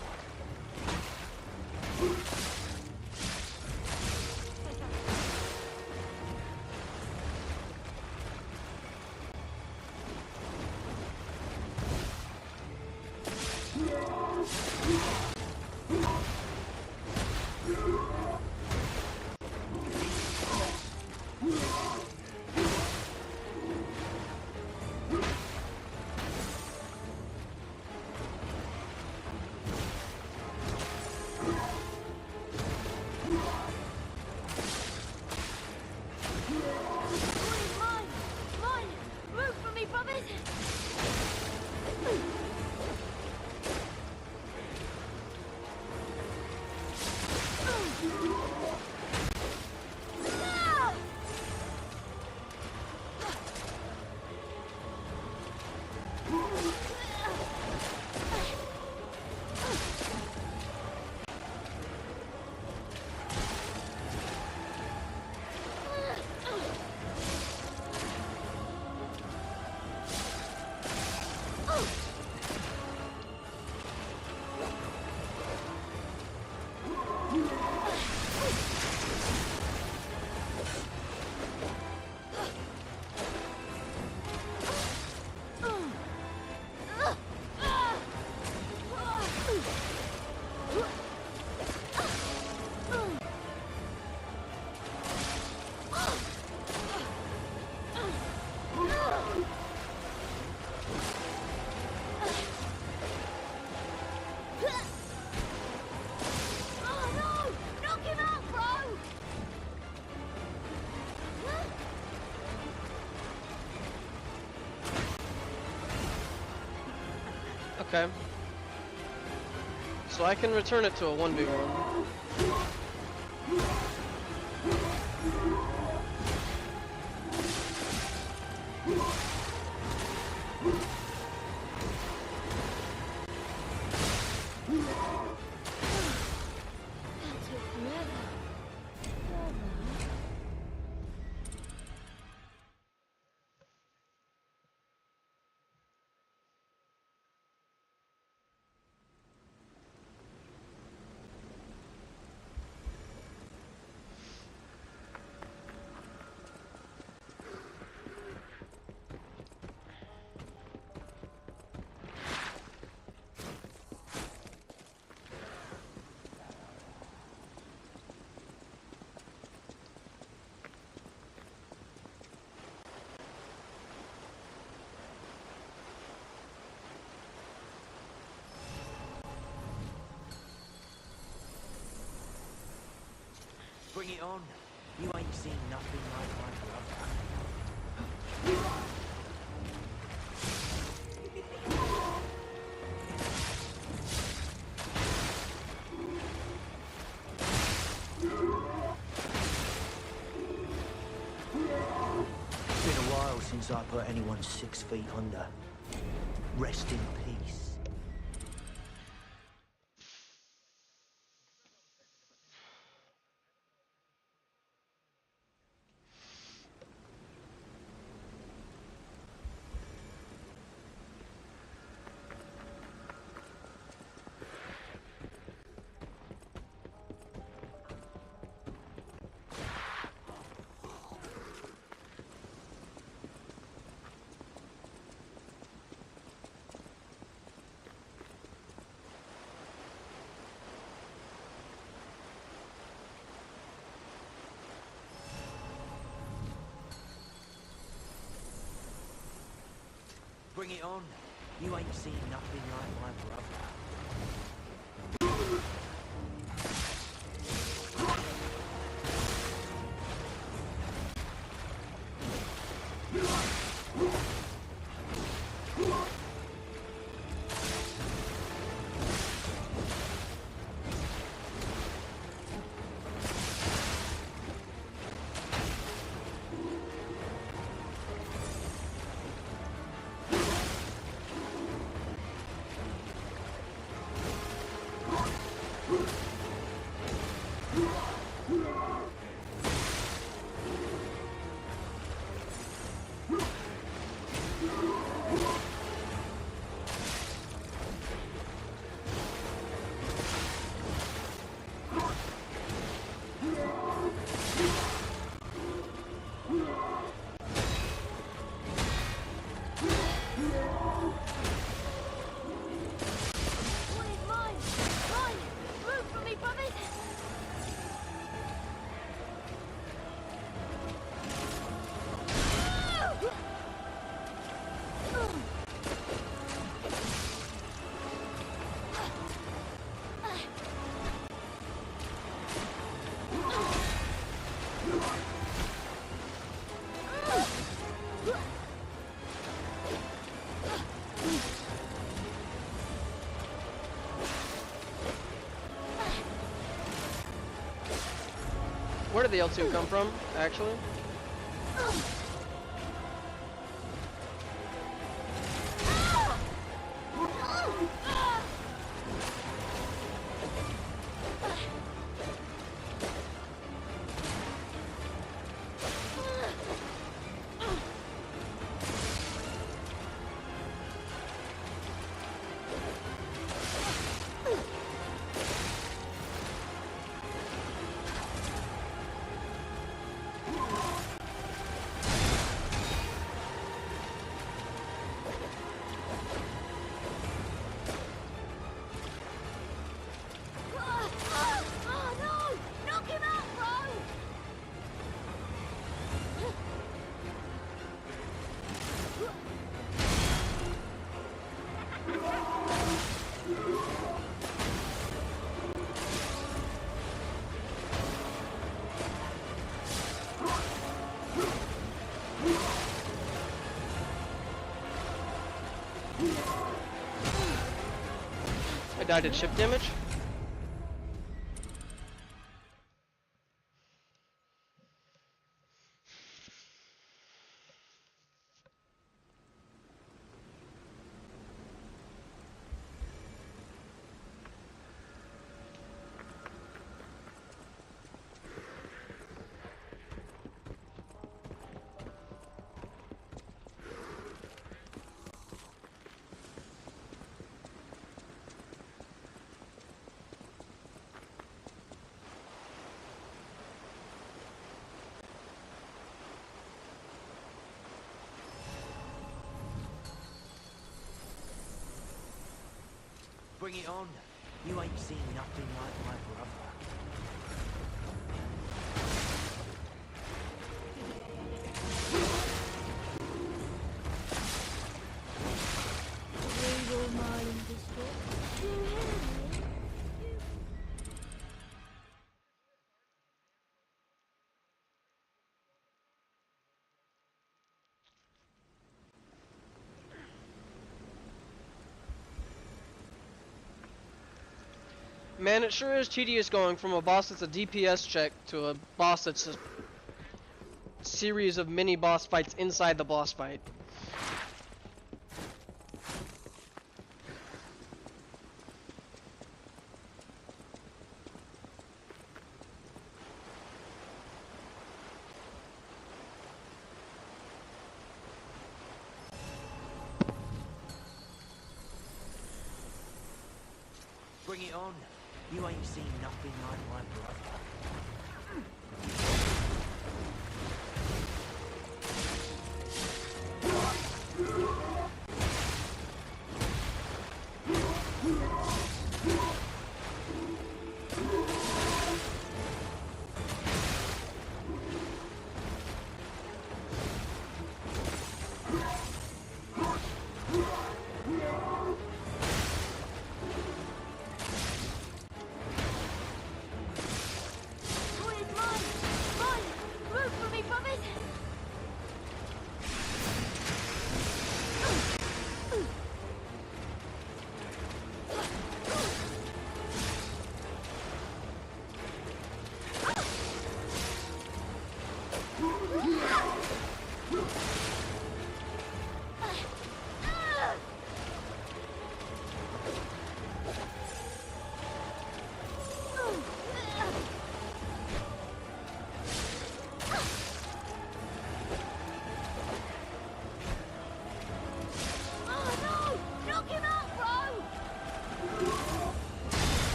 Okay. So I can return it to a 1v1. Bring it on. You ain't seen nothing like my brother. Been a while since I put anyone 6 feet under. Rest in peace. Bring it on. You ain't seen nothing like my brother. One is mine! Mine! Move for me, brothers! Where did the L2 come from, actually? Oh no! Knock him out, bro! I died at ship damage. Bring it on. You ain't seen nothing like my brother. Rainbow Marlin District. Do you hear me? Man, it sure is tedious going from a boss that's a DPS check to a boss that's a series of mini boss fights inside the boss fight. Bring it on. You ain't seen nothing like my brother.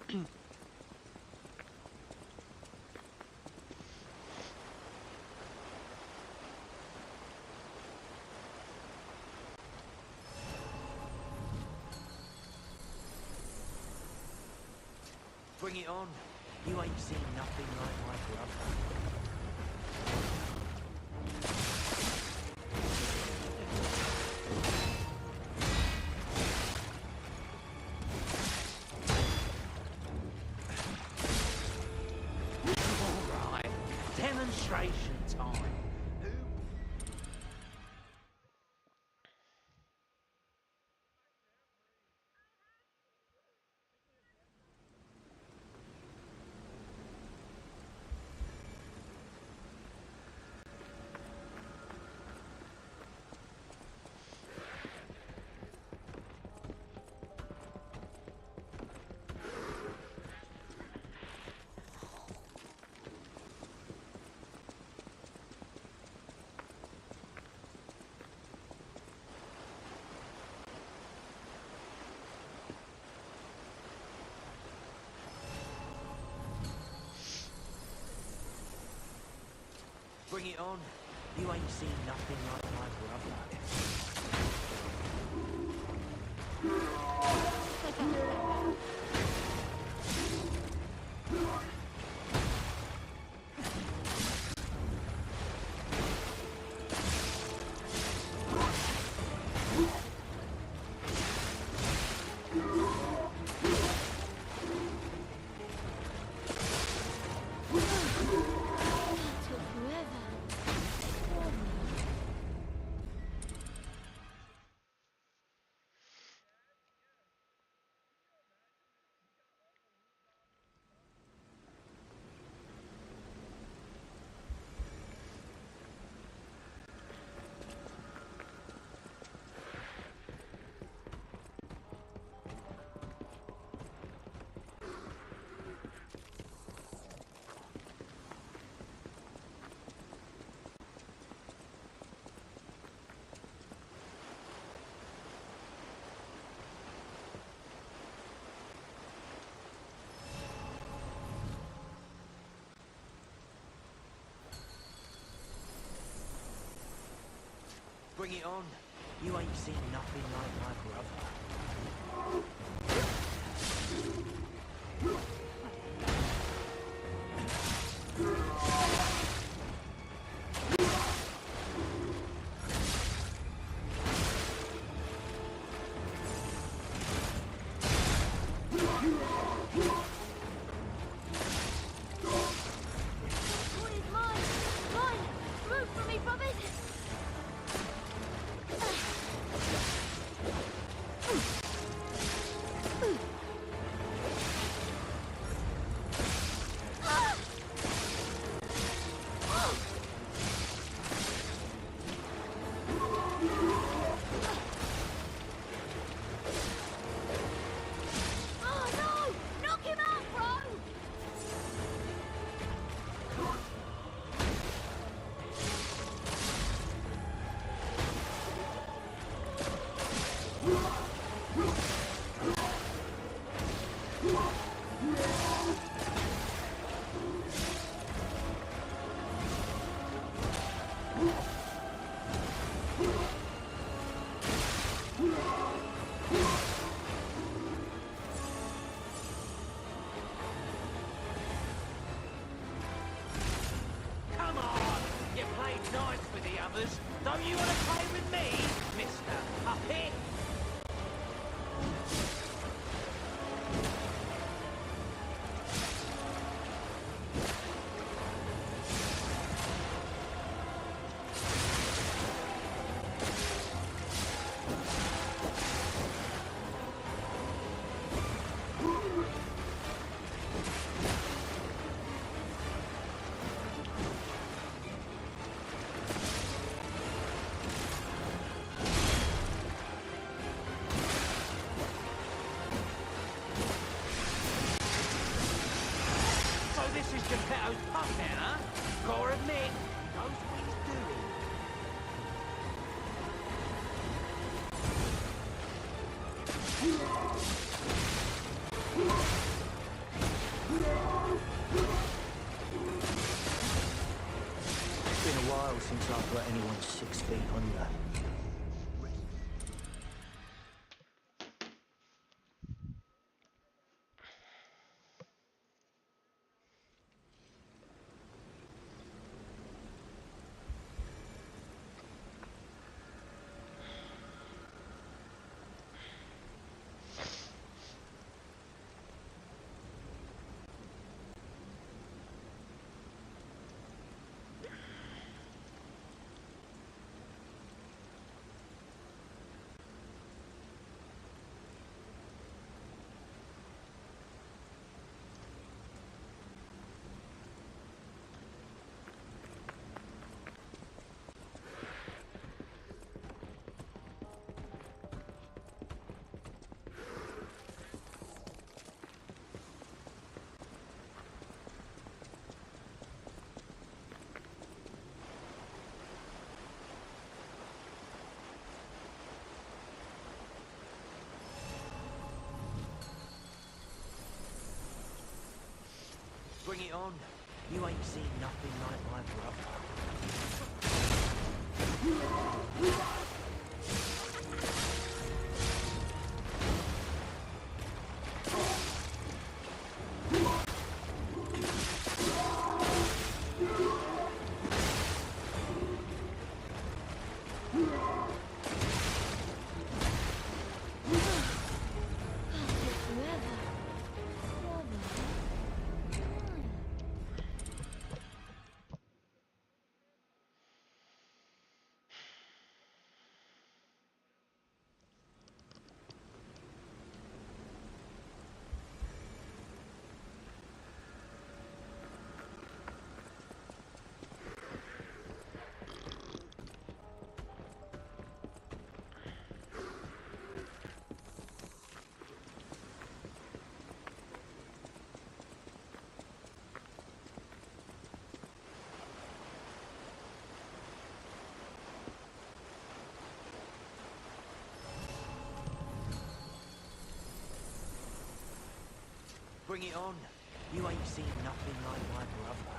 Bring it on. You ain't seen nothing like my brother. All right. Demonstration time. Bring it on. You ain't seen nothing like my brother. Bring it on. You ain't seen nothing like my brother. Don't you want to play with me, Mr. Puppet? Geppetto's puppet, huh? Gotta admit, knows what he's doing. looks like what anyone's 6 feet under. Bring it on. You ain't seen nothing like my brother. Bring it on. You ain't seen nothing like my brother.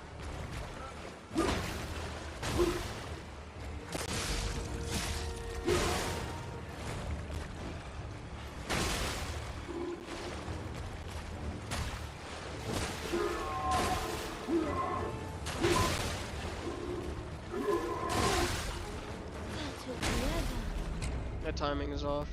That timing is off.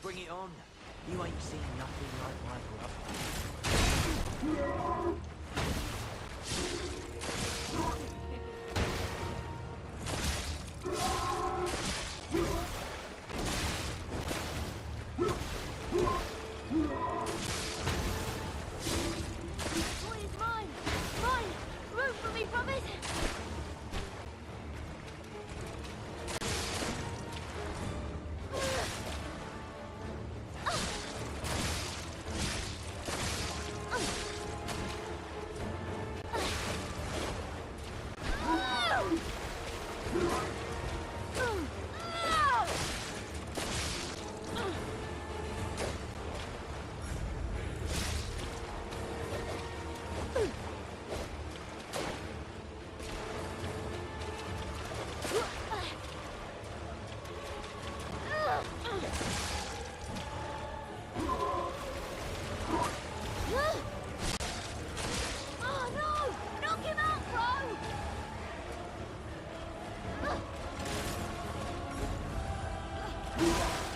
Bring it on. You ain't seen nothing like my Boy is mine! Mine! Room for me, promise! Oh no! Knock him out, bro!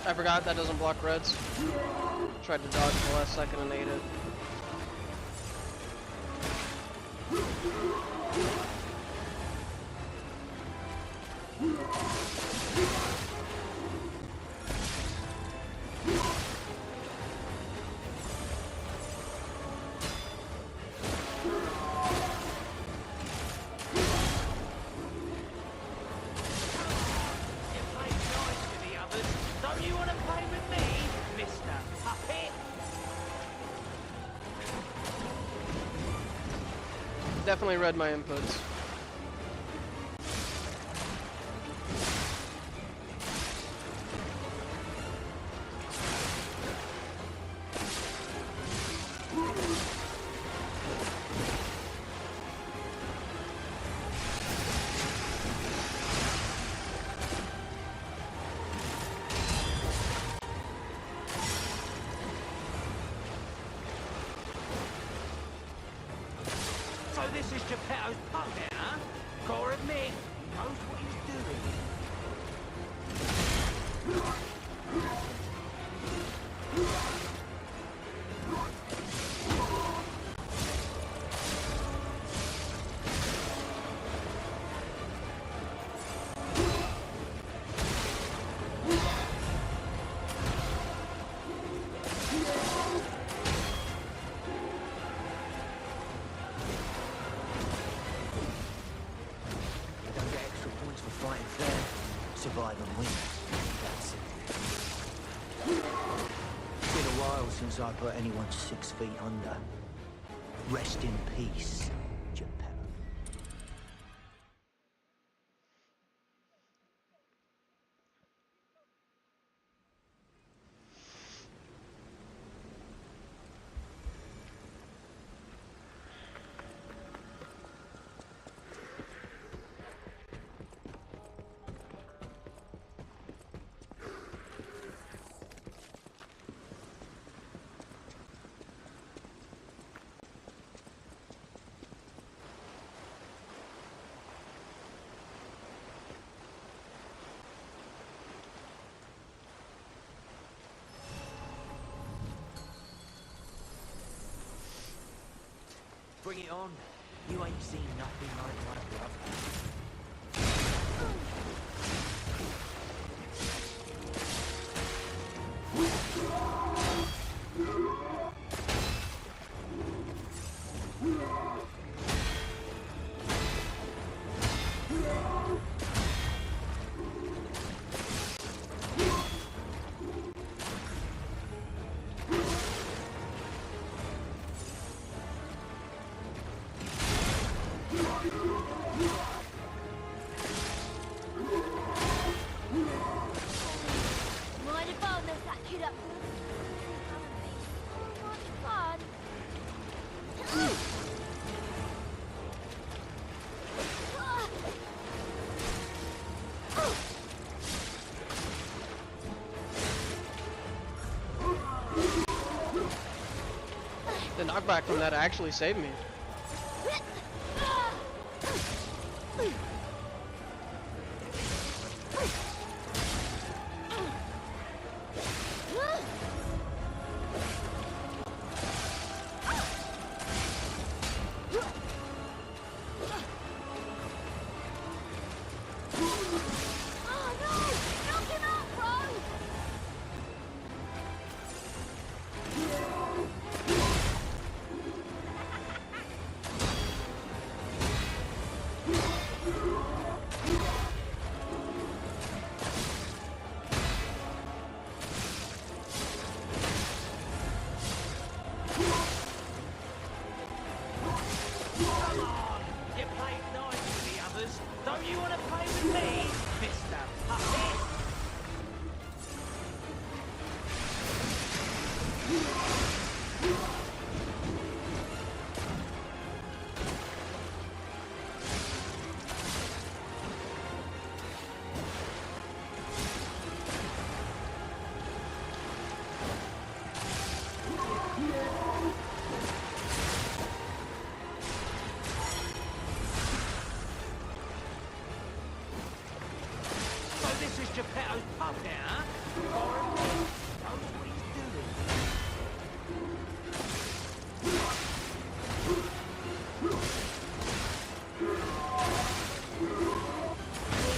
I forgot that doesn't block reds. Tried to dodge the last second and ate it. definitely read my inputs. So this is Geppetto's puppet, huh? Gotta admit, he knows what he's doing. Fighting fair, survive and win. That's it. It's been a while since I put anyone 6 feet under. Rest in peace, Geppetto. Bring it on. You ain't seen nothing like my brother. Mind if I mess that kid up? So much fun. The knockback from that actually saved me. Oh no! Knock him out, bro! Come on! You played nice with the others. Don't you want to play with me, Mr. Puppet? So this is Geppetto's puppet, huh? Gotta admit, he knows what he's doing.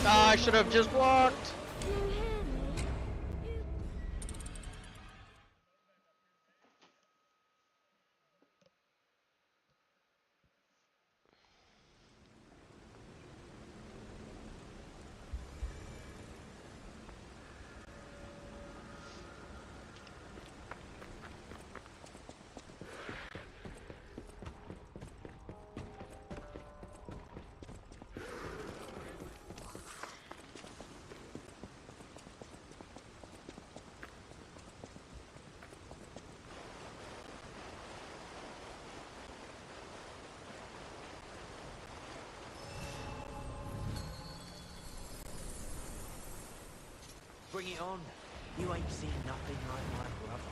Ah, I should have just walked. Bring it on. You ain't seen nothing like my brother.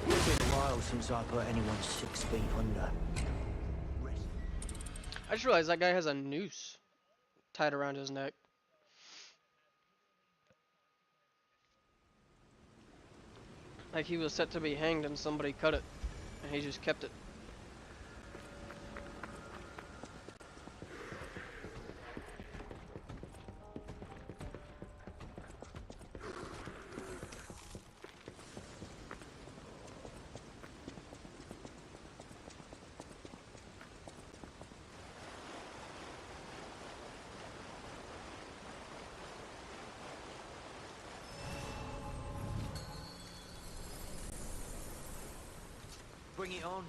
It's been a while since I put anyone 6 feet under. I just realized that guy has a noose tied around his neck. Like he was set to be hanged and somebody cut it, and he just kept it. Bring it on.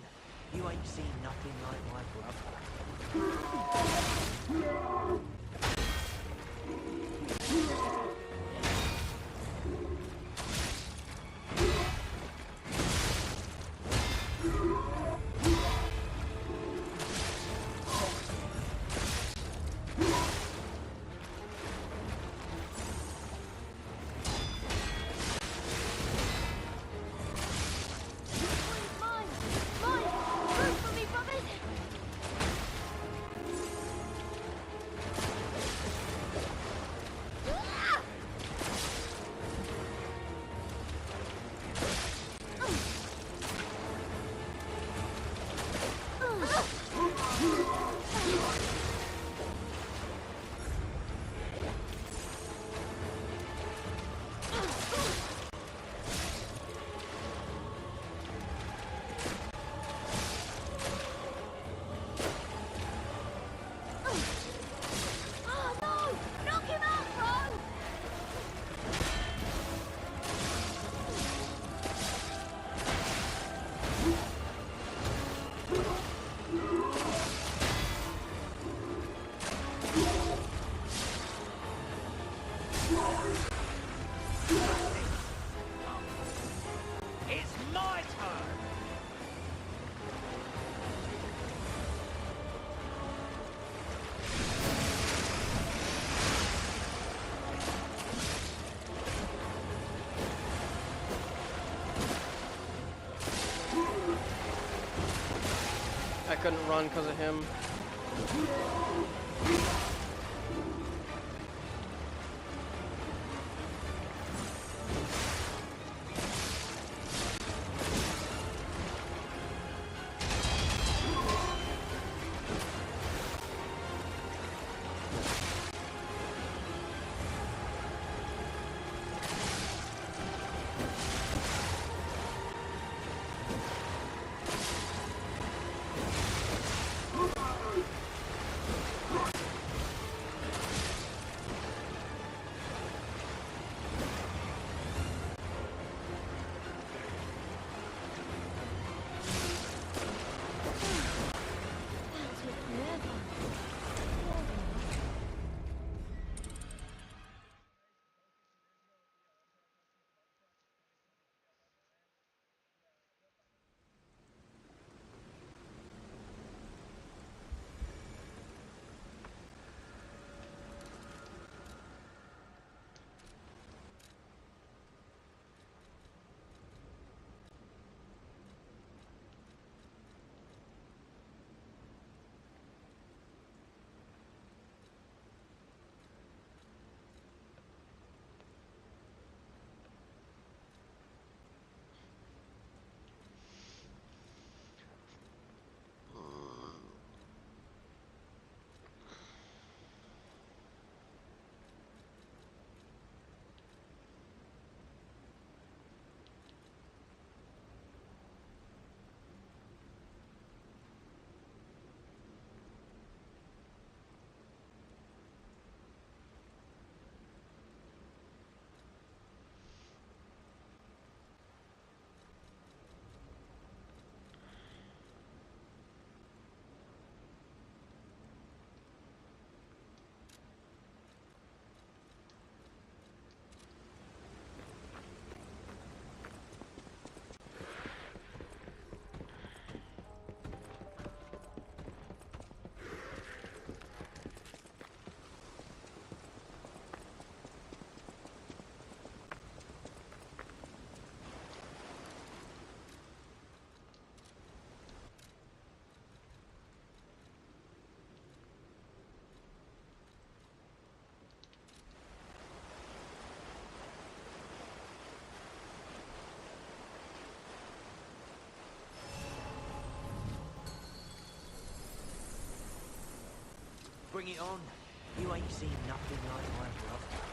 You ain't seen nothing like my brother. It's my turn! I couldn't run because of him. Bring it on. You ain't seen nothing like my brother.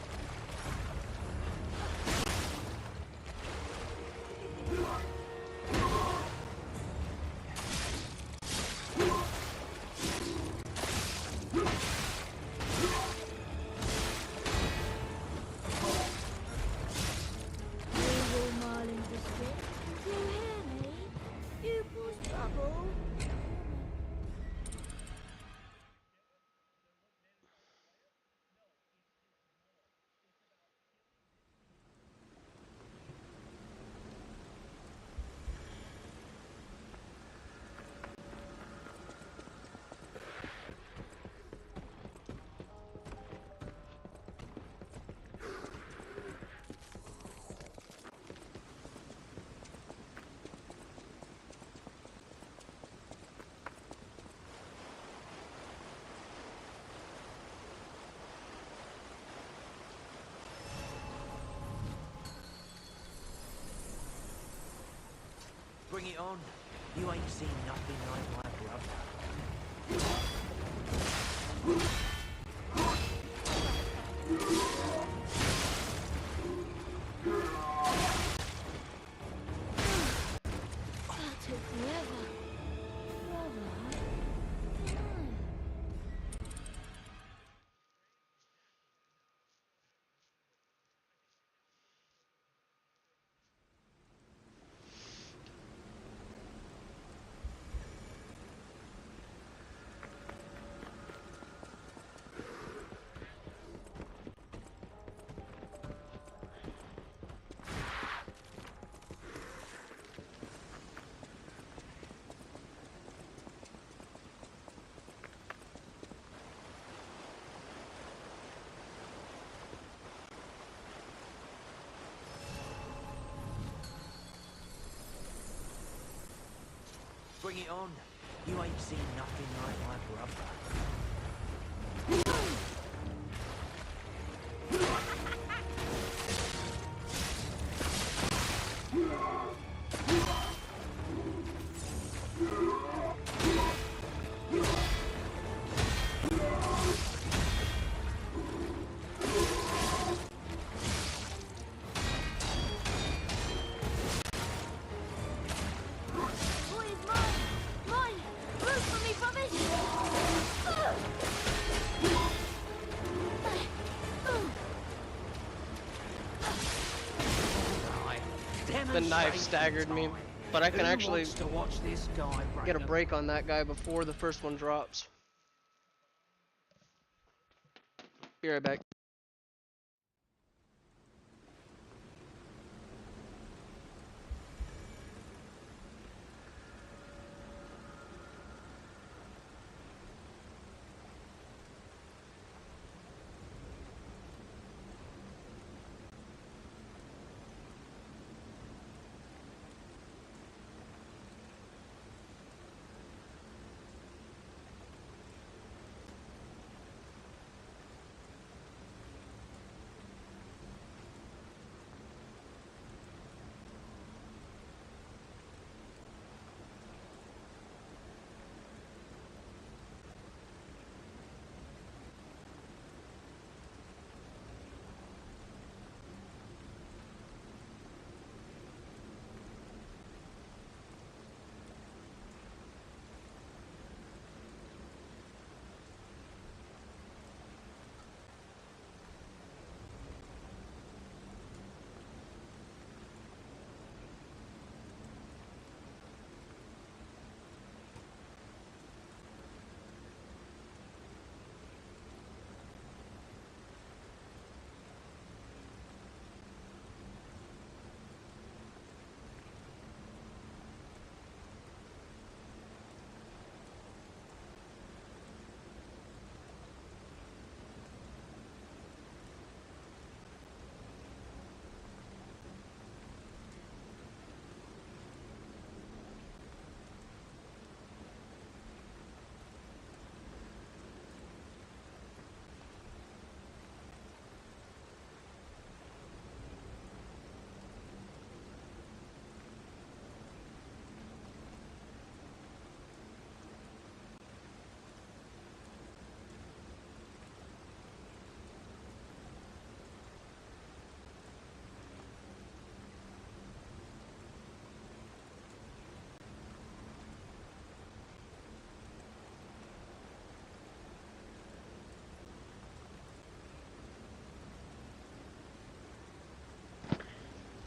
Bring it on. You ain't seen nothing like my brother. That took forever. Bring it on. You ain't seen nothing like my brother. The knife staggered me, but I can actually get a break on that guy before the first one drops. Be right back.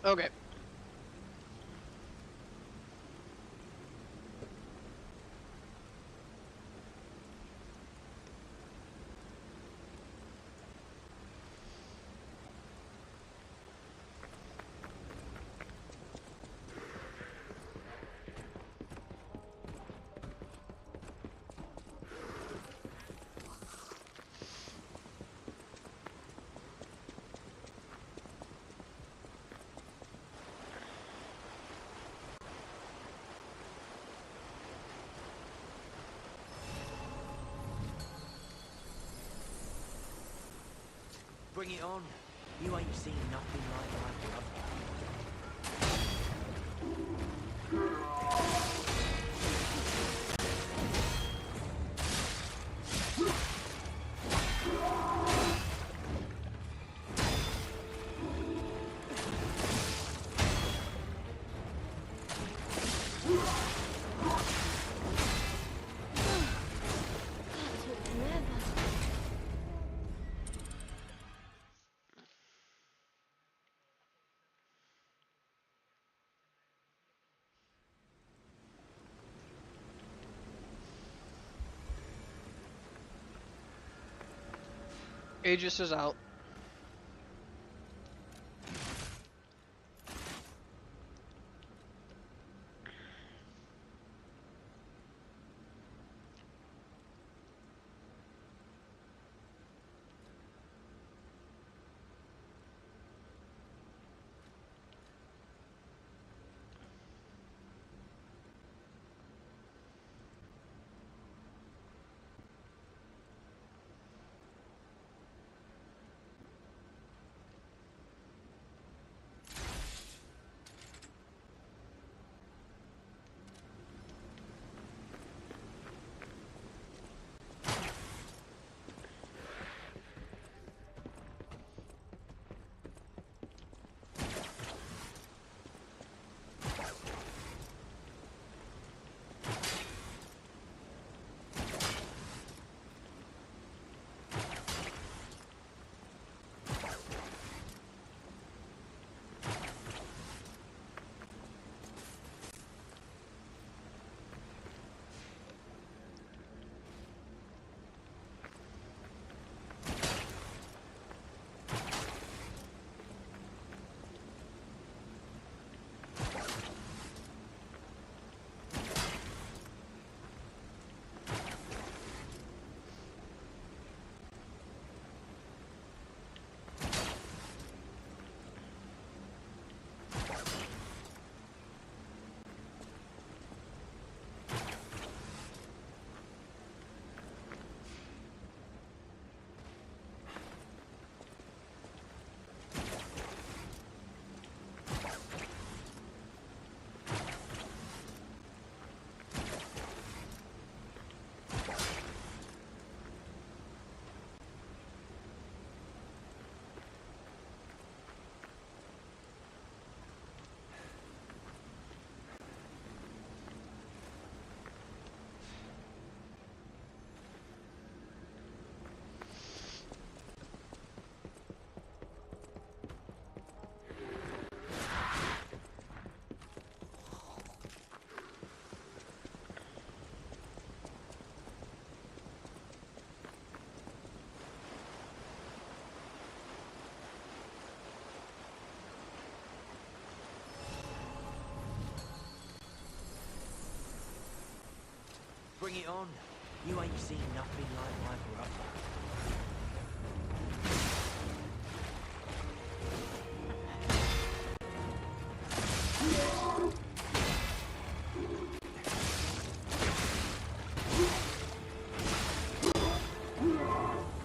Okay. Bring it on. You ain't seen nothing like my Aegis is out. Bring it on. You ain't seen nothing like my brother.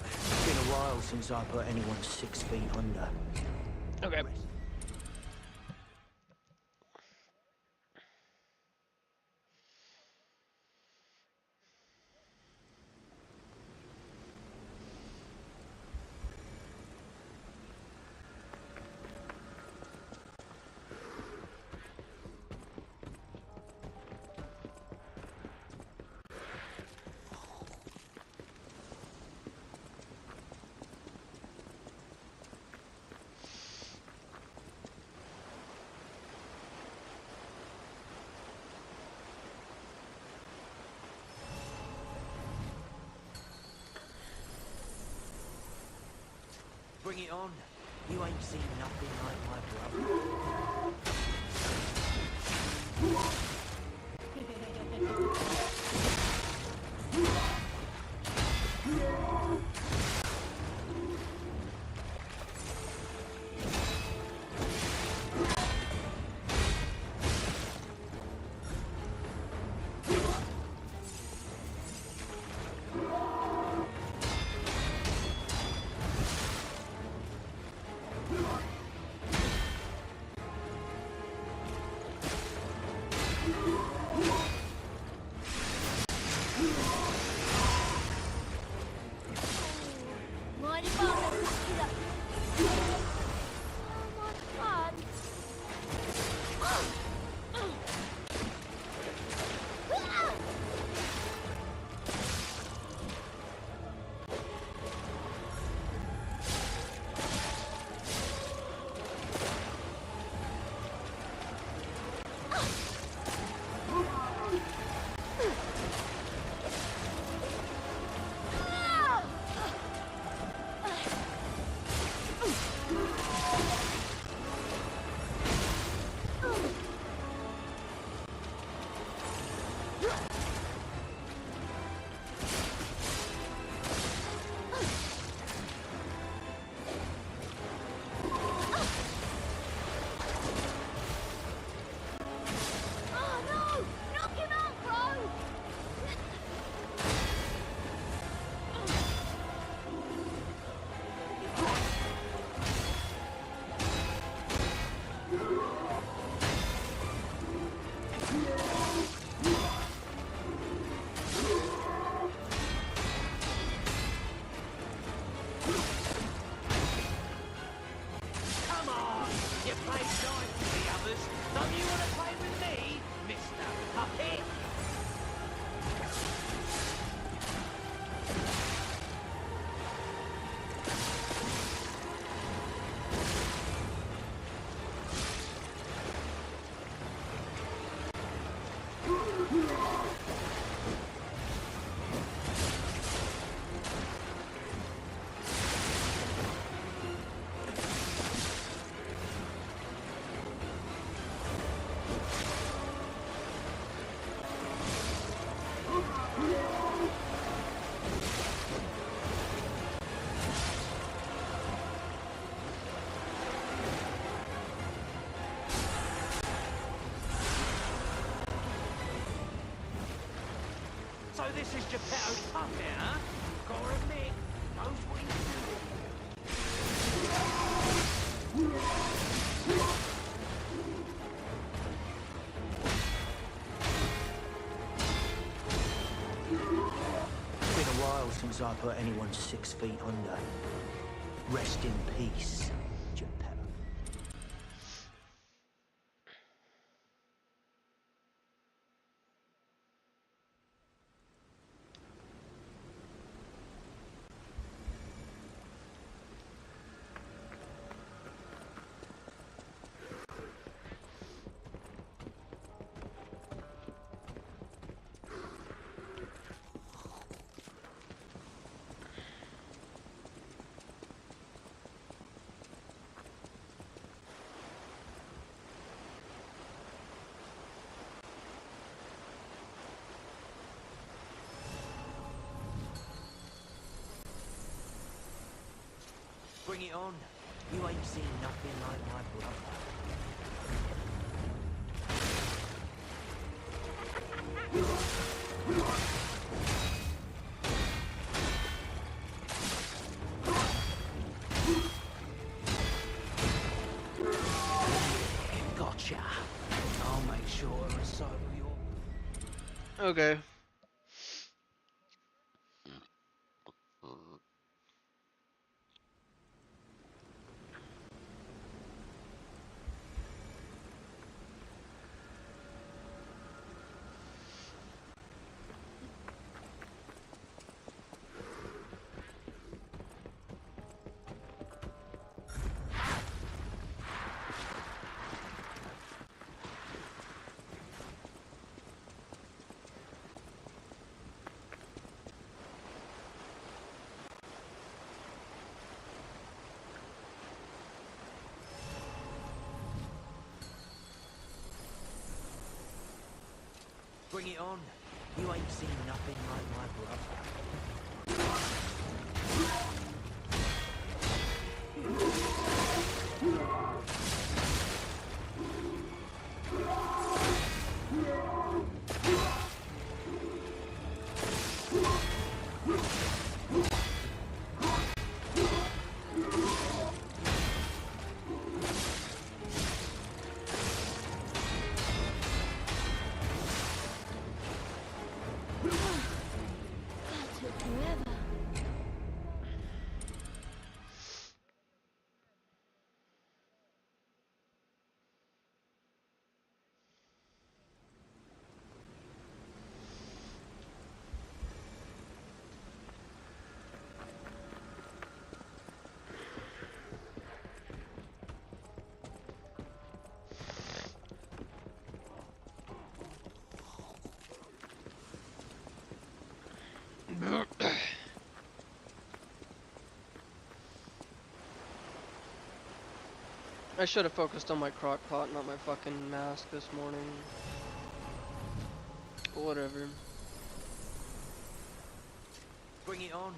It's been a while since I put anyone 6 feet under. Okay. Bring it on. You ain't seen nothing like my brother. Mighty Father, pick it up. Oh my God. Oh no! Knock him out, bro! Come on! You played nice with the others. Don't you want to play with me, Mr. Puppet? So this is Geppetto's puppet, huh? Gotta admit, knows what he's doing. It's been a while since I put anyone 6 feet under. Rest in peace, Geppetto. Bring it on. You ain't seen nothing like my brother. Gotcha. I'll make sure to recycle your... Okay. Bring it on. You ain't seen nothing like my I should have focused on my crock pot, not my fucking mask this morning. Whatever. Bring it on.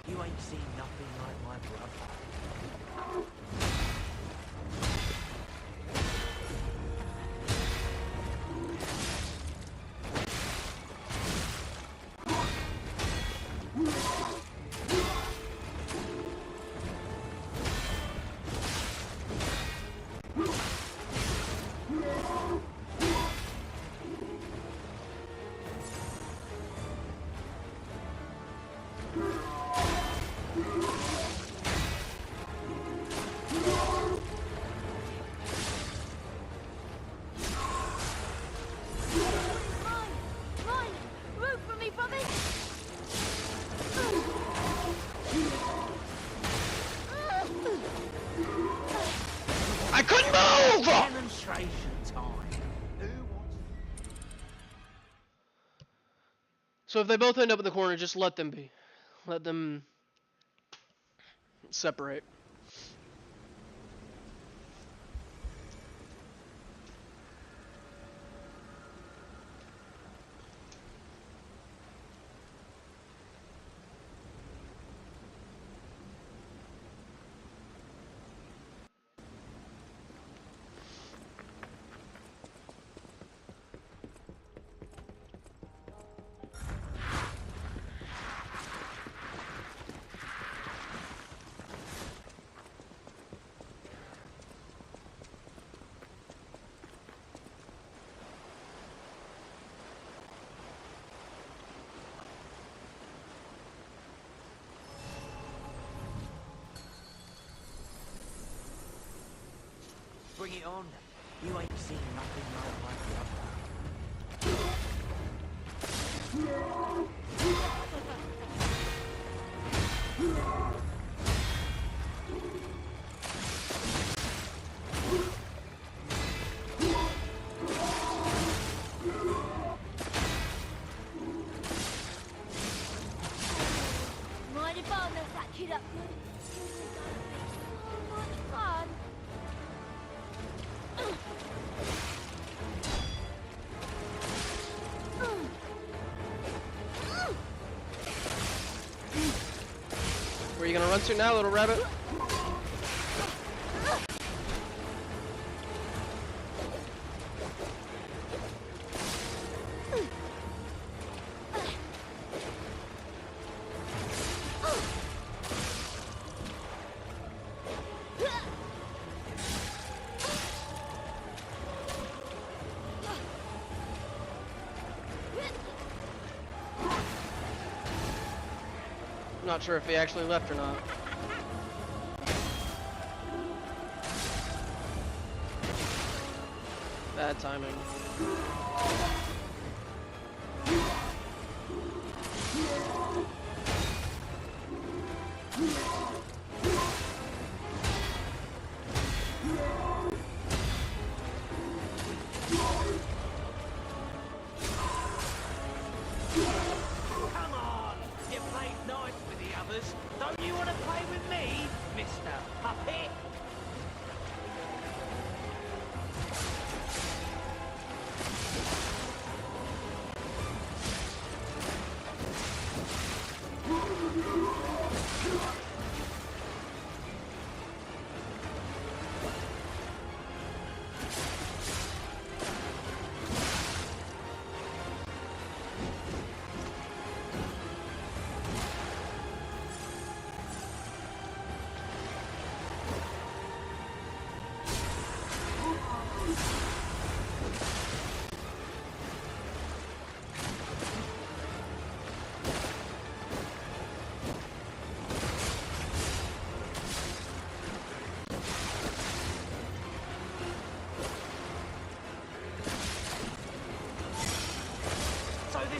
You ain't seen nothing like my brother. I couldn't move! Demonstration time. So if they both end up in the corner, just let them be. Let them separate. Bring it on. You ain't seen nothing like my Mind if I mess that kid up good? This is gonna be so much fun. Where are you gonna run to now, little rabbit? Not sure if he actually left or not. Bad timing. Come on! You played nice with the others. Don't you want to play with me, Mr. Puppet?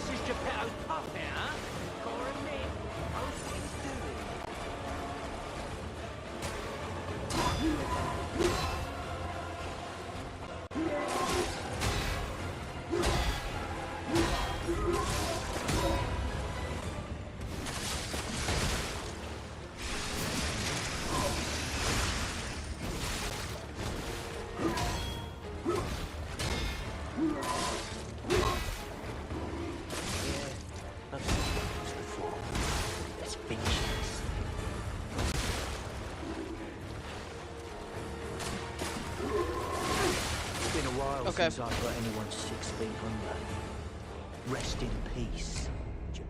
This is Geppetto's puppet, huh? Gotta admit, most things do. I've seen this before. It's speechless. It's been a while since I've got anyone 6 feet under. Rest in peace, Geppetto.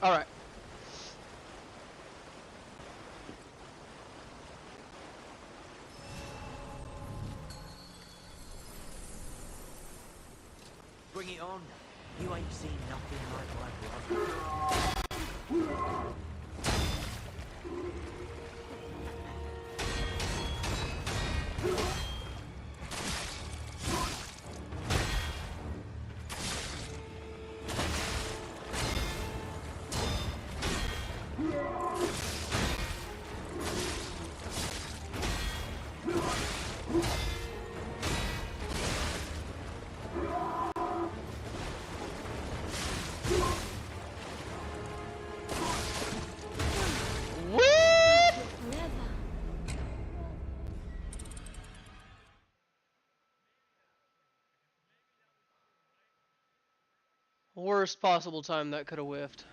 Alright, Bring it on. You ain't seen nothing like my brother. Worst possible time that could have whiffed.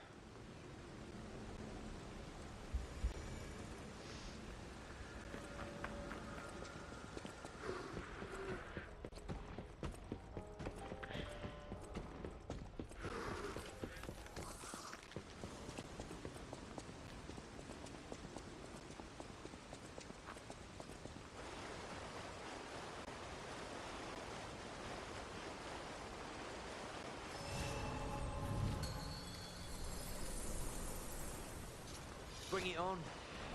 Bring it on.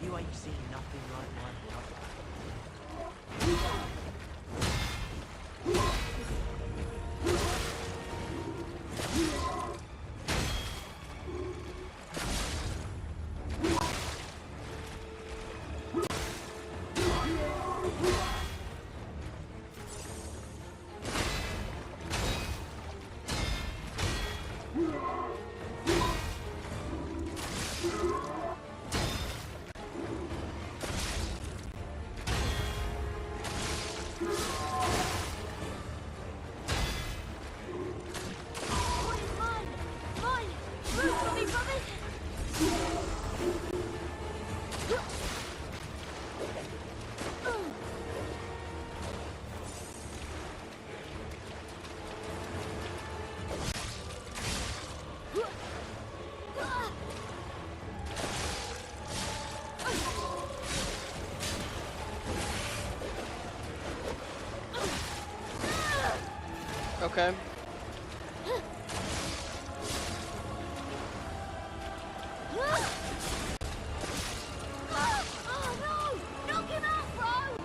You ain't seen nothing like my brother. Okay. Oh no! Knock him out, bro!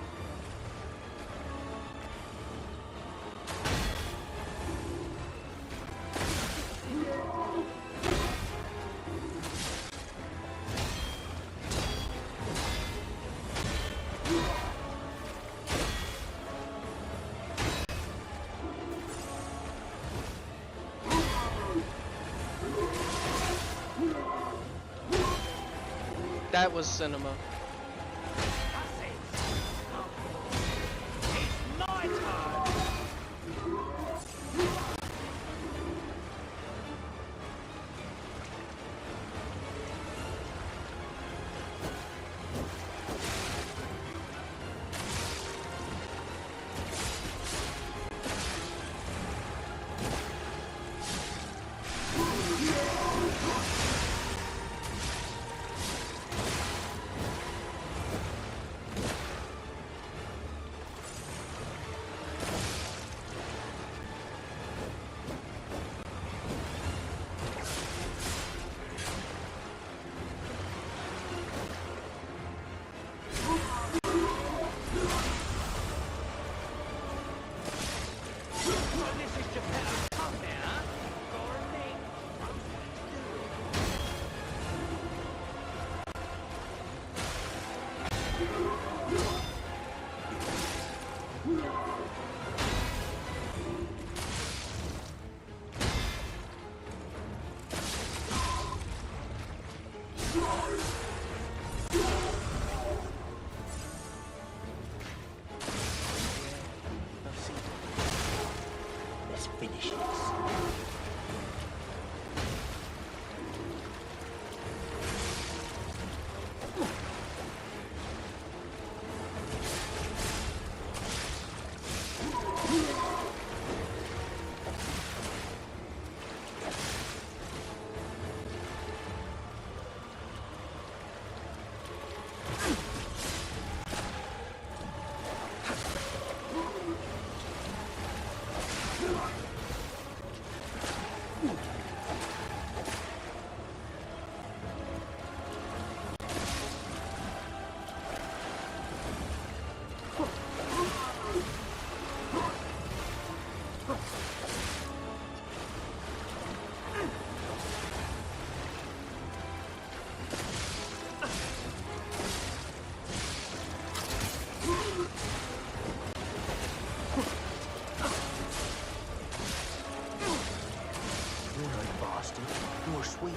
That was cinema. Let's finish this. bastard. You're a sweeper.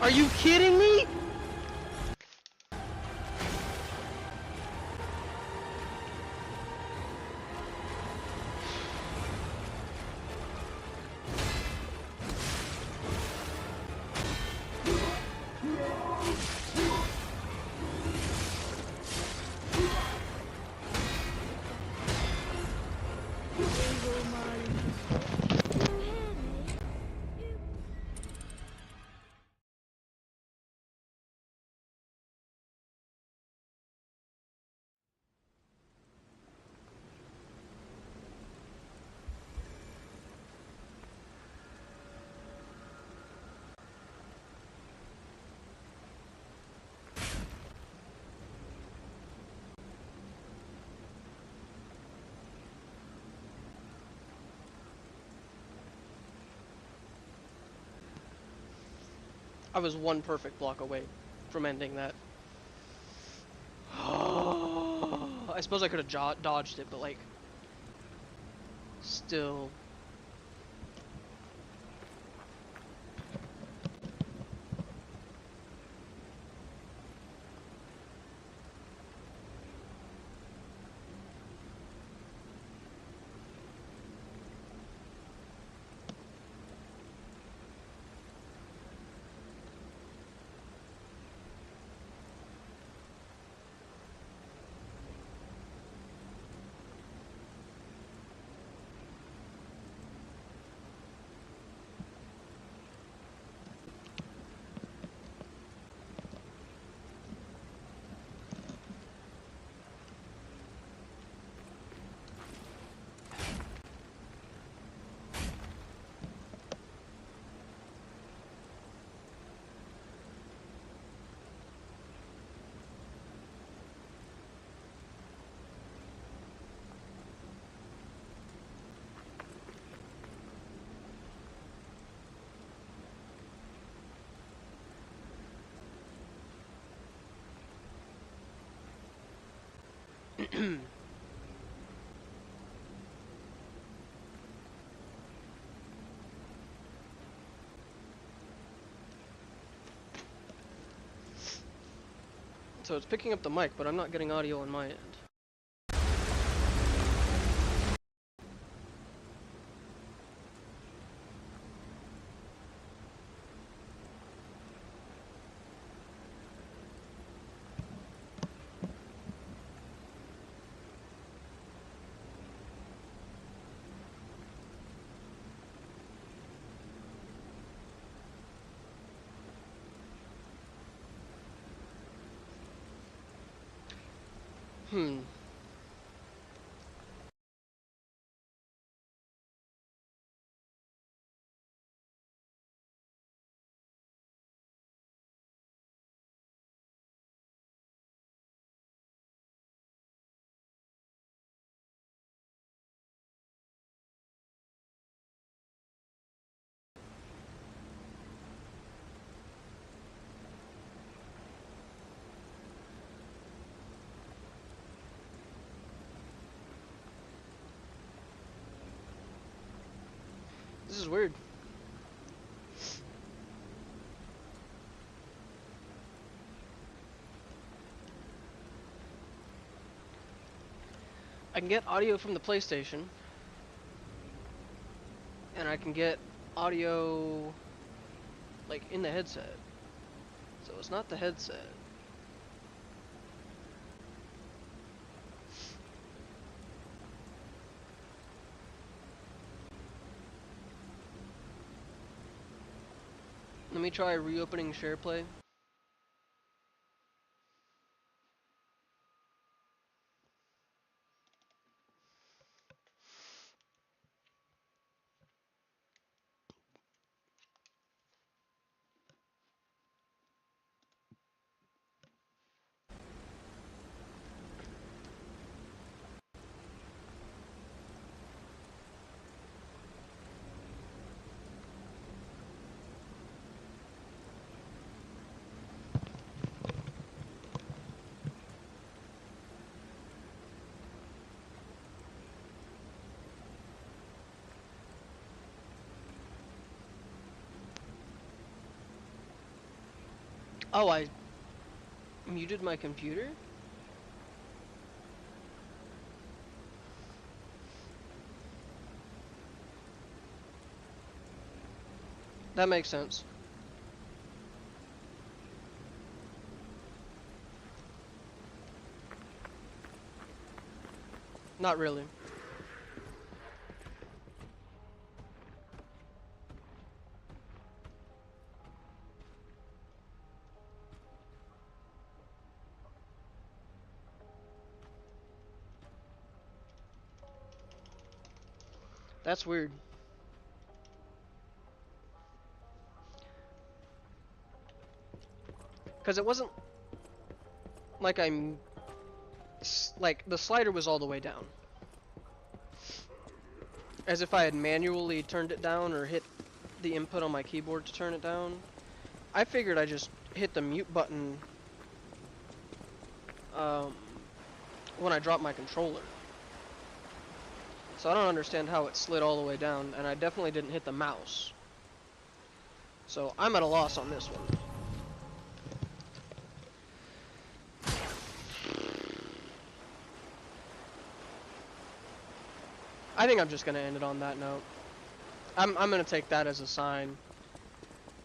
Are you kidding me? I was one perfect block away from ending that. I suppose I could have dodged it, but like, still. So it's picking up the mic, but I'm not getting audio on my end. Hmm. This is weird. I can get audio from the PlayStation, and I can get audio like in the headset. So it's not the headset. Let me try reopening SharePlay. Oh, I muted my computer? That makes sense. Not really. That's weird. Because it wasn't like like the slider was all the way down. As if I had manually turned it down or hit the input on my keyboard to turn it down. I figured I just hit the mute button when I dropped my controller. So I don't understand how it slid all the way down, and I definitely didn't hit the mouse. So I'm at a loss on this one. I think I'm just gonna end it on that note. I'm gonna take that as a sign,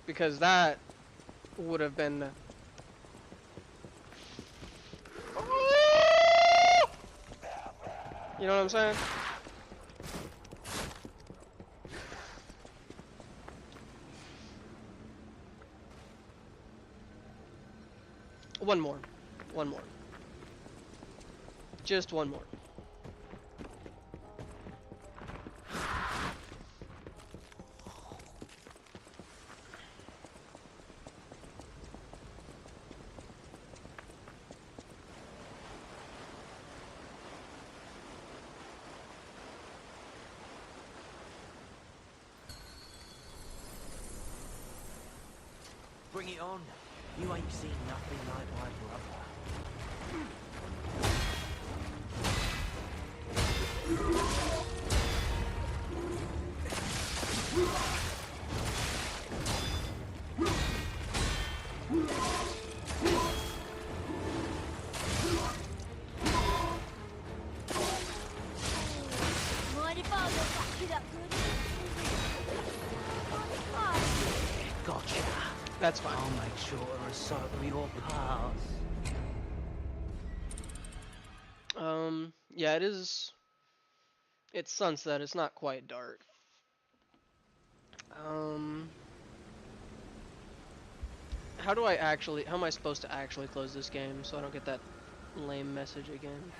because that would have been. You know what I'm saying? One more. One more. Just one more. Bring it on. You ain't seen nothing like my brother. Mind if I look back it up good? Gotcha. That's fine. I'll make sure to recycle your parts. Yeah, it is. It's sunset. It's not quite dark. How do I actually? How am I supposed to actually close this game so I don't get that lame message again?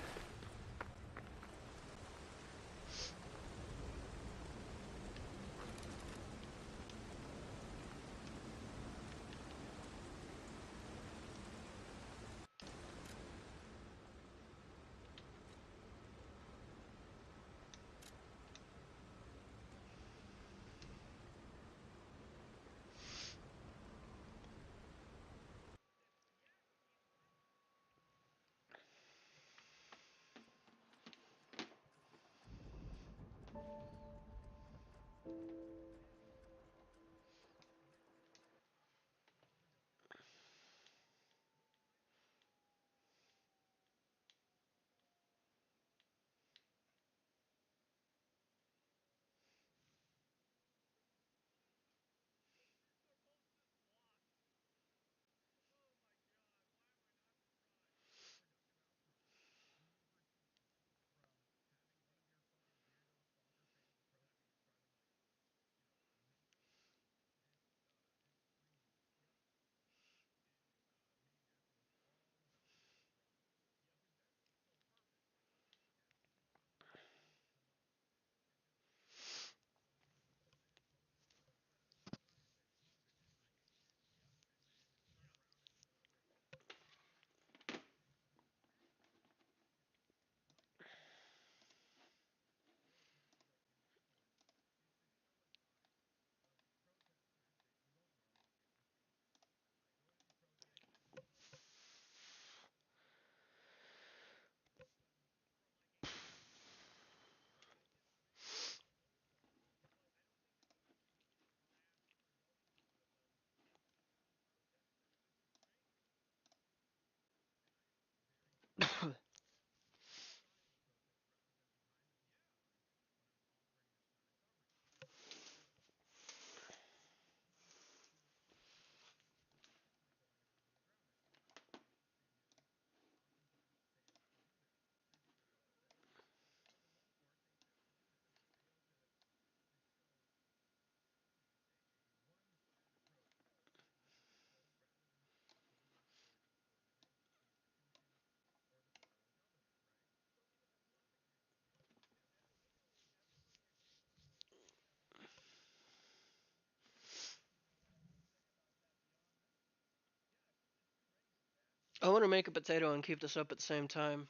I want to make a potato and keep this up at the same time.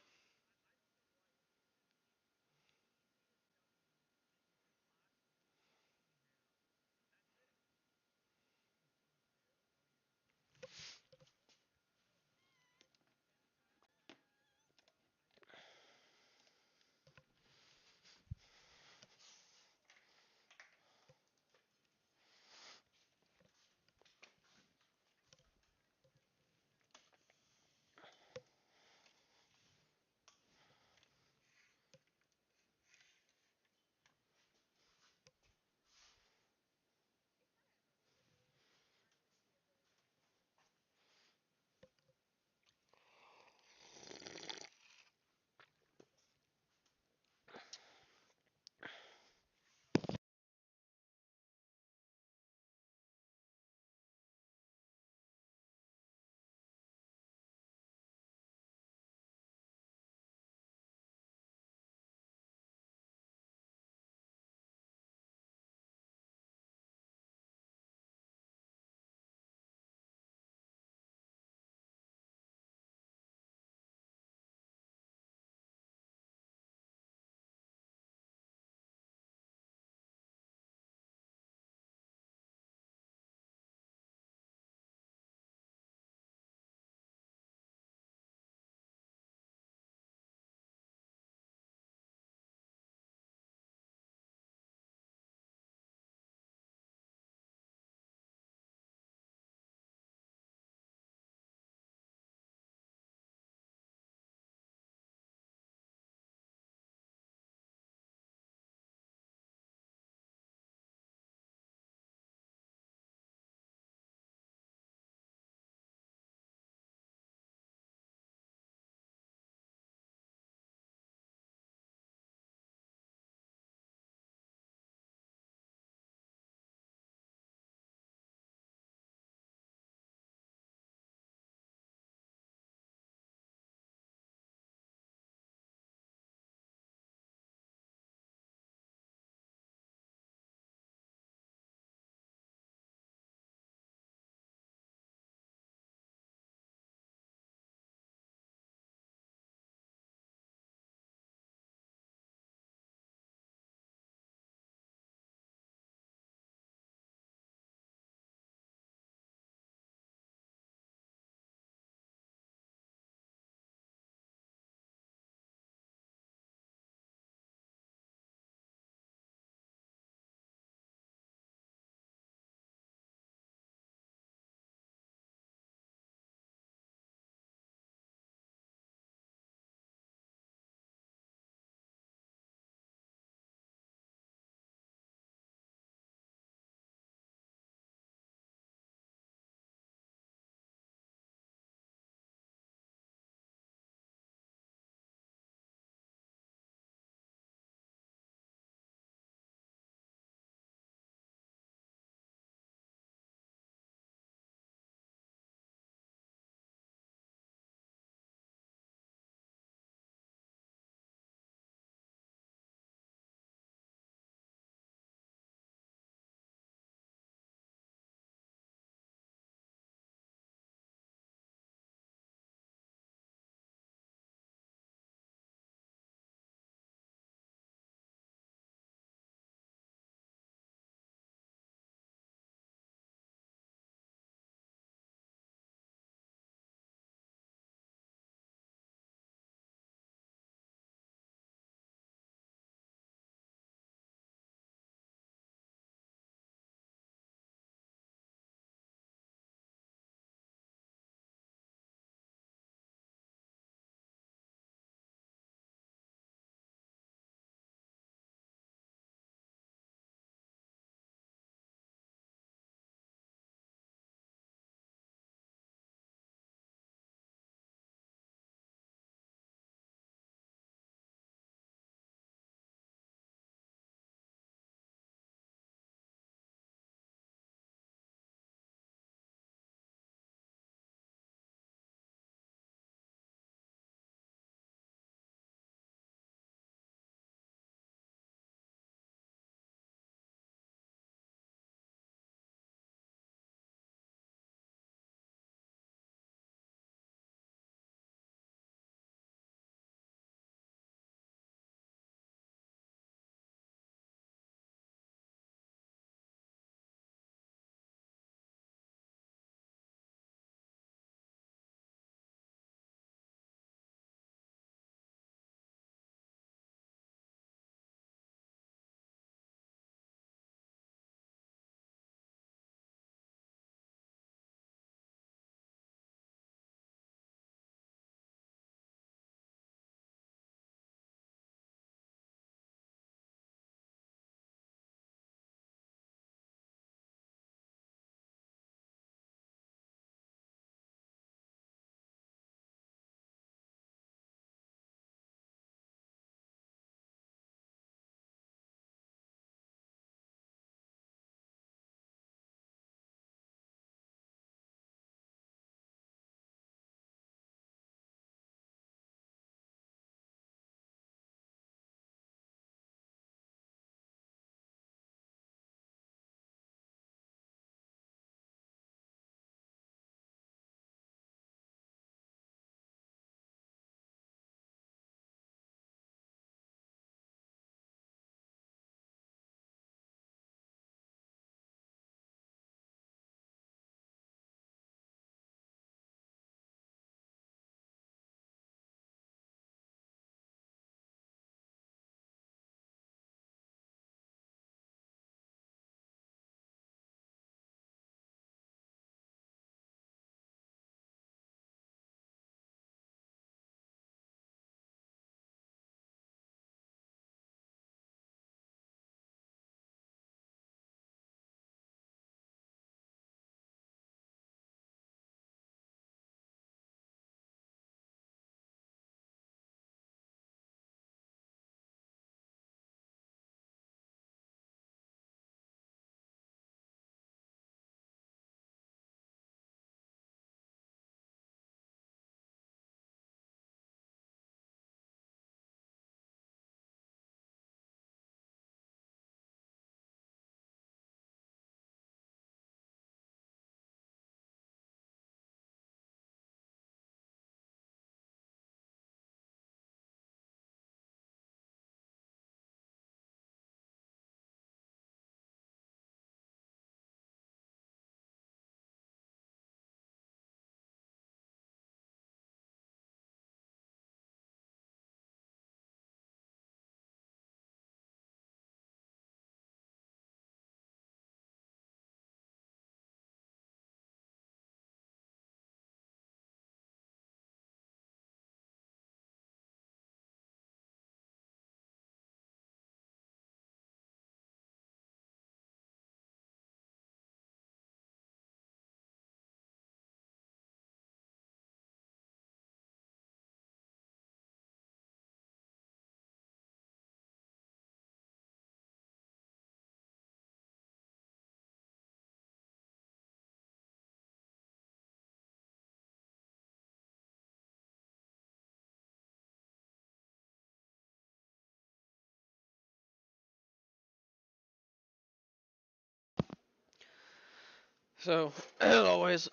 So, as always,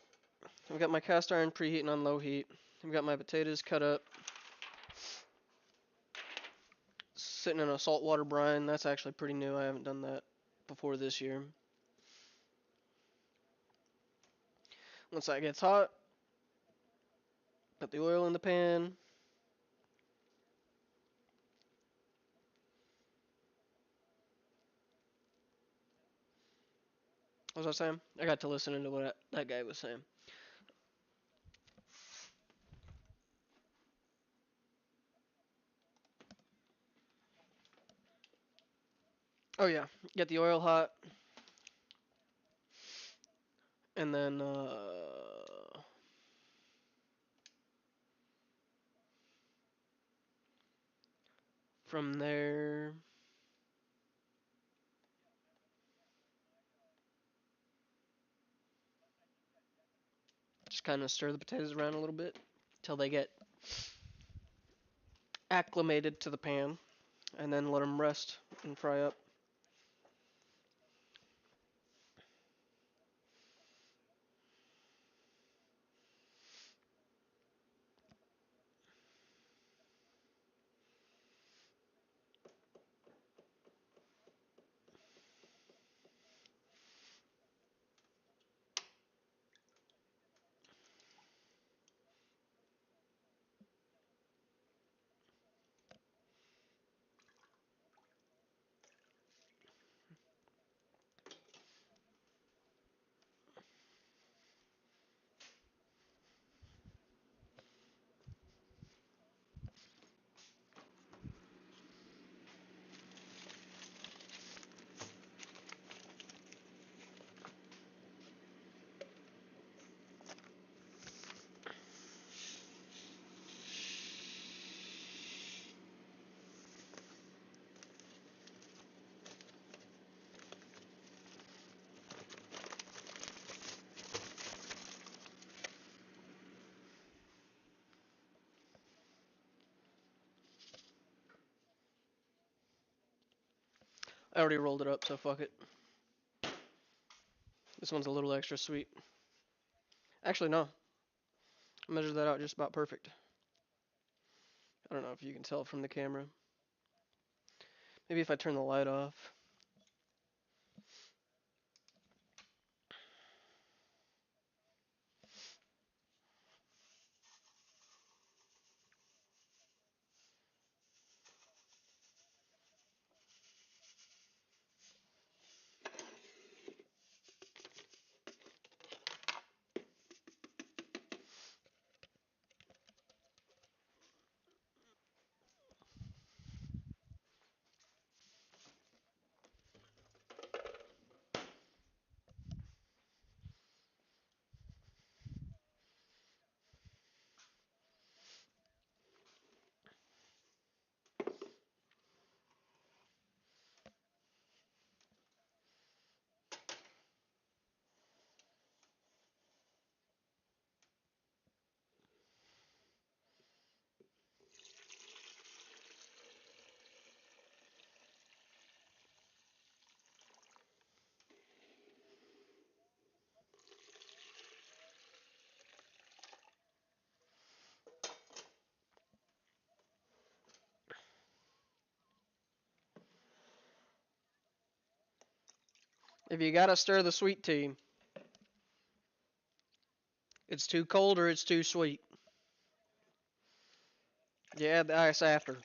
I've got my cast iron preheating on low heat. I've got my potatoes cut up, sitting in a saltwater brine. That's actually pretty new. I haven't done that before this year. Once that gets hot, put the oil in the pan. What was I saying? I got to listen to what that guy was saying. Oh yeah, get the oil hot, and then from there, just kind of stir the potatoes around a little bit till they get acclimated to the pan, and then let them rest and fry up. I already rolled it up, so fuck it. This one's a little extra sweet. Actually, no. I measured that out just about perfect. I don't know if you can tell from the camera. Maybe if I turn the light off. If you gotta stir the sweet tea, it's too cold or it's too sweet. You add the ice after.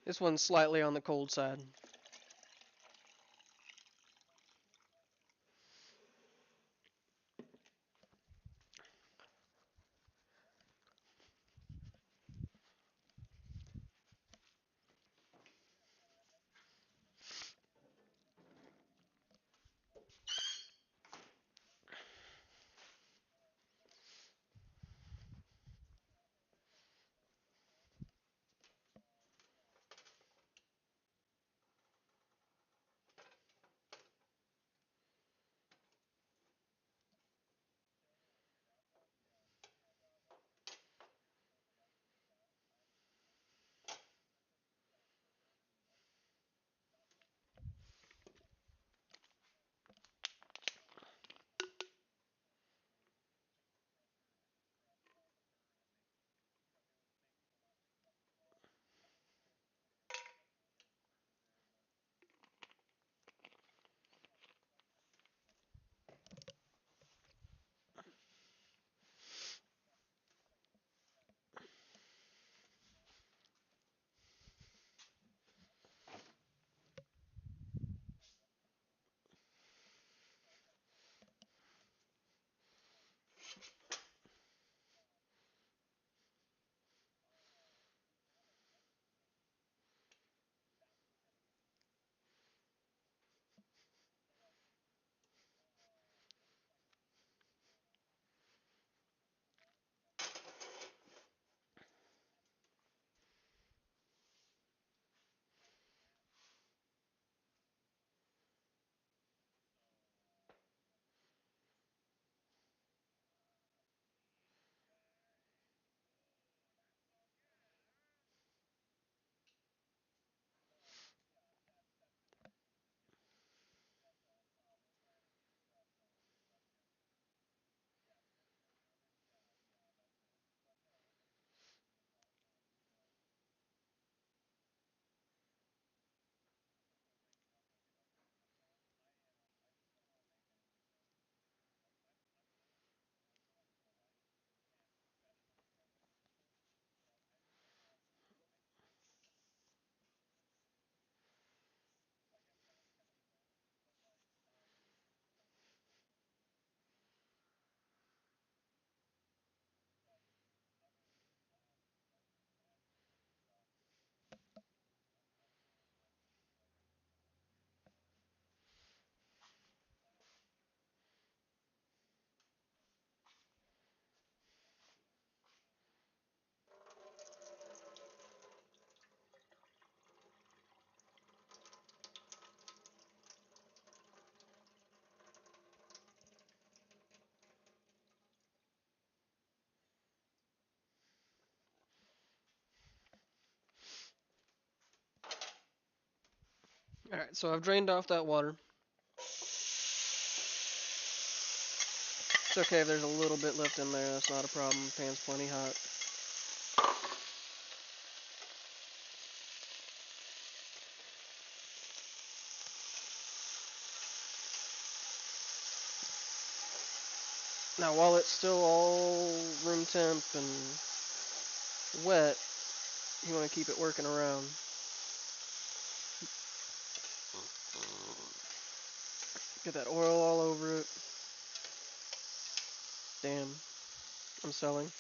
This one's slightly on the cold side. Alright, so I've drained off that water. It's okay if there's a little bit left in there, that's not a problem. Pan's plenty hot. Now while it's still all room temp and wet, you want to keep it working around. Get that oil all over it. Damn, I'm selling.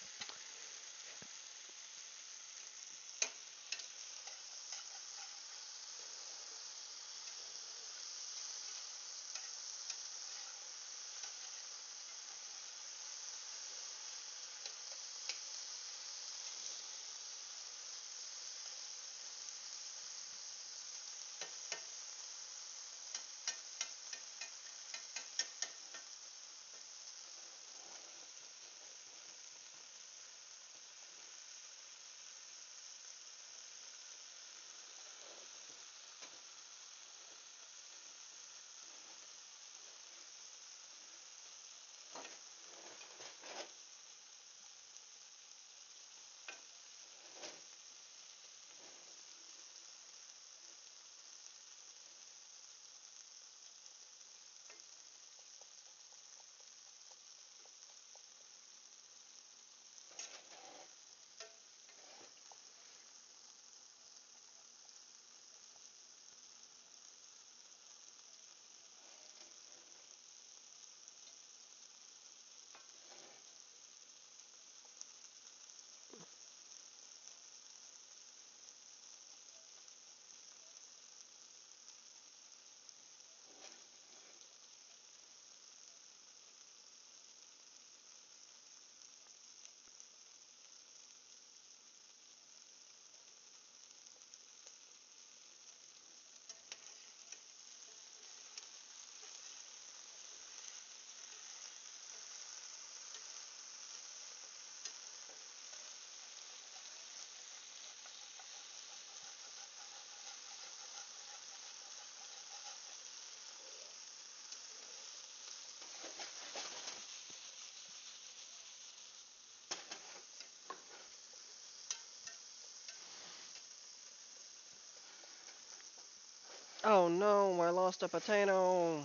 Oh no, I lost a potato.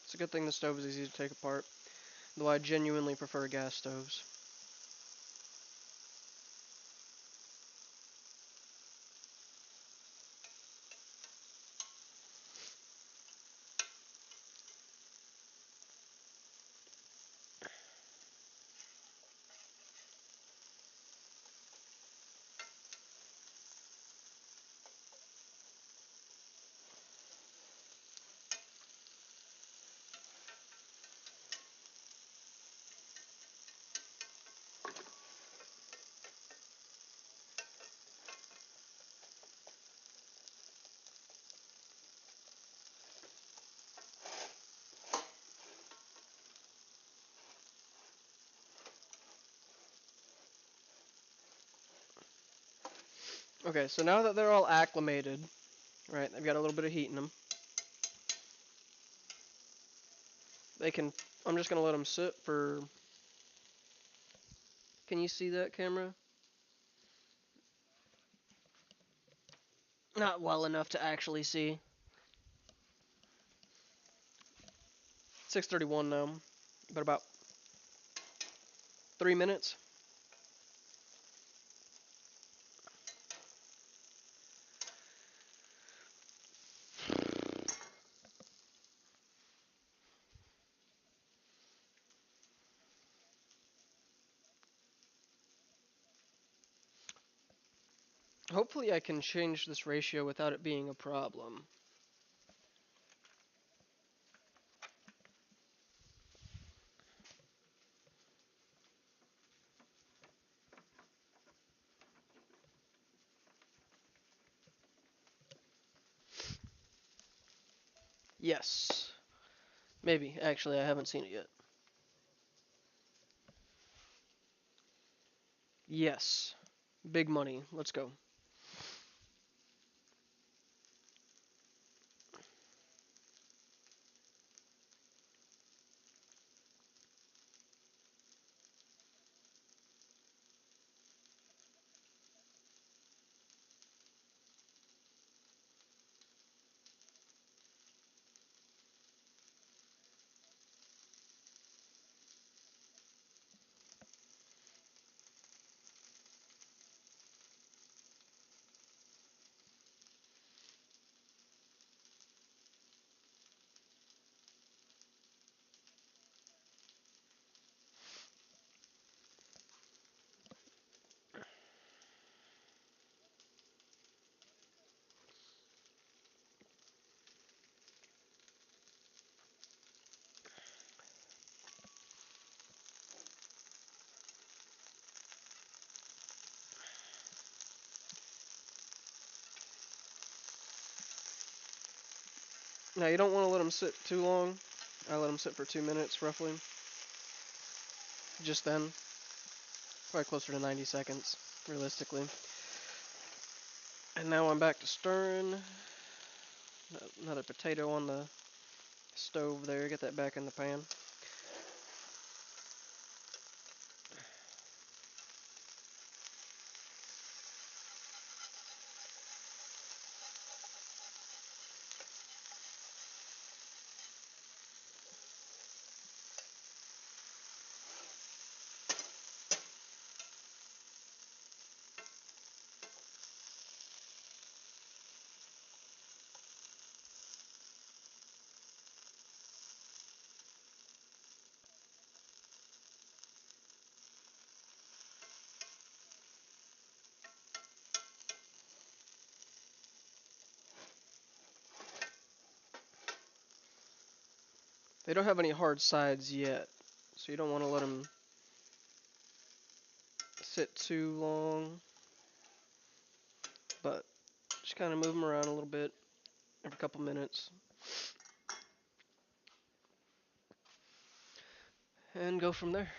It's a good thing the stove is easy to take apart, though I genuinely prefer gas stoves. Okay, so now that they're all acclimated, right, they've got a little bit of heat in them. They can, I'm just going to let them sit for, can you see that, camera? Not well enough to actually see. 6:31 now, but about 3 minutes. Hopefully I can change this ratio without it being a problem. Yes. Maybe. Actually, I haven't seen it yet. Yes. Big money. Let's go. Now you don't want to let them sit too long. I let them sit for 2 minutes roughly. Just then. Probably closer to 90 seconds, realistically. And now I'm back to stirring. Another potato on the stove there. Get that back in the pan. They don't have any hard sides yet, so you don't want to let them sit too long. But just kind of move them around a little bit every couple minutes. And go from there.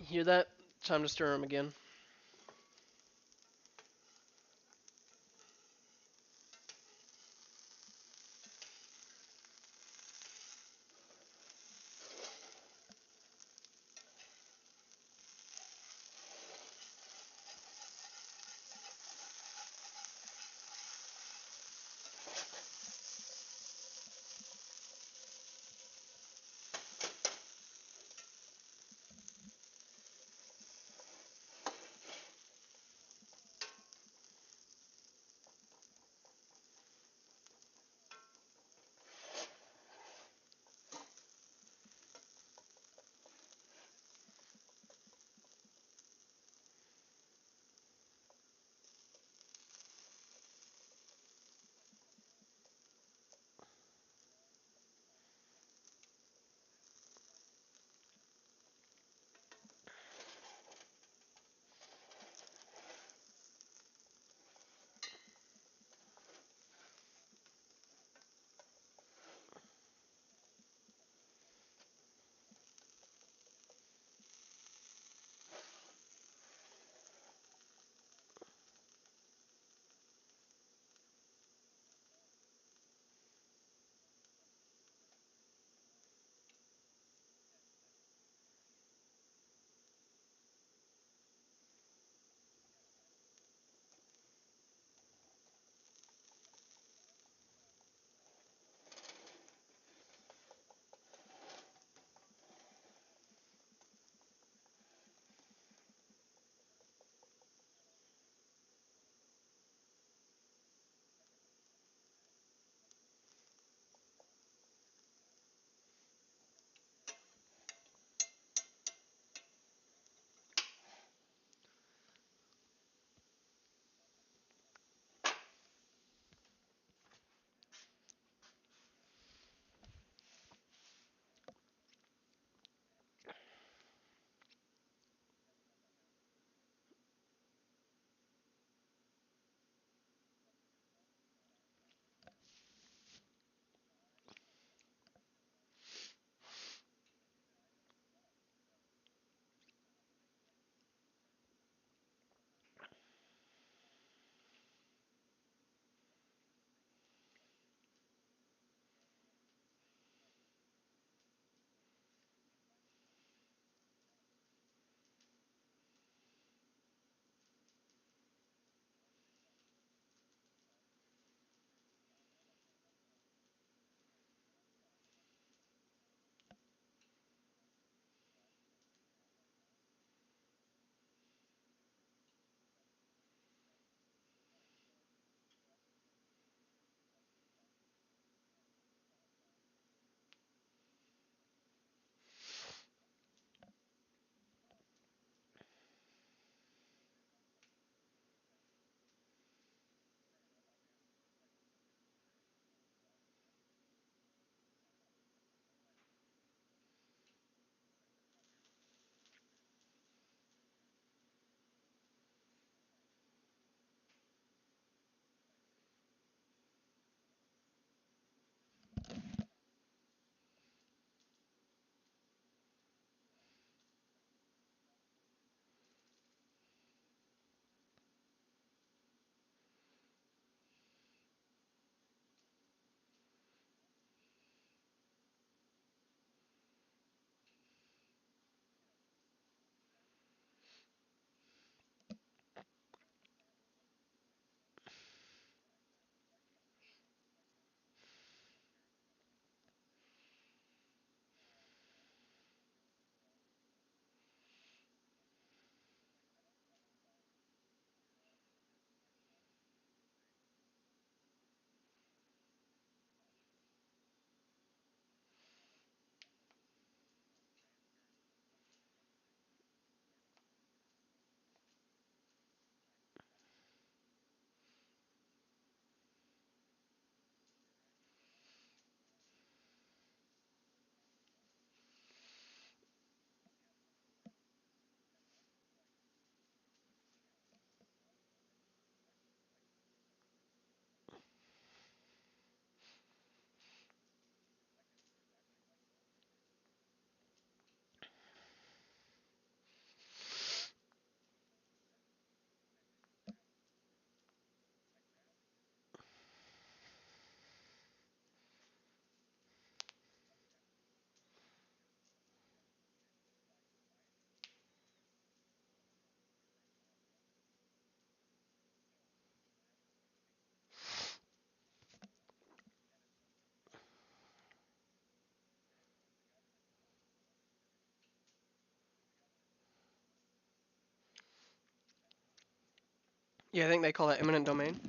Hear that? Time to stir them again. Yeah, I think they call that eminent domain.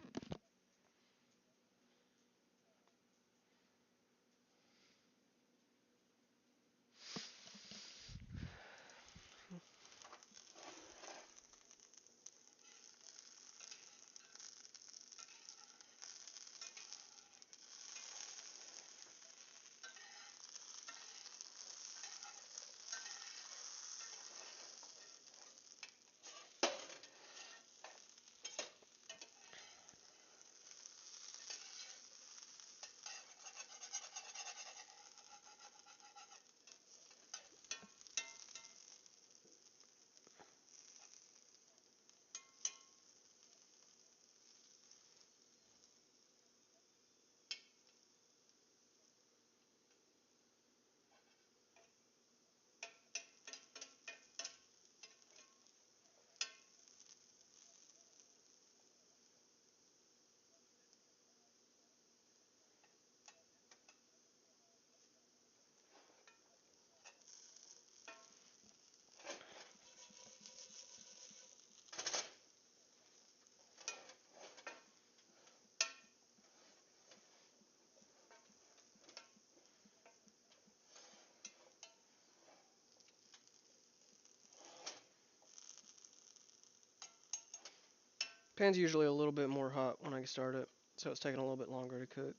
Pan's usually a little bit more hot when I start it, so it's taking a little bit longer to cook.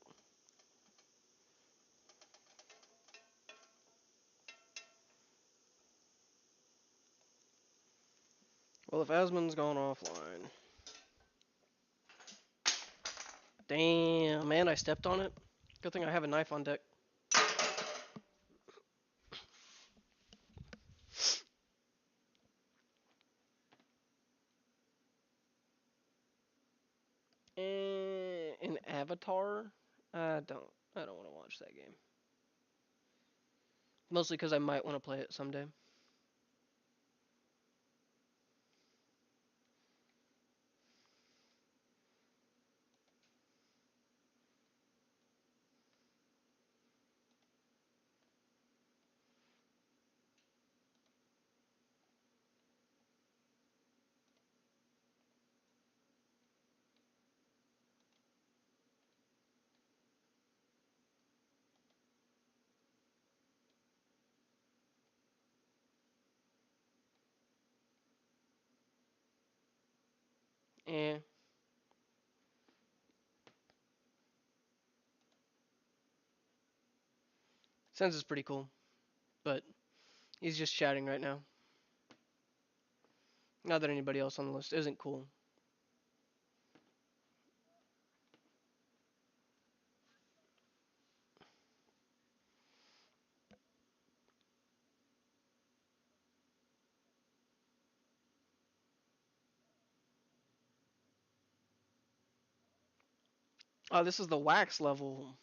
Well, if Asmon's gone offline... Damn, man, I stepped on it. Good thing I have a knife on deck. In Avatar? I don't want to watch that game. Mostly because I might want to play it someday. Eh. Sense is pretty cool, but he's just chatting right now. Not that anybody else on the list isn't cool. Oh, this is the wax level.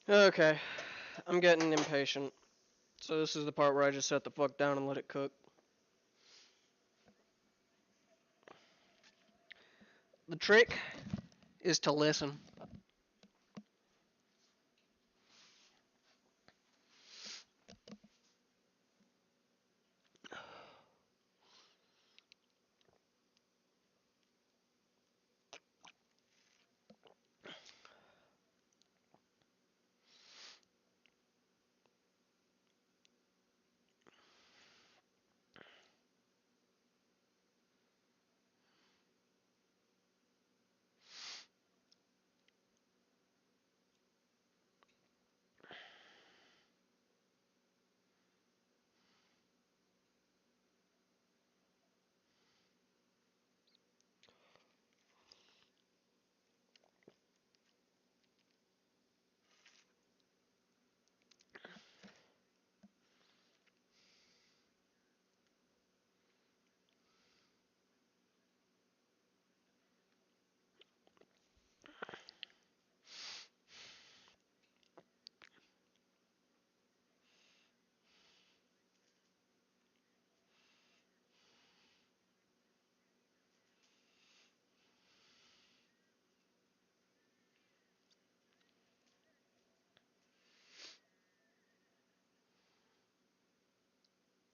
Okay, I'm getting impatient. So this is the part where I just set the fuck down and let it cook. The trick is to listen.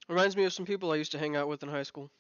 Reminds me of some people I used to hang out with in high school.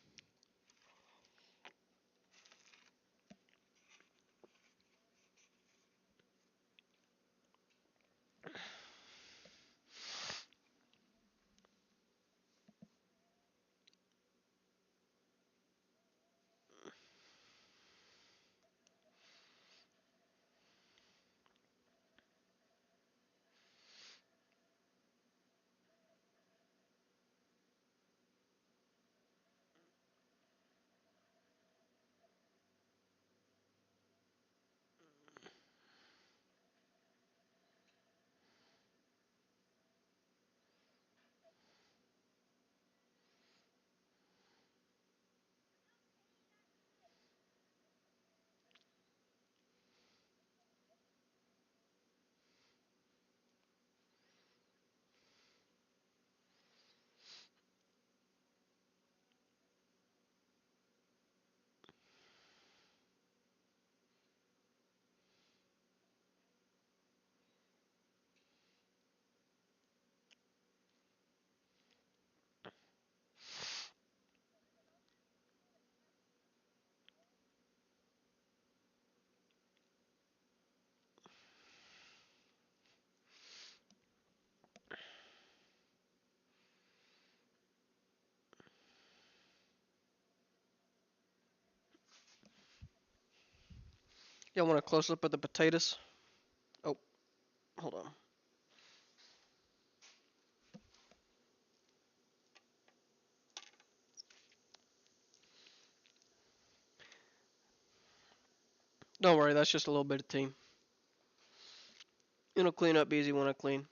Y'all want a close up of the potatoes? Oh, hold on. Don't worry, that's just a little bit of steam. It'll clean up easy when I clean.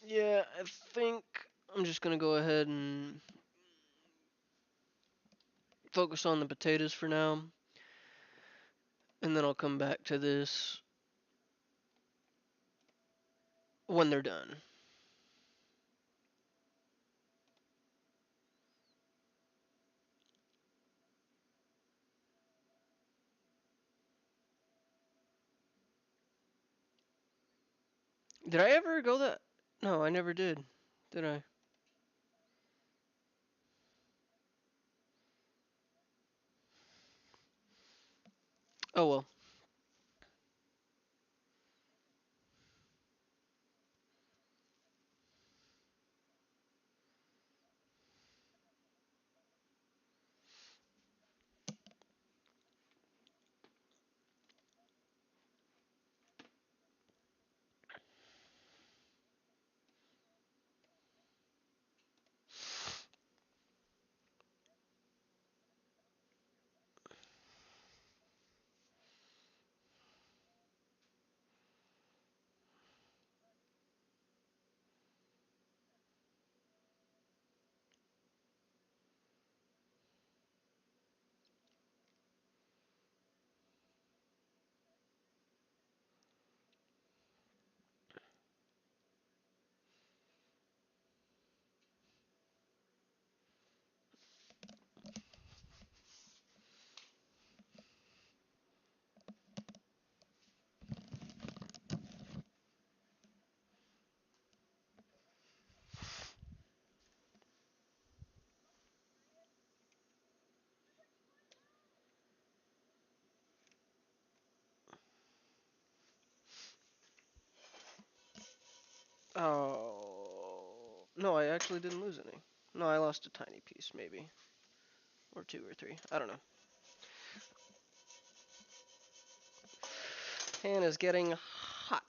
Yeah, I think I'm just gonna go ahead and focus on the potatoes for now, and then I'll come back to this when they're done. Did I ever go that? No, I never did. Did I? Oh well. Oh. No, I actually didn't lose any. No, I lost a tiny piece, maybe. Or two or three. I don't know. Pan is getting hot.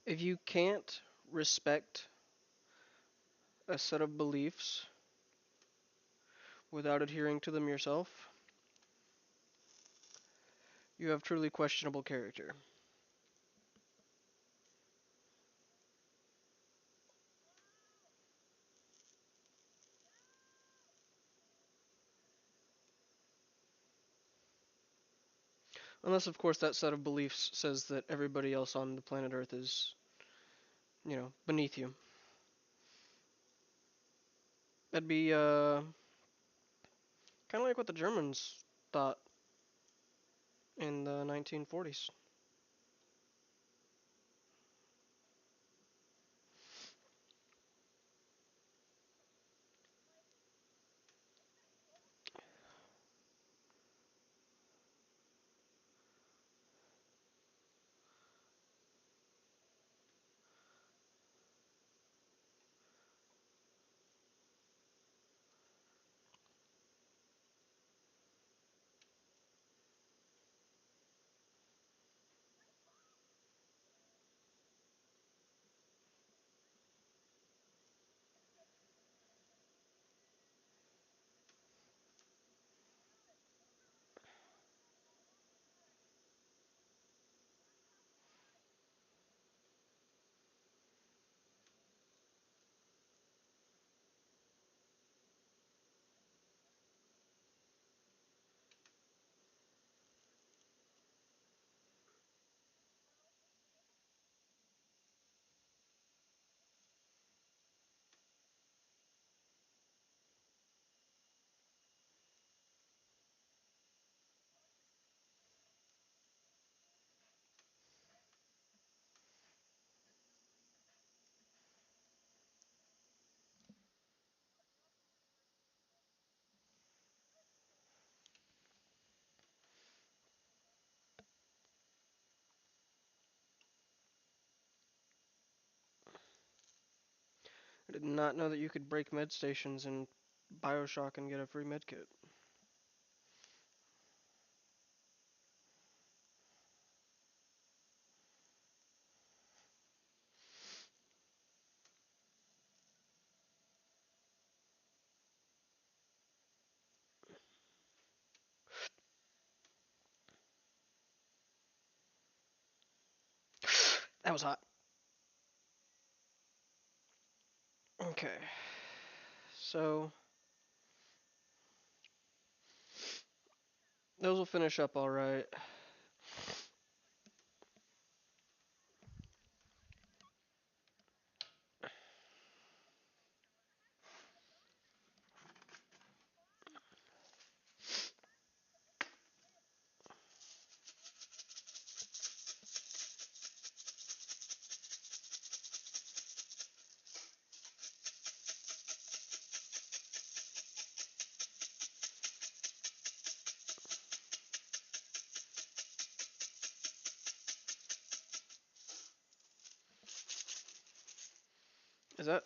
If you can't respect a set of beliefs without adhering to them yourself, you have truly questionable character. Unless, of course, that set of beliefs says that everybody else on the planet Earth is, beneath you. That'd be, kind of like what the Germans thought in the 1940s. did not know that you could break med stations in Bioshock and get a free med kit. That was hot. Okay. So those will finish up all right. Is that?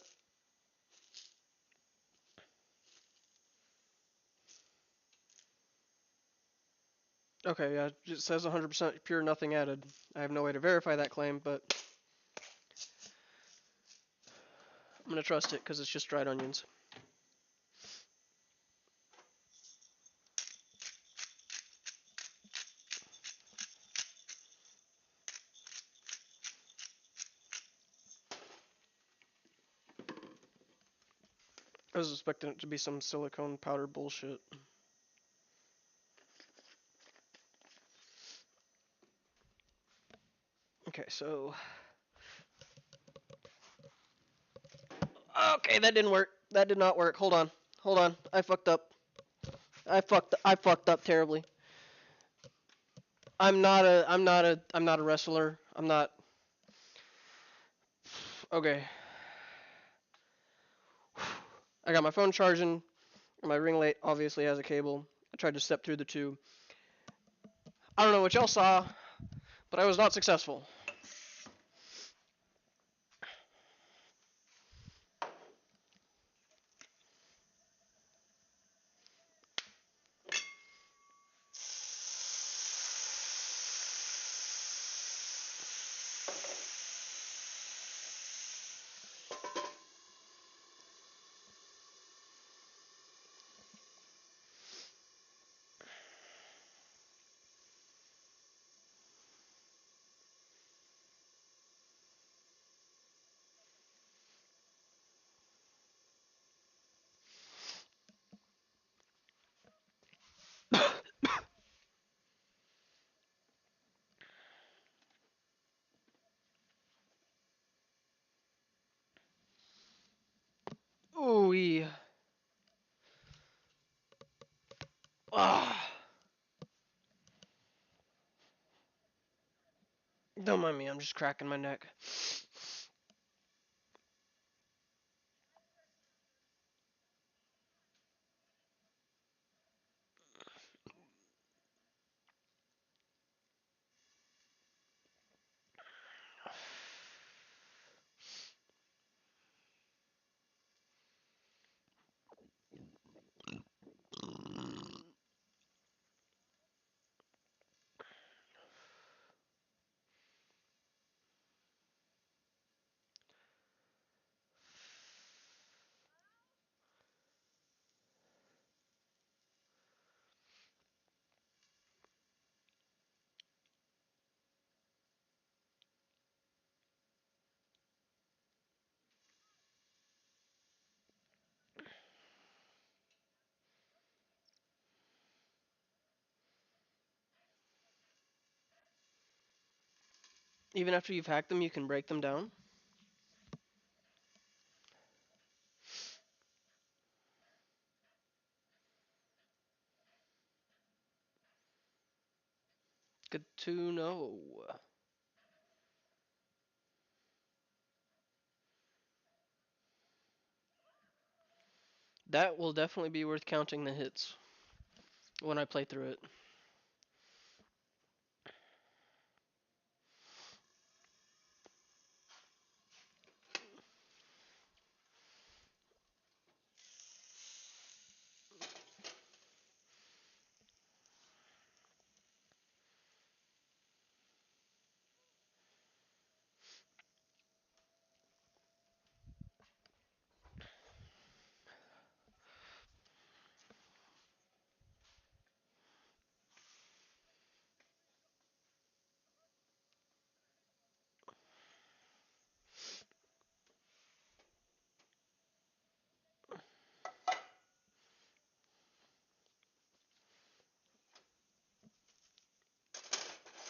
Okay, yeah, it says 100% pure, nothing added. I have no way to verify that claim, but I'm gonna trust it because it's just dried onions. I was expecting it to be some silicone powder bullshit. Okay, so... Okay, that didn't work. That did not work. Hold on. Hold on. I fucked up. I fucked up terribly. I'm not a wrestler. I'm not... Okay. I got my phone charging. My ring light obviously has a cable. I tried to step through the two. I don't know what y'all saw, but I was not successful. Ooh. Ah. Don't mind me, I'm just cracking my neck. Even after you've hacked them, you can break them down? Good to know. That will definitely be worth counting the hits when I play through it.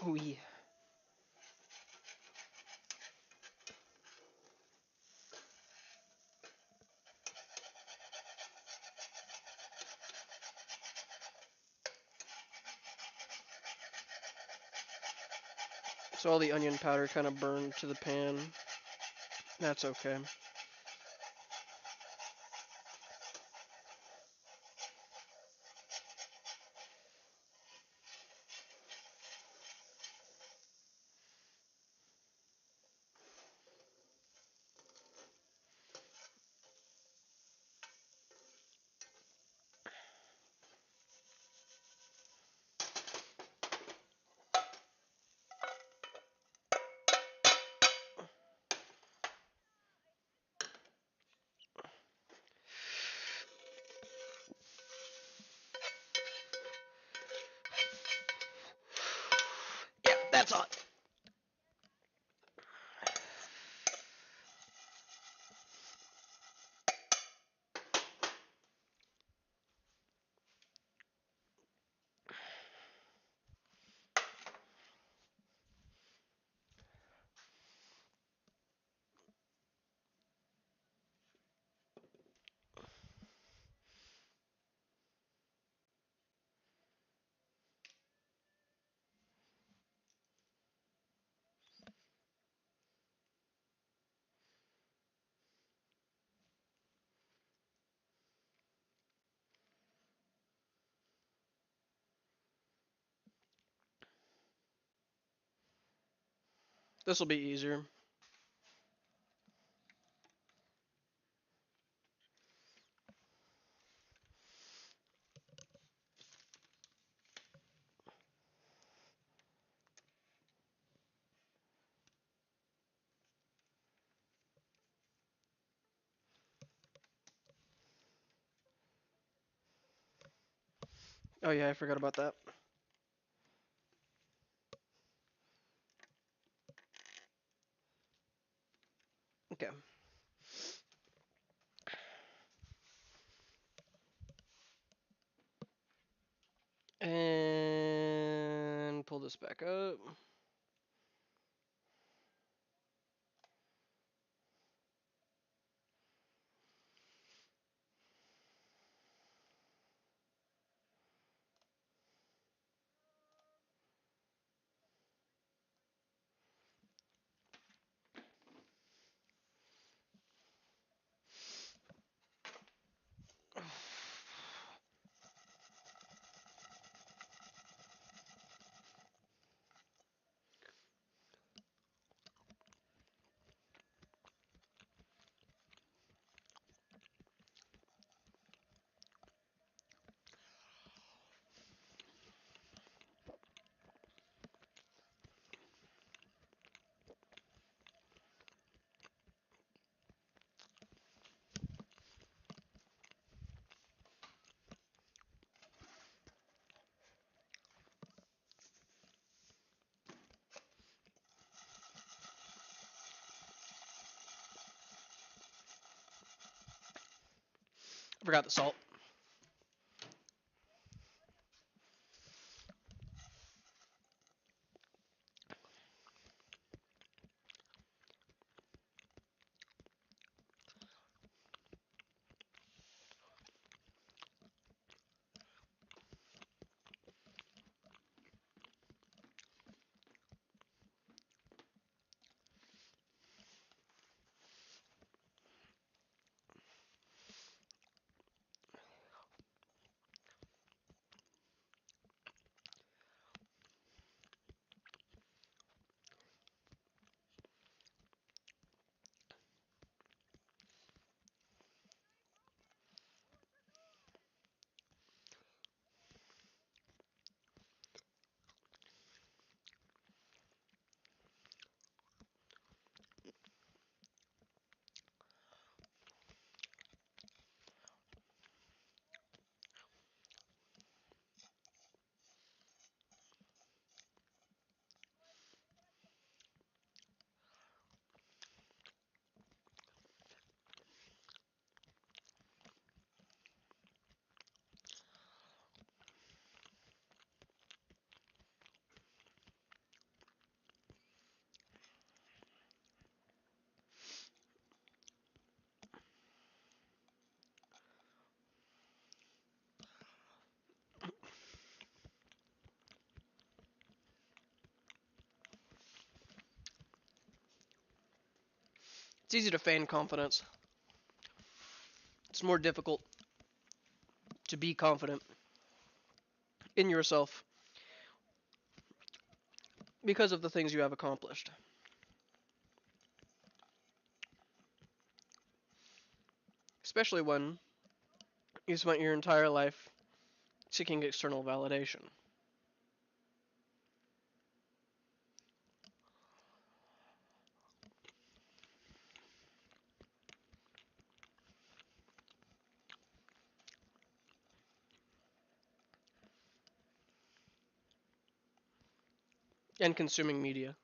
Oh yeah. So all the onion powder kind of burned to the pan. That's okay. Yeah, that's hot. This will be easier. Oh yeah, I forgot about that. Okay. And pull this back up. I forgot the salt. It's easy to feign confidence. It's more difficult to be confident in yourself because of the things you have accomplished. Especially when you spent your entire life seeking external validation. And consuming media.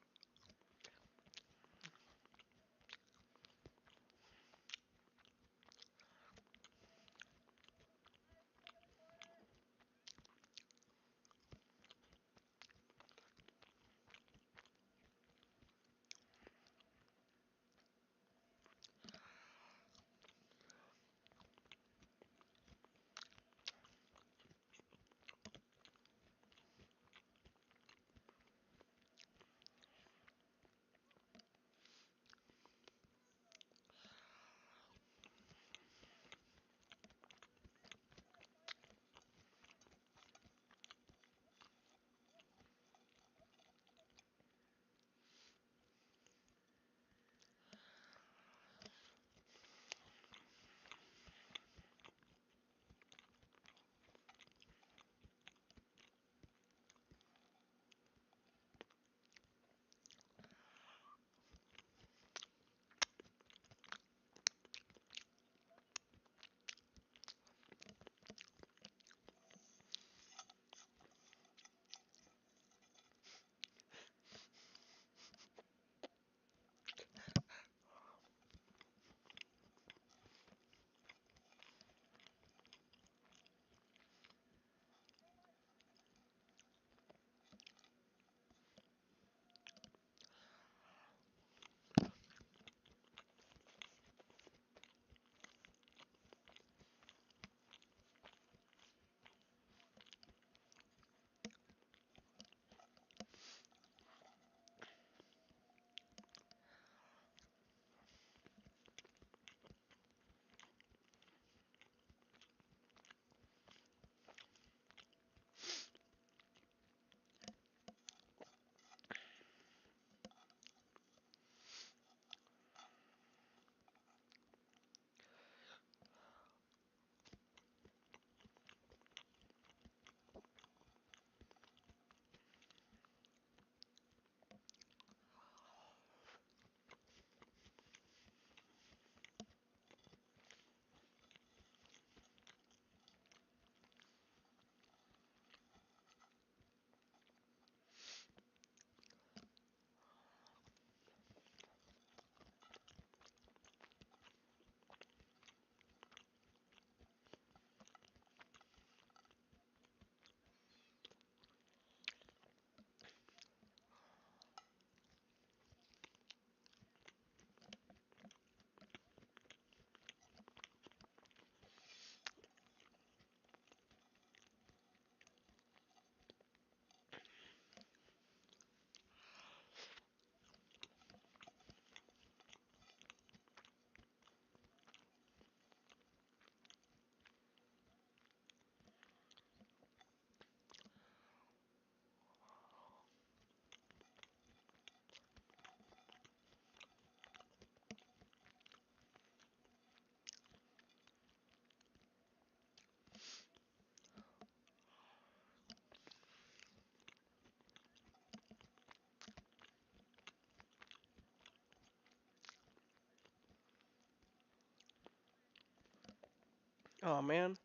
Oh man.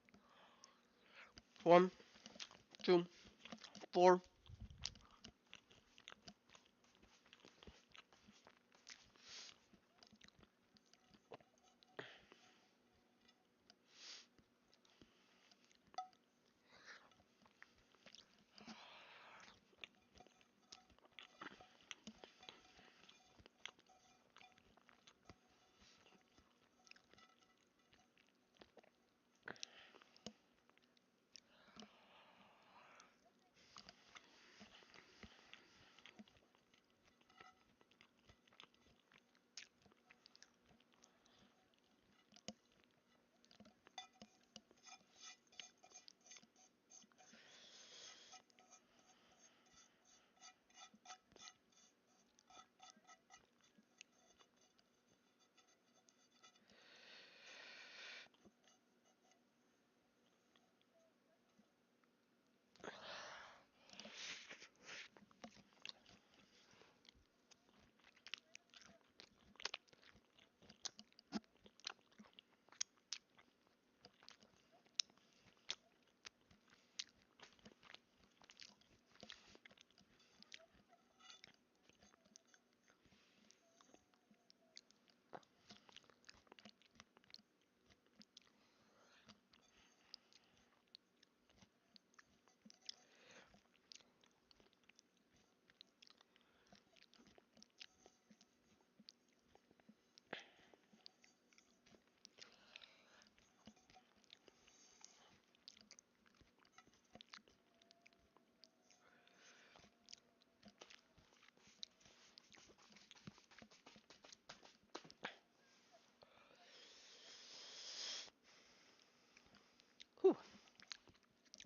1, 2, 4.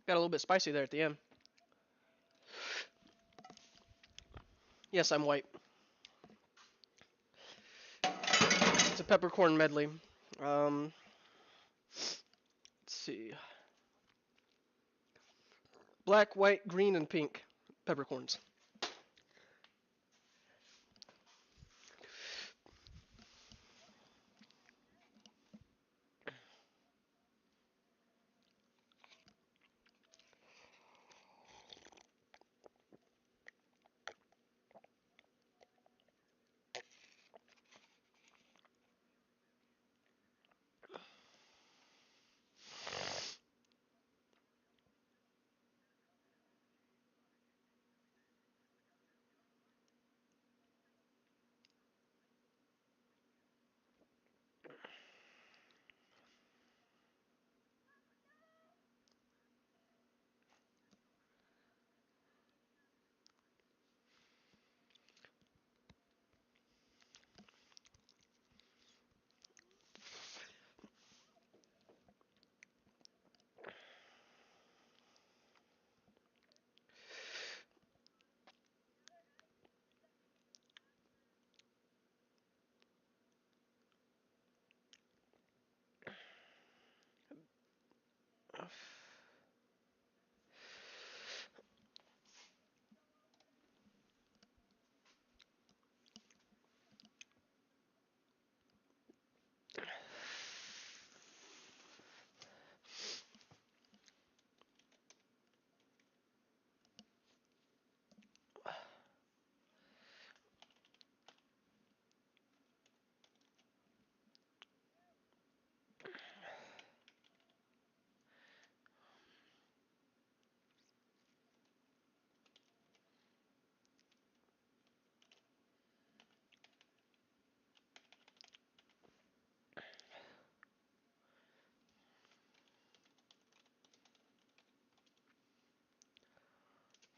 Got a little bit spicy there at the end. Yes, I'm white. It's a peppercorn medley. Let's see. Black, white, green, and pink peppercorns.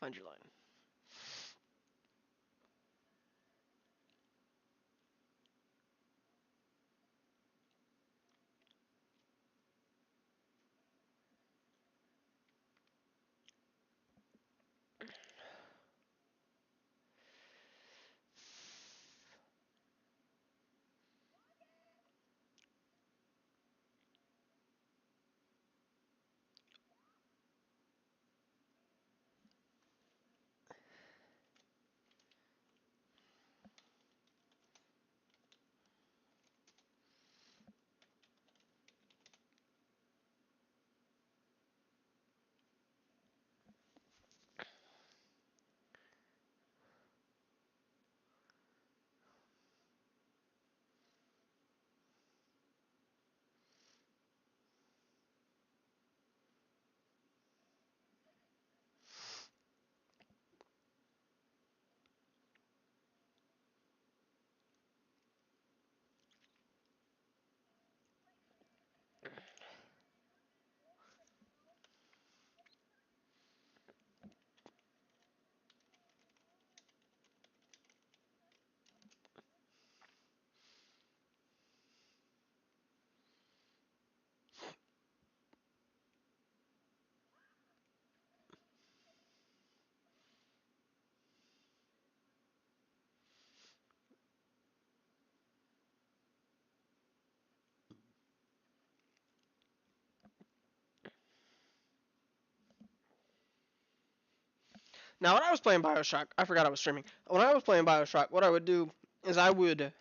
Find your line. Now, when I was playing Bioshock, I forgot I was streaming. When I was playing Bioshock, what I would do is I would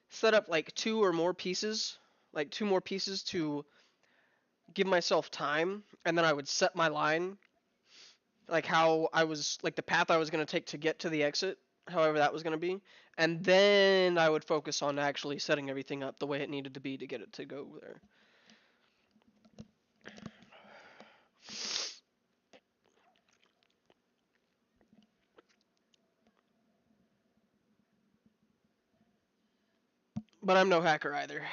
set up like two more pieces to give myself time, and then I would set my line, like how I was, like the path I was going to take to get to the exit, however that was going to be, and then I would focus on actually setting everything up the way it needed to be to get it to go there. But I'm no hacker either.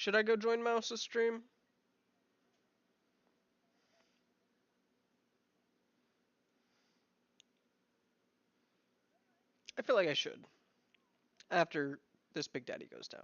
Should I go join Mouse's stream? I feel like I should. After this Big Daddy goes down.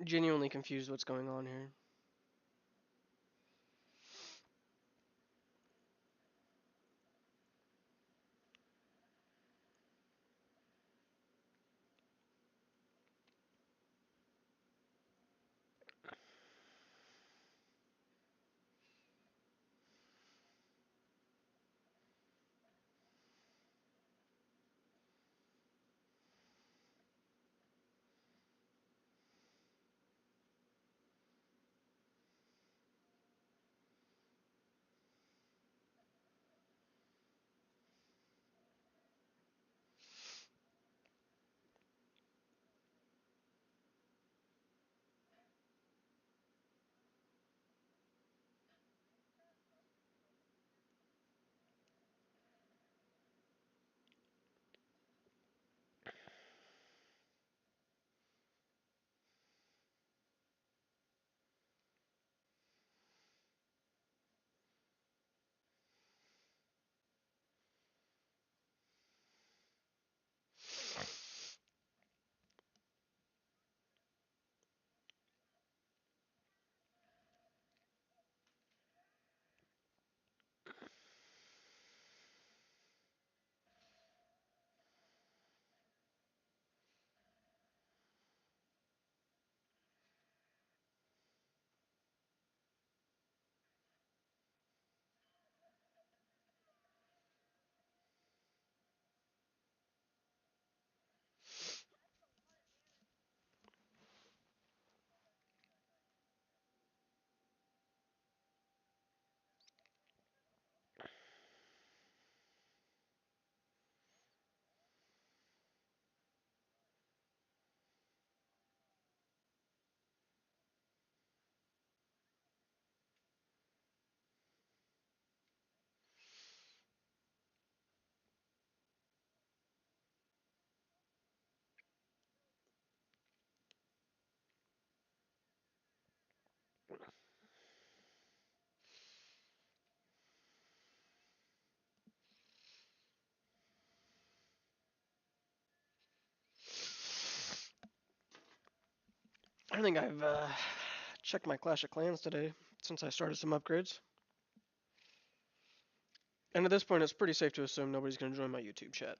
Genuinely confused what's going on here. I think I've checked my Clash of Clans today since I started some upgrades. And at this point, it's pretty safe to assume nobody's going to join my YouTube chat.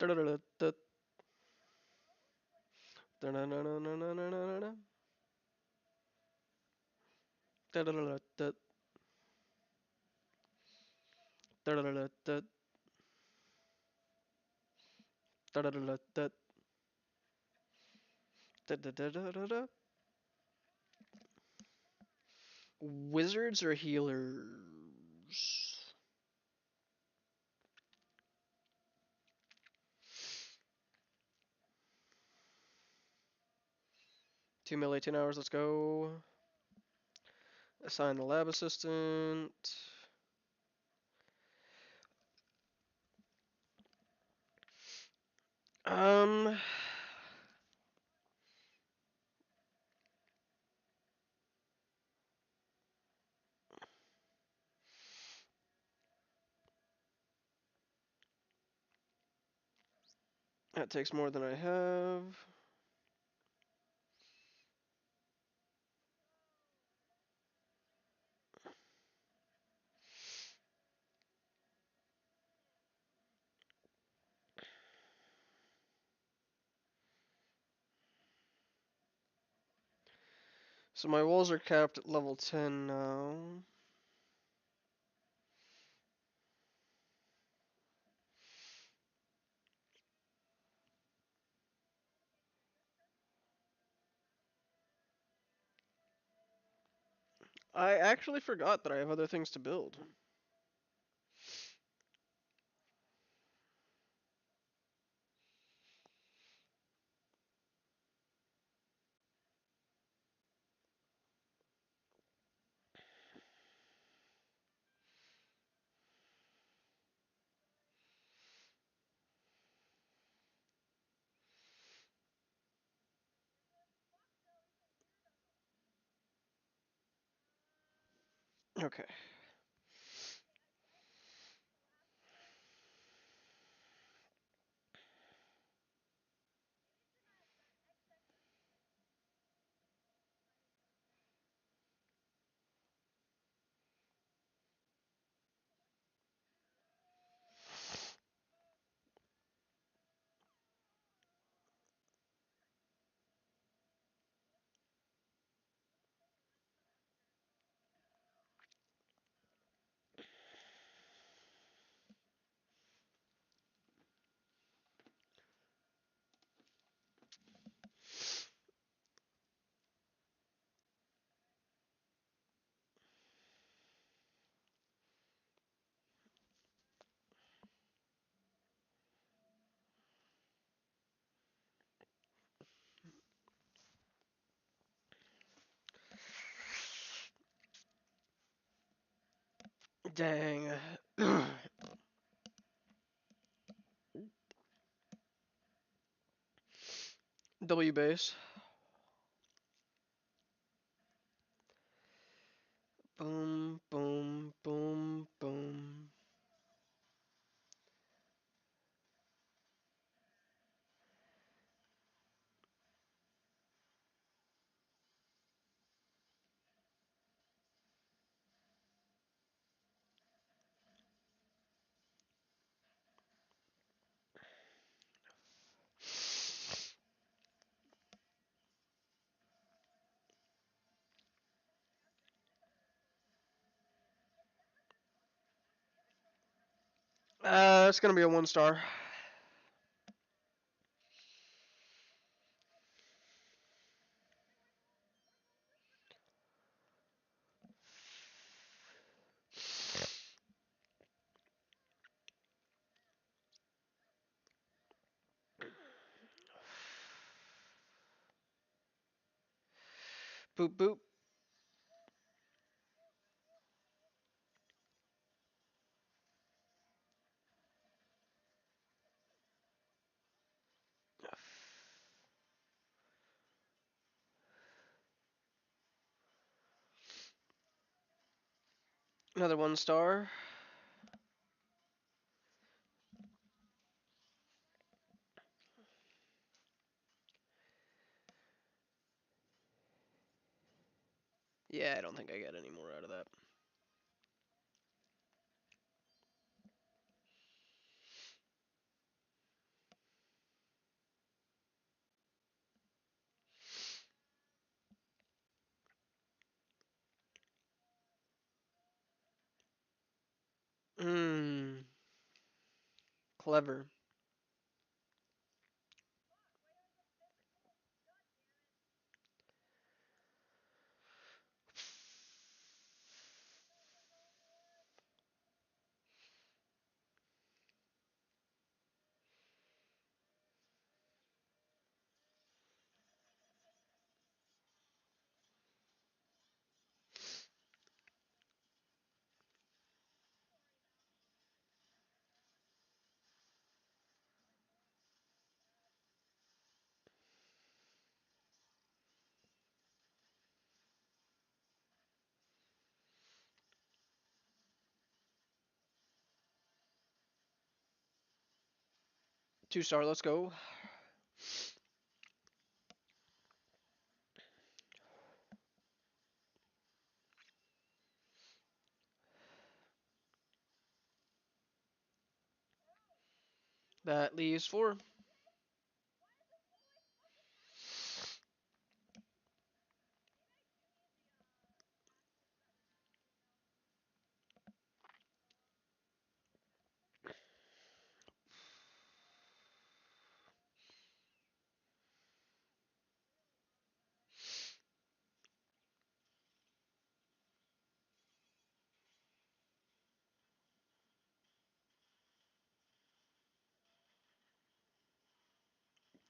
Da-da-da-da. Da-da-da-da-da-da-da-da. Da-da-da-da-da. Da-da-da-da-da. Da-da-da-da-da. Da-da-da-da-da-da. Wizards or healers? 2 mil, 18 hours, let's go. Assign the lab assistant. Um, that takes more than I have. So my walls are capped at level 10 now. I actually forgot that I have other things to build. Okay. Dang. W base. Boom, boom, boom, boom. It's gonna be a 1 star. Boop, boop. Another 1 star. Yeah, I don't think I get any more out of that. Clever. Two-star, let's go. That leaves 4.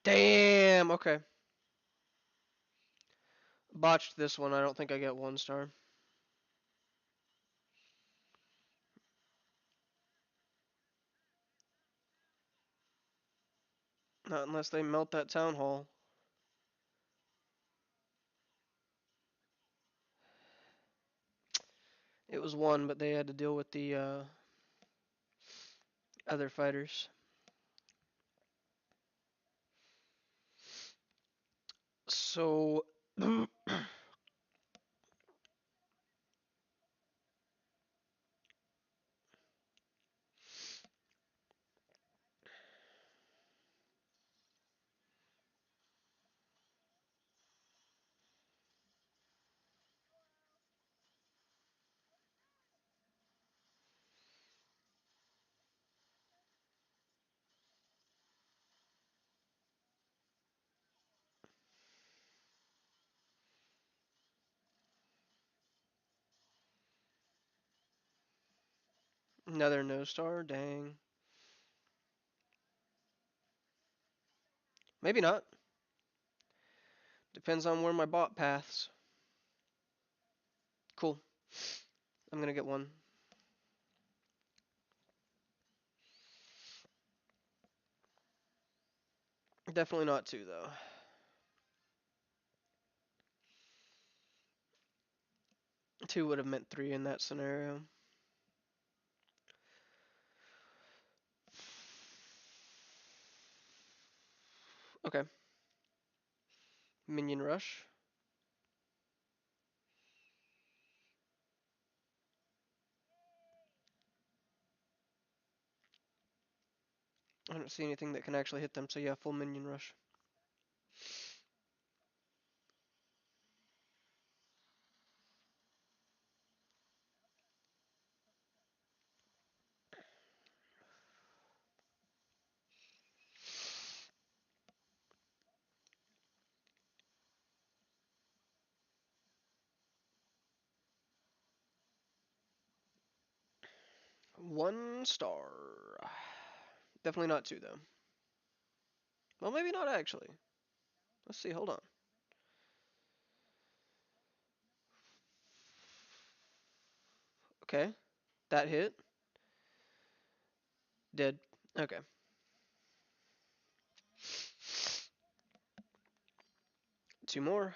Damn, okay. Botched this one. I don't think I get 1 star. Not unless they melt that town hall. It was 1, but they had to deal with the other fighters. So another no star. Dang. Maybe not. Depends on where my bot paths. Cool. I'm gonna get 1. Definitely not 2 though. 2 would have meant 3 in that scenario. Okay. Minion rush. I don't see anything that can actually hit them, so yeah, full minion rush. One star. Definitely not 2 though. Well, maybe not actually. Let's see, hold on. Okay. That hit. Dead. Okay. Two more.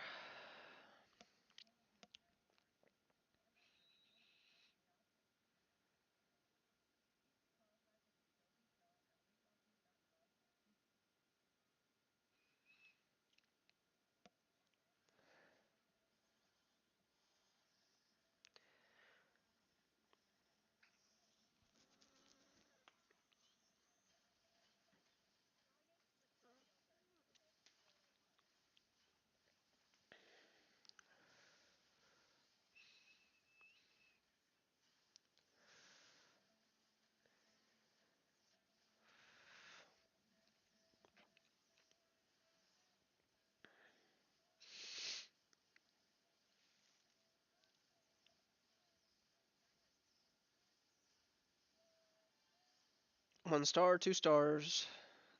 1 star, 2 stars.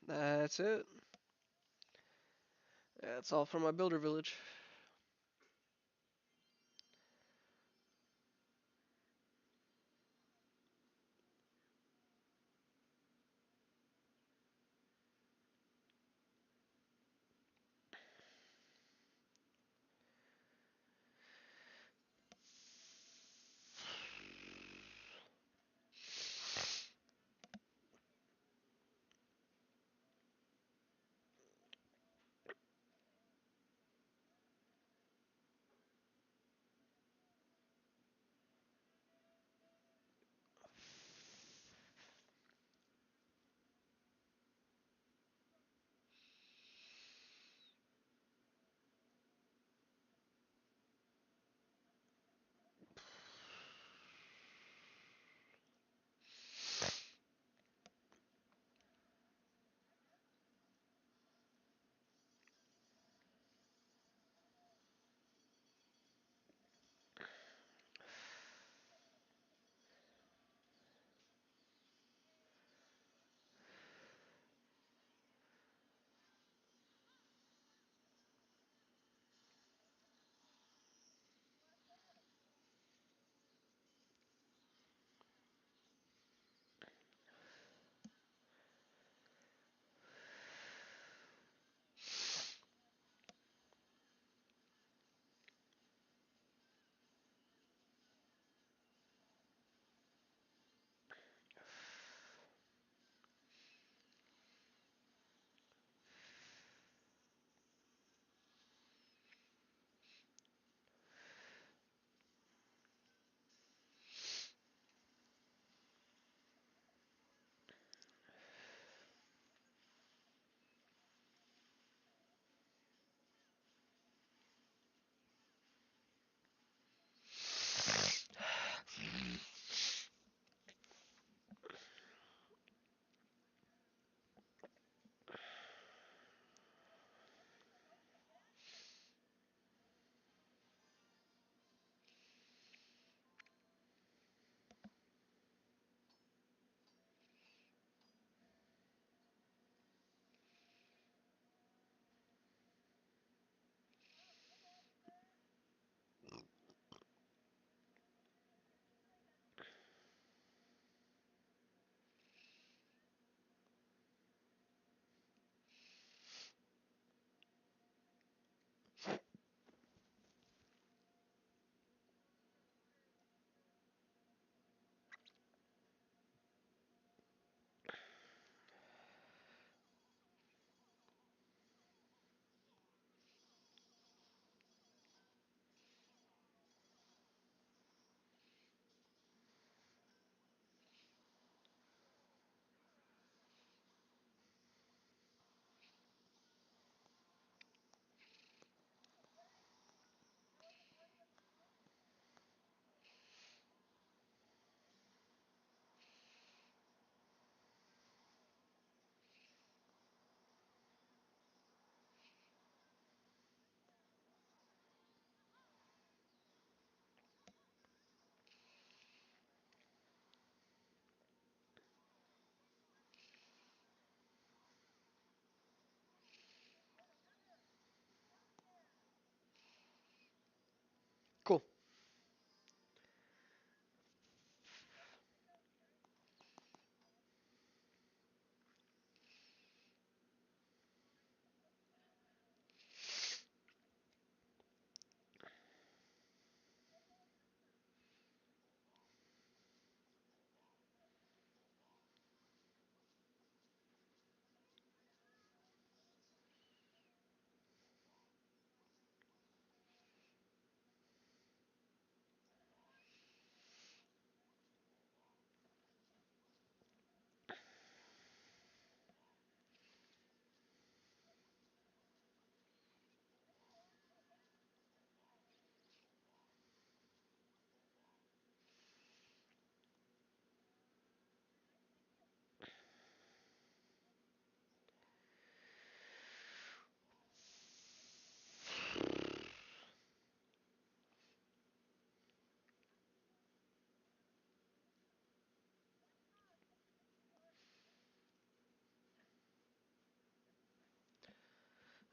That's it. That's all for my builder village.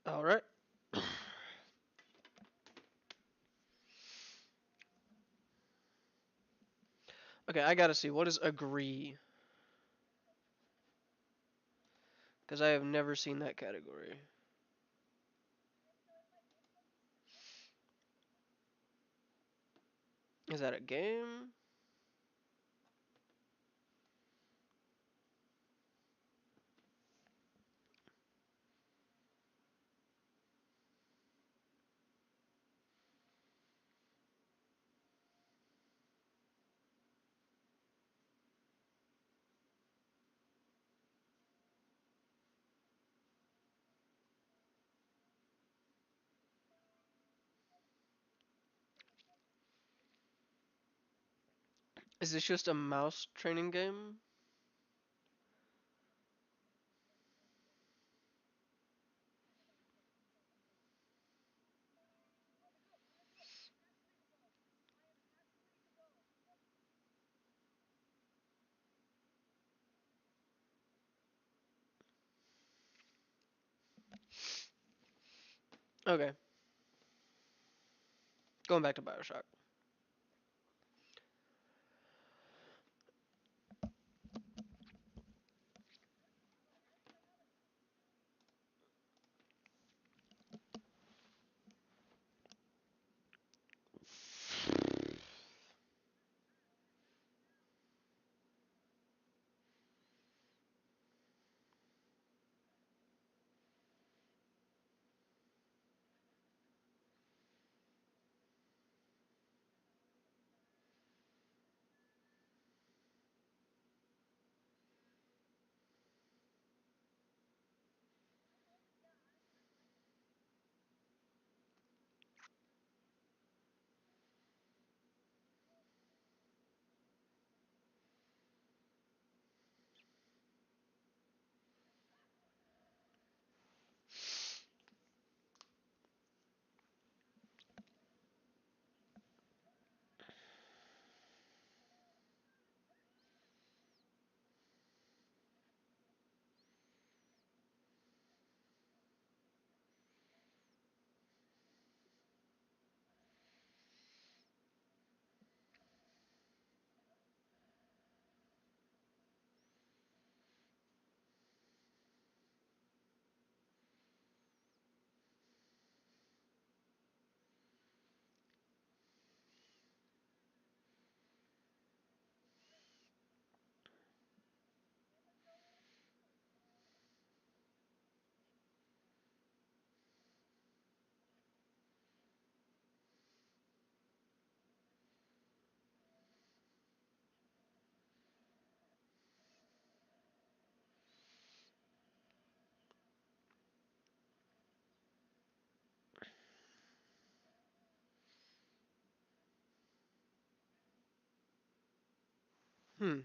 All right. Okay, I gotta see. What is agree? Because I have never seen that category. Is that a game? Is this just a mouse training game? Okay. Going back to Bioshock. Hmm.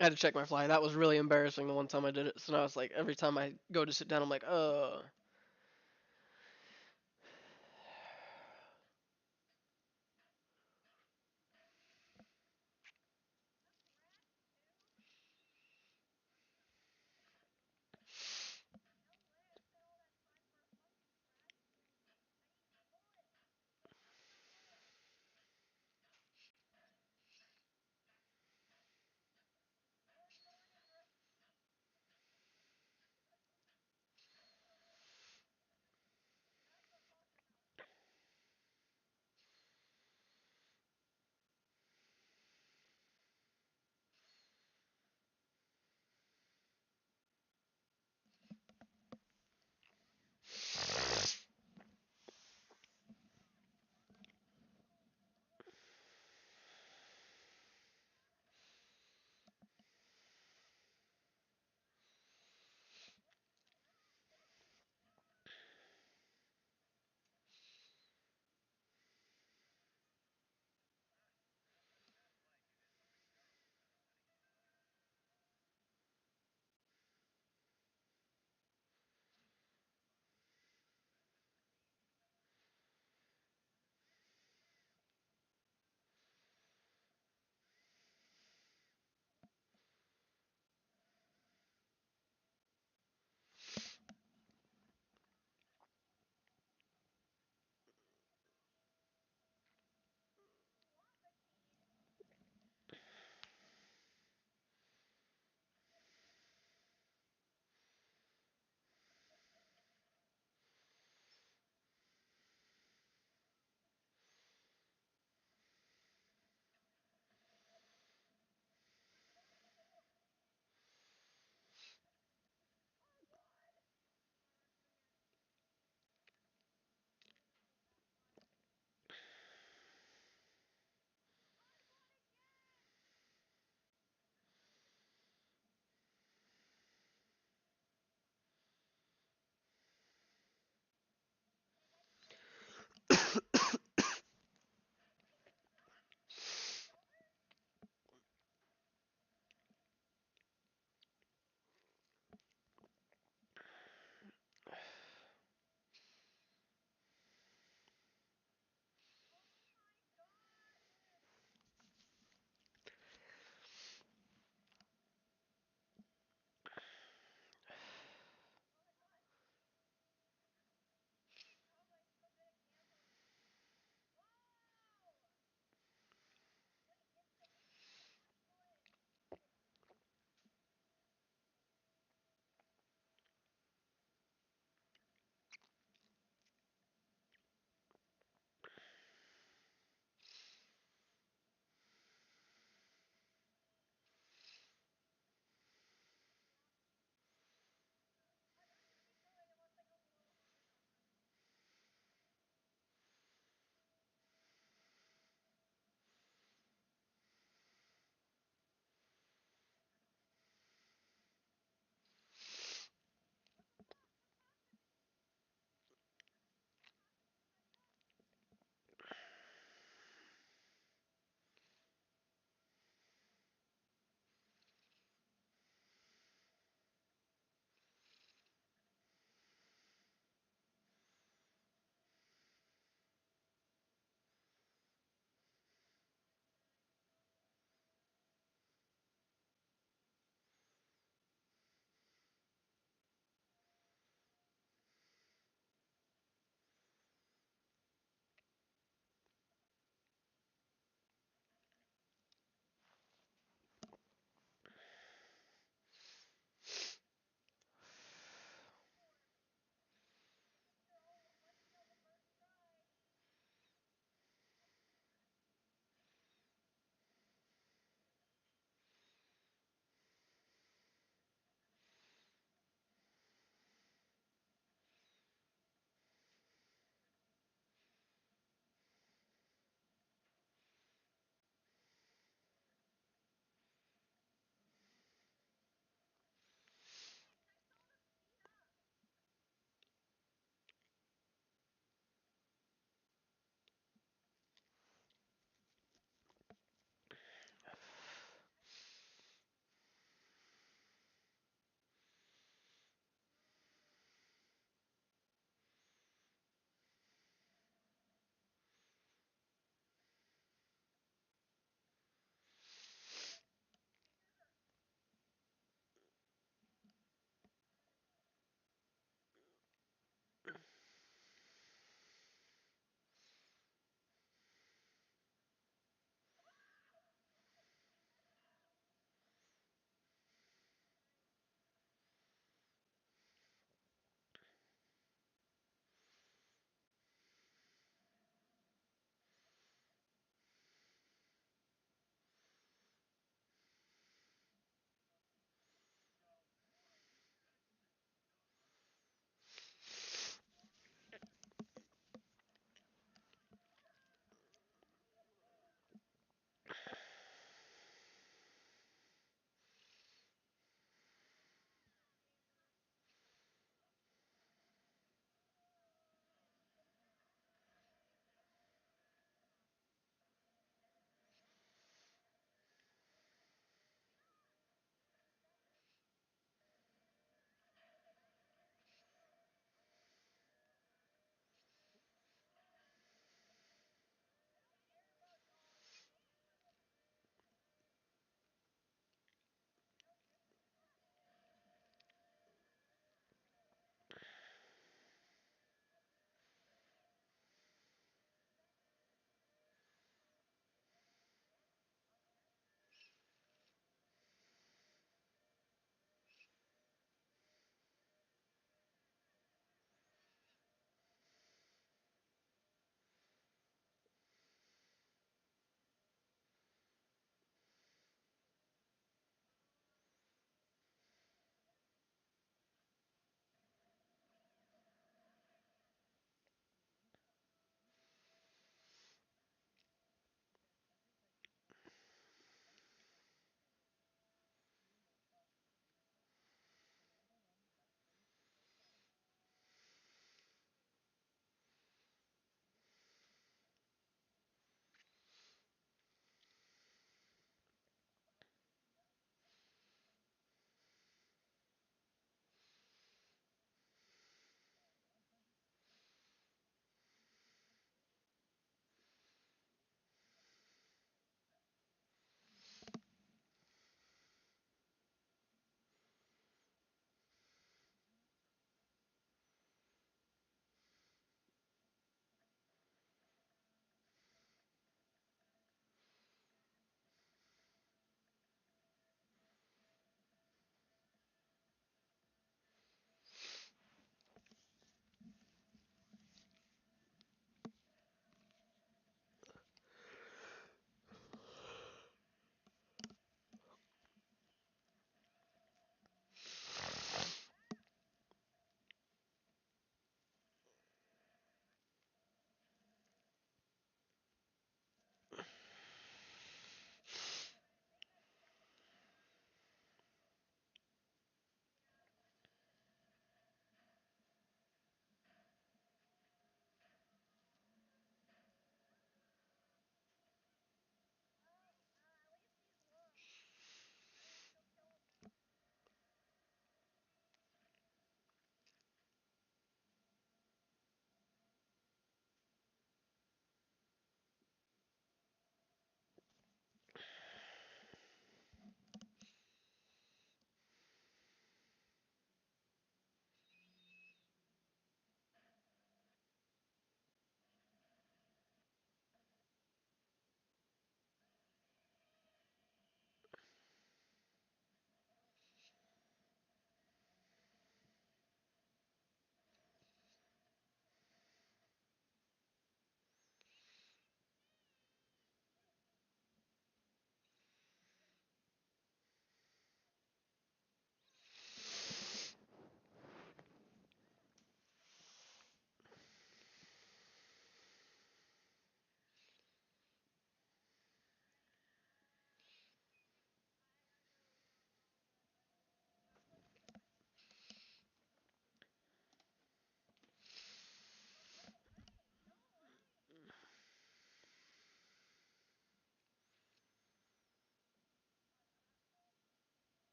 I had to check my fly. That was really embarrassing the one time I did it. So now it's like every time I go to sit down, I'm like,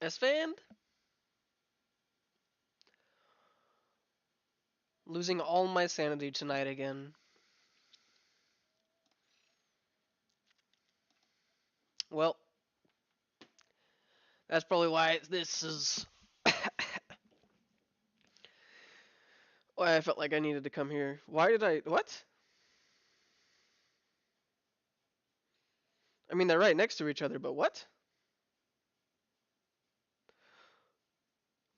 S-Fand? Losing all my sanity tonight again. Well, that's probably why this is... why I felt like I needed to come here. Why did I... What? I mean, they're right next to each other, but what?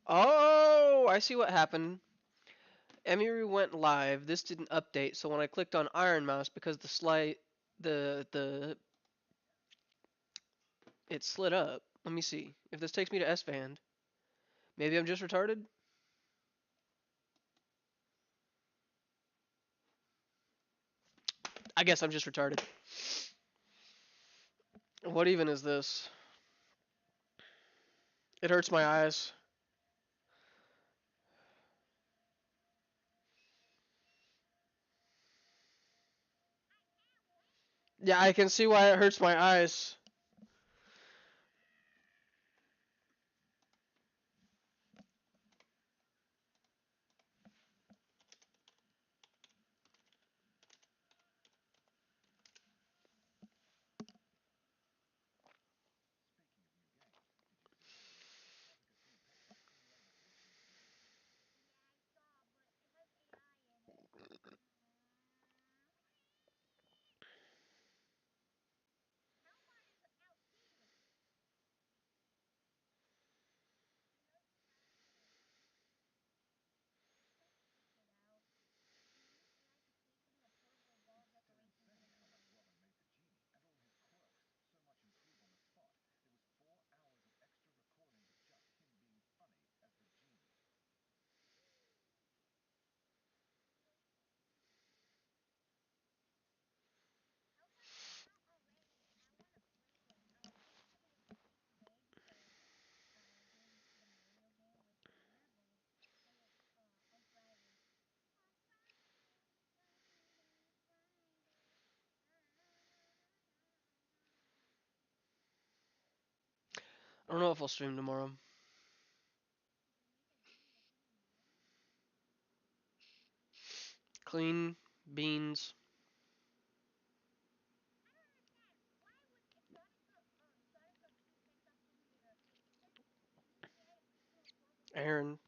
Oh, I see what happened. Emiru went live. This didn't update, so when I clicked on Iron Mouse, because the slide... It slid up. Let me see. If this takes me to S-Band. Maybe I'm just retarded? I guess I'm just retarded. What even is this? It hurts my eyes. Yeah, I can see why it hurts my eyes. I don't know if I'll stream tomorrow. Clean beans. Aaron.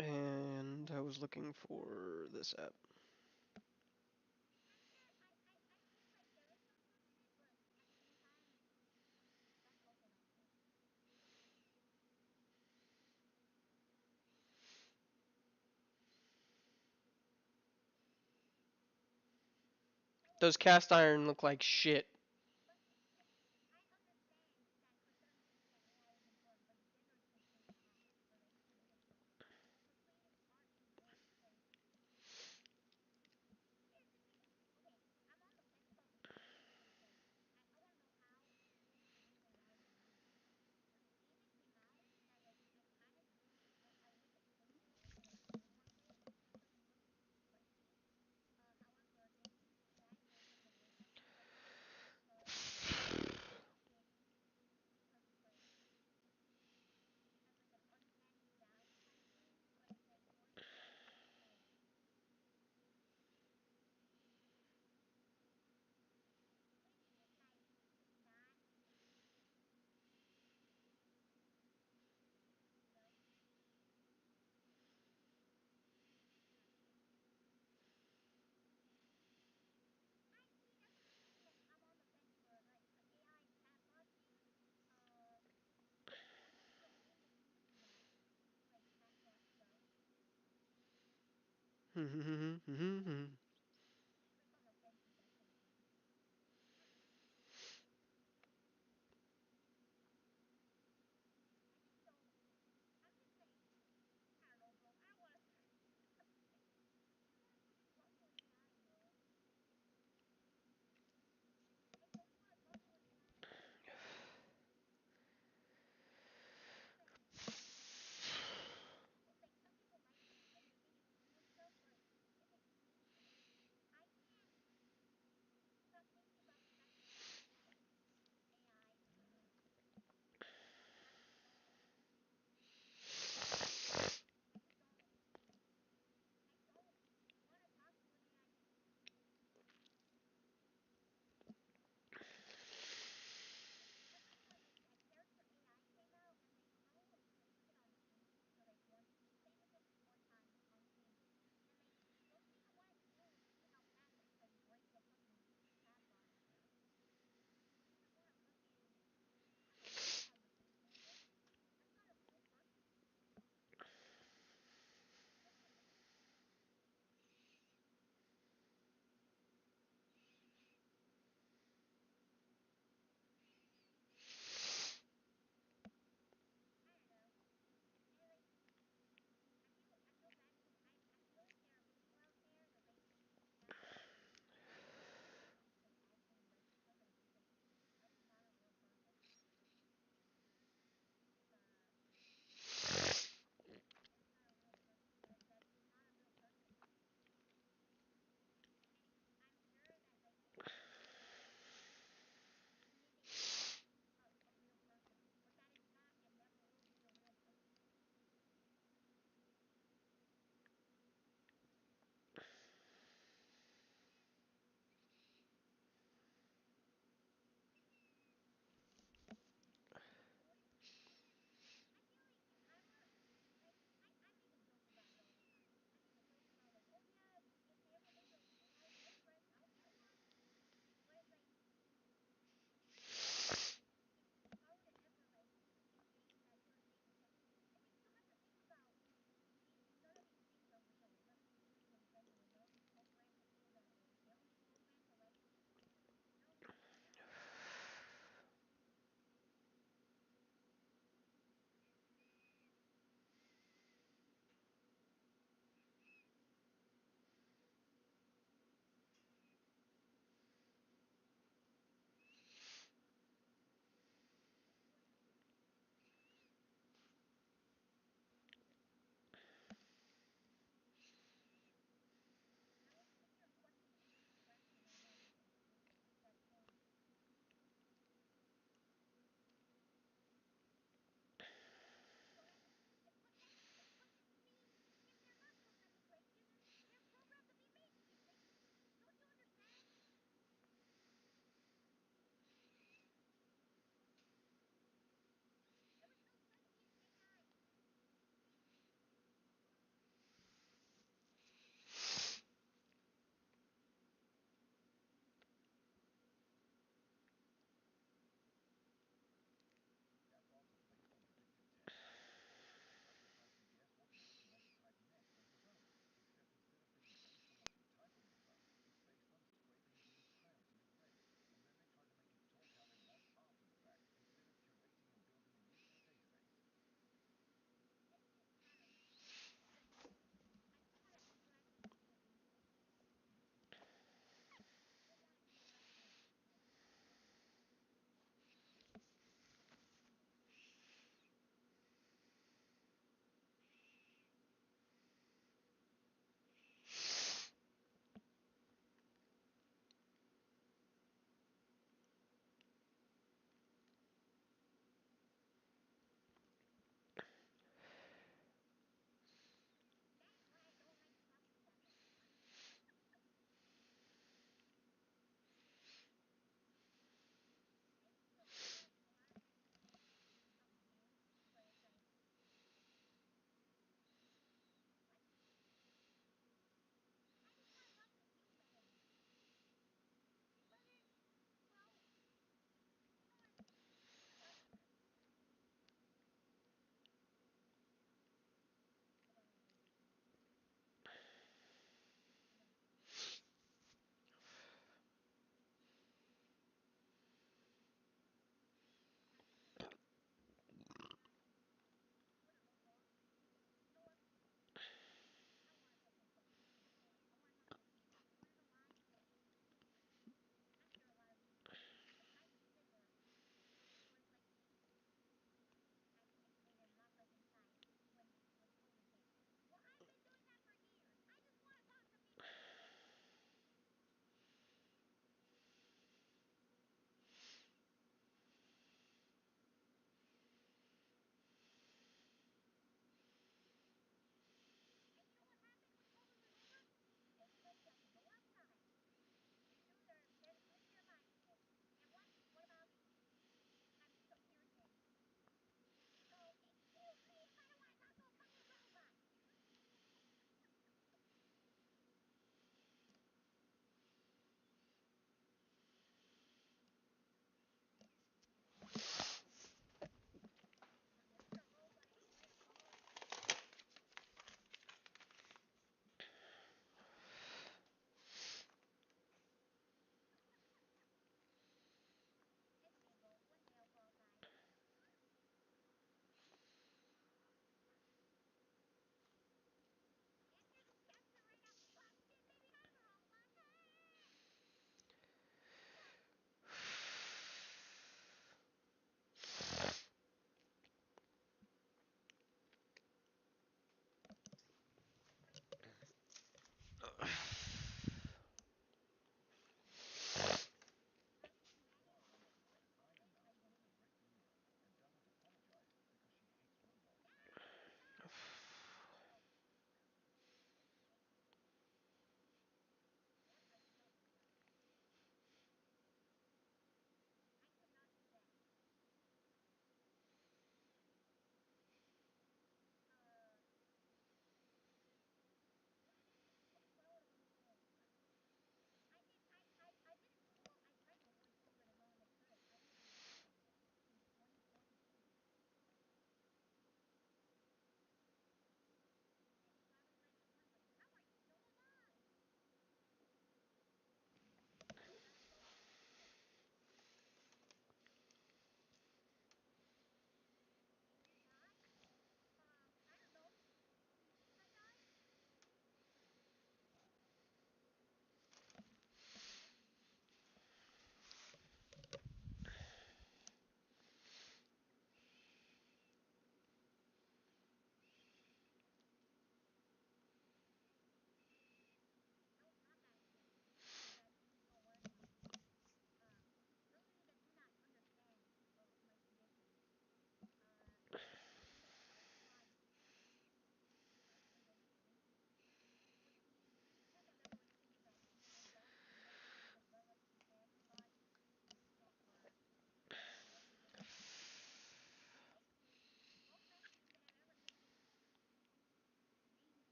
And I was looking for this app. Those cast iron look like shit.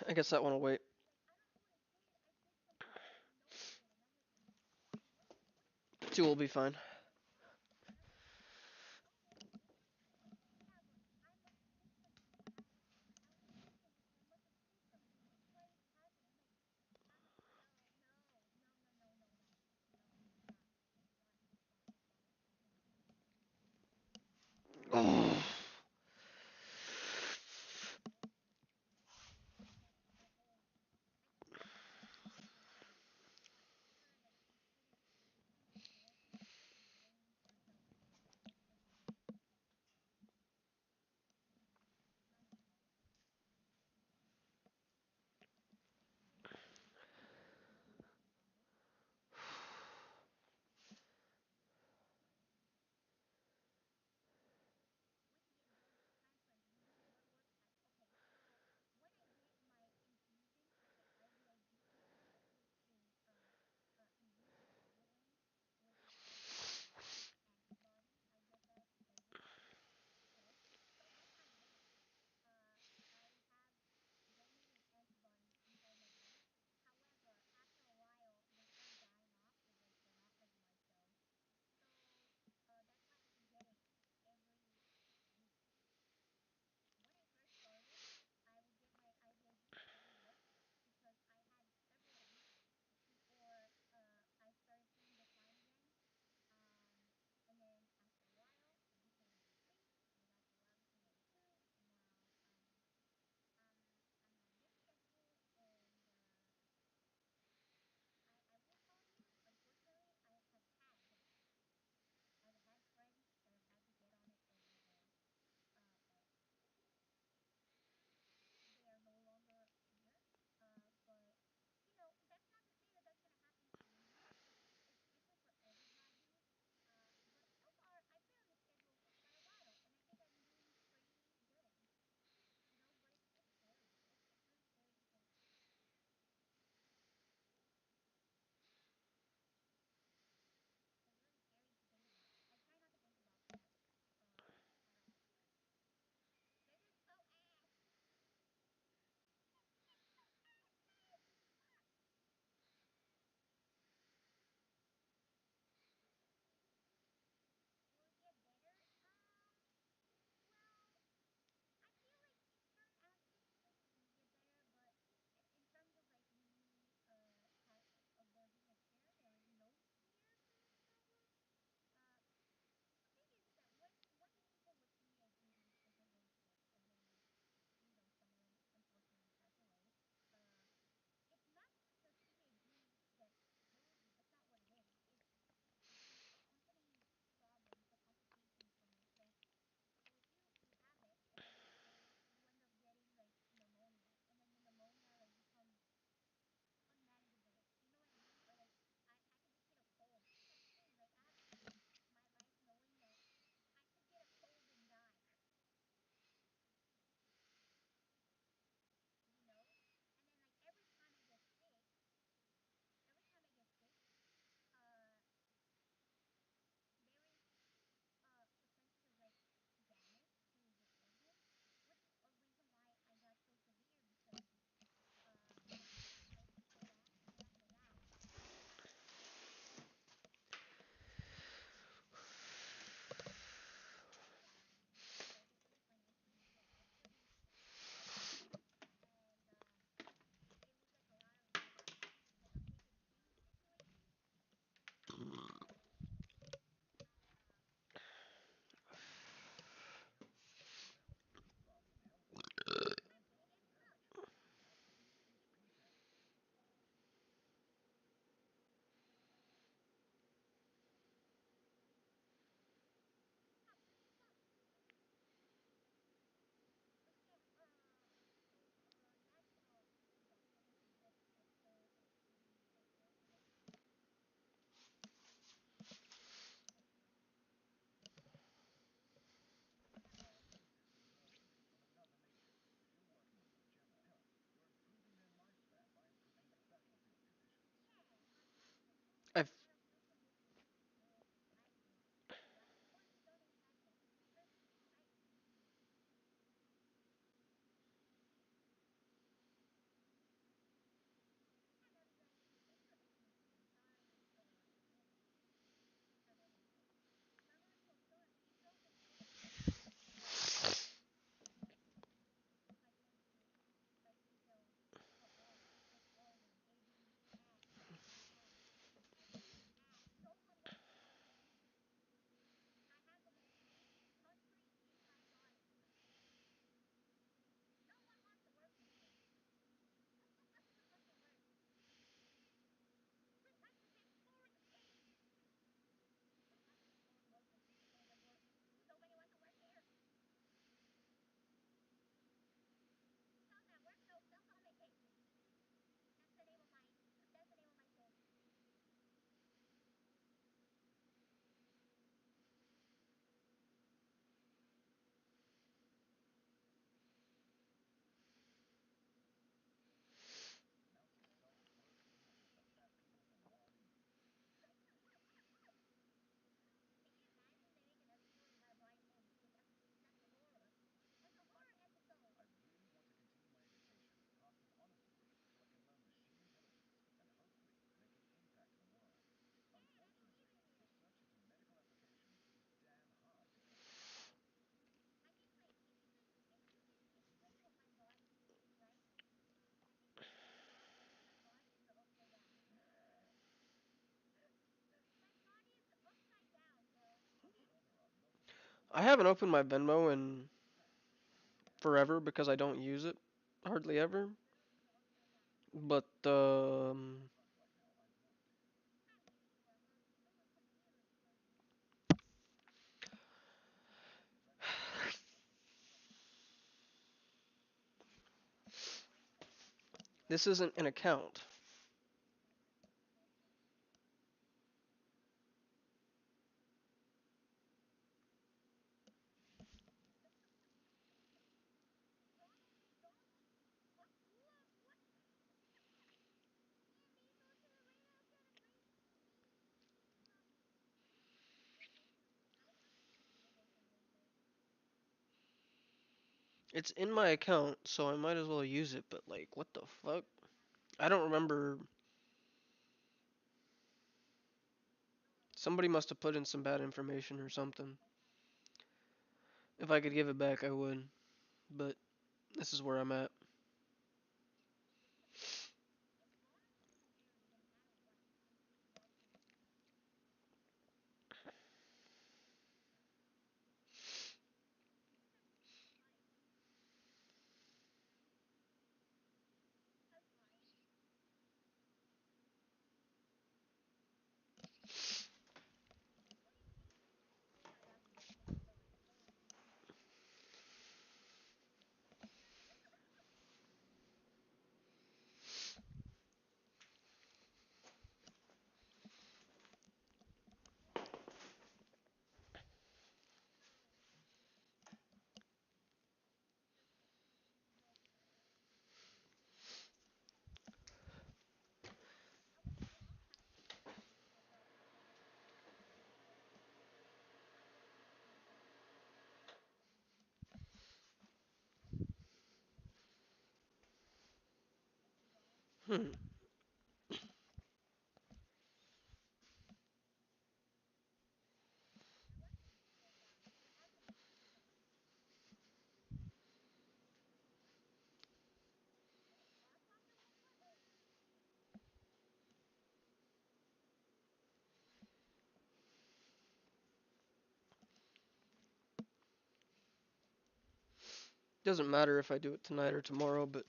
I guess that one will wait. Two will be fine. Oh. I haven't opened my Venmo in forever because I don't use it hardly ever. But this isn't an account. It's in my account, so I might as well use it, but like, what the fuck? I don't remember. Somebody must have put in some bad information or something. If I could give it back, I would. But this is where I'm at. Hmm. Doesn't matter if I do it tonight or tomorrow, but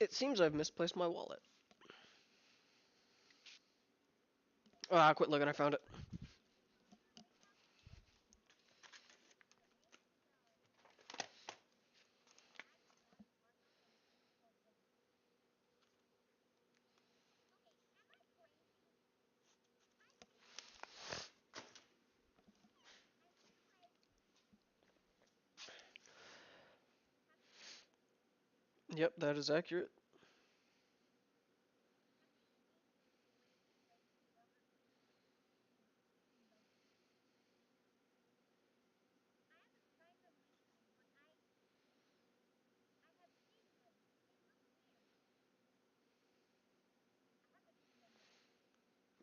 it seems I've misplaced my wallet. Ah, quit looking, I found it. Yep, that is accurate.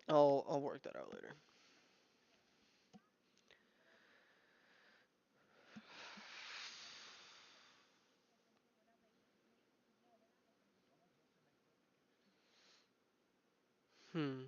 I'll work that out later. Hmm.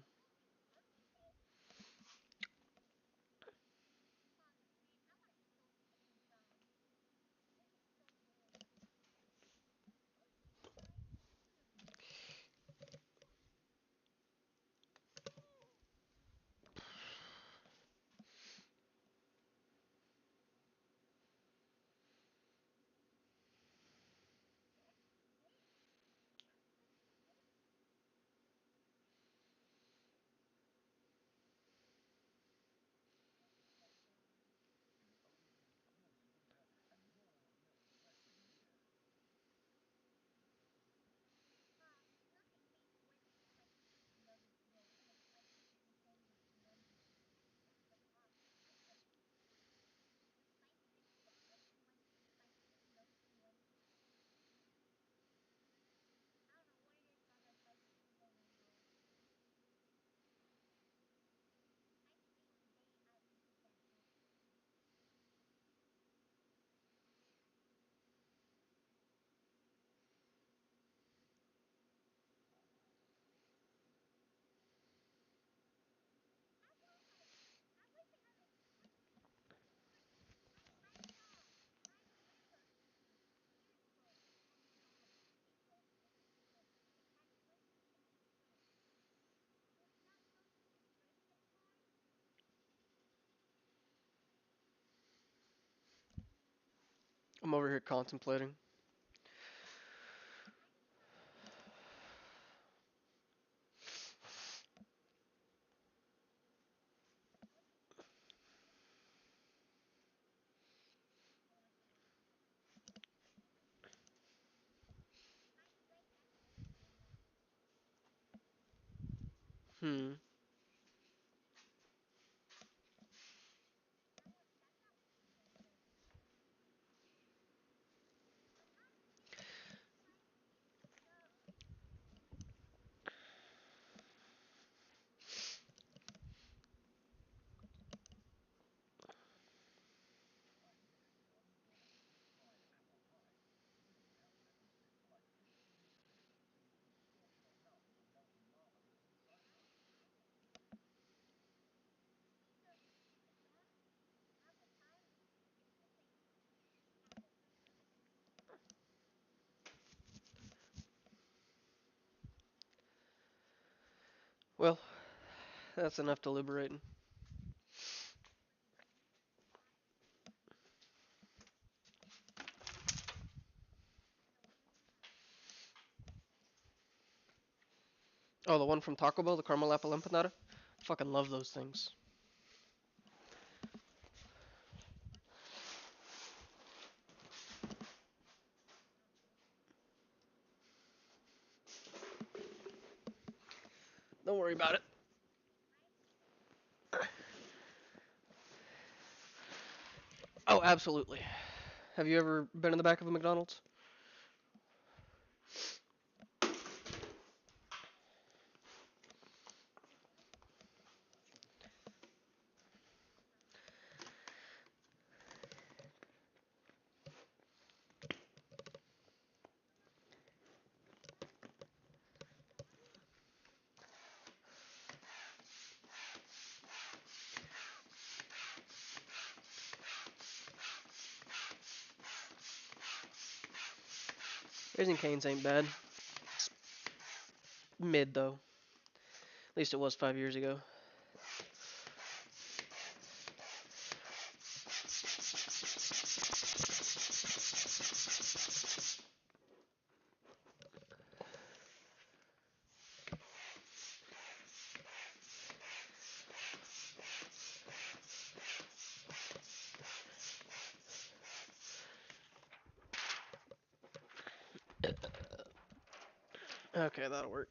I'm over here contemplating. Hmm. Well, that's enough deliberating. Oh, the one from Taco Bell, the caramel apple empanada? Fucking love those things. Don't worry about it. Oh, absolutely. Have you ever been in the back of a McDonald's? Raising Cane's ain't bad. It's mid, though. At least it was 5 years ago. Okay, that'll work.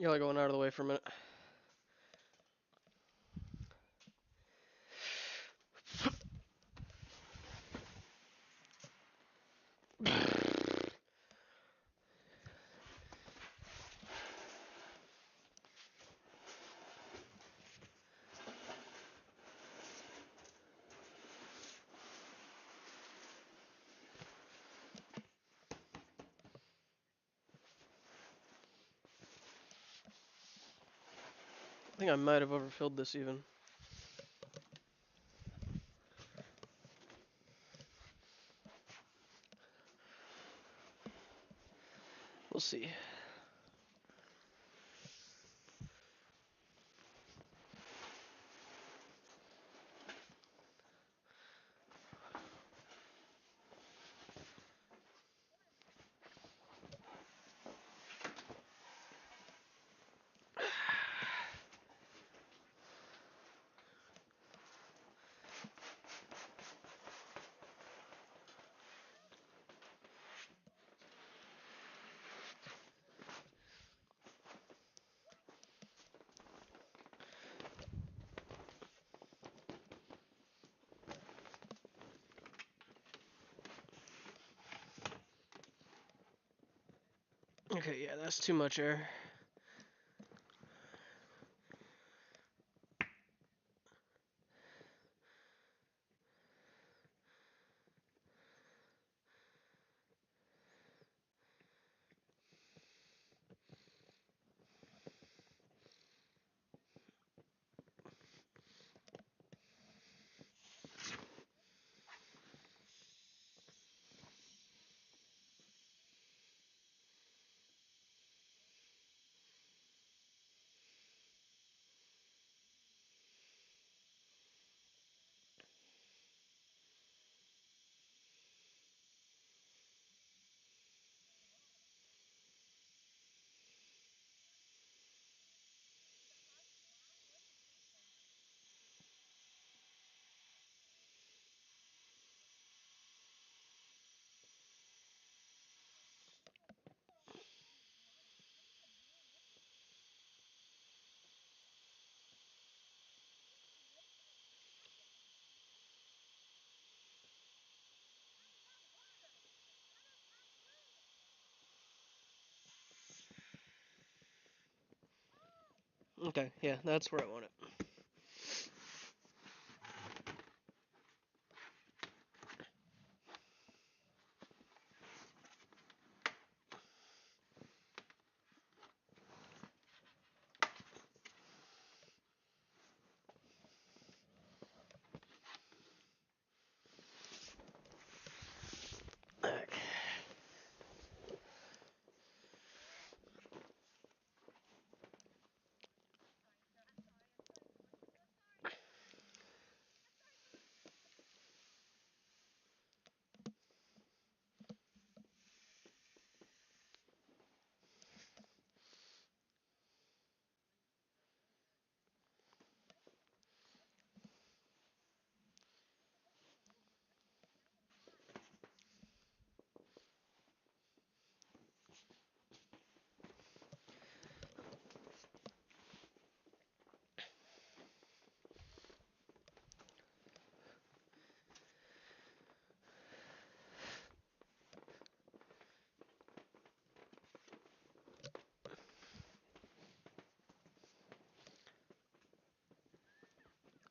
You're like going out of the way for a minute. I think I might have overfilled this even. We'll see. Okay, yeah, that's too much air. Okay, yeah, that's where I want it.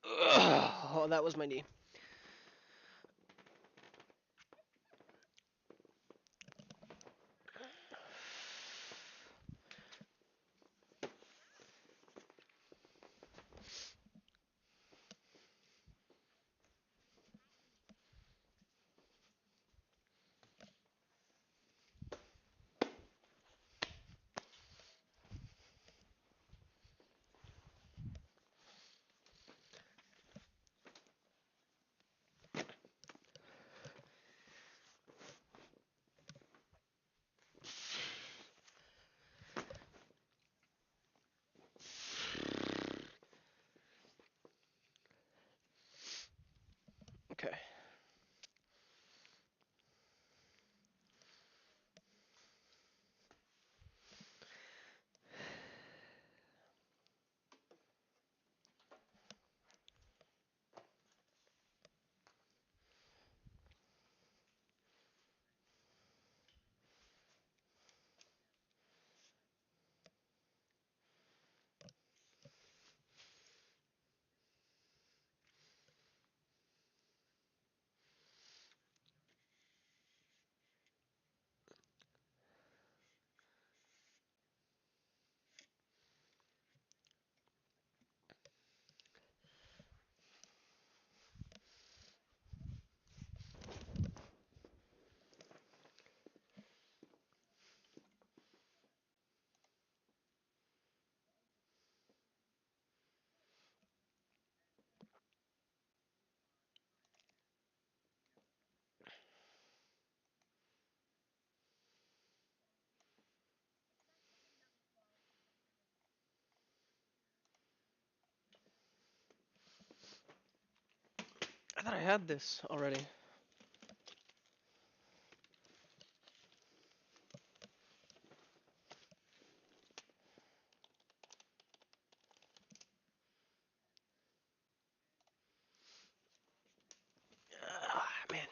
Ugh. Oh, that was my knee. Okay. I thought I had this already. Ah, man.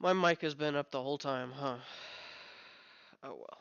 My mic has been up the whole time, huh? Oh well.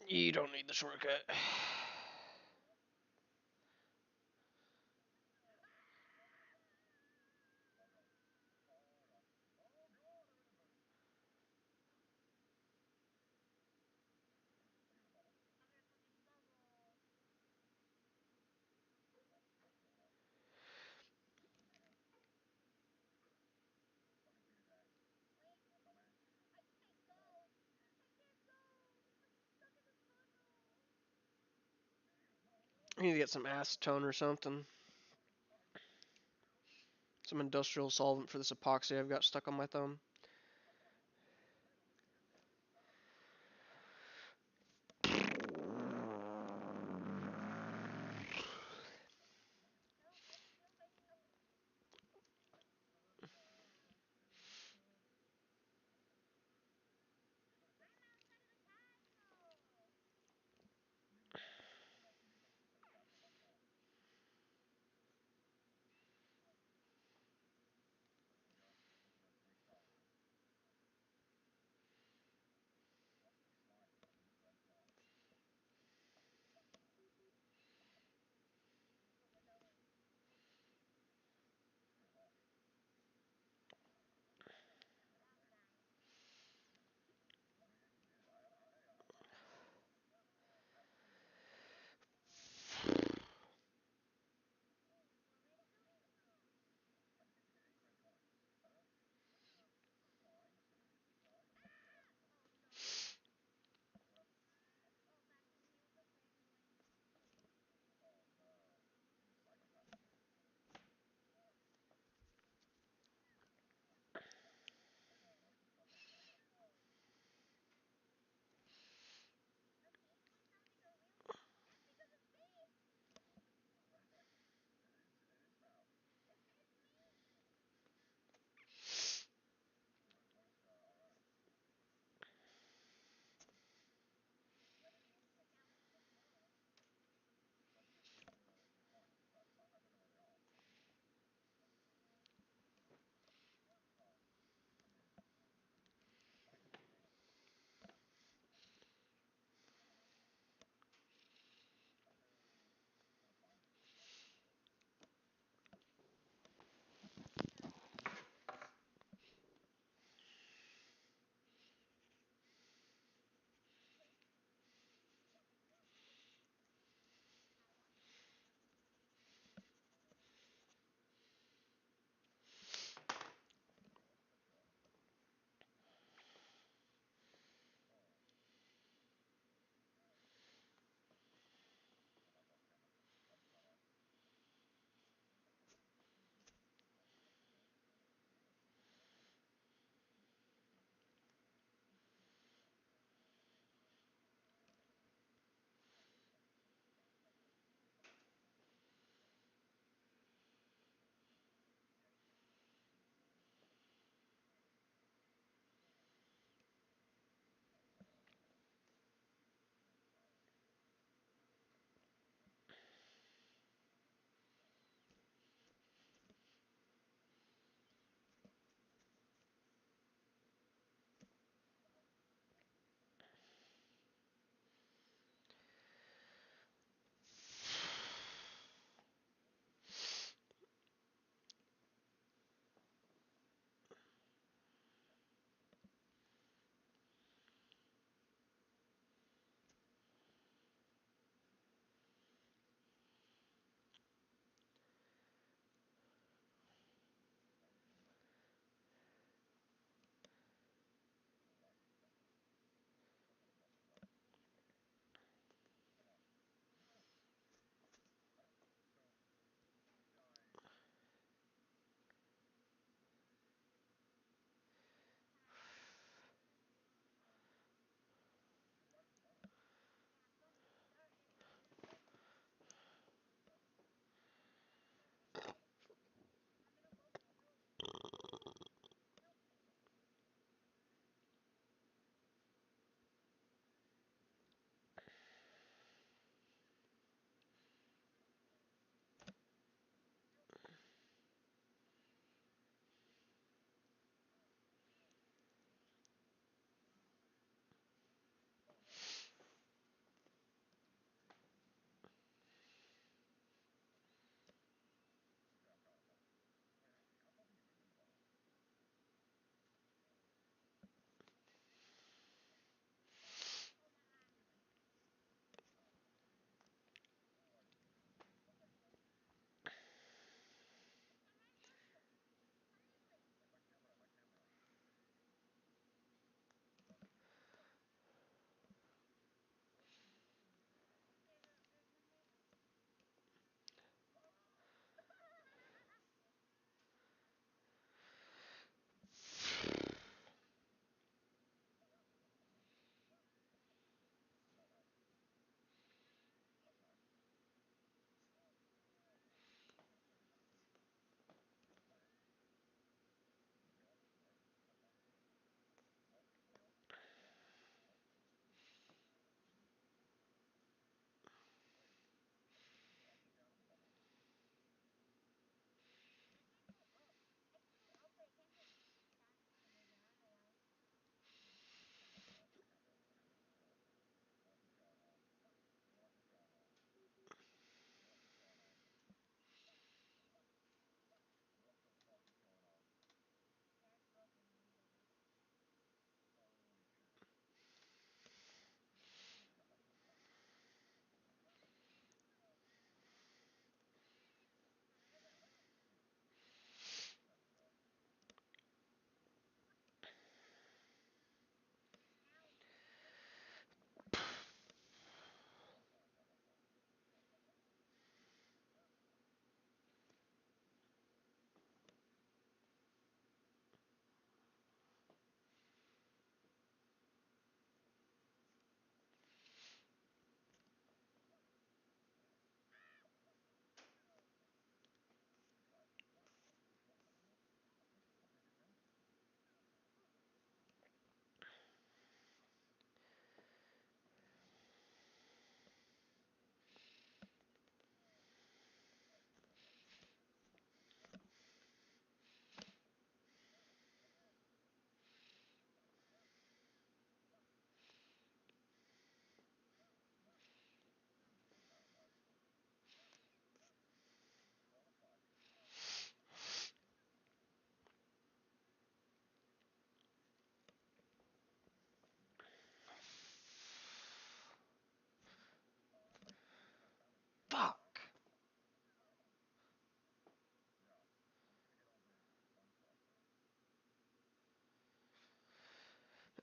You don't need the shortcut. I need to get some acetone or something. Some industrial solvent for this epoxy I've got stuck on my thumb.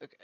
Okay.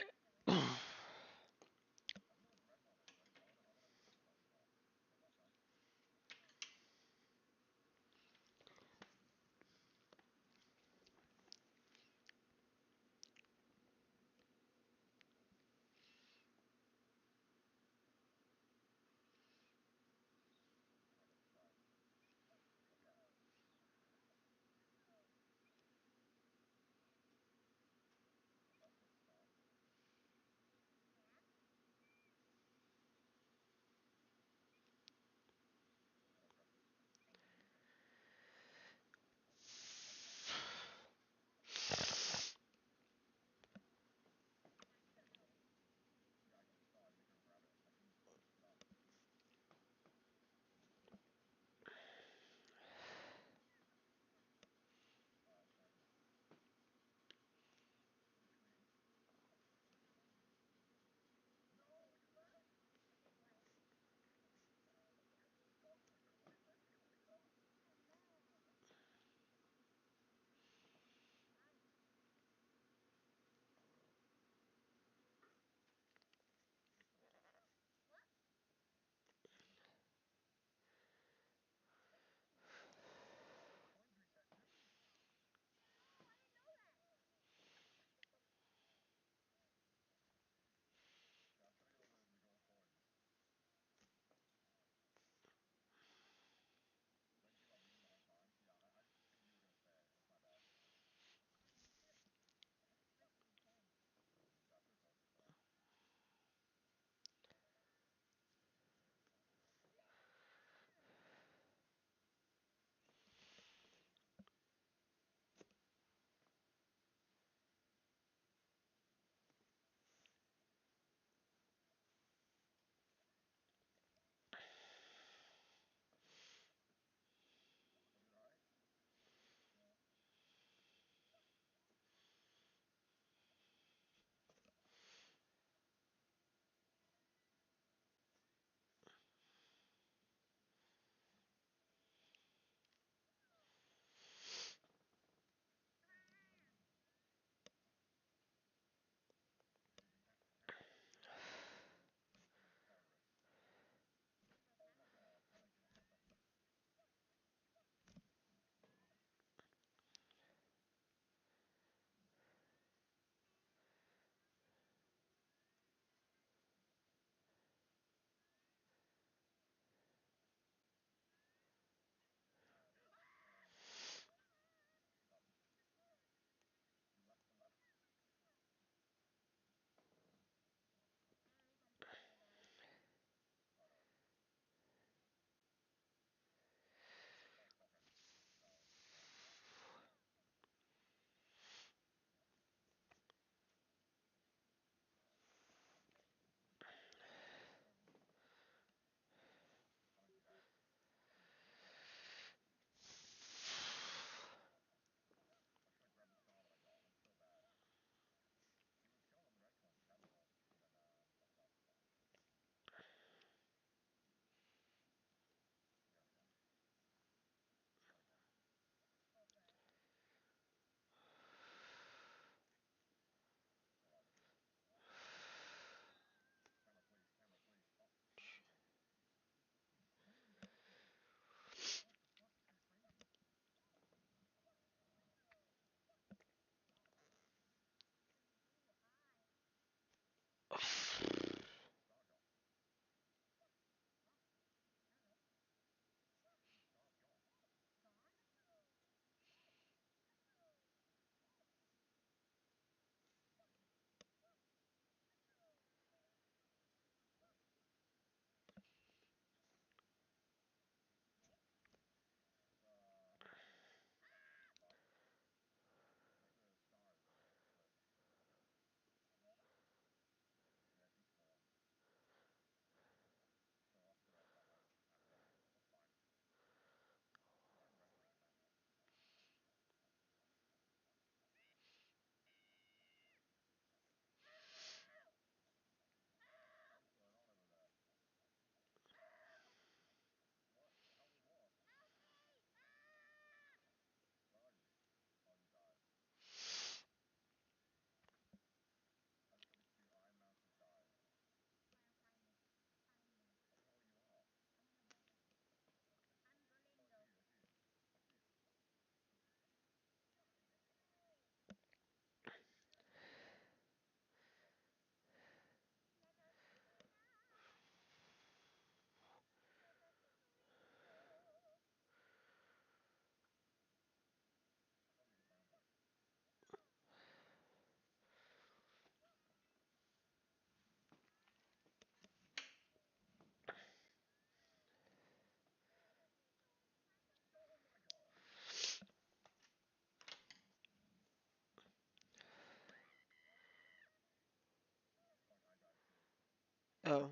Oh,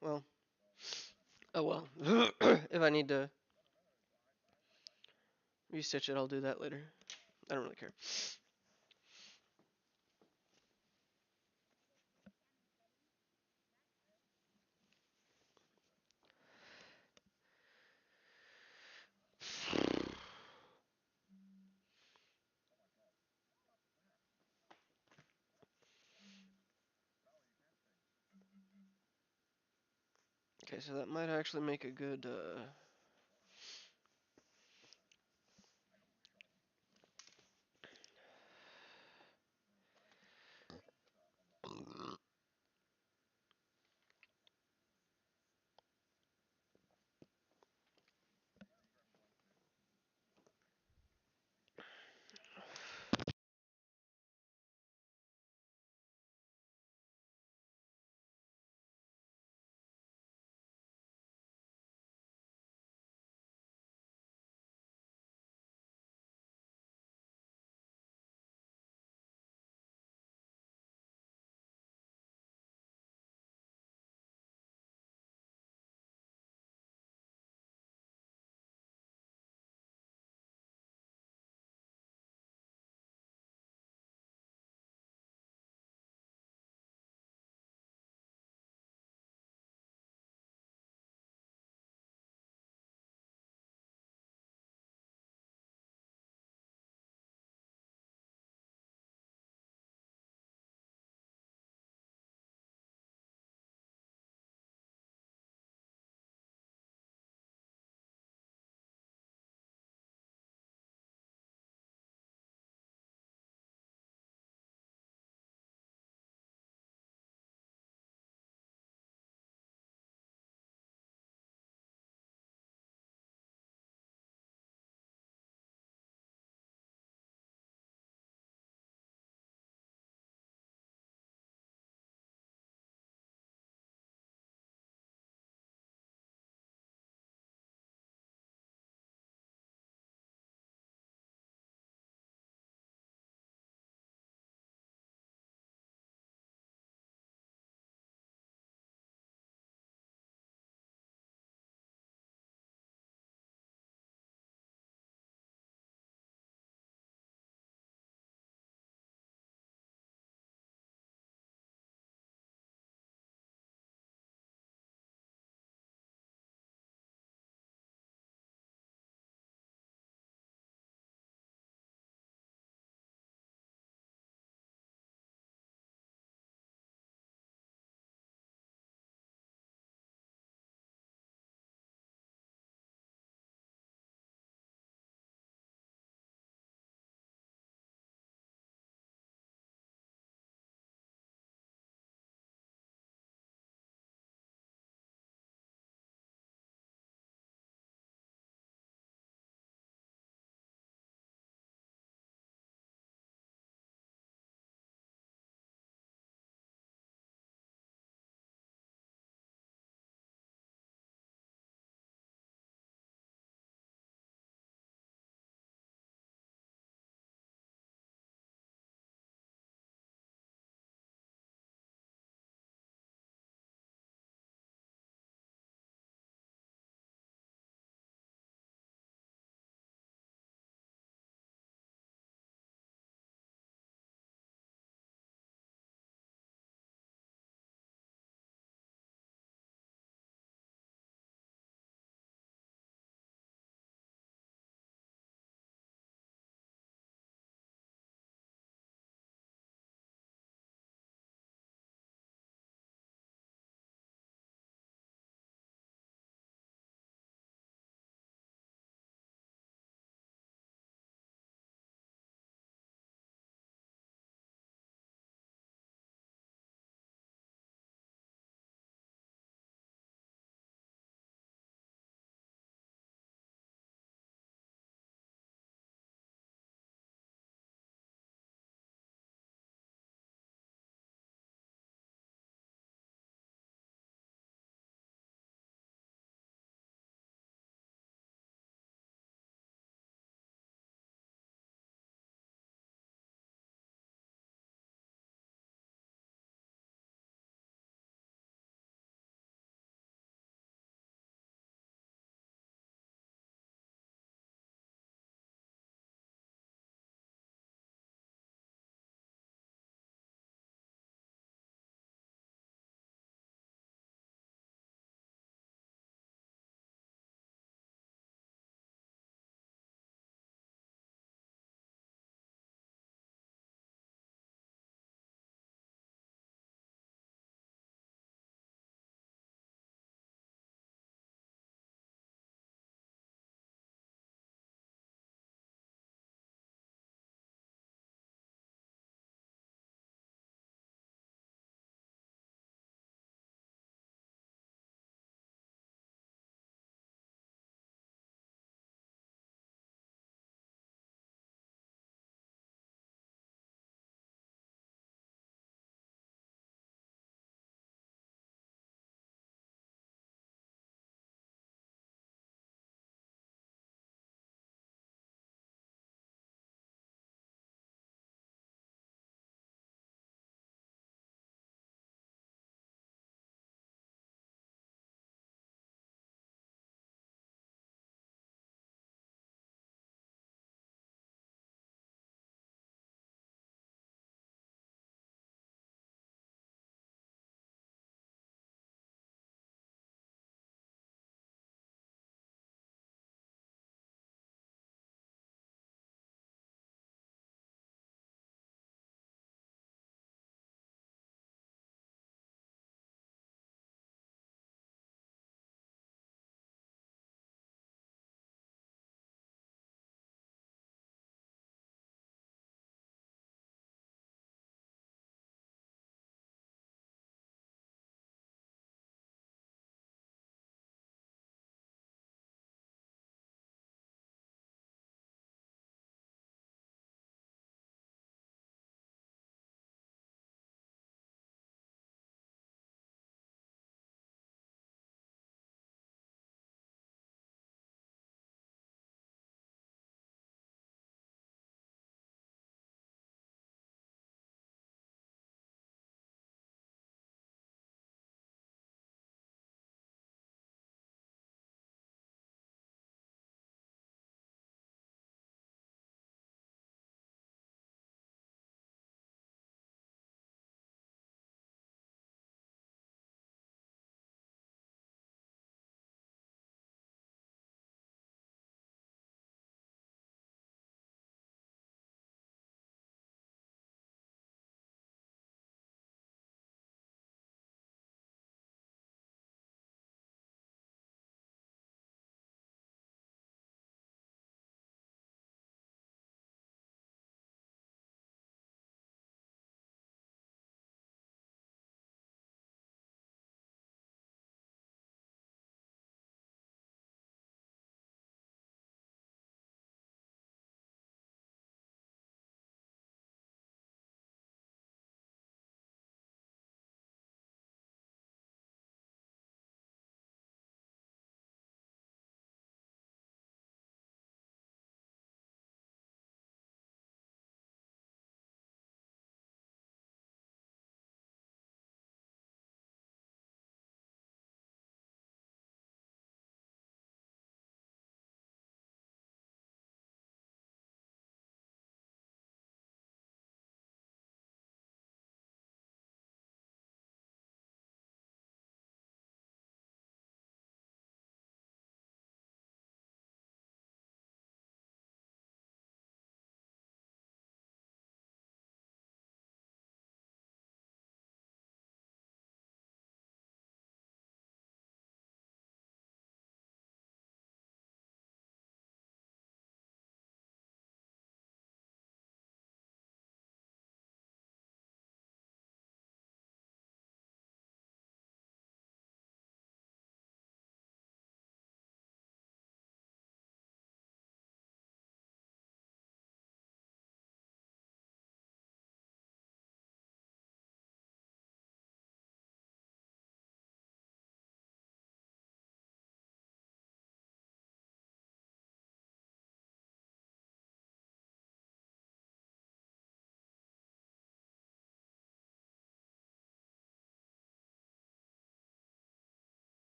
well. Oh well. If I need to restitch it, I'll do that later. I don't really care. Okay, so that might actually make a good,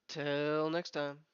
Till next time.